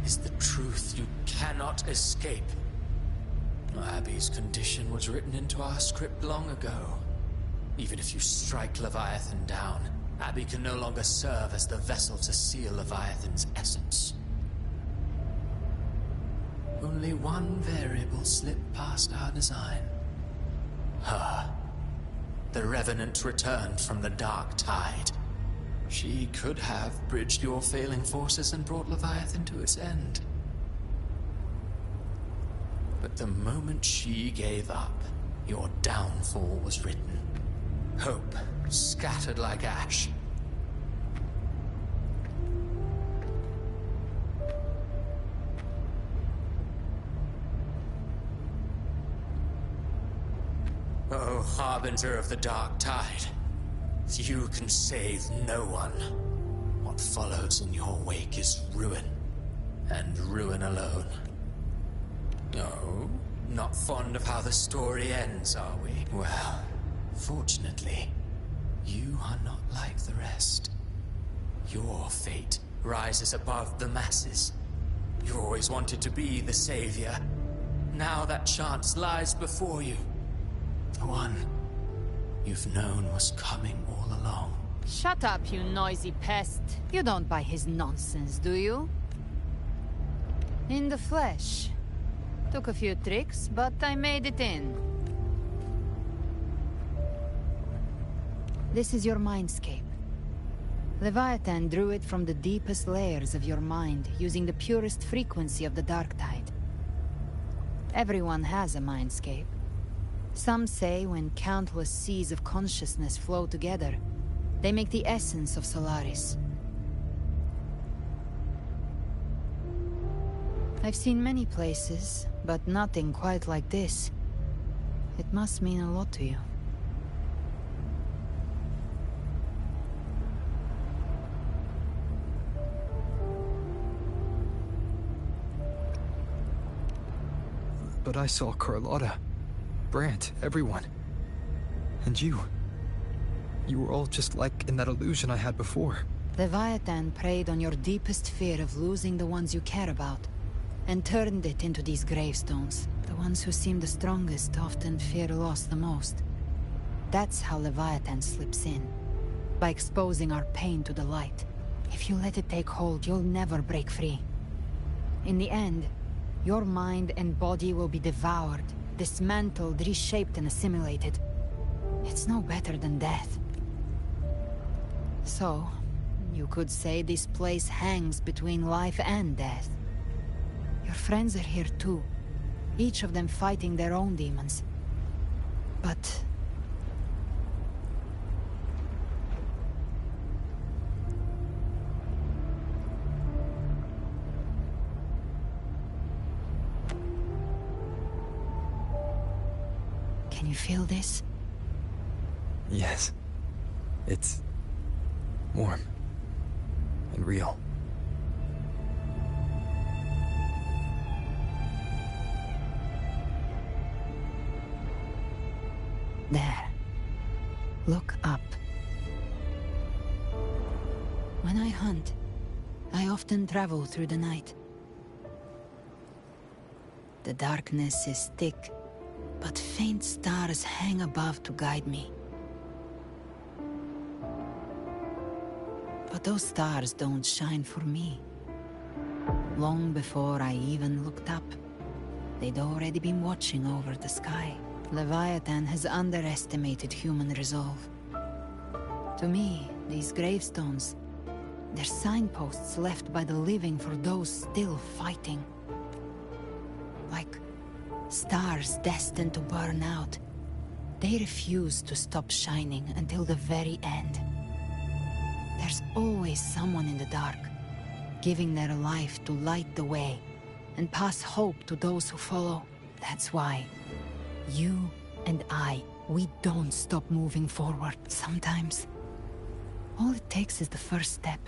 S9: is the truth you cannot escape. Abby's condition was written into our script long ago. Even if you strike Leviathan down, Abby can no longer serve as the vessel to seal Leviathan's essence. Only one variable slipped past our design. Her. The Revenant returned from the Dark Tide. She could have bridged your failing forces and brought Leviathan to its end. But the moment she gave up, your downfall was written. Hope scattered like ash. Oh, Harbinger of the Dark Tide. You can save no one. What follows in your wake is ruin. And ruin alone. No, not fond of how the story ends, are we? Well, fortunately, you are not like the rest. Your fate rises above the masses. You always wanted to be the savior. Now that chance lies before you. The one you've known was coming all along.
S13: Shut up, you noisy pest. You don't buy his nonsense, do you? In the flesh. Took a few tricks, but I made it in. This is your mindscape. Leviathan drew it from the deepest layers of your mind, using the purest frequency of the Dark Tide. Everyone has a mindscape. Some say when countless seas of consciousness flow together, they make the essence of Solaris. I've seen many places, but nothing quite like this. It must mean a lot to you.
S18: But I saw Carlotta, Brant, everyone. And you. You were all just like in that illusion I had before.
S13: Leviathan preyed on your deepest fear of losing the ones you care about, and turned it into these gravestones. The ones who seem the strongest often fear loss the most. That's how Leviathan slips in, by exposing our pain to the light. If you let it take hold, you'll never break free. In the end, your mind and body will be devoured, dismantled, reshaped, and assimilated. It's no better than death. So, you could say this place hangs between life and death. Your friends are here too, each of them fighting their own demons. But... can you feel this?
S2: Yes. It's warm and real.
S13: There. Look up. When I hunt, I often travel through the night. The darkness is thick, but faint stars hang above to guide me. But those stars don't shine for me. Long before I even looked up, they'd already been watching over the sky. Leviathan has underestimated human resolve. To me, these gravestones, they're signposts left by the living for those still fighting. Like stars destined to burn out. They refuse to stop shining until the very end. There's always someone in the dark, giving their life to light the way and pass hope to those who follow. That's why you and I, we don't stop moving forward. Sometimes, all it takes is the first step.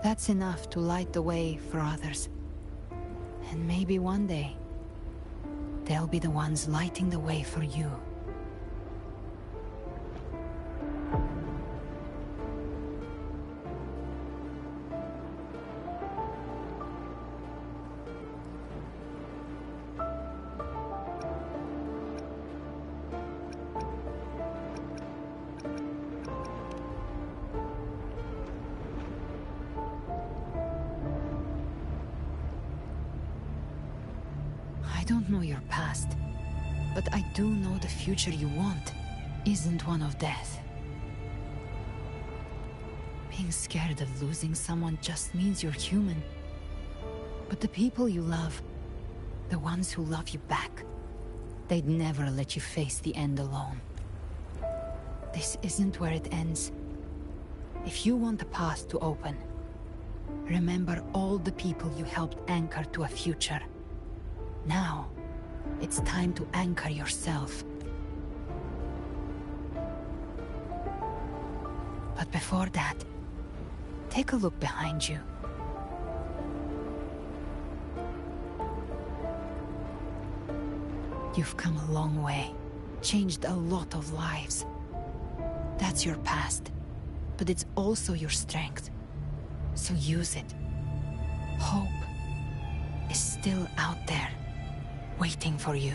S13: That's enough to light the way for others. And maybe one day, they'll be the ones lighting the way for you. I don't know your past, but I do know the future you want isn't one of death. Being scared of losing someone just means you're human. But the people you love, the ones who love you back, they'd never let you face the end alone. This isn't where it ends. If you want the path to open, remember all the people you helped anchor to a future. Now, it's time to anchor yourself. But before that, take a look behind you. You've come a long way, changed a lot of lives. That's your past, but it's also your strength. So use it. Hope is still out there, waiting for you.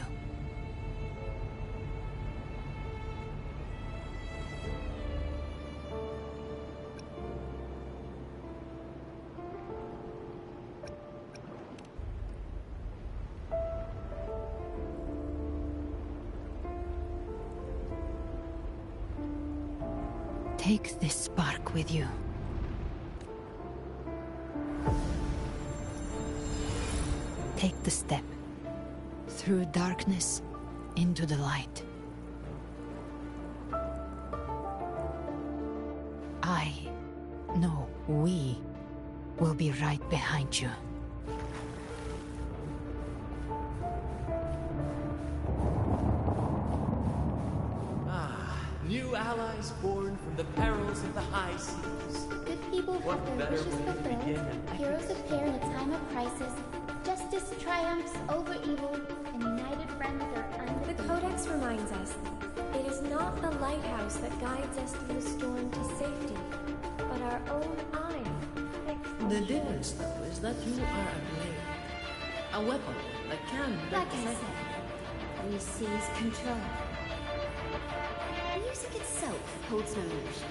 S13: Take this spark with you. Take the step. Through darkness, into the light. We will be right behind you.
S9: New allies born from the perils of the high seas.
S11: Good people have their wishes fulfilled. Heroes appear in a time of crisis. Justice triumphs over evil, and united friends are under.
S7: The Codex reminds us, it is not the lighthouse that guides us through the storm to safety, but our own eye.
S21: The difference, though, is that you are a blade. A weapon that can...
S11: Like I said, we seize control. Music itself holds no emotion.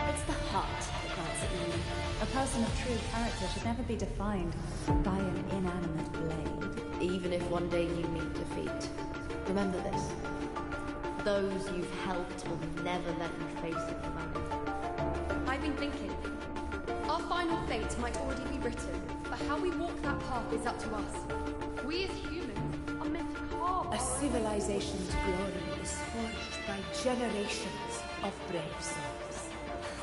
S11: It's the heart that grants it meaning.
S22: A person of true character should never be defined by an inanimate blade.
S24: Even if one day you meet defeat, remember this. Those you've helped will never let you face it alone.
S15: I've been thinking. Our final fate might already be written, but how we walk that path is up to us. We as humans are meant to carve
S10: a civilization's glory is forged by generations of brave souls.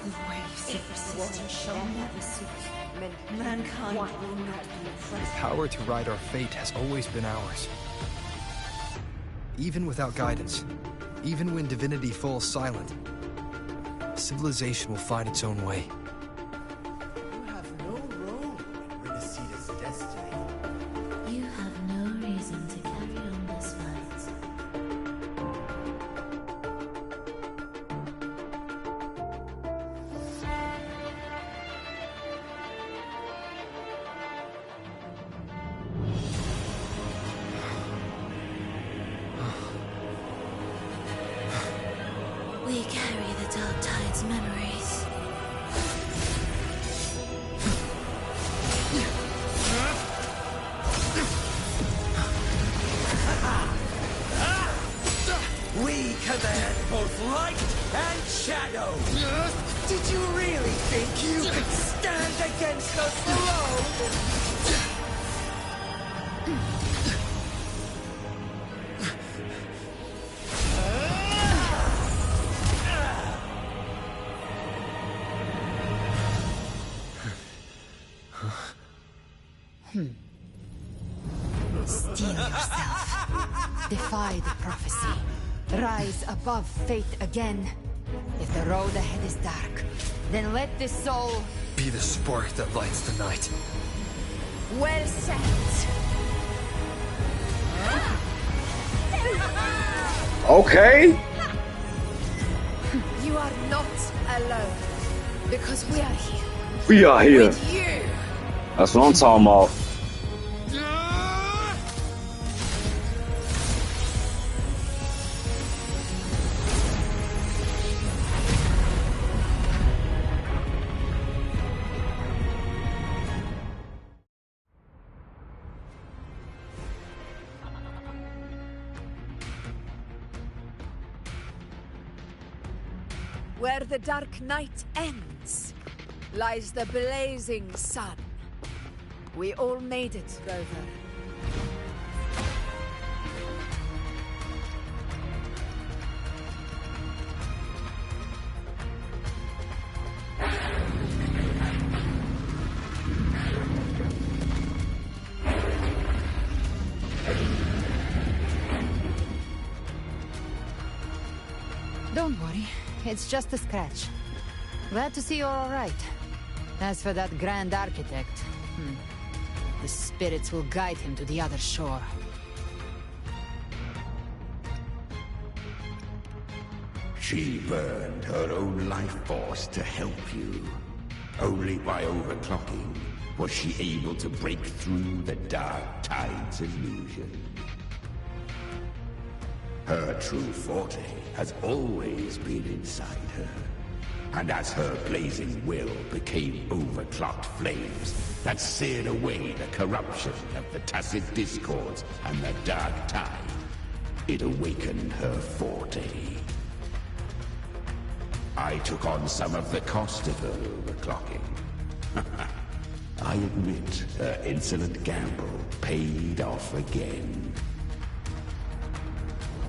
S19: The waves of resistance shall never cease. Mankind will not be
S2: The
S19: oppressed.
S2: power to ride our fate has always been ours. Even without guidance, Even when divinity falls silent, civilization will find its own way.
S20: You have no role in Renacita's destiny.
S11: You have no reason to carry on this fight.
S5: We carry the Dark Tide's memories.
S20: We command both light and shadow. Did you really think you could stand against us alone?
S13: Steel yourself. Defy the prophecy. Rise above fate again. If the road ahead is dark, then let this soul
S18: Be the spark that lights the night.
S13: well set.
S1: Okay.
S10: You are not alone. Because we are here.
S1: We are here.
S10: With you.
S1: That's what I'm talking about.
S10: Where the dark night ends, lies the blazing sun. We all made it, Rover.
S13: Don't worry, it's just a scratch. Glad to see you're all right. As for that Grand Architect, the spirits will guide him to the other shore.
S12: She burned her own life force to help you. Only by overclocking was she able to break through the Dark Tide's illusion. Her true forte has always been inside her. And as her blazing will became overclocked flames that seared away the corruption of the tacit discords and the Dark Tide, it awakened her forte. I took on some of the cost of her overclocking. I admit her insolent gamble paid off again.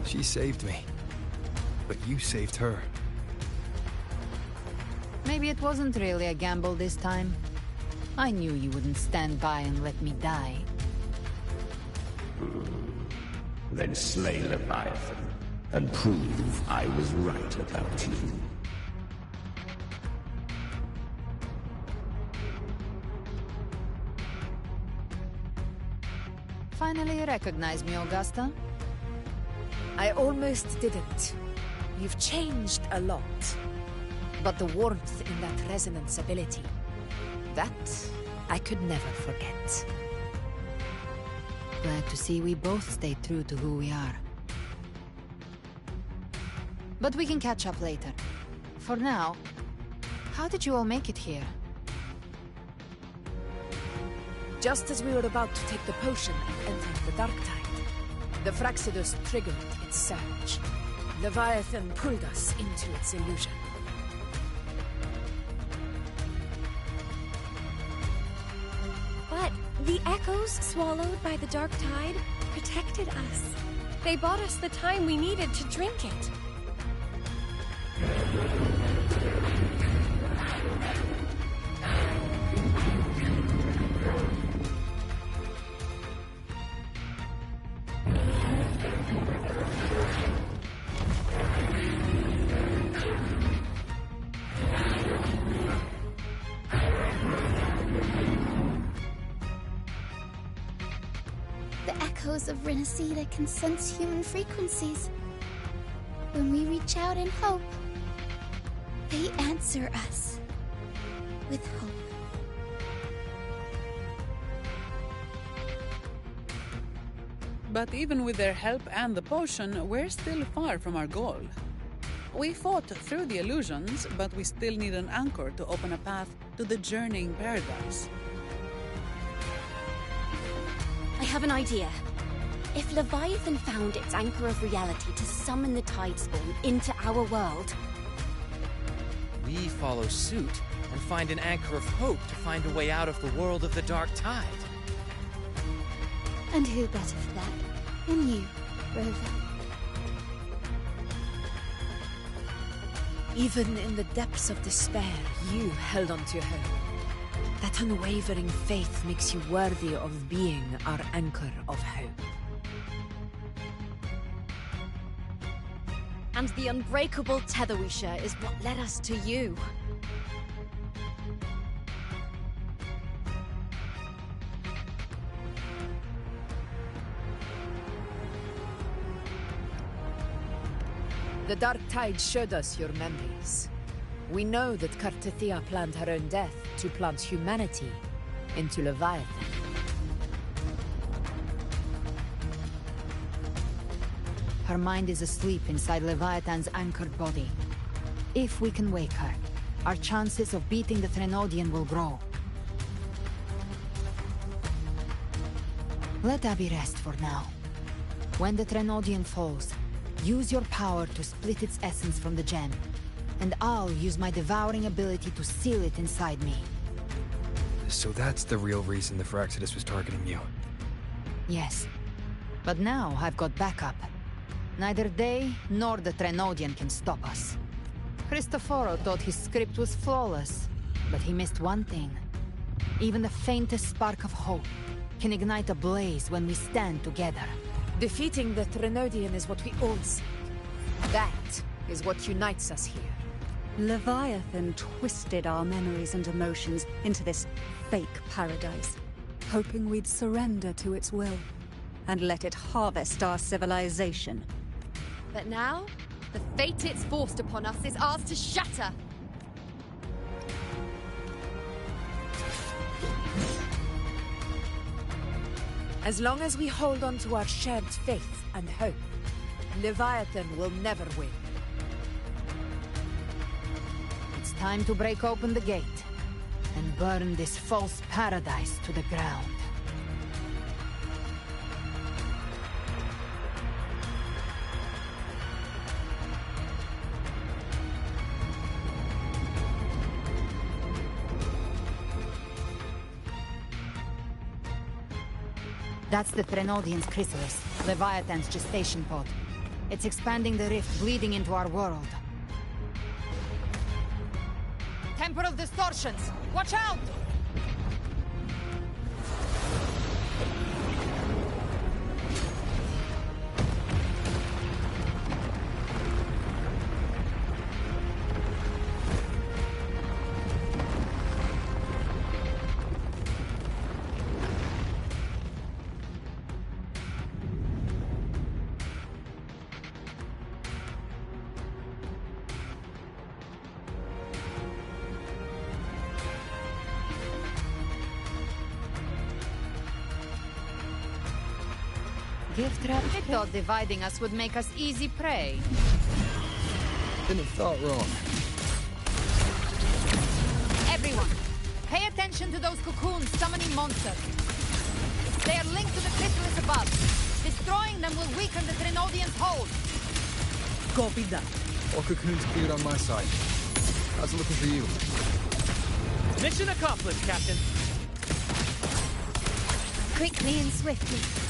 S2: She saved me. But you saved her.
S13: Maybe it wasn't really a gamble this time. I knew you wouldn't stand by and let me die.
S12: Then slay Leviathan and prove I was right about you.
S13: Finally you recognize me, Augusta?
S10: I almost didn't. You've changed a lot. But the warmth in that resonance ability, that I could never forget.
S13: Glad to see we both stayed true to who we are. But we can catch up later. For now, how did you all make it here?
S10: Just as we were about to take the potion and enter the Dark Tide, the Fraxidus triggered its surge. Leviathan pulled us into its illusion.
S7: But the echoes swallowed by the Dark Tide protected us. They bought us the time we needed to drink it.
S11: of Renacida can sense human frequencies. When we reach out in hope, they answer us with hope.
S14: But even with their help and the potion, we're still far from our goal. We fought through the illusions, but we still need an anchor to open a path to the journeying paradise.
S16: I have an idea. If Leviathan found its anchor of reality to summon the Tidespawn into our world...
S9: We follow suit and find an anchor of hope to find a way out of the world of the Dark Tide.
S11: And who better for that than you, Rover?
S10: Even in the depths of despair, you held on to hope. That unwavering faith makes you worthy of being our anchor of hope.
S16: And the unbreakable tether we share is what led us to you.
S10: The Dark Tide showed us your memories. We know that Kartathea planned her own death to plant humanity into Leviathan.
S13: Her mind is asleep inside Leviathan's anchored body. If we can wake her, our chances of beating the Threnodian will grow. Let Abby rest for now. When the Threnodian falls, use your power to split its essence from the gem, and I'll use my devouring ability to seal it inside me.
S18: So that's the real reason the Phyrexidus was targeting you.
S13: Yes. But now I've got backup. Neither they nor the Threnodian can stop us. Cristoforo thought his script was flawless, but he missed one thing. Even the faintest spark of hope can ignite a blaze when we stand together.
S10: Defeating the Threnodian is what we all seek. That is what unites us here.
S22: Leviathan twisted our memories and emotions into this fake paradise, hoping we'd surrender to its will and let it harvest our civilization.
S15: But now, the fate it's forced upon us is ours to shatter.
S10: As long as we hold on to our shared faith and hope, Leviathan will never win.
S13: It's time to break open the gate and burn this false paradise to the ground. That's the Threnodian's chrysalis, Leviathan's gestation pod. It's expanding the rift, bleeding into our world. Temporal distortions! Watch out! Gift wrap. I thought dividing us would make us easy prey.
S18: Didn't have thought wrong.
S13: Everyone, pay attention to those cocoons summoning monsters. They are linked to the chrysalis above. Destroying them will weaken the Threnodian's hold.
S18: Copy that. All cocoons cleared on my side. How's it looking for you?
S9: Mission accomplished, Captain.
S16: Quickly and swiftly.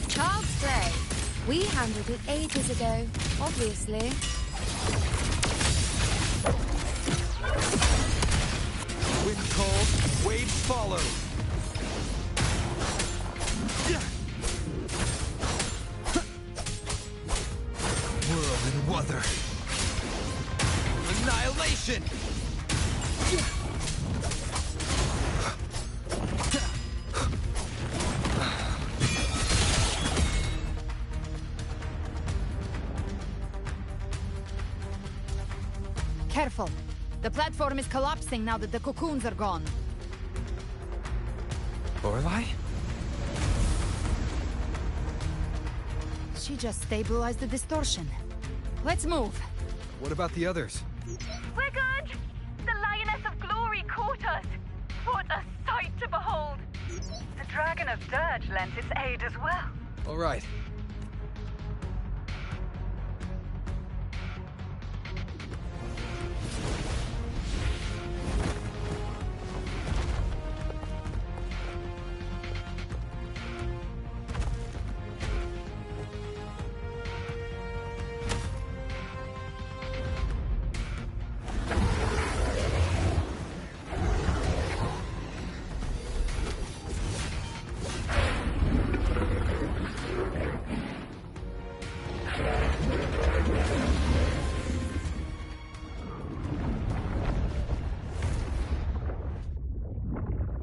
S16: Child's play. We handled it ages ago, obviously.
S20: Wind cold, waves follow. Whirl and weather. Annihilation!
S13: Careful. The platform is collapsing now that the cocoons are gone.
S2: Lorelei?
S13: She just stabilized the distortion. Let's move.
S2: What about the others?
S3: We're good! The Lioness of Glory caught us! What a sight to behold! The Dragon of Dirge lent its aid as well.
S2: All right.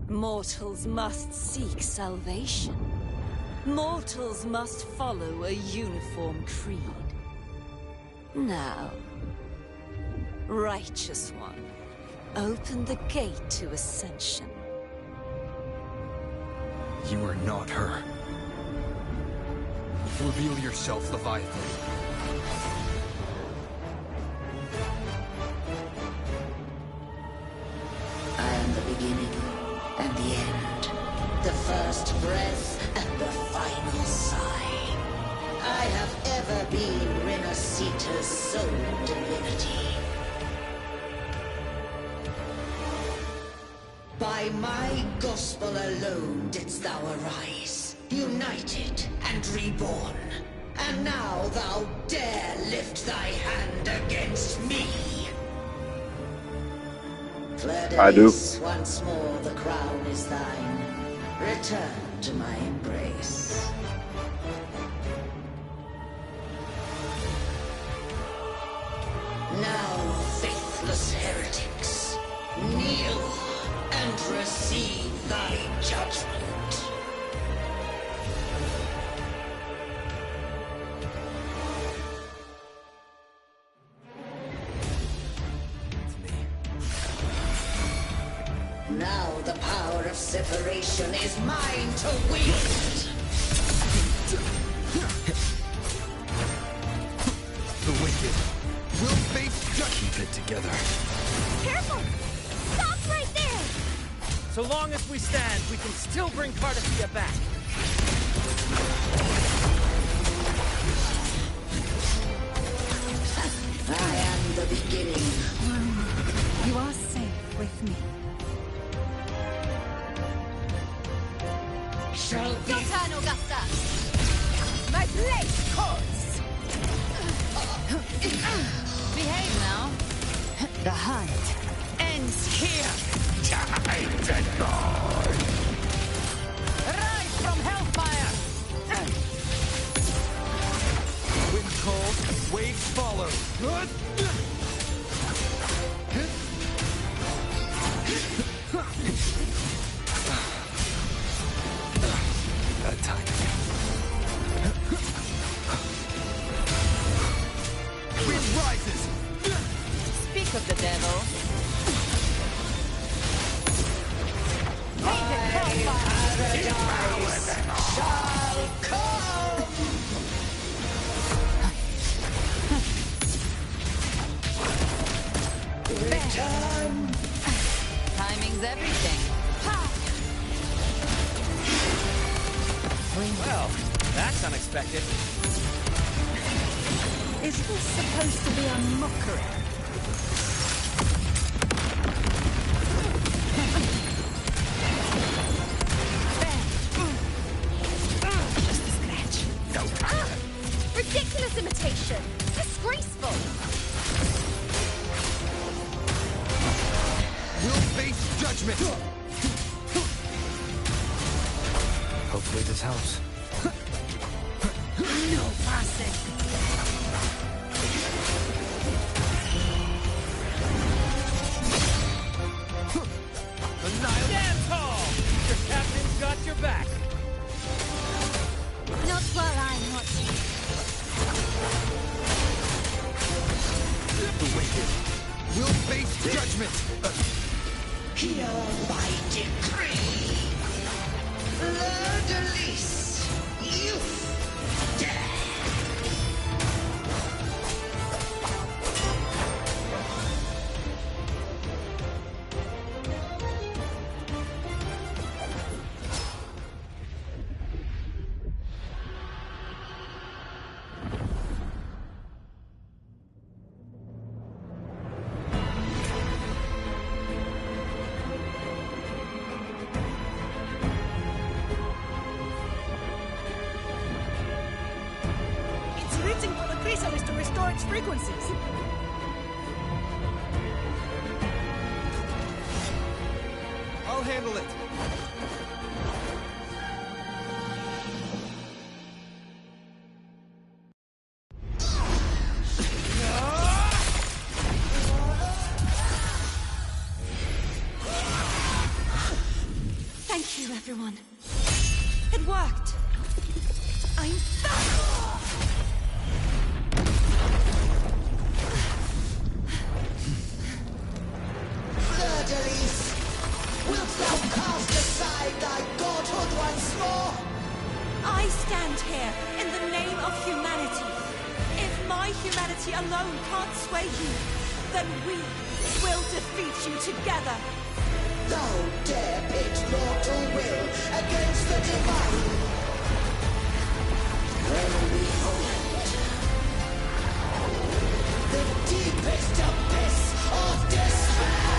S19: Mortals must seek salvation. Mortals must follow a uniform creed. Now, Righteous One, open the gate to ascension.
S2: You are not her. Reveal yourself, Leviathan.
S12: I am the beginning and the end, the first breath and the final sigh. I have ever been Renacita's sole divinity. By my gospel alone didst thou arise, united and reborn. And now thou dare lift thy hand against me.
S1: I do.
S12: Once more the crown is thine. Return to my embrace. Now, faithless heretics, kneel and receive thy judgment. Now the power of separation is mine to wield.
S2: The wicked will face judgment. Keep it together.
S3: Careful! Stop right there!
S20: So long as we stand, we can still bring Cardafia back.
S12: I am the beginning.
S19: You are safe with me.
S12: Shall be.
S3: Your turn, Augusta! My blade calls!
S13: Behave now. The hunt ends here.
S12: Time to die.
S13: Rise from hellfire.
S2: Wind calls, waves follow. Bad timing. Wind rises.
S13: Speak of the devil. Painted hellfire.
S12: Shall come. Return.
S13: Timing's everything.
S20: Well, that's unexpected.
S13: Is this supposed to be a mockery?
S3: Just a scratch. Ridiculous imitation! Disgraceful!
S2: We'll face judgment. Hopefully this helps.
S13: No passing.
S20: Dance hall! Your captain's got your back.
S3: Not while I'm watching.
S2: The wicked
S20: will face judgment.
S12: Here by decree. Fleur-de-lis, youth, death.
S20: To restore its frequencies. I'll handle it.
S19: Thank you, everyone. It worked. I'm back!
S12: Wilt thou cast aside thy godhood once more?
S19: I stand here in the name of humanity. If my humanity alone can't sway you, then we will defeat you together.
S12: Thou dare pit mortal will against the divine. Well, behold, the deepest abyss of despair.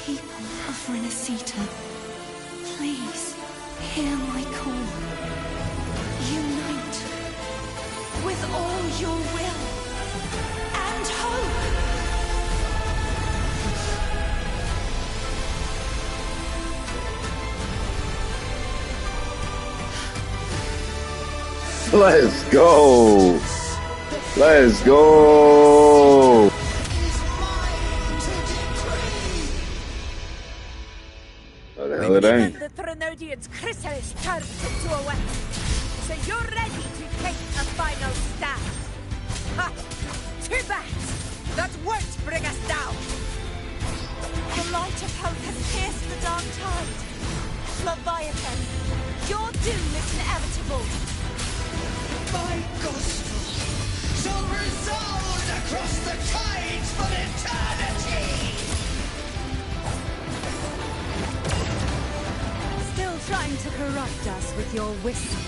S19: People of Renacita, please hear my call. Unite with all your will and hope.
S1: Let's go. Let's go. What the hell it ain't?
S3: The Threnodian's chrysalis turned into a weapon. So you're ready to take a final stand. Ha! Too bad! That won't bring us down!
S19: The light of hope has pierced the dark tide. Leviathan, your doom is inevitable.
S12: My gospel shall resound across the tides for eternity!
S13: Still trying to corrupt us with your whistles.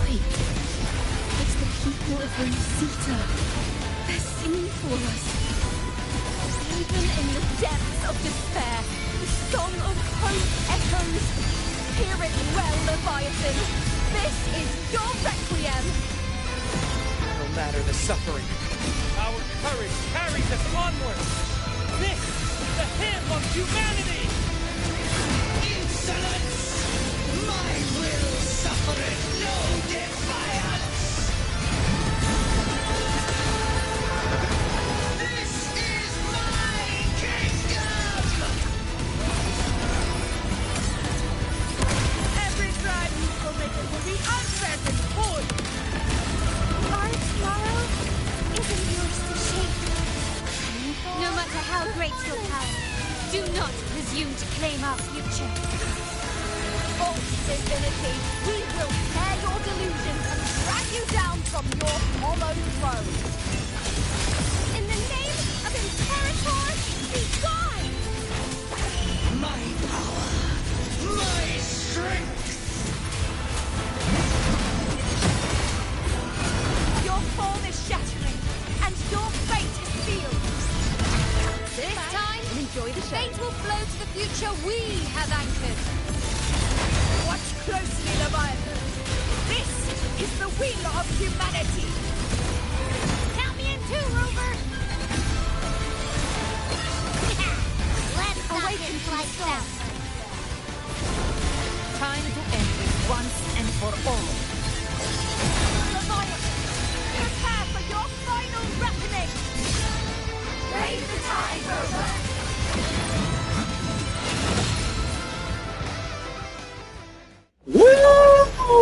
S7: Wait, it's the people of Renacita. They're singing for us.
S16: Even in the depths of despair, the song of hope echoes. Hear it well, Leviathan. This is your requiem.
S20: No matter the suffering, our courage carries us onward. This is the hymn of humanity.
S12: Insolence! My will suffereth no defiance! This is my kingdom!
S3: Every crime you committed will be unpleasant for you.
S5: Our tomorrow isn't yours to shape. No matter how great your power, do not presume to claim our future.
S16: False divinity, we will tear your delusions and drag you down from your hollow throne. In the name of Imperator, be gone!
S12: My power, my strength!
S16: Your form is shattering, and your fate is sealed. This time, enjoy the show. Fate will flow to the future we have anchored.
S3: Watch closely, Leviathan. This is the will of humanity.
S4: Count me in too, Rover! Let's not get sliced out.
S13: Time to end this once and for all.
S16: Leviathan, prepare for your final reckoning. Raise the tide, Rover.
S1: Woo!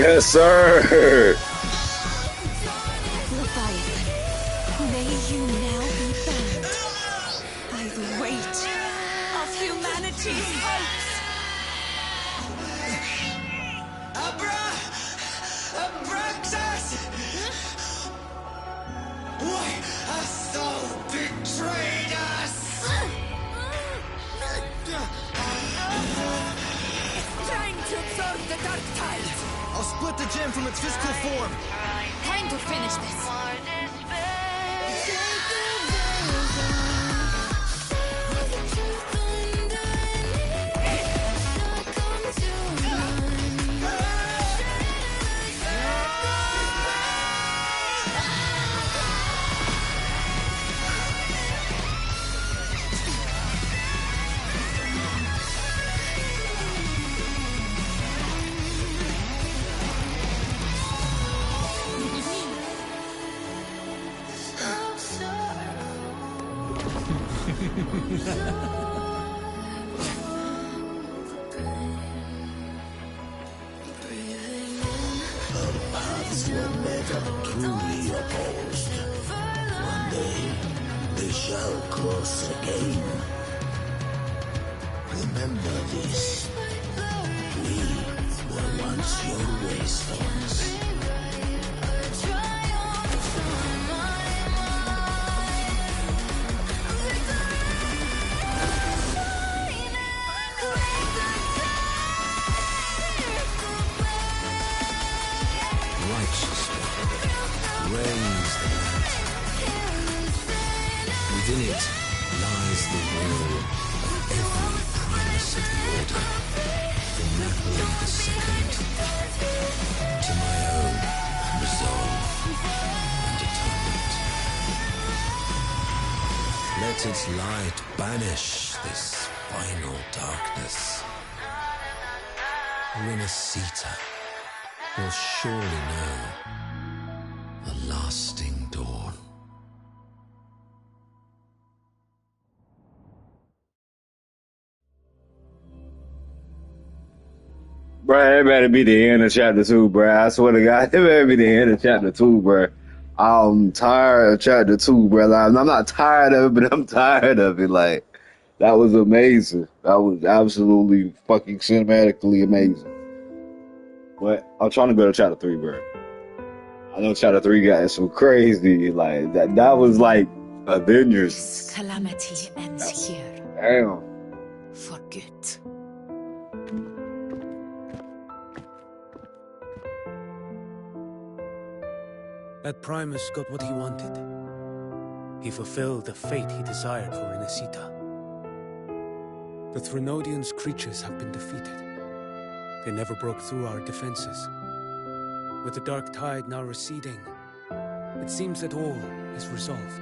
S1: Yes, sir.
S19: Leviathan, may you now be bound by the weight of humanity's hopes.
S20: Abraxas! Why hast thou betrayed us?
S3: It's trying to absorb the dark tide.
S6: I'll split the gem from its physical form.
S3: Time to finish this.
S12: Paths were never truly opposed. One day, they shall cross again. Remember this. We were once your waystones.
S6: Reigns the lantern. Within it lies the will of every primus of the Order, from Napoli II to my own resolve and atonement. Let its light banish this final darkness. Renacita will surely know a lasting dawn.
S1: Bruh, it better be the end of chapter 2, bruh. I swear to God, it better be the end of chapter 2, bruh. I'm tired of chapter 2, bruh. I'm not tired of it, but I'm tired of it. Like, that was amazing. That was absolutely fucking cinematically amazing. But I'm trying to go to chapter 3, bruh. I know chapter 3 got some crazy, like, that was like Avengers.
S10: This calamity ends here.
S1: Damn.
S10: For good.
S8: That Primus got what he wanted. He fulfilled the fate he desired for Renacita. The Threnodians' creatures have been defeated. They never broke through our defenses. With the dark tide now receding, it seems that all is resolved.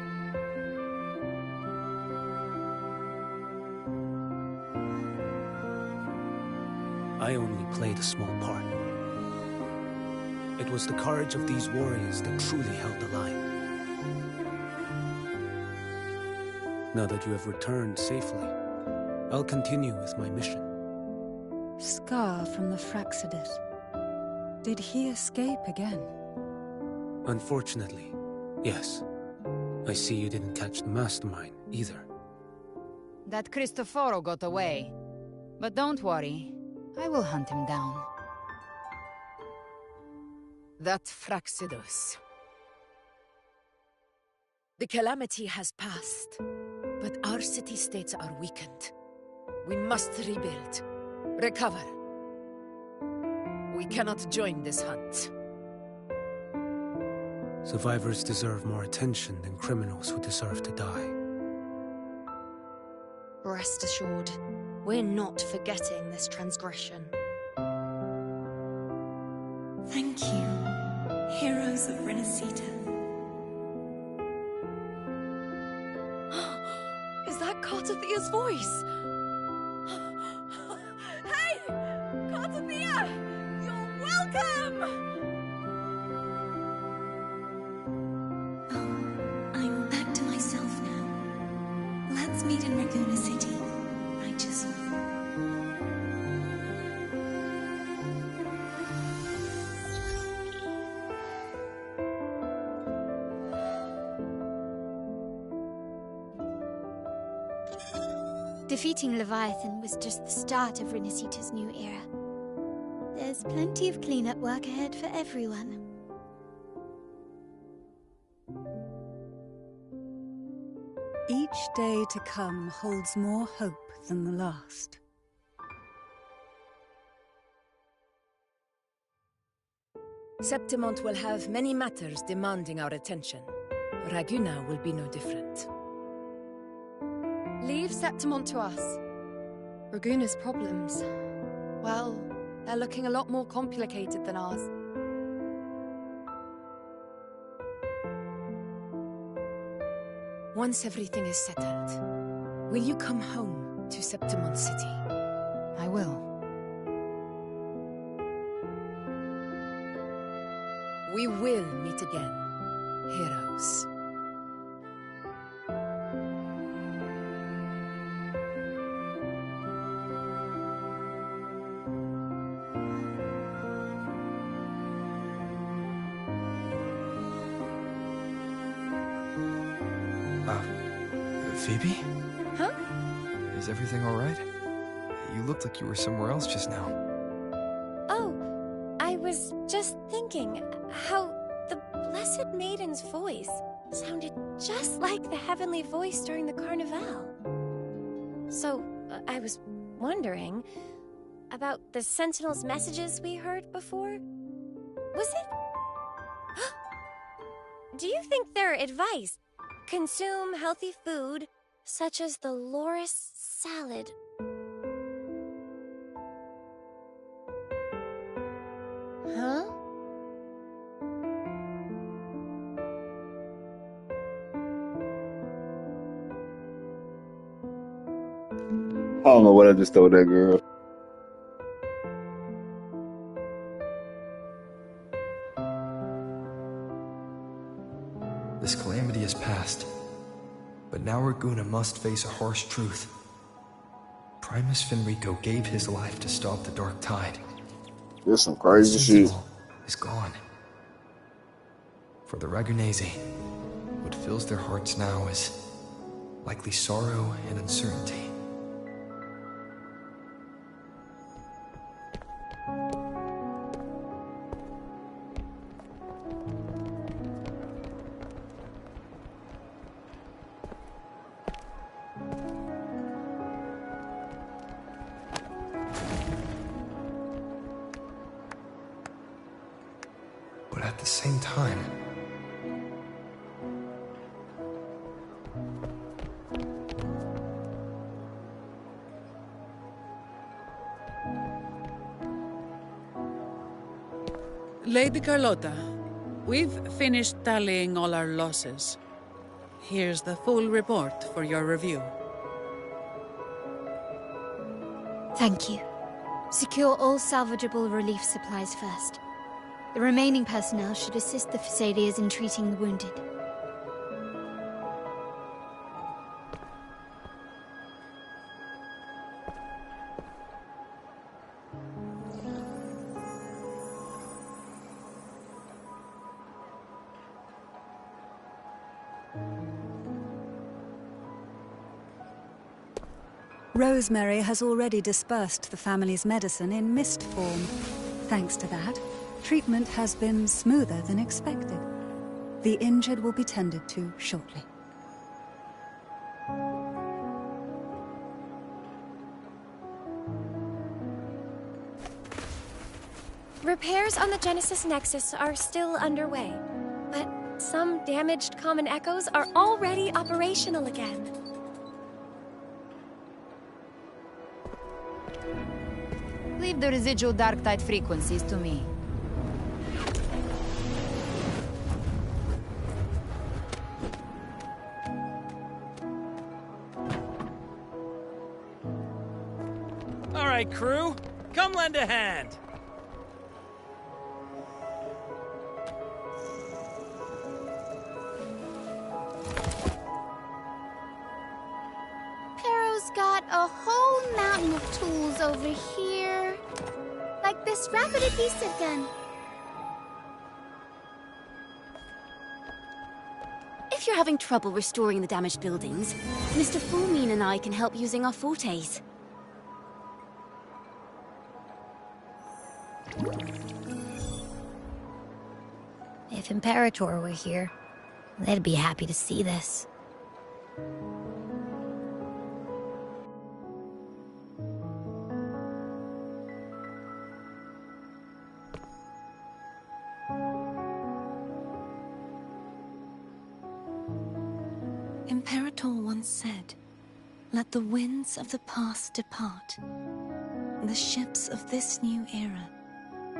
S8: I only played a small part. It was the courage of these warriors that truly held the line. Now that you have returned safely, I'll continue with my mission.
S22: Scar from the Fraxidus. Did he escape again?
S8: Unfortunately, yes. I see you didn't catch the mastermind either.
S13: That Cristoforo got away. But don't worry, I will hunt him down.
S10: That Fraxidus. The calamity has passed, but our city-states are weakened. We must rebuild, recover. We cannot join this hunt.
S8: Survivors deserve more attention than criminals who deserve to die.
S15: Rest assured, we're not forgetting this transgression.
S19: Thank you, heroes of Renacita.
S15: Is that Cartathia's voice?
S16: Hey! Cartathia! You're welcome!
S19: I'm back to myself now. Let's meet in Raguna City, righteous one.
S11: Defeating Leviathan was just the start of Renacita's new era. There's plenty of cleanup work ahead for everyone.
S22: Each day to come holds more hope than the last.
S10: Septimont will have many matters demanding our attention. Raguna will be no different.
S15: Leave Septimont to us. Raguna's problems, well, they're looking a lot more complicated than ours.
S10: Once everything is settled, will you come home to Septimont City?
S13: I will.
S10: We will meet again, heroes.
S18: Phoebe?
S15: Huh?
S18: Is everything all right? You looked like you were somewhere else just now.
S16: Oh, I was just thinking how the Blessed Maiden's voice sounded just like the heavenly voice during the Carnival. So, I was wondering about the Sentinel's messages we heard before. Was it? Do you think their advice? Consume healthy food, such as the loris salad. Huh?
S1: I don't know what I just told that girl.
S18: This calamity is past, but now Raguna must face a harsh truth. Primus Fenrico gave his life to stop the Dark Tide.
S1: There's some crazy shit.
S18: Is gone. For the Ragunesi, what fills their hearts now is likely sorrow and uncertainty. But at the same time,
S14: Lady Carlotta, we've finished tallying all our losses. Here's the full report for your review.
S11: Thank you. Secure all salvageable relief supplies first. The remaining personnel should assist the Phasaelias in treating the wounded.
S22: Rosemary has already dispersed the family's medicine in mist form. Thanks to that, treatment has been smoother than expected. The injured will be tended to shortly.
S16: Repairs on the Genesis Nexus are still underway, but some damaged common echoes are already operational again.
S13: Leave the residual dark tide frequencies to me.
S17: All right, crew, come lend a hand.
S11: Pero's got a whole mountain of tools over here. Like this rapid adhesive gun.
S5: If you're having trouble restoring the damaged buildings, Mr. Fulmine and I can help using our fortes.
S4: If Imperator were here, they'd be happy to see this.
S19: Imperator once said, "Let the winds of the past depart. The ships of this new era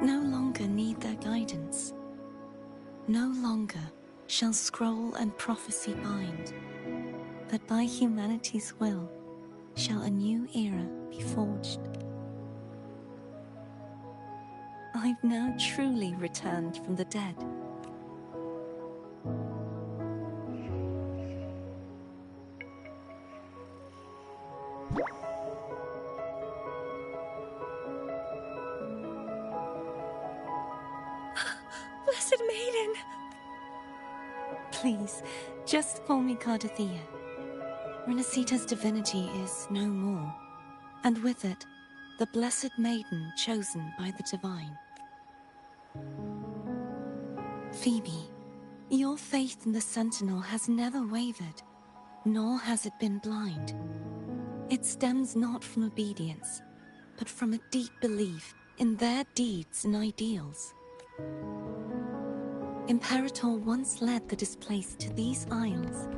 S19: no longer need their guidance. No longer shall scroll and prophecy bind, but by humanity's will shall a new era be forged." I've now truly returned from the dead.
S7: Blessed Maiden!
S19: Please, just call me Cardathea. Renacita's divinity is no more, and with it, the Blessed Maiden chosen by the Divine. Phoebe, your faith in the Sentinel has never wavered, nor has it been blind. It stems not from obedience, but from a deep belief in their deeds and ideals. Imperator once led the displaced to these isles,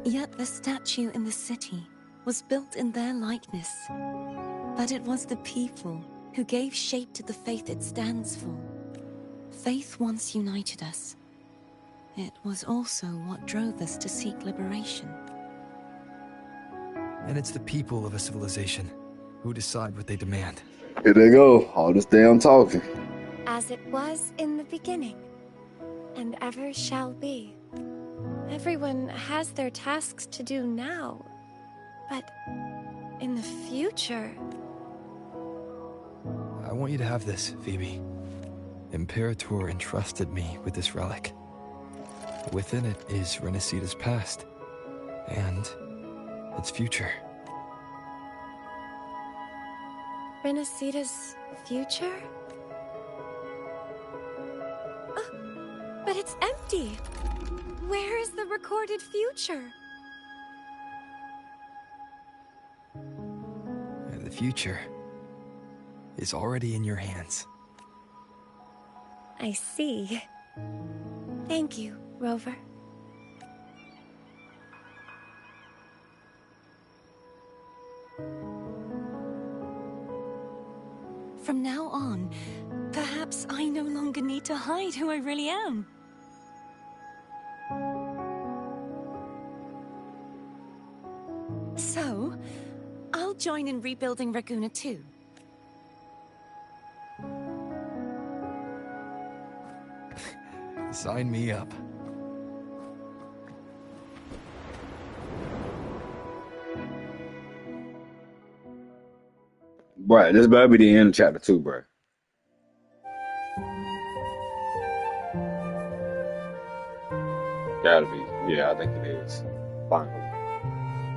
S19: yet the statue in the city was built in their likeness. But it was the people who gave shape to the faith it stands for. Faith once united us. It was also what drove us to seek liberation.
S2: And it's the people of a civilization who decide what they demand.
S1: Here they go, all this damn talking.
S16: As it was in the beginning, and ever shall be. Everyone has their tasks to do now, but in the future...
S2: I want you to have this, Phoebe. Imperator entrusted me with this relic. Within it is Renacita's past, and its future.
S16: Renacita's future? But it's empty! Where is the recorded future?
S2: The future is already in your hands.
S16: I see. Thank you, Rover.
S19: From now on, perhaps I no longer need to hide who I really am. So, I'll join in rebuilding Raguna too.
S2: Sign me up.
S1: Right, this better be the end of chapter 2, bro. Gotta be. Yeah, I think it is. Finally.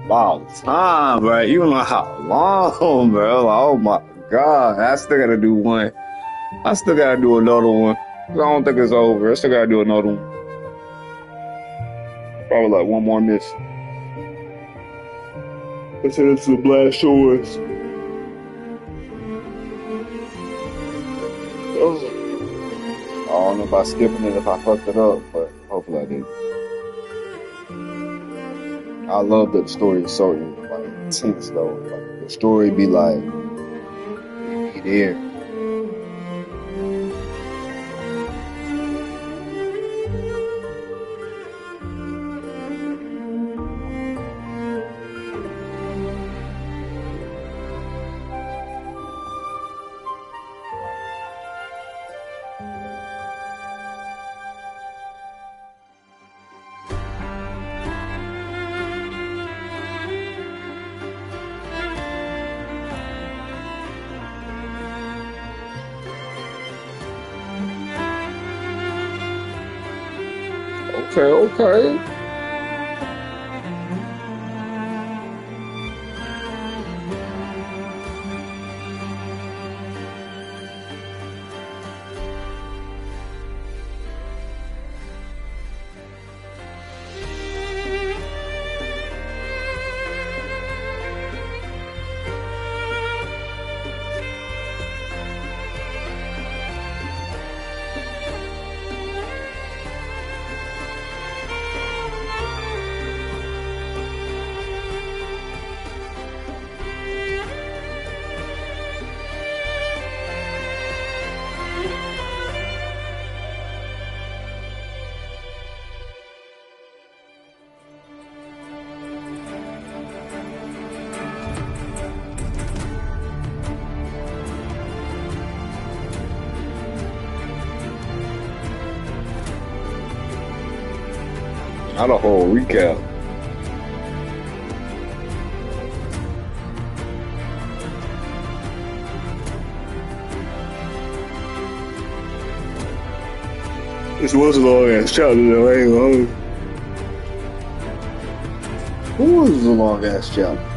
S1: Wow, time, bro. You don't know how long, bro. Oh my god. I still gotta do one. I still gotta do another one. I don't think it's over. I still gotta do another one. Probably like one more mission. Let's head into the Blast Shores. I don't know about skipping it if I fucked it up, but hopefully I did. I love that the story is so like intense though. Like the story be like be there. Okay. Not a whole recap. This was a long ass chapter though, I ain't gonna hold you. Who was a long ass chapter?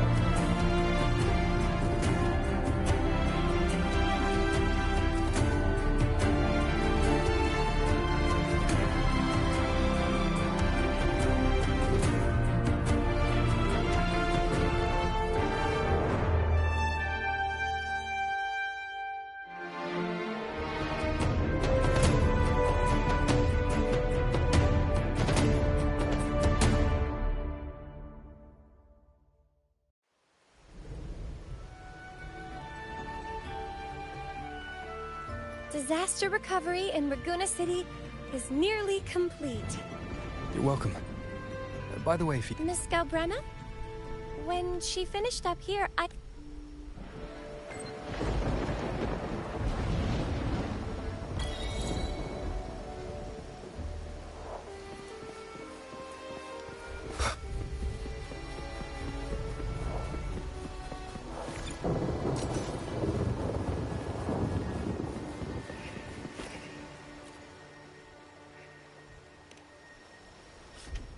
S16: Disaster recovery in Raguna City is nearly complete.
S2: You're welcome. By the way, if you...
S16: Miss Galbrenna? When she finished up here, I...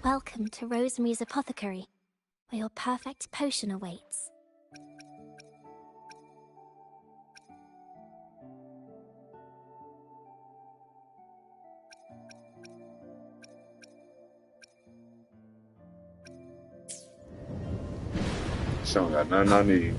S5: Welcome to Rosemary's Apothecary, where your perfect potion awaits.
S1: She don't got nothing I need.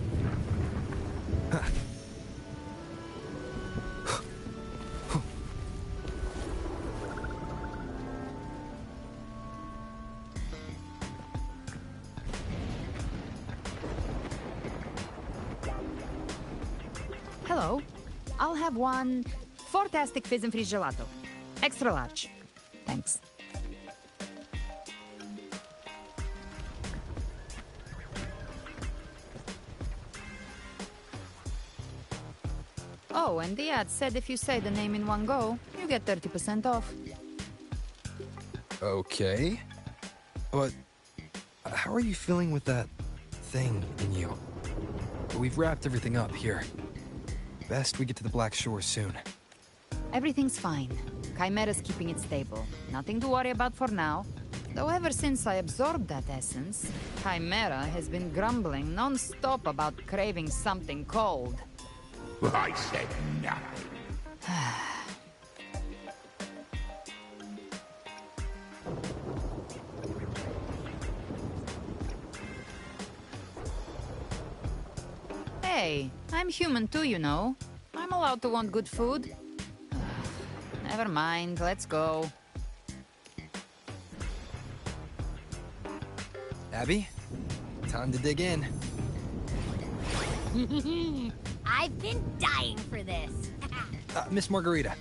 S13: Hello. I'll have one fantastic fizz and freeze gelato. Extra large. Thanks. Oh, and the ad said if you say the name in one go, you get 30% off.
S2: Okay. But how are you feeling with that thing in you? We've wrapped everything up here. Best we get to the Black Shore soon.
S13: Everything's fine. Chimera's keeping it stable. Nothing to worry about for now. Though ever since I absorbed that essence, Chimera has been grumbling non-stop about craving something cold.
S12: I said nothing.
S13: Hey, I'm human too, you know. I'm allowed to want good food. Never mind, let's go.
S2: Abby, time to dig in.
S4: I've been dying for this.
S2: Miss Margarita,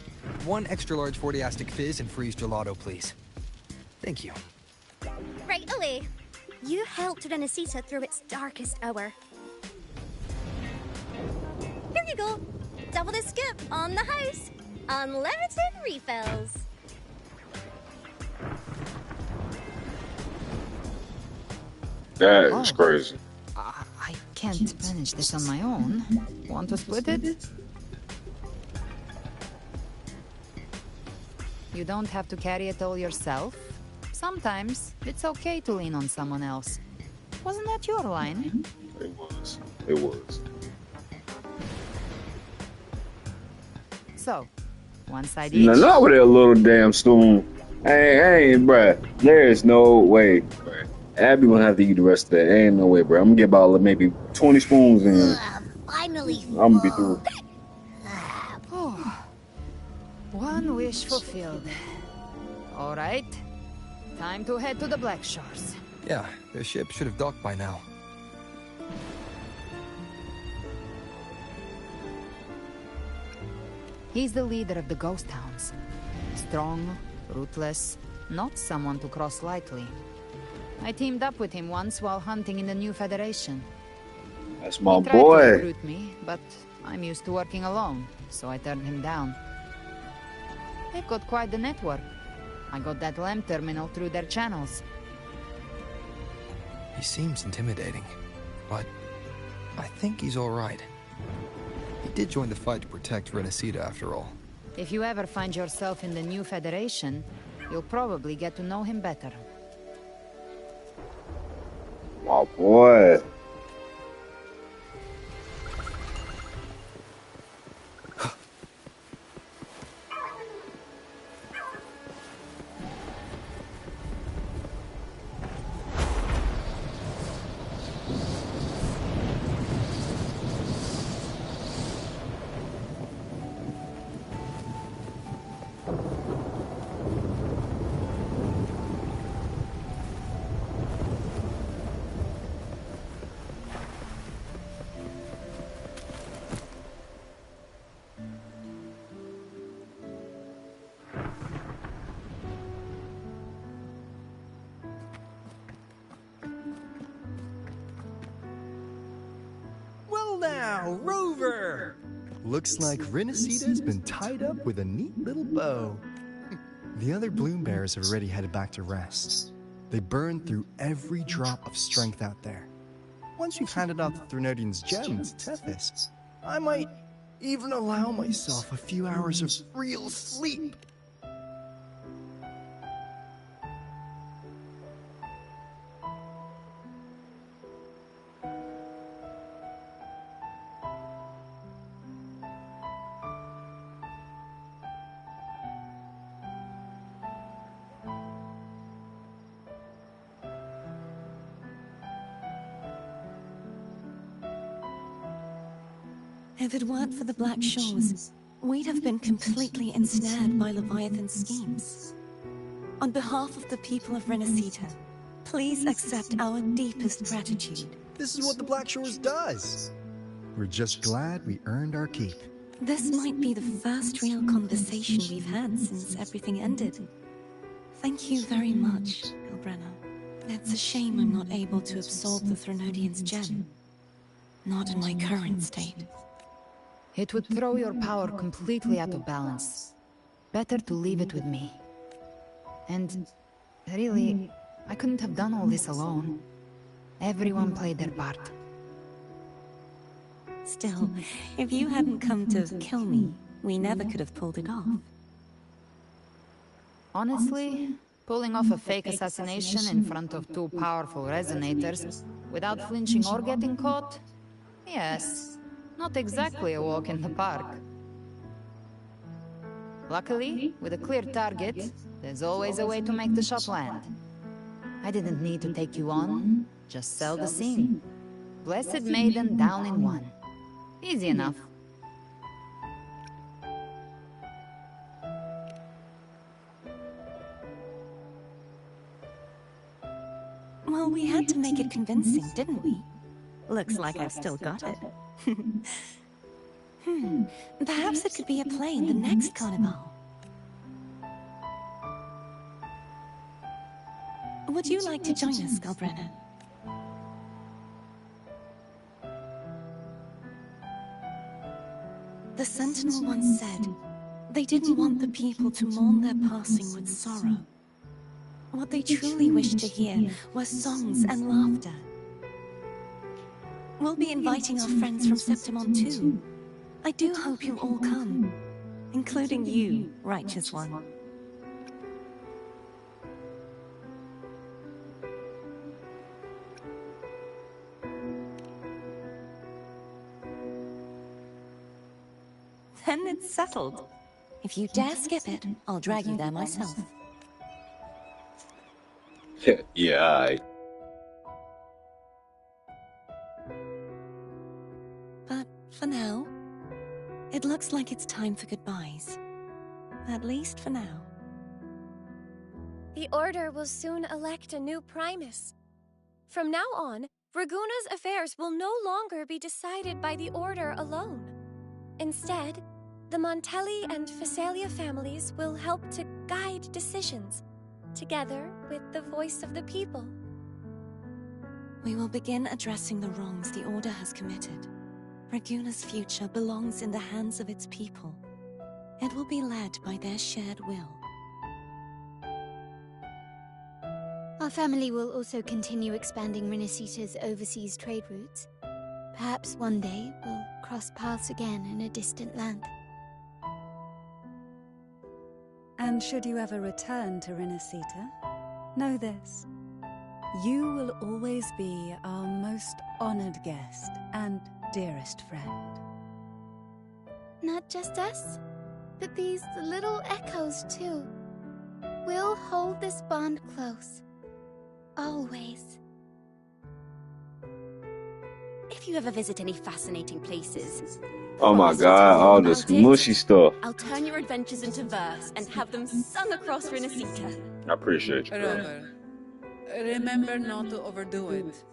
S2: one extra large 40-astic fizz and freeze gelato, please. Thank you.
S16: Right away. You helped Renesita through its darkest hour. Here you go. Double the scoop on the house. Unlimited refills.
S1: That is crazy.
S13: I can't manage this on my own. Want to split it? You don't have to carry it all yourself. Sometimes it's okay to lean on someone else. Wasn't that your line?
S1: It was. It was.
S13: So, one side each.
S1: No, not with that little damn spoon. Hey, bruh. There is no way, bruh. Abby gonna have to eat the rest of that. Ain't no way, bruh. I'm gonna get about maybe 20 spoons in.
S4: Finally.
S1: I'm gonna be through.
S13: One wish fulfilled. All right. Time to head to the Black Shores.
S2: Yeah, their ship should have docked by now.
S13: He's the leader of the ghost towns. Strong, ruthless, not someone to cross lightly. I teamed up with him once while hunting in the new Federation.
S1: That's my
S13: He tried to
S1: boy.
S13: recruit me, but I'm used to working alone, so I turned him down. They've got quite the network. I got that LEM terminal through their channels.
S2: He seems intimidating, but I think he's alright. He did join the fight to protect Renacida after all.
S13: If you ever find yourself in the new Federation, you'll probably get to know him better.
S1: My boy.
S9: Well now, Rover! Looks like Renacita's been tied up with a neat little bow. The other bloom bearers have already headed back to rest. They burned through every drop of strength out there. Once we've handed out the Threnodian's gem to Tethys, I might even allow myself a few hours of real sleep.
S19: If it weren't for the Black Shores, we'd have been completely ensnared by Leviathan's schemes. On behalf of the people of Renacita, please accept our deepest gratitude.
S9: This is what the Black Shores does. We're just glad we earned our keep.
S19: This might be the first real conversation we've had since everything ended. Thank you very much, Galbrenna. It's a shame I'm not able to absorb the Threnodian's gem. Not in my current state.
S13: It would throw your power completely out of balance. Better to leave it with me. And really, I couldn't have done all this alone. Everyone played their part.
S19: Still, if you hadn't come to kill me, we never could have pulled it off.
S13: Honestly, pulling off a fake assassination in front of two powerful resonators without flinching or getting caught? Yes. Not exactly a walk in the park. Luckily, with a clear target, there's always a way to make the shot land. I didn't need to take you on, just sell the scene. Blessed Maiden down in one. Easy enough.
S19: Well, we had to make it convincing, didn't we? Looks like I've still got it. Perhaps it could be a play in the next carnival. Would you like to join us, Galbrenna? The Sentinel once said, they didn't want the people to mourn their passing with sorrow. What they truly wished to hear were songs and laughter. We'll be inviting our friends from Septimon too. I do hope you'll all come, including you, Righteous One. Then it's settled. If you dare skip it, I'll drag you there myself.
S1: Yeah,
S19: But for now, it looks like it's time for goodbyes. At least for now.
S16: The Order will soon elect a new Primus. From now on, Raguna's affairs will no longer be decided by the Order alone. Instead, the Montelli and Phasalia families will help to guide decisions, together with the voice of the people.
S19: We will begin addressing the wrongs the Order has committed. Raguna's future belongs in the hands of its people. It will be led by their shared will.
S11: Our family will also continue expanding Rinasita's overseas trade routes. Perhaps one day we'll cross paths again in a distant land.
S22: And should you ever return to Rinasita, know this. You will always be our most honored guest and dearest friend.
S11: Not just us, but these little echoes too. We'll hold this bond close. Always.
S20: If you ever visit any fascinating places,
S1: Oh my
S20: promise to tell
S1: god,
S20: me
S1: all
S20: about
S1: this
S20: it.
S1: mushy stuff.
S20: I'll turn your adventures into verse and have them sung across Rinasita.
S1: I appreciate you, bro.
S14: Rover, remember not to overdo it.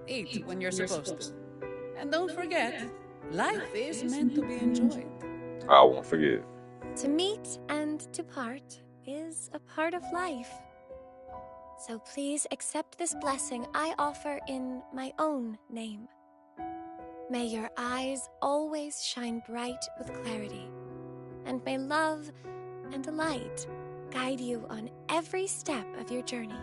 S14: Eat when you're supposed to. And don't forget, life is meant to be enjoyed.
S1: I won't forget.
S16: To meet and to part is a part of life. So please accept this blessing I offer in my own name. May your eyes always shine bright with clarity, and may love and light guide you on every step of your journey.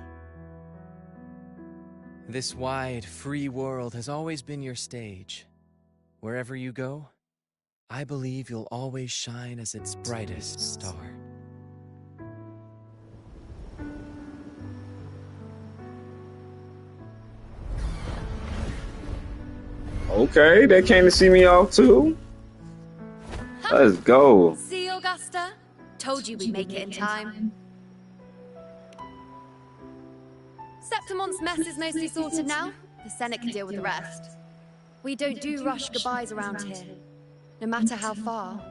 S17: This wide, free world has always been your stage. Wherever you go, I believe you'll always shine as its brightest star.
S1: Okay, they came to see me off too. Let's go.
S15: See, Augusta? Told you we'd make it in time. Septimon's mess is mostly sorted now. The Senate can deal with the rest. We don't do rush goodbyes around here. No matter how far,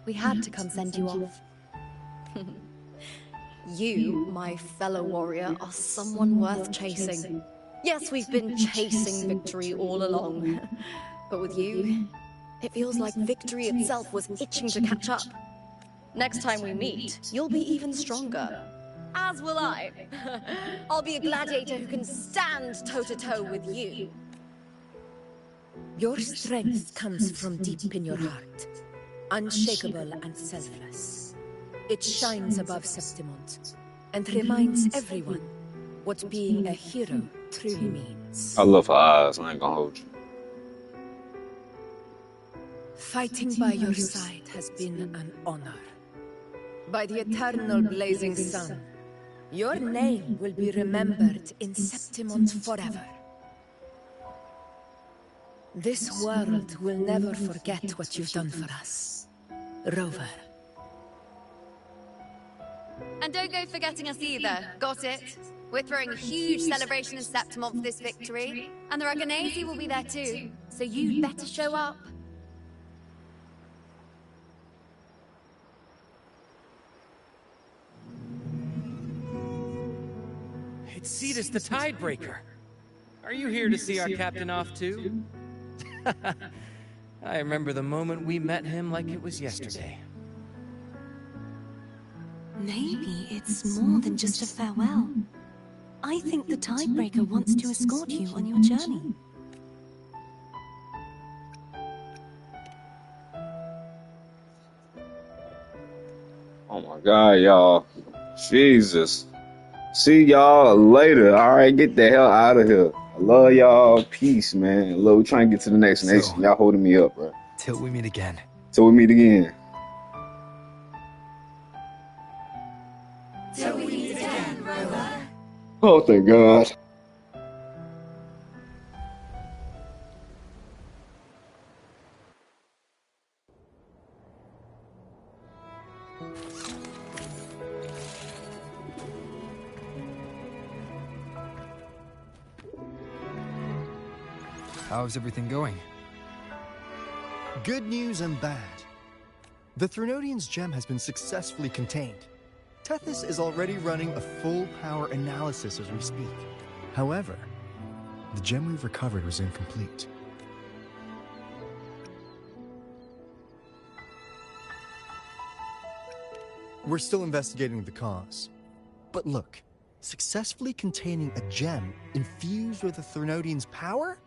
S15: we had to come send you off. You, my fellow warrior, are someone worth chasing. Yes, we've been chasing victory all along. But with you, it feels like victory itself was itching to catch up. Next time we meet, you'll be even stronger. As will I. I'll be a gladiator who can stand toe-to-toe with you.
S10: Your strength comes from deep in your heart, unshakable and selfless. It shines above Septimont, and reminds everyone what being a hero truly means.
S1: I love her eyes, I ain't gonna hold you.
S10: Fighting by your side has been an honor. By the eternal blazing sun, your name will be remembered in Septimont forever. This world will never forget what you've done for us, Rover.
S15: And don't go forgetting us either, got it? We're throwing a huge celebration in Septimont for this victory, and the Raganesi will be there too, so you'd better show up.
S17: It's Cetus the Tidebreaker. Are you here to see our captain off too? I remember the moment we met him like it was yesterday.
S19: Maybe it's more than just a farewell. I think the Tidebreaker wants to escort you on your journey.
S1: Oh my god, y'all. Jesus. See y'all later. Alright, get the hell out of here. I love y'all. Peace, man. Love, we trying to get to the next nation. Y'all holding me up, bro.
S2: Till we meet again.
S1: Till we meet again.
S4: Till we meet again, Rover.
S1: Oh, thank God.
S2: How's everything going?
S9: Good news and bad. The Threnodian's gem has been successfully contained. Tethys is already running a full power analysis as we speak. However, the gem we've recovered was incomplete. We're still investigating the cause. But look, successfully containing a gem infused with the Threnodian's power?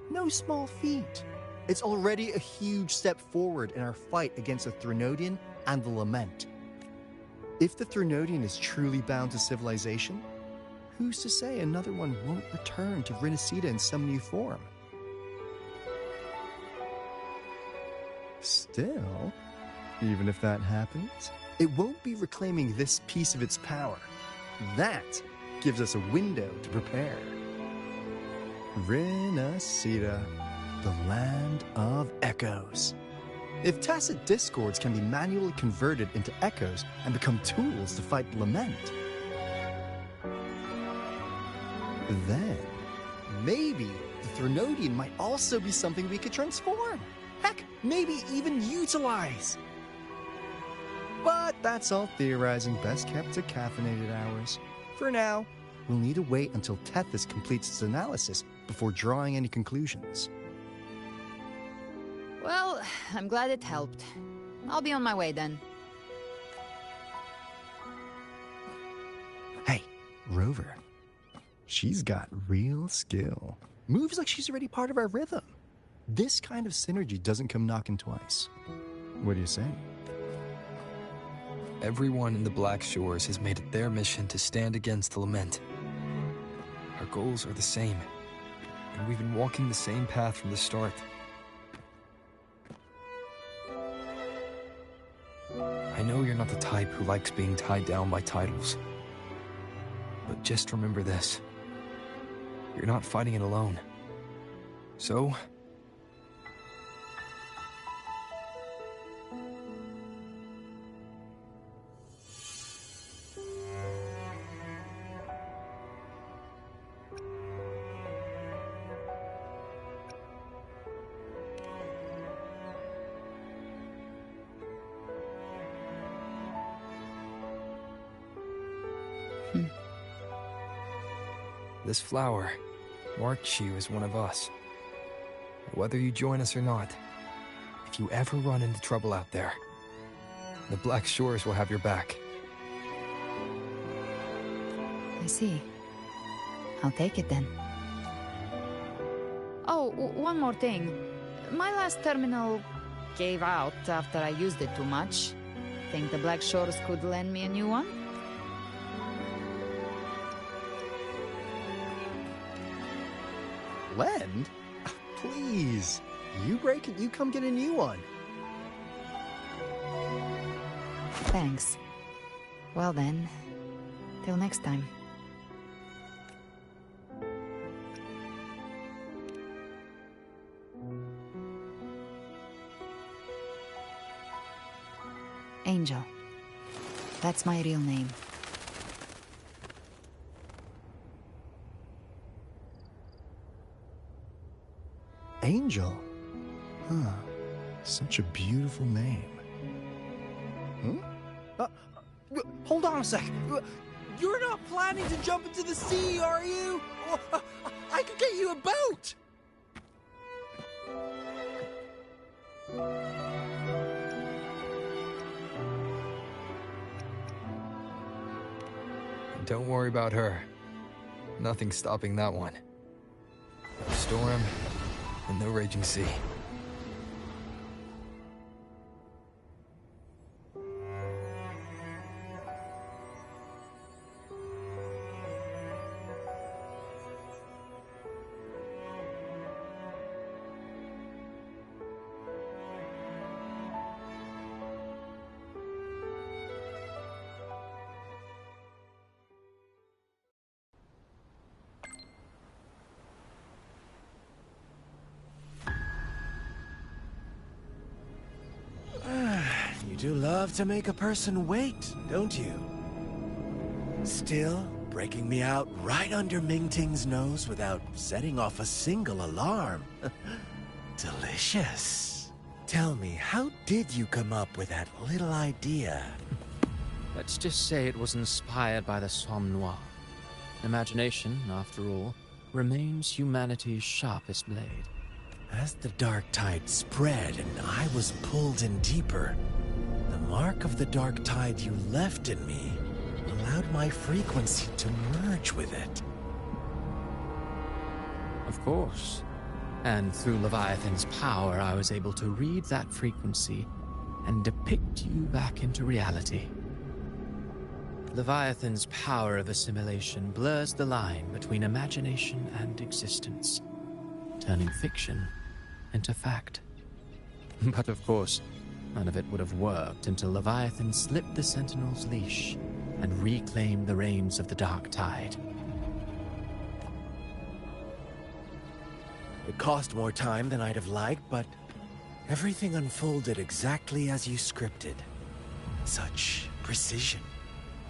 S9: No small feat. It's already a huge step forward in our fight against the Threnodian and the Lament. If the Threnodian is truly bound to civilization, who's to say another one won't return to Renacita in some new form? Still, even if that happens, it won't be reclaiming this piece of its power. That gives us a window to prepare. Renacita, the land of echoes. If tacit discords can be manually converted into echoes and become tools to fight Lament, then maybe the Threnodian might also be something we could transform. Heck, maybe even utilize. But that's all theorizing, best kept to caffeinated hours. For now, we'll need to wait until Tethys completes its analysis before drawing any conclusions.
S13: Well, I'm glad it helped. I'll be on my way then.
S9: Hey, Rover. She's got real skill. Moves like she's already part of our rhythm. This kind of synergy doesn't come knocking twice. What do you say?
S2: Everyone in the Black Shores has made it their mission to stand against the Lament. Our goals are the same, and we've been walking the same path from the start. I know you're not the type who likes being tied down by titles, but just remember this. You're not fighting it alone. So, this flower marks you as one of us. Whether you join us or not, if you ever run into trouble out there, the Black Shores will have your back.
S13: I see. I'll take it then. Oh, one more thing. My last terminal gave out after I used it too much. Think the Black Shores could lend me a new one?
S9: Lend? Please. You break it, you come get a new one.
S13: Thanks. Well then, till next time. Angel. That's my real name.
S9: Angel? Huh. Such a beautiful name. Huh? Hold on a sec. You're not planning to jump into the sea, are you? I could get you a boat!
S2: Don't worry about her. Nothing's stopping that one. No storm and no raging sea.
S6: You do love to make a person wait, don't you? Still, breaking me out right under Mingting's nose without setting off a single alarm. Delicious. Tell me, how did you come up with that little idea?
S17: Let's just say it was inspired by the Somme Noire. Imagination, after all, remains humanity's sharpest blade.
S6: As the dark tide spread and I was pulled in deeper, the mark of the dark tide you left in me allowed my frequency to merge with it.
S17: Of course. And through Leviathan's power, I was able to read that frequency and depict you back into reality. Leviathan's power of assimilation blurs the line between imagination and existence, turning fiction into fact. But of course, none of it would have worked until Leviathan slipped the Sentinel's leash and reclaimed the reins of the Dark Tide.
S6: It cost more time than I'd have liked, but everything unfolded exactly as you scripted. Such precision,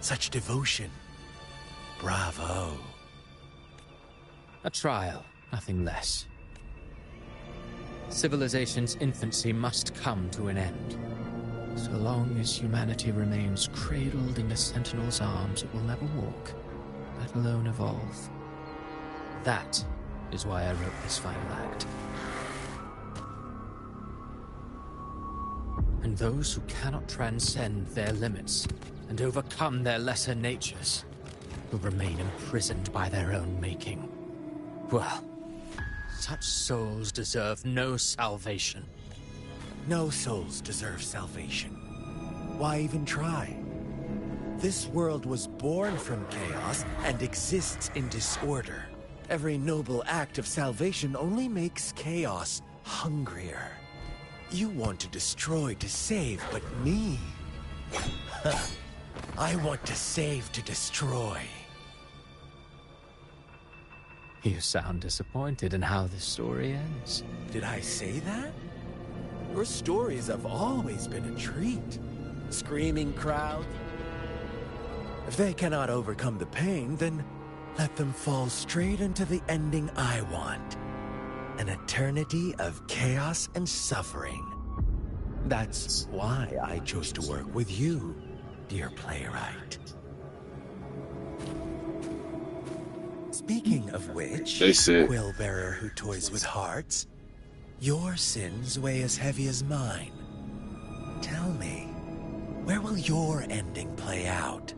S6: such devotion. Bravo.
S17: A trial, nothing less. Civilization's infancy must come to an end. So long as humanity remains cradled in the Sentinel's arms, it will never walk, let alone evolve. That is why I wrote this final act. And those who cannot transcend their limits and overcome their lesser natures will remain imprisoned by their own making. Well, such souls deserve no salvation.
S6: No souls deserve salvation. Why even try? This world was born from chaos and exists in disorder. Every noble act of salvation only makes chaos hungrier. You want to destroy to save, but me? I want to save to destroy.
S17: You sound disappointed in how this story ends.
S6: Did I say that? Your stories have always been a treat. Screaming crowd. If they cannot overcome the pain, then let them fall straight into the ending I want. An eternity of chaos and suffering. That's why I chose to work with you, dear playwright. Speaking of which, quill-bearer who toys with hearts, your sins weigh as heavy as mine. Tell me, where will your ending play out?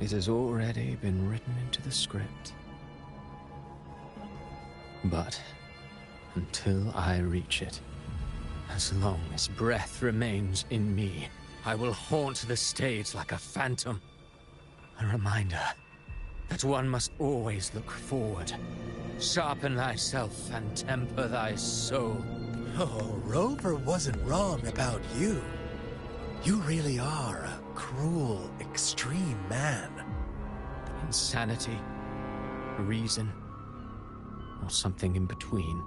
S17: It has already been written into the script. But until I reach it, as long as breath remains in me, I will haunt the stage like a phantom. A reminder that one must always look forward. Sharpen thyself and temper thy soul.
S6: Oh, Rover wasn't wrong about you. You really are a cruel, extreme man.
S17: Insanity, reason, or something in between.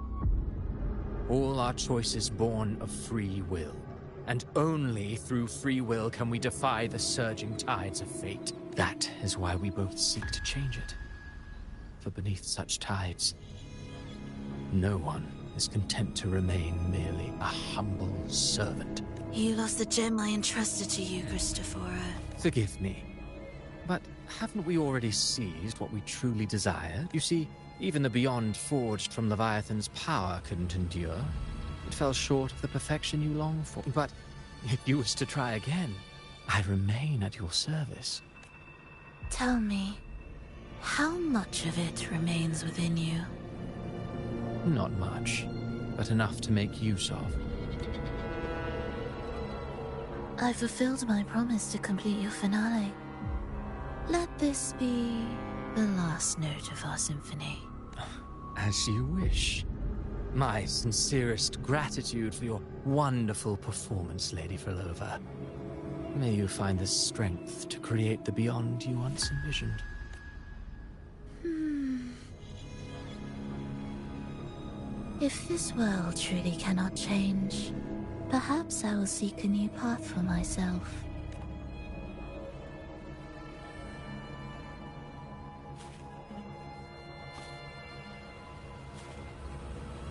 S17: All our choices born of free will. And only through free will can we defy the surging tides of fate. That is why we both seek to change it. For beneath such tides, no one is content to remain merely a humble servant.
S19: You lost the gem I entrusted to you, Christopher.
S17: Forgive me, but haven't we already seized what we truly desired? You see, even the beyond forged from Leviathan's power couldn't endure. It fell short of the perfection you long for. But if you wish to try again, I remain at your service.
S19: Tell me, how much of it remains within you?
S17: Not much, but enough to make use of.
S19: I fulfilled my promise to complete your finale. Let this be the last note of our symphony.
S17: As you wish. My sincerest gratitude for your wonderful performance, Lady Frolova. May you find the strength to create the beyond you once envisioned.
S19: If this world truly cannot change, perhaps I will seek a new path for myself.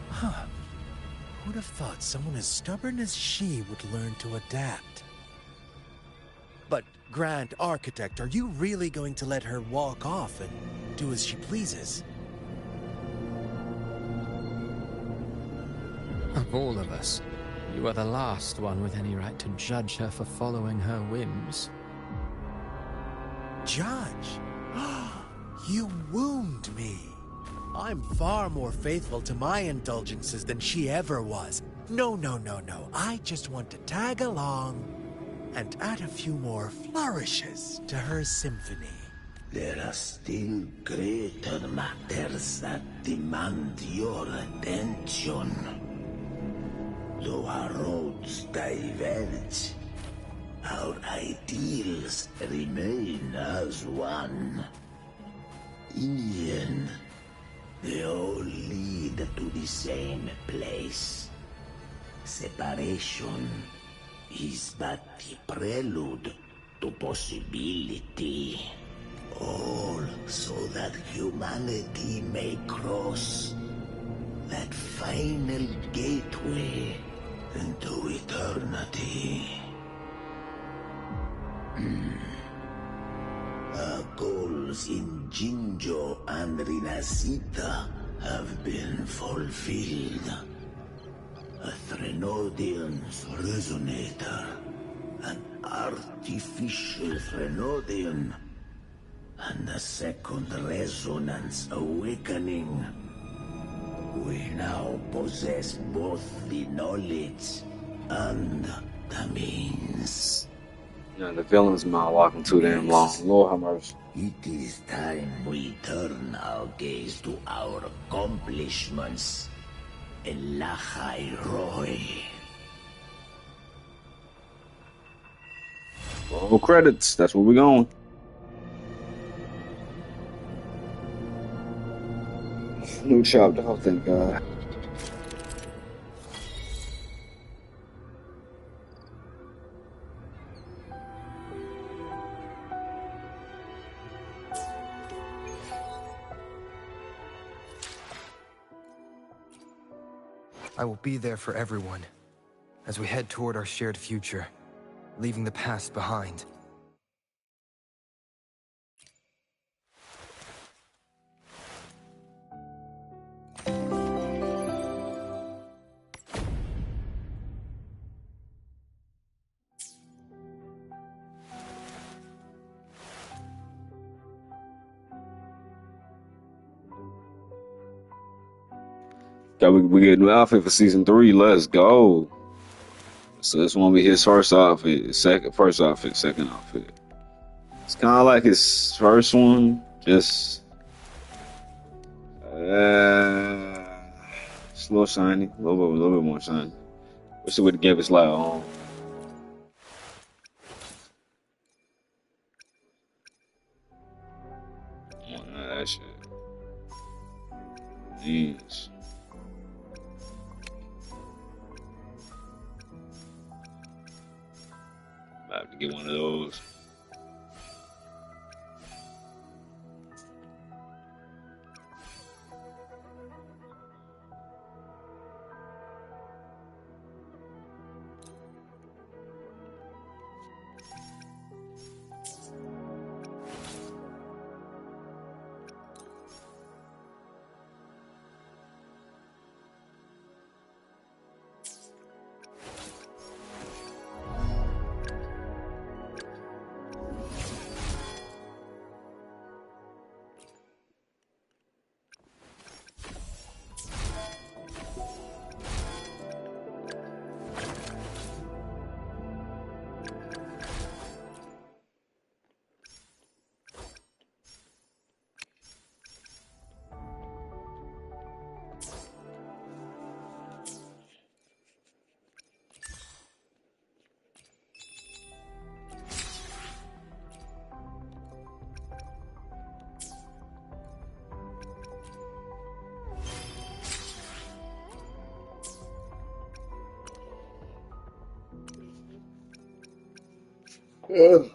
S6: Huh. Who'd have thought someone as stubborn as she would learn to adapt? But, Grand Architect, are you really going to let her walk off and do as she pleases?
S17: Of all of us, you are the last one with any right to judge her for following her whims.
S6: Judge? You wound me. I'm far more faithful to my indulgences than she ever was. No. I just want to tag along and add a few more flourishes to her symphony.
S12: There are still greater matters that demand your attention. Though our roads diverge, our ideals remain as one. In the end, they all lead to the same place. Separation is but the prelude to possibility. All so that humanity may cross that final gateway into eternity. Our goals in Jinjo and Rinasita have been fulfilled. A Threnodian's resonator, an artificial Threnodian, and a second resonance awakening. We now possess both the knowledge and the means.
S1: Yeah, the villain's mouth walking too damn long. Lord have mercy.
S12: It is time we turn our gaze to our accomplishments. Elachai Roy.
S1: Roll credits. That's where we're going. New chopped off, thank God.
S2: I will be there for everyone as we head toward our shared future, leaving the past behind.
S1: We get a new outfit for season 3. Let's go. So this won't be his first outfit, second outfit. It's kind of like his first one, just it's a little shiny, a little bit more shiny. Wish it would have gave us like that shit. Jeez. I have to get one of those. Ugh.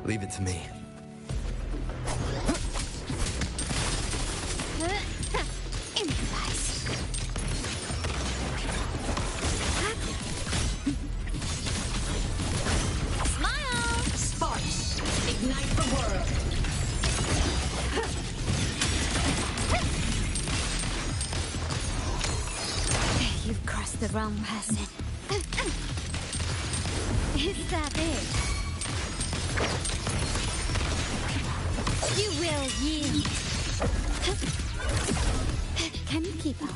S2: Leave it to me.
S5: Improvise.
S16: Smile! Sparks! Ignite the world!
S5: You've crossed the wrong person. Is that it? You will yield. Can you keep up?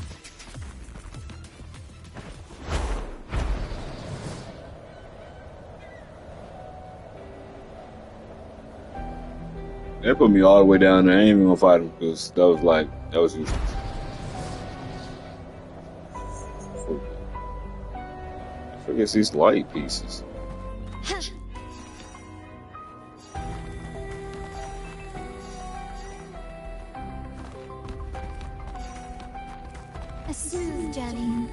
S1: They put me all the way down there. I ain't even gonna fight them because that was useless. I guess these light pieces.
S5: A smooth journey.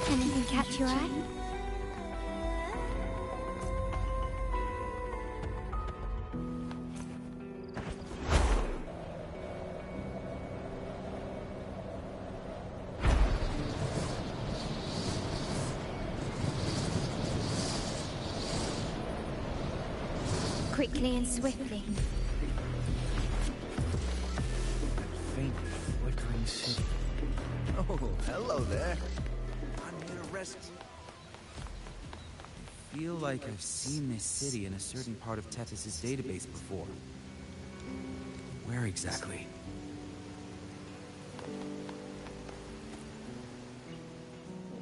S5: Anything catch your eye? Quickly and swiftly.
S6: Faint flickering city. Oh, hello there. I'm here to rescue.
S3: I feel like I've seen this city in a certain part of Tethys' database before. Where exactly?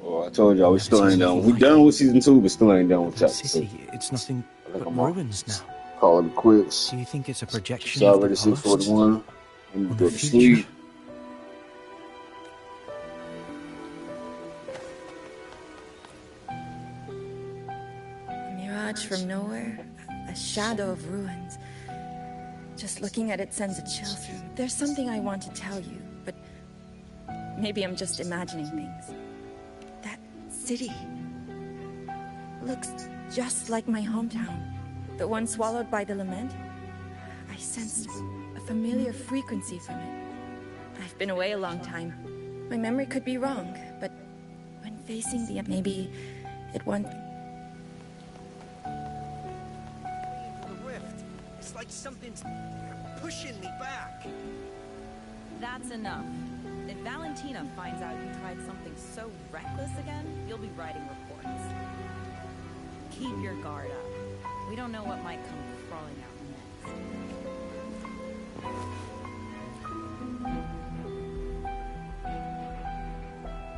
S1: Oh, I told y'all we still ain't done. We done with season 2, but still ain't done with chapter 2.
S6: City, it's nothing but ruins now.
S1: Call it quits.
S6: Do you think it's a projection
S1: It's
S6: of the
S1: already
S6: past?
S1: 6:41. I'm
S6: Or
S1: gonna
S6: the
S1: go to
S6: future?
S1: sleep.
S21: A mirage from nowhere, a shadow of ruins. Just looking at it sends a chill through. There's something I want to tell you, but maybe I'm just imagining things. That city looks just like my hometown, the one swallowed by the lament. I sensed a familiar frequency from it. I've been away a long time. My memory could be wrong, but when facing the maybe it once.
S6: The rift. It's like something's pushing me back.
S23: That's enough. If Valentina finds out you tried something so reckless again, you'll be writing reports. Keep your guard up. We don't know what might come crawling out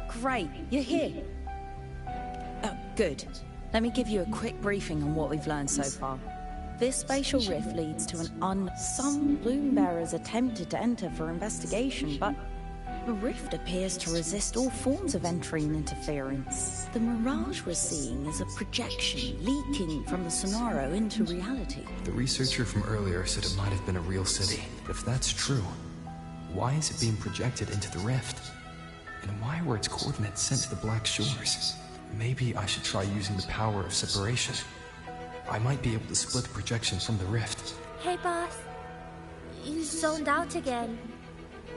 S23: next. Great, you're here. Oh, good. Let me give you a quick briefing on what we've learned so far. This spatial rift leads to some bloom bearers attempted to enter for investigation, but the rift appears to resist all forms of entry and interference. The mirage we're seeing is a projection leaking from the Sonaro into reality.
S18: The researcher from earlier said it might have been a real city. If that's true, why is it being projected into the rift? And why were its coordinates sent to the Black Shores? Maybe I should try using the power of separation. I might be able to split the projection from the rift.
S5: Hey, boss. You zoned out again.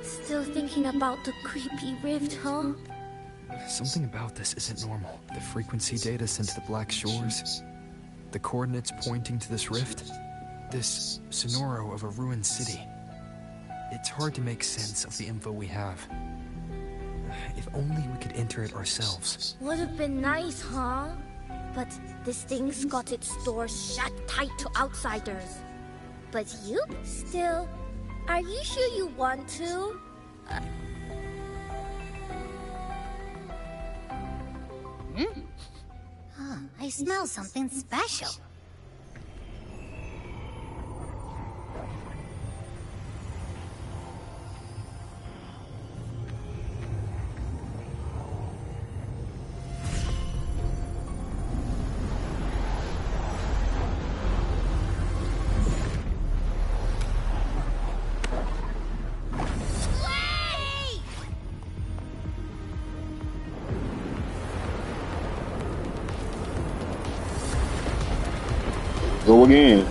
S5: Still thinking about the creepy rift, huh?
S18: Something about this isn't normal. The frequency data sent to the Black Shores, the coordinates pointing to this rift, this Sonoro of a ruined city. It's hard to make sense of the info we have. If only we could enter it ourselves.
S5: Would have been nice, huh? But this thing's got its doors shut tight to outsiders. But you? Still, are you sure you want to?
S4: I smell something special.
S1: go again.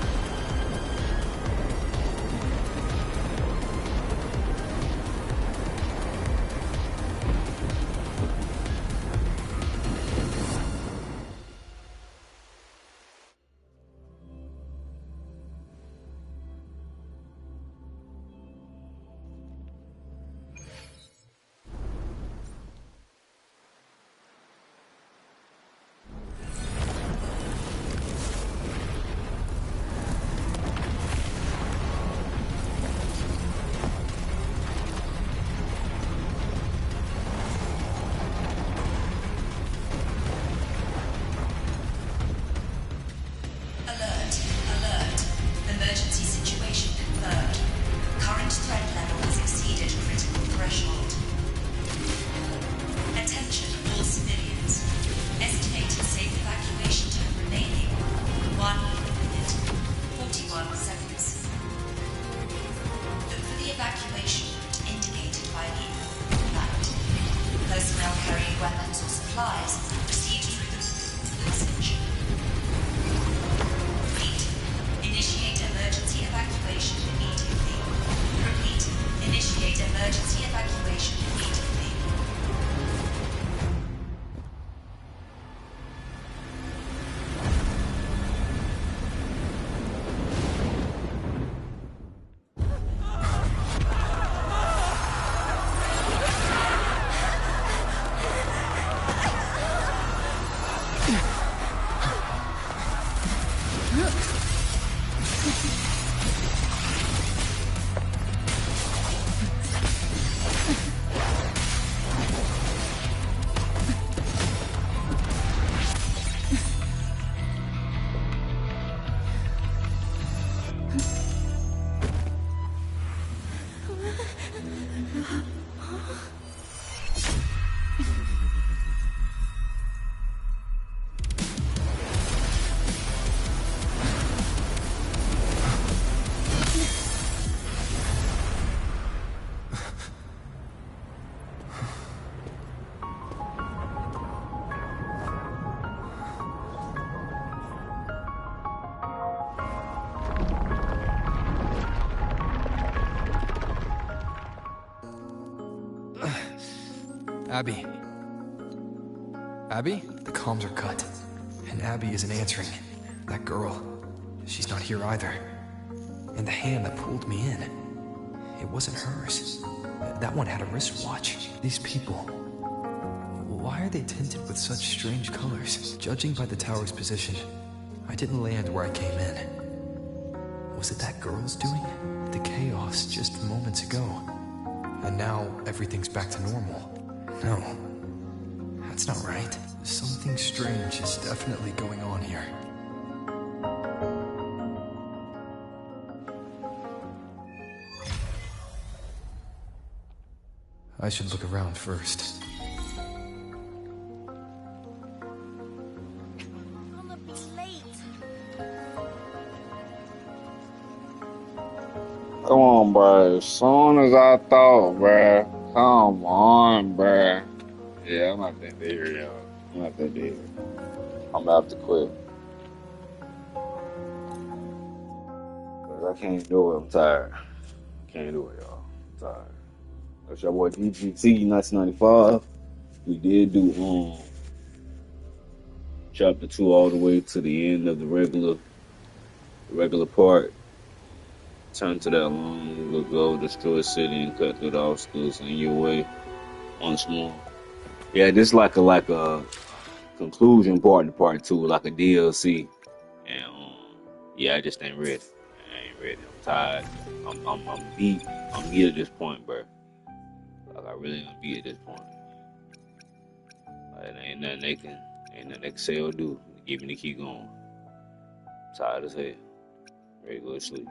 S18: Abby. Abby? The comms are cut, and Abby isn't answering. That girl, she's not here either. And the hand that pulled me in, it wasn't hers. That one had a wristwatch. These people, why are they tinted with such strange colors? Judging by the tower's position, I didn't land where I came in. Was it that girl's doing? The chaos just moments ago. And now everything's back to normal. No, that's not right. Something strange is definitely going on here. I should look around first.
S16: I'm gonna be late.
S1: Come on, bro. As soon as I thought, bro. Come on, bro. Yeah, I'm not that there, y'all. I'm not that there. I'm gonna have to quit. Cause I can't do it. I'm tired. Can't do it, y'all. I'm tired. That's your boy DGT 1995. We did do chapter 2 all the way to the end of the regular part. Turn to that long ago, destroy a city and cut through the obstacles in your way once more. Yeah, this like a conclusion part to part 2, like a DLC. And yeah, I just ain't ready. I ain't ready. I'm tired. I'm beat. I'm beat at this point, bro. Like I really am beat at this point. Like, ain't nothing they can say or do to get me to keep going. I'm tired as hell. Ready to go to sleep.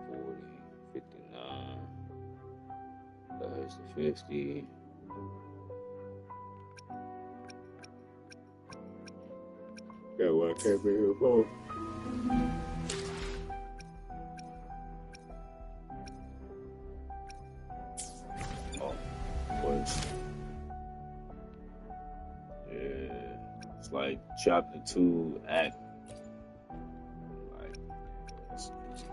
S1: 40, 59, there's the 50. Yeah, well, I can't be here for. Oh, was. Yeah, it's like chapter 2, act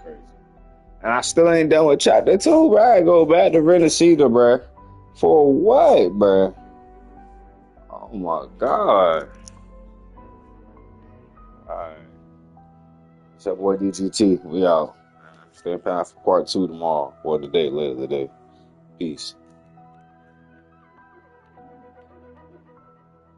S1: And I still ain't done with chapter 2, bruh. I go back to Renacita, bruh. For what, bruh? Oh my god. Alright. It's your boy DGT. We out. Stay in path for part 2 tomorrow. Or today, later today. Peace.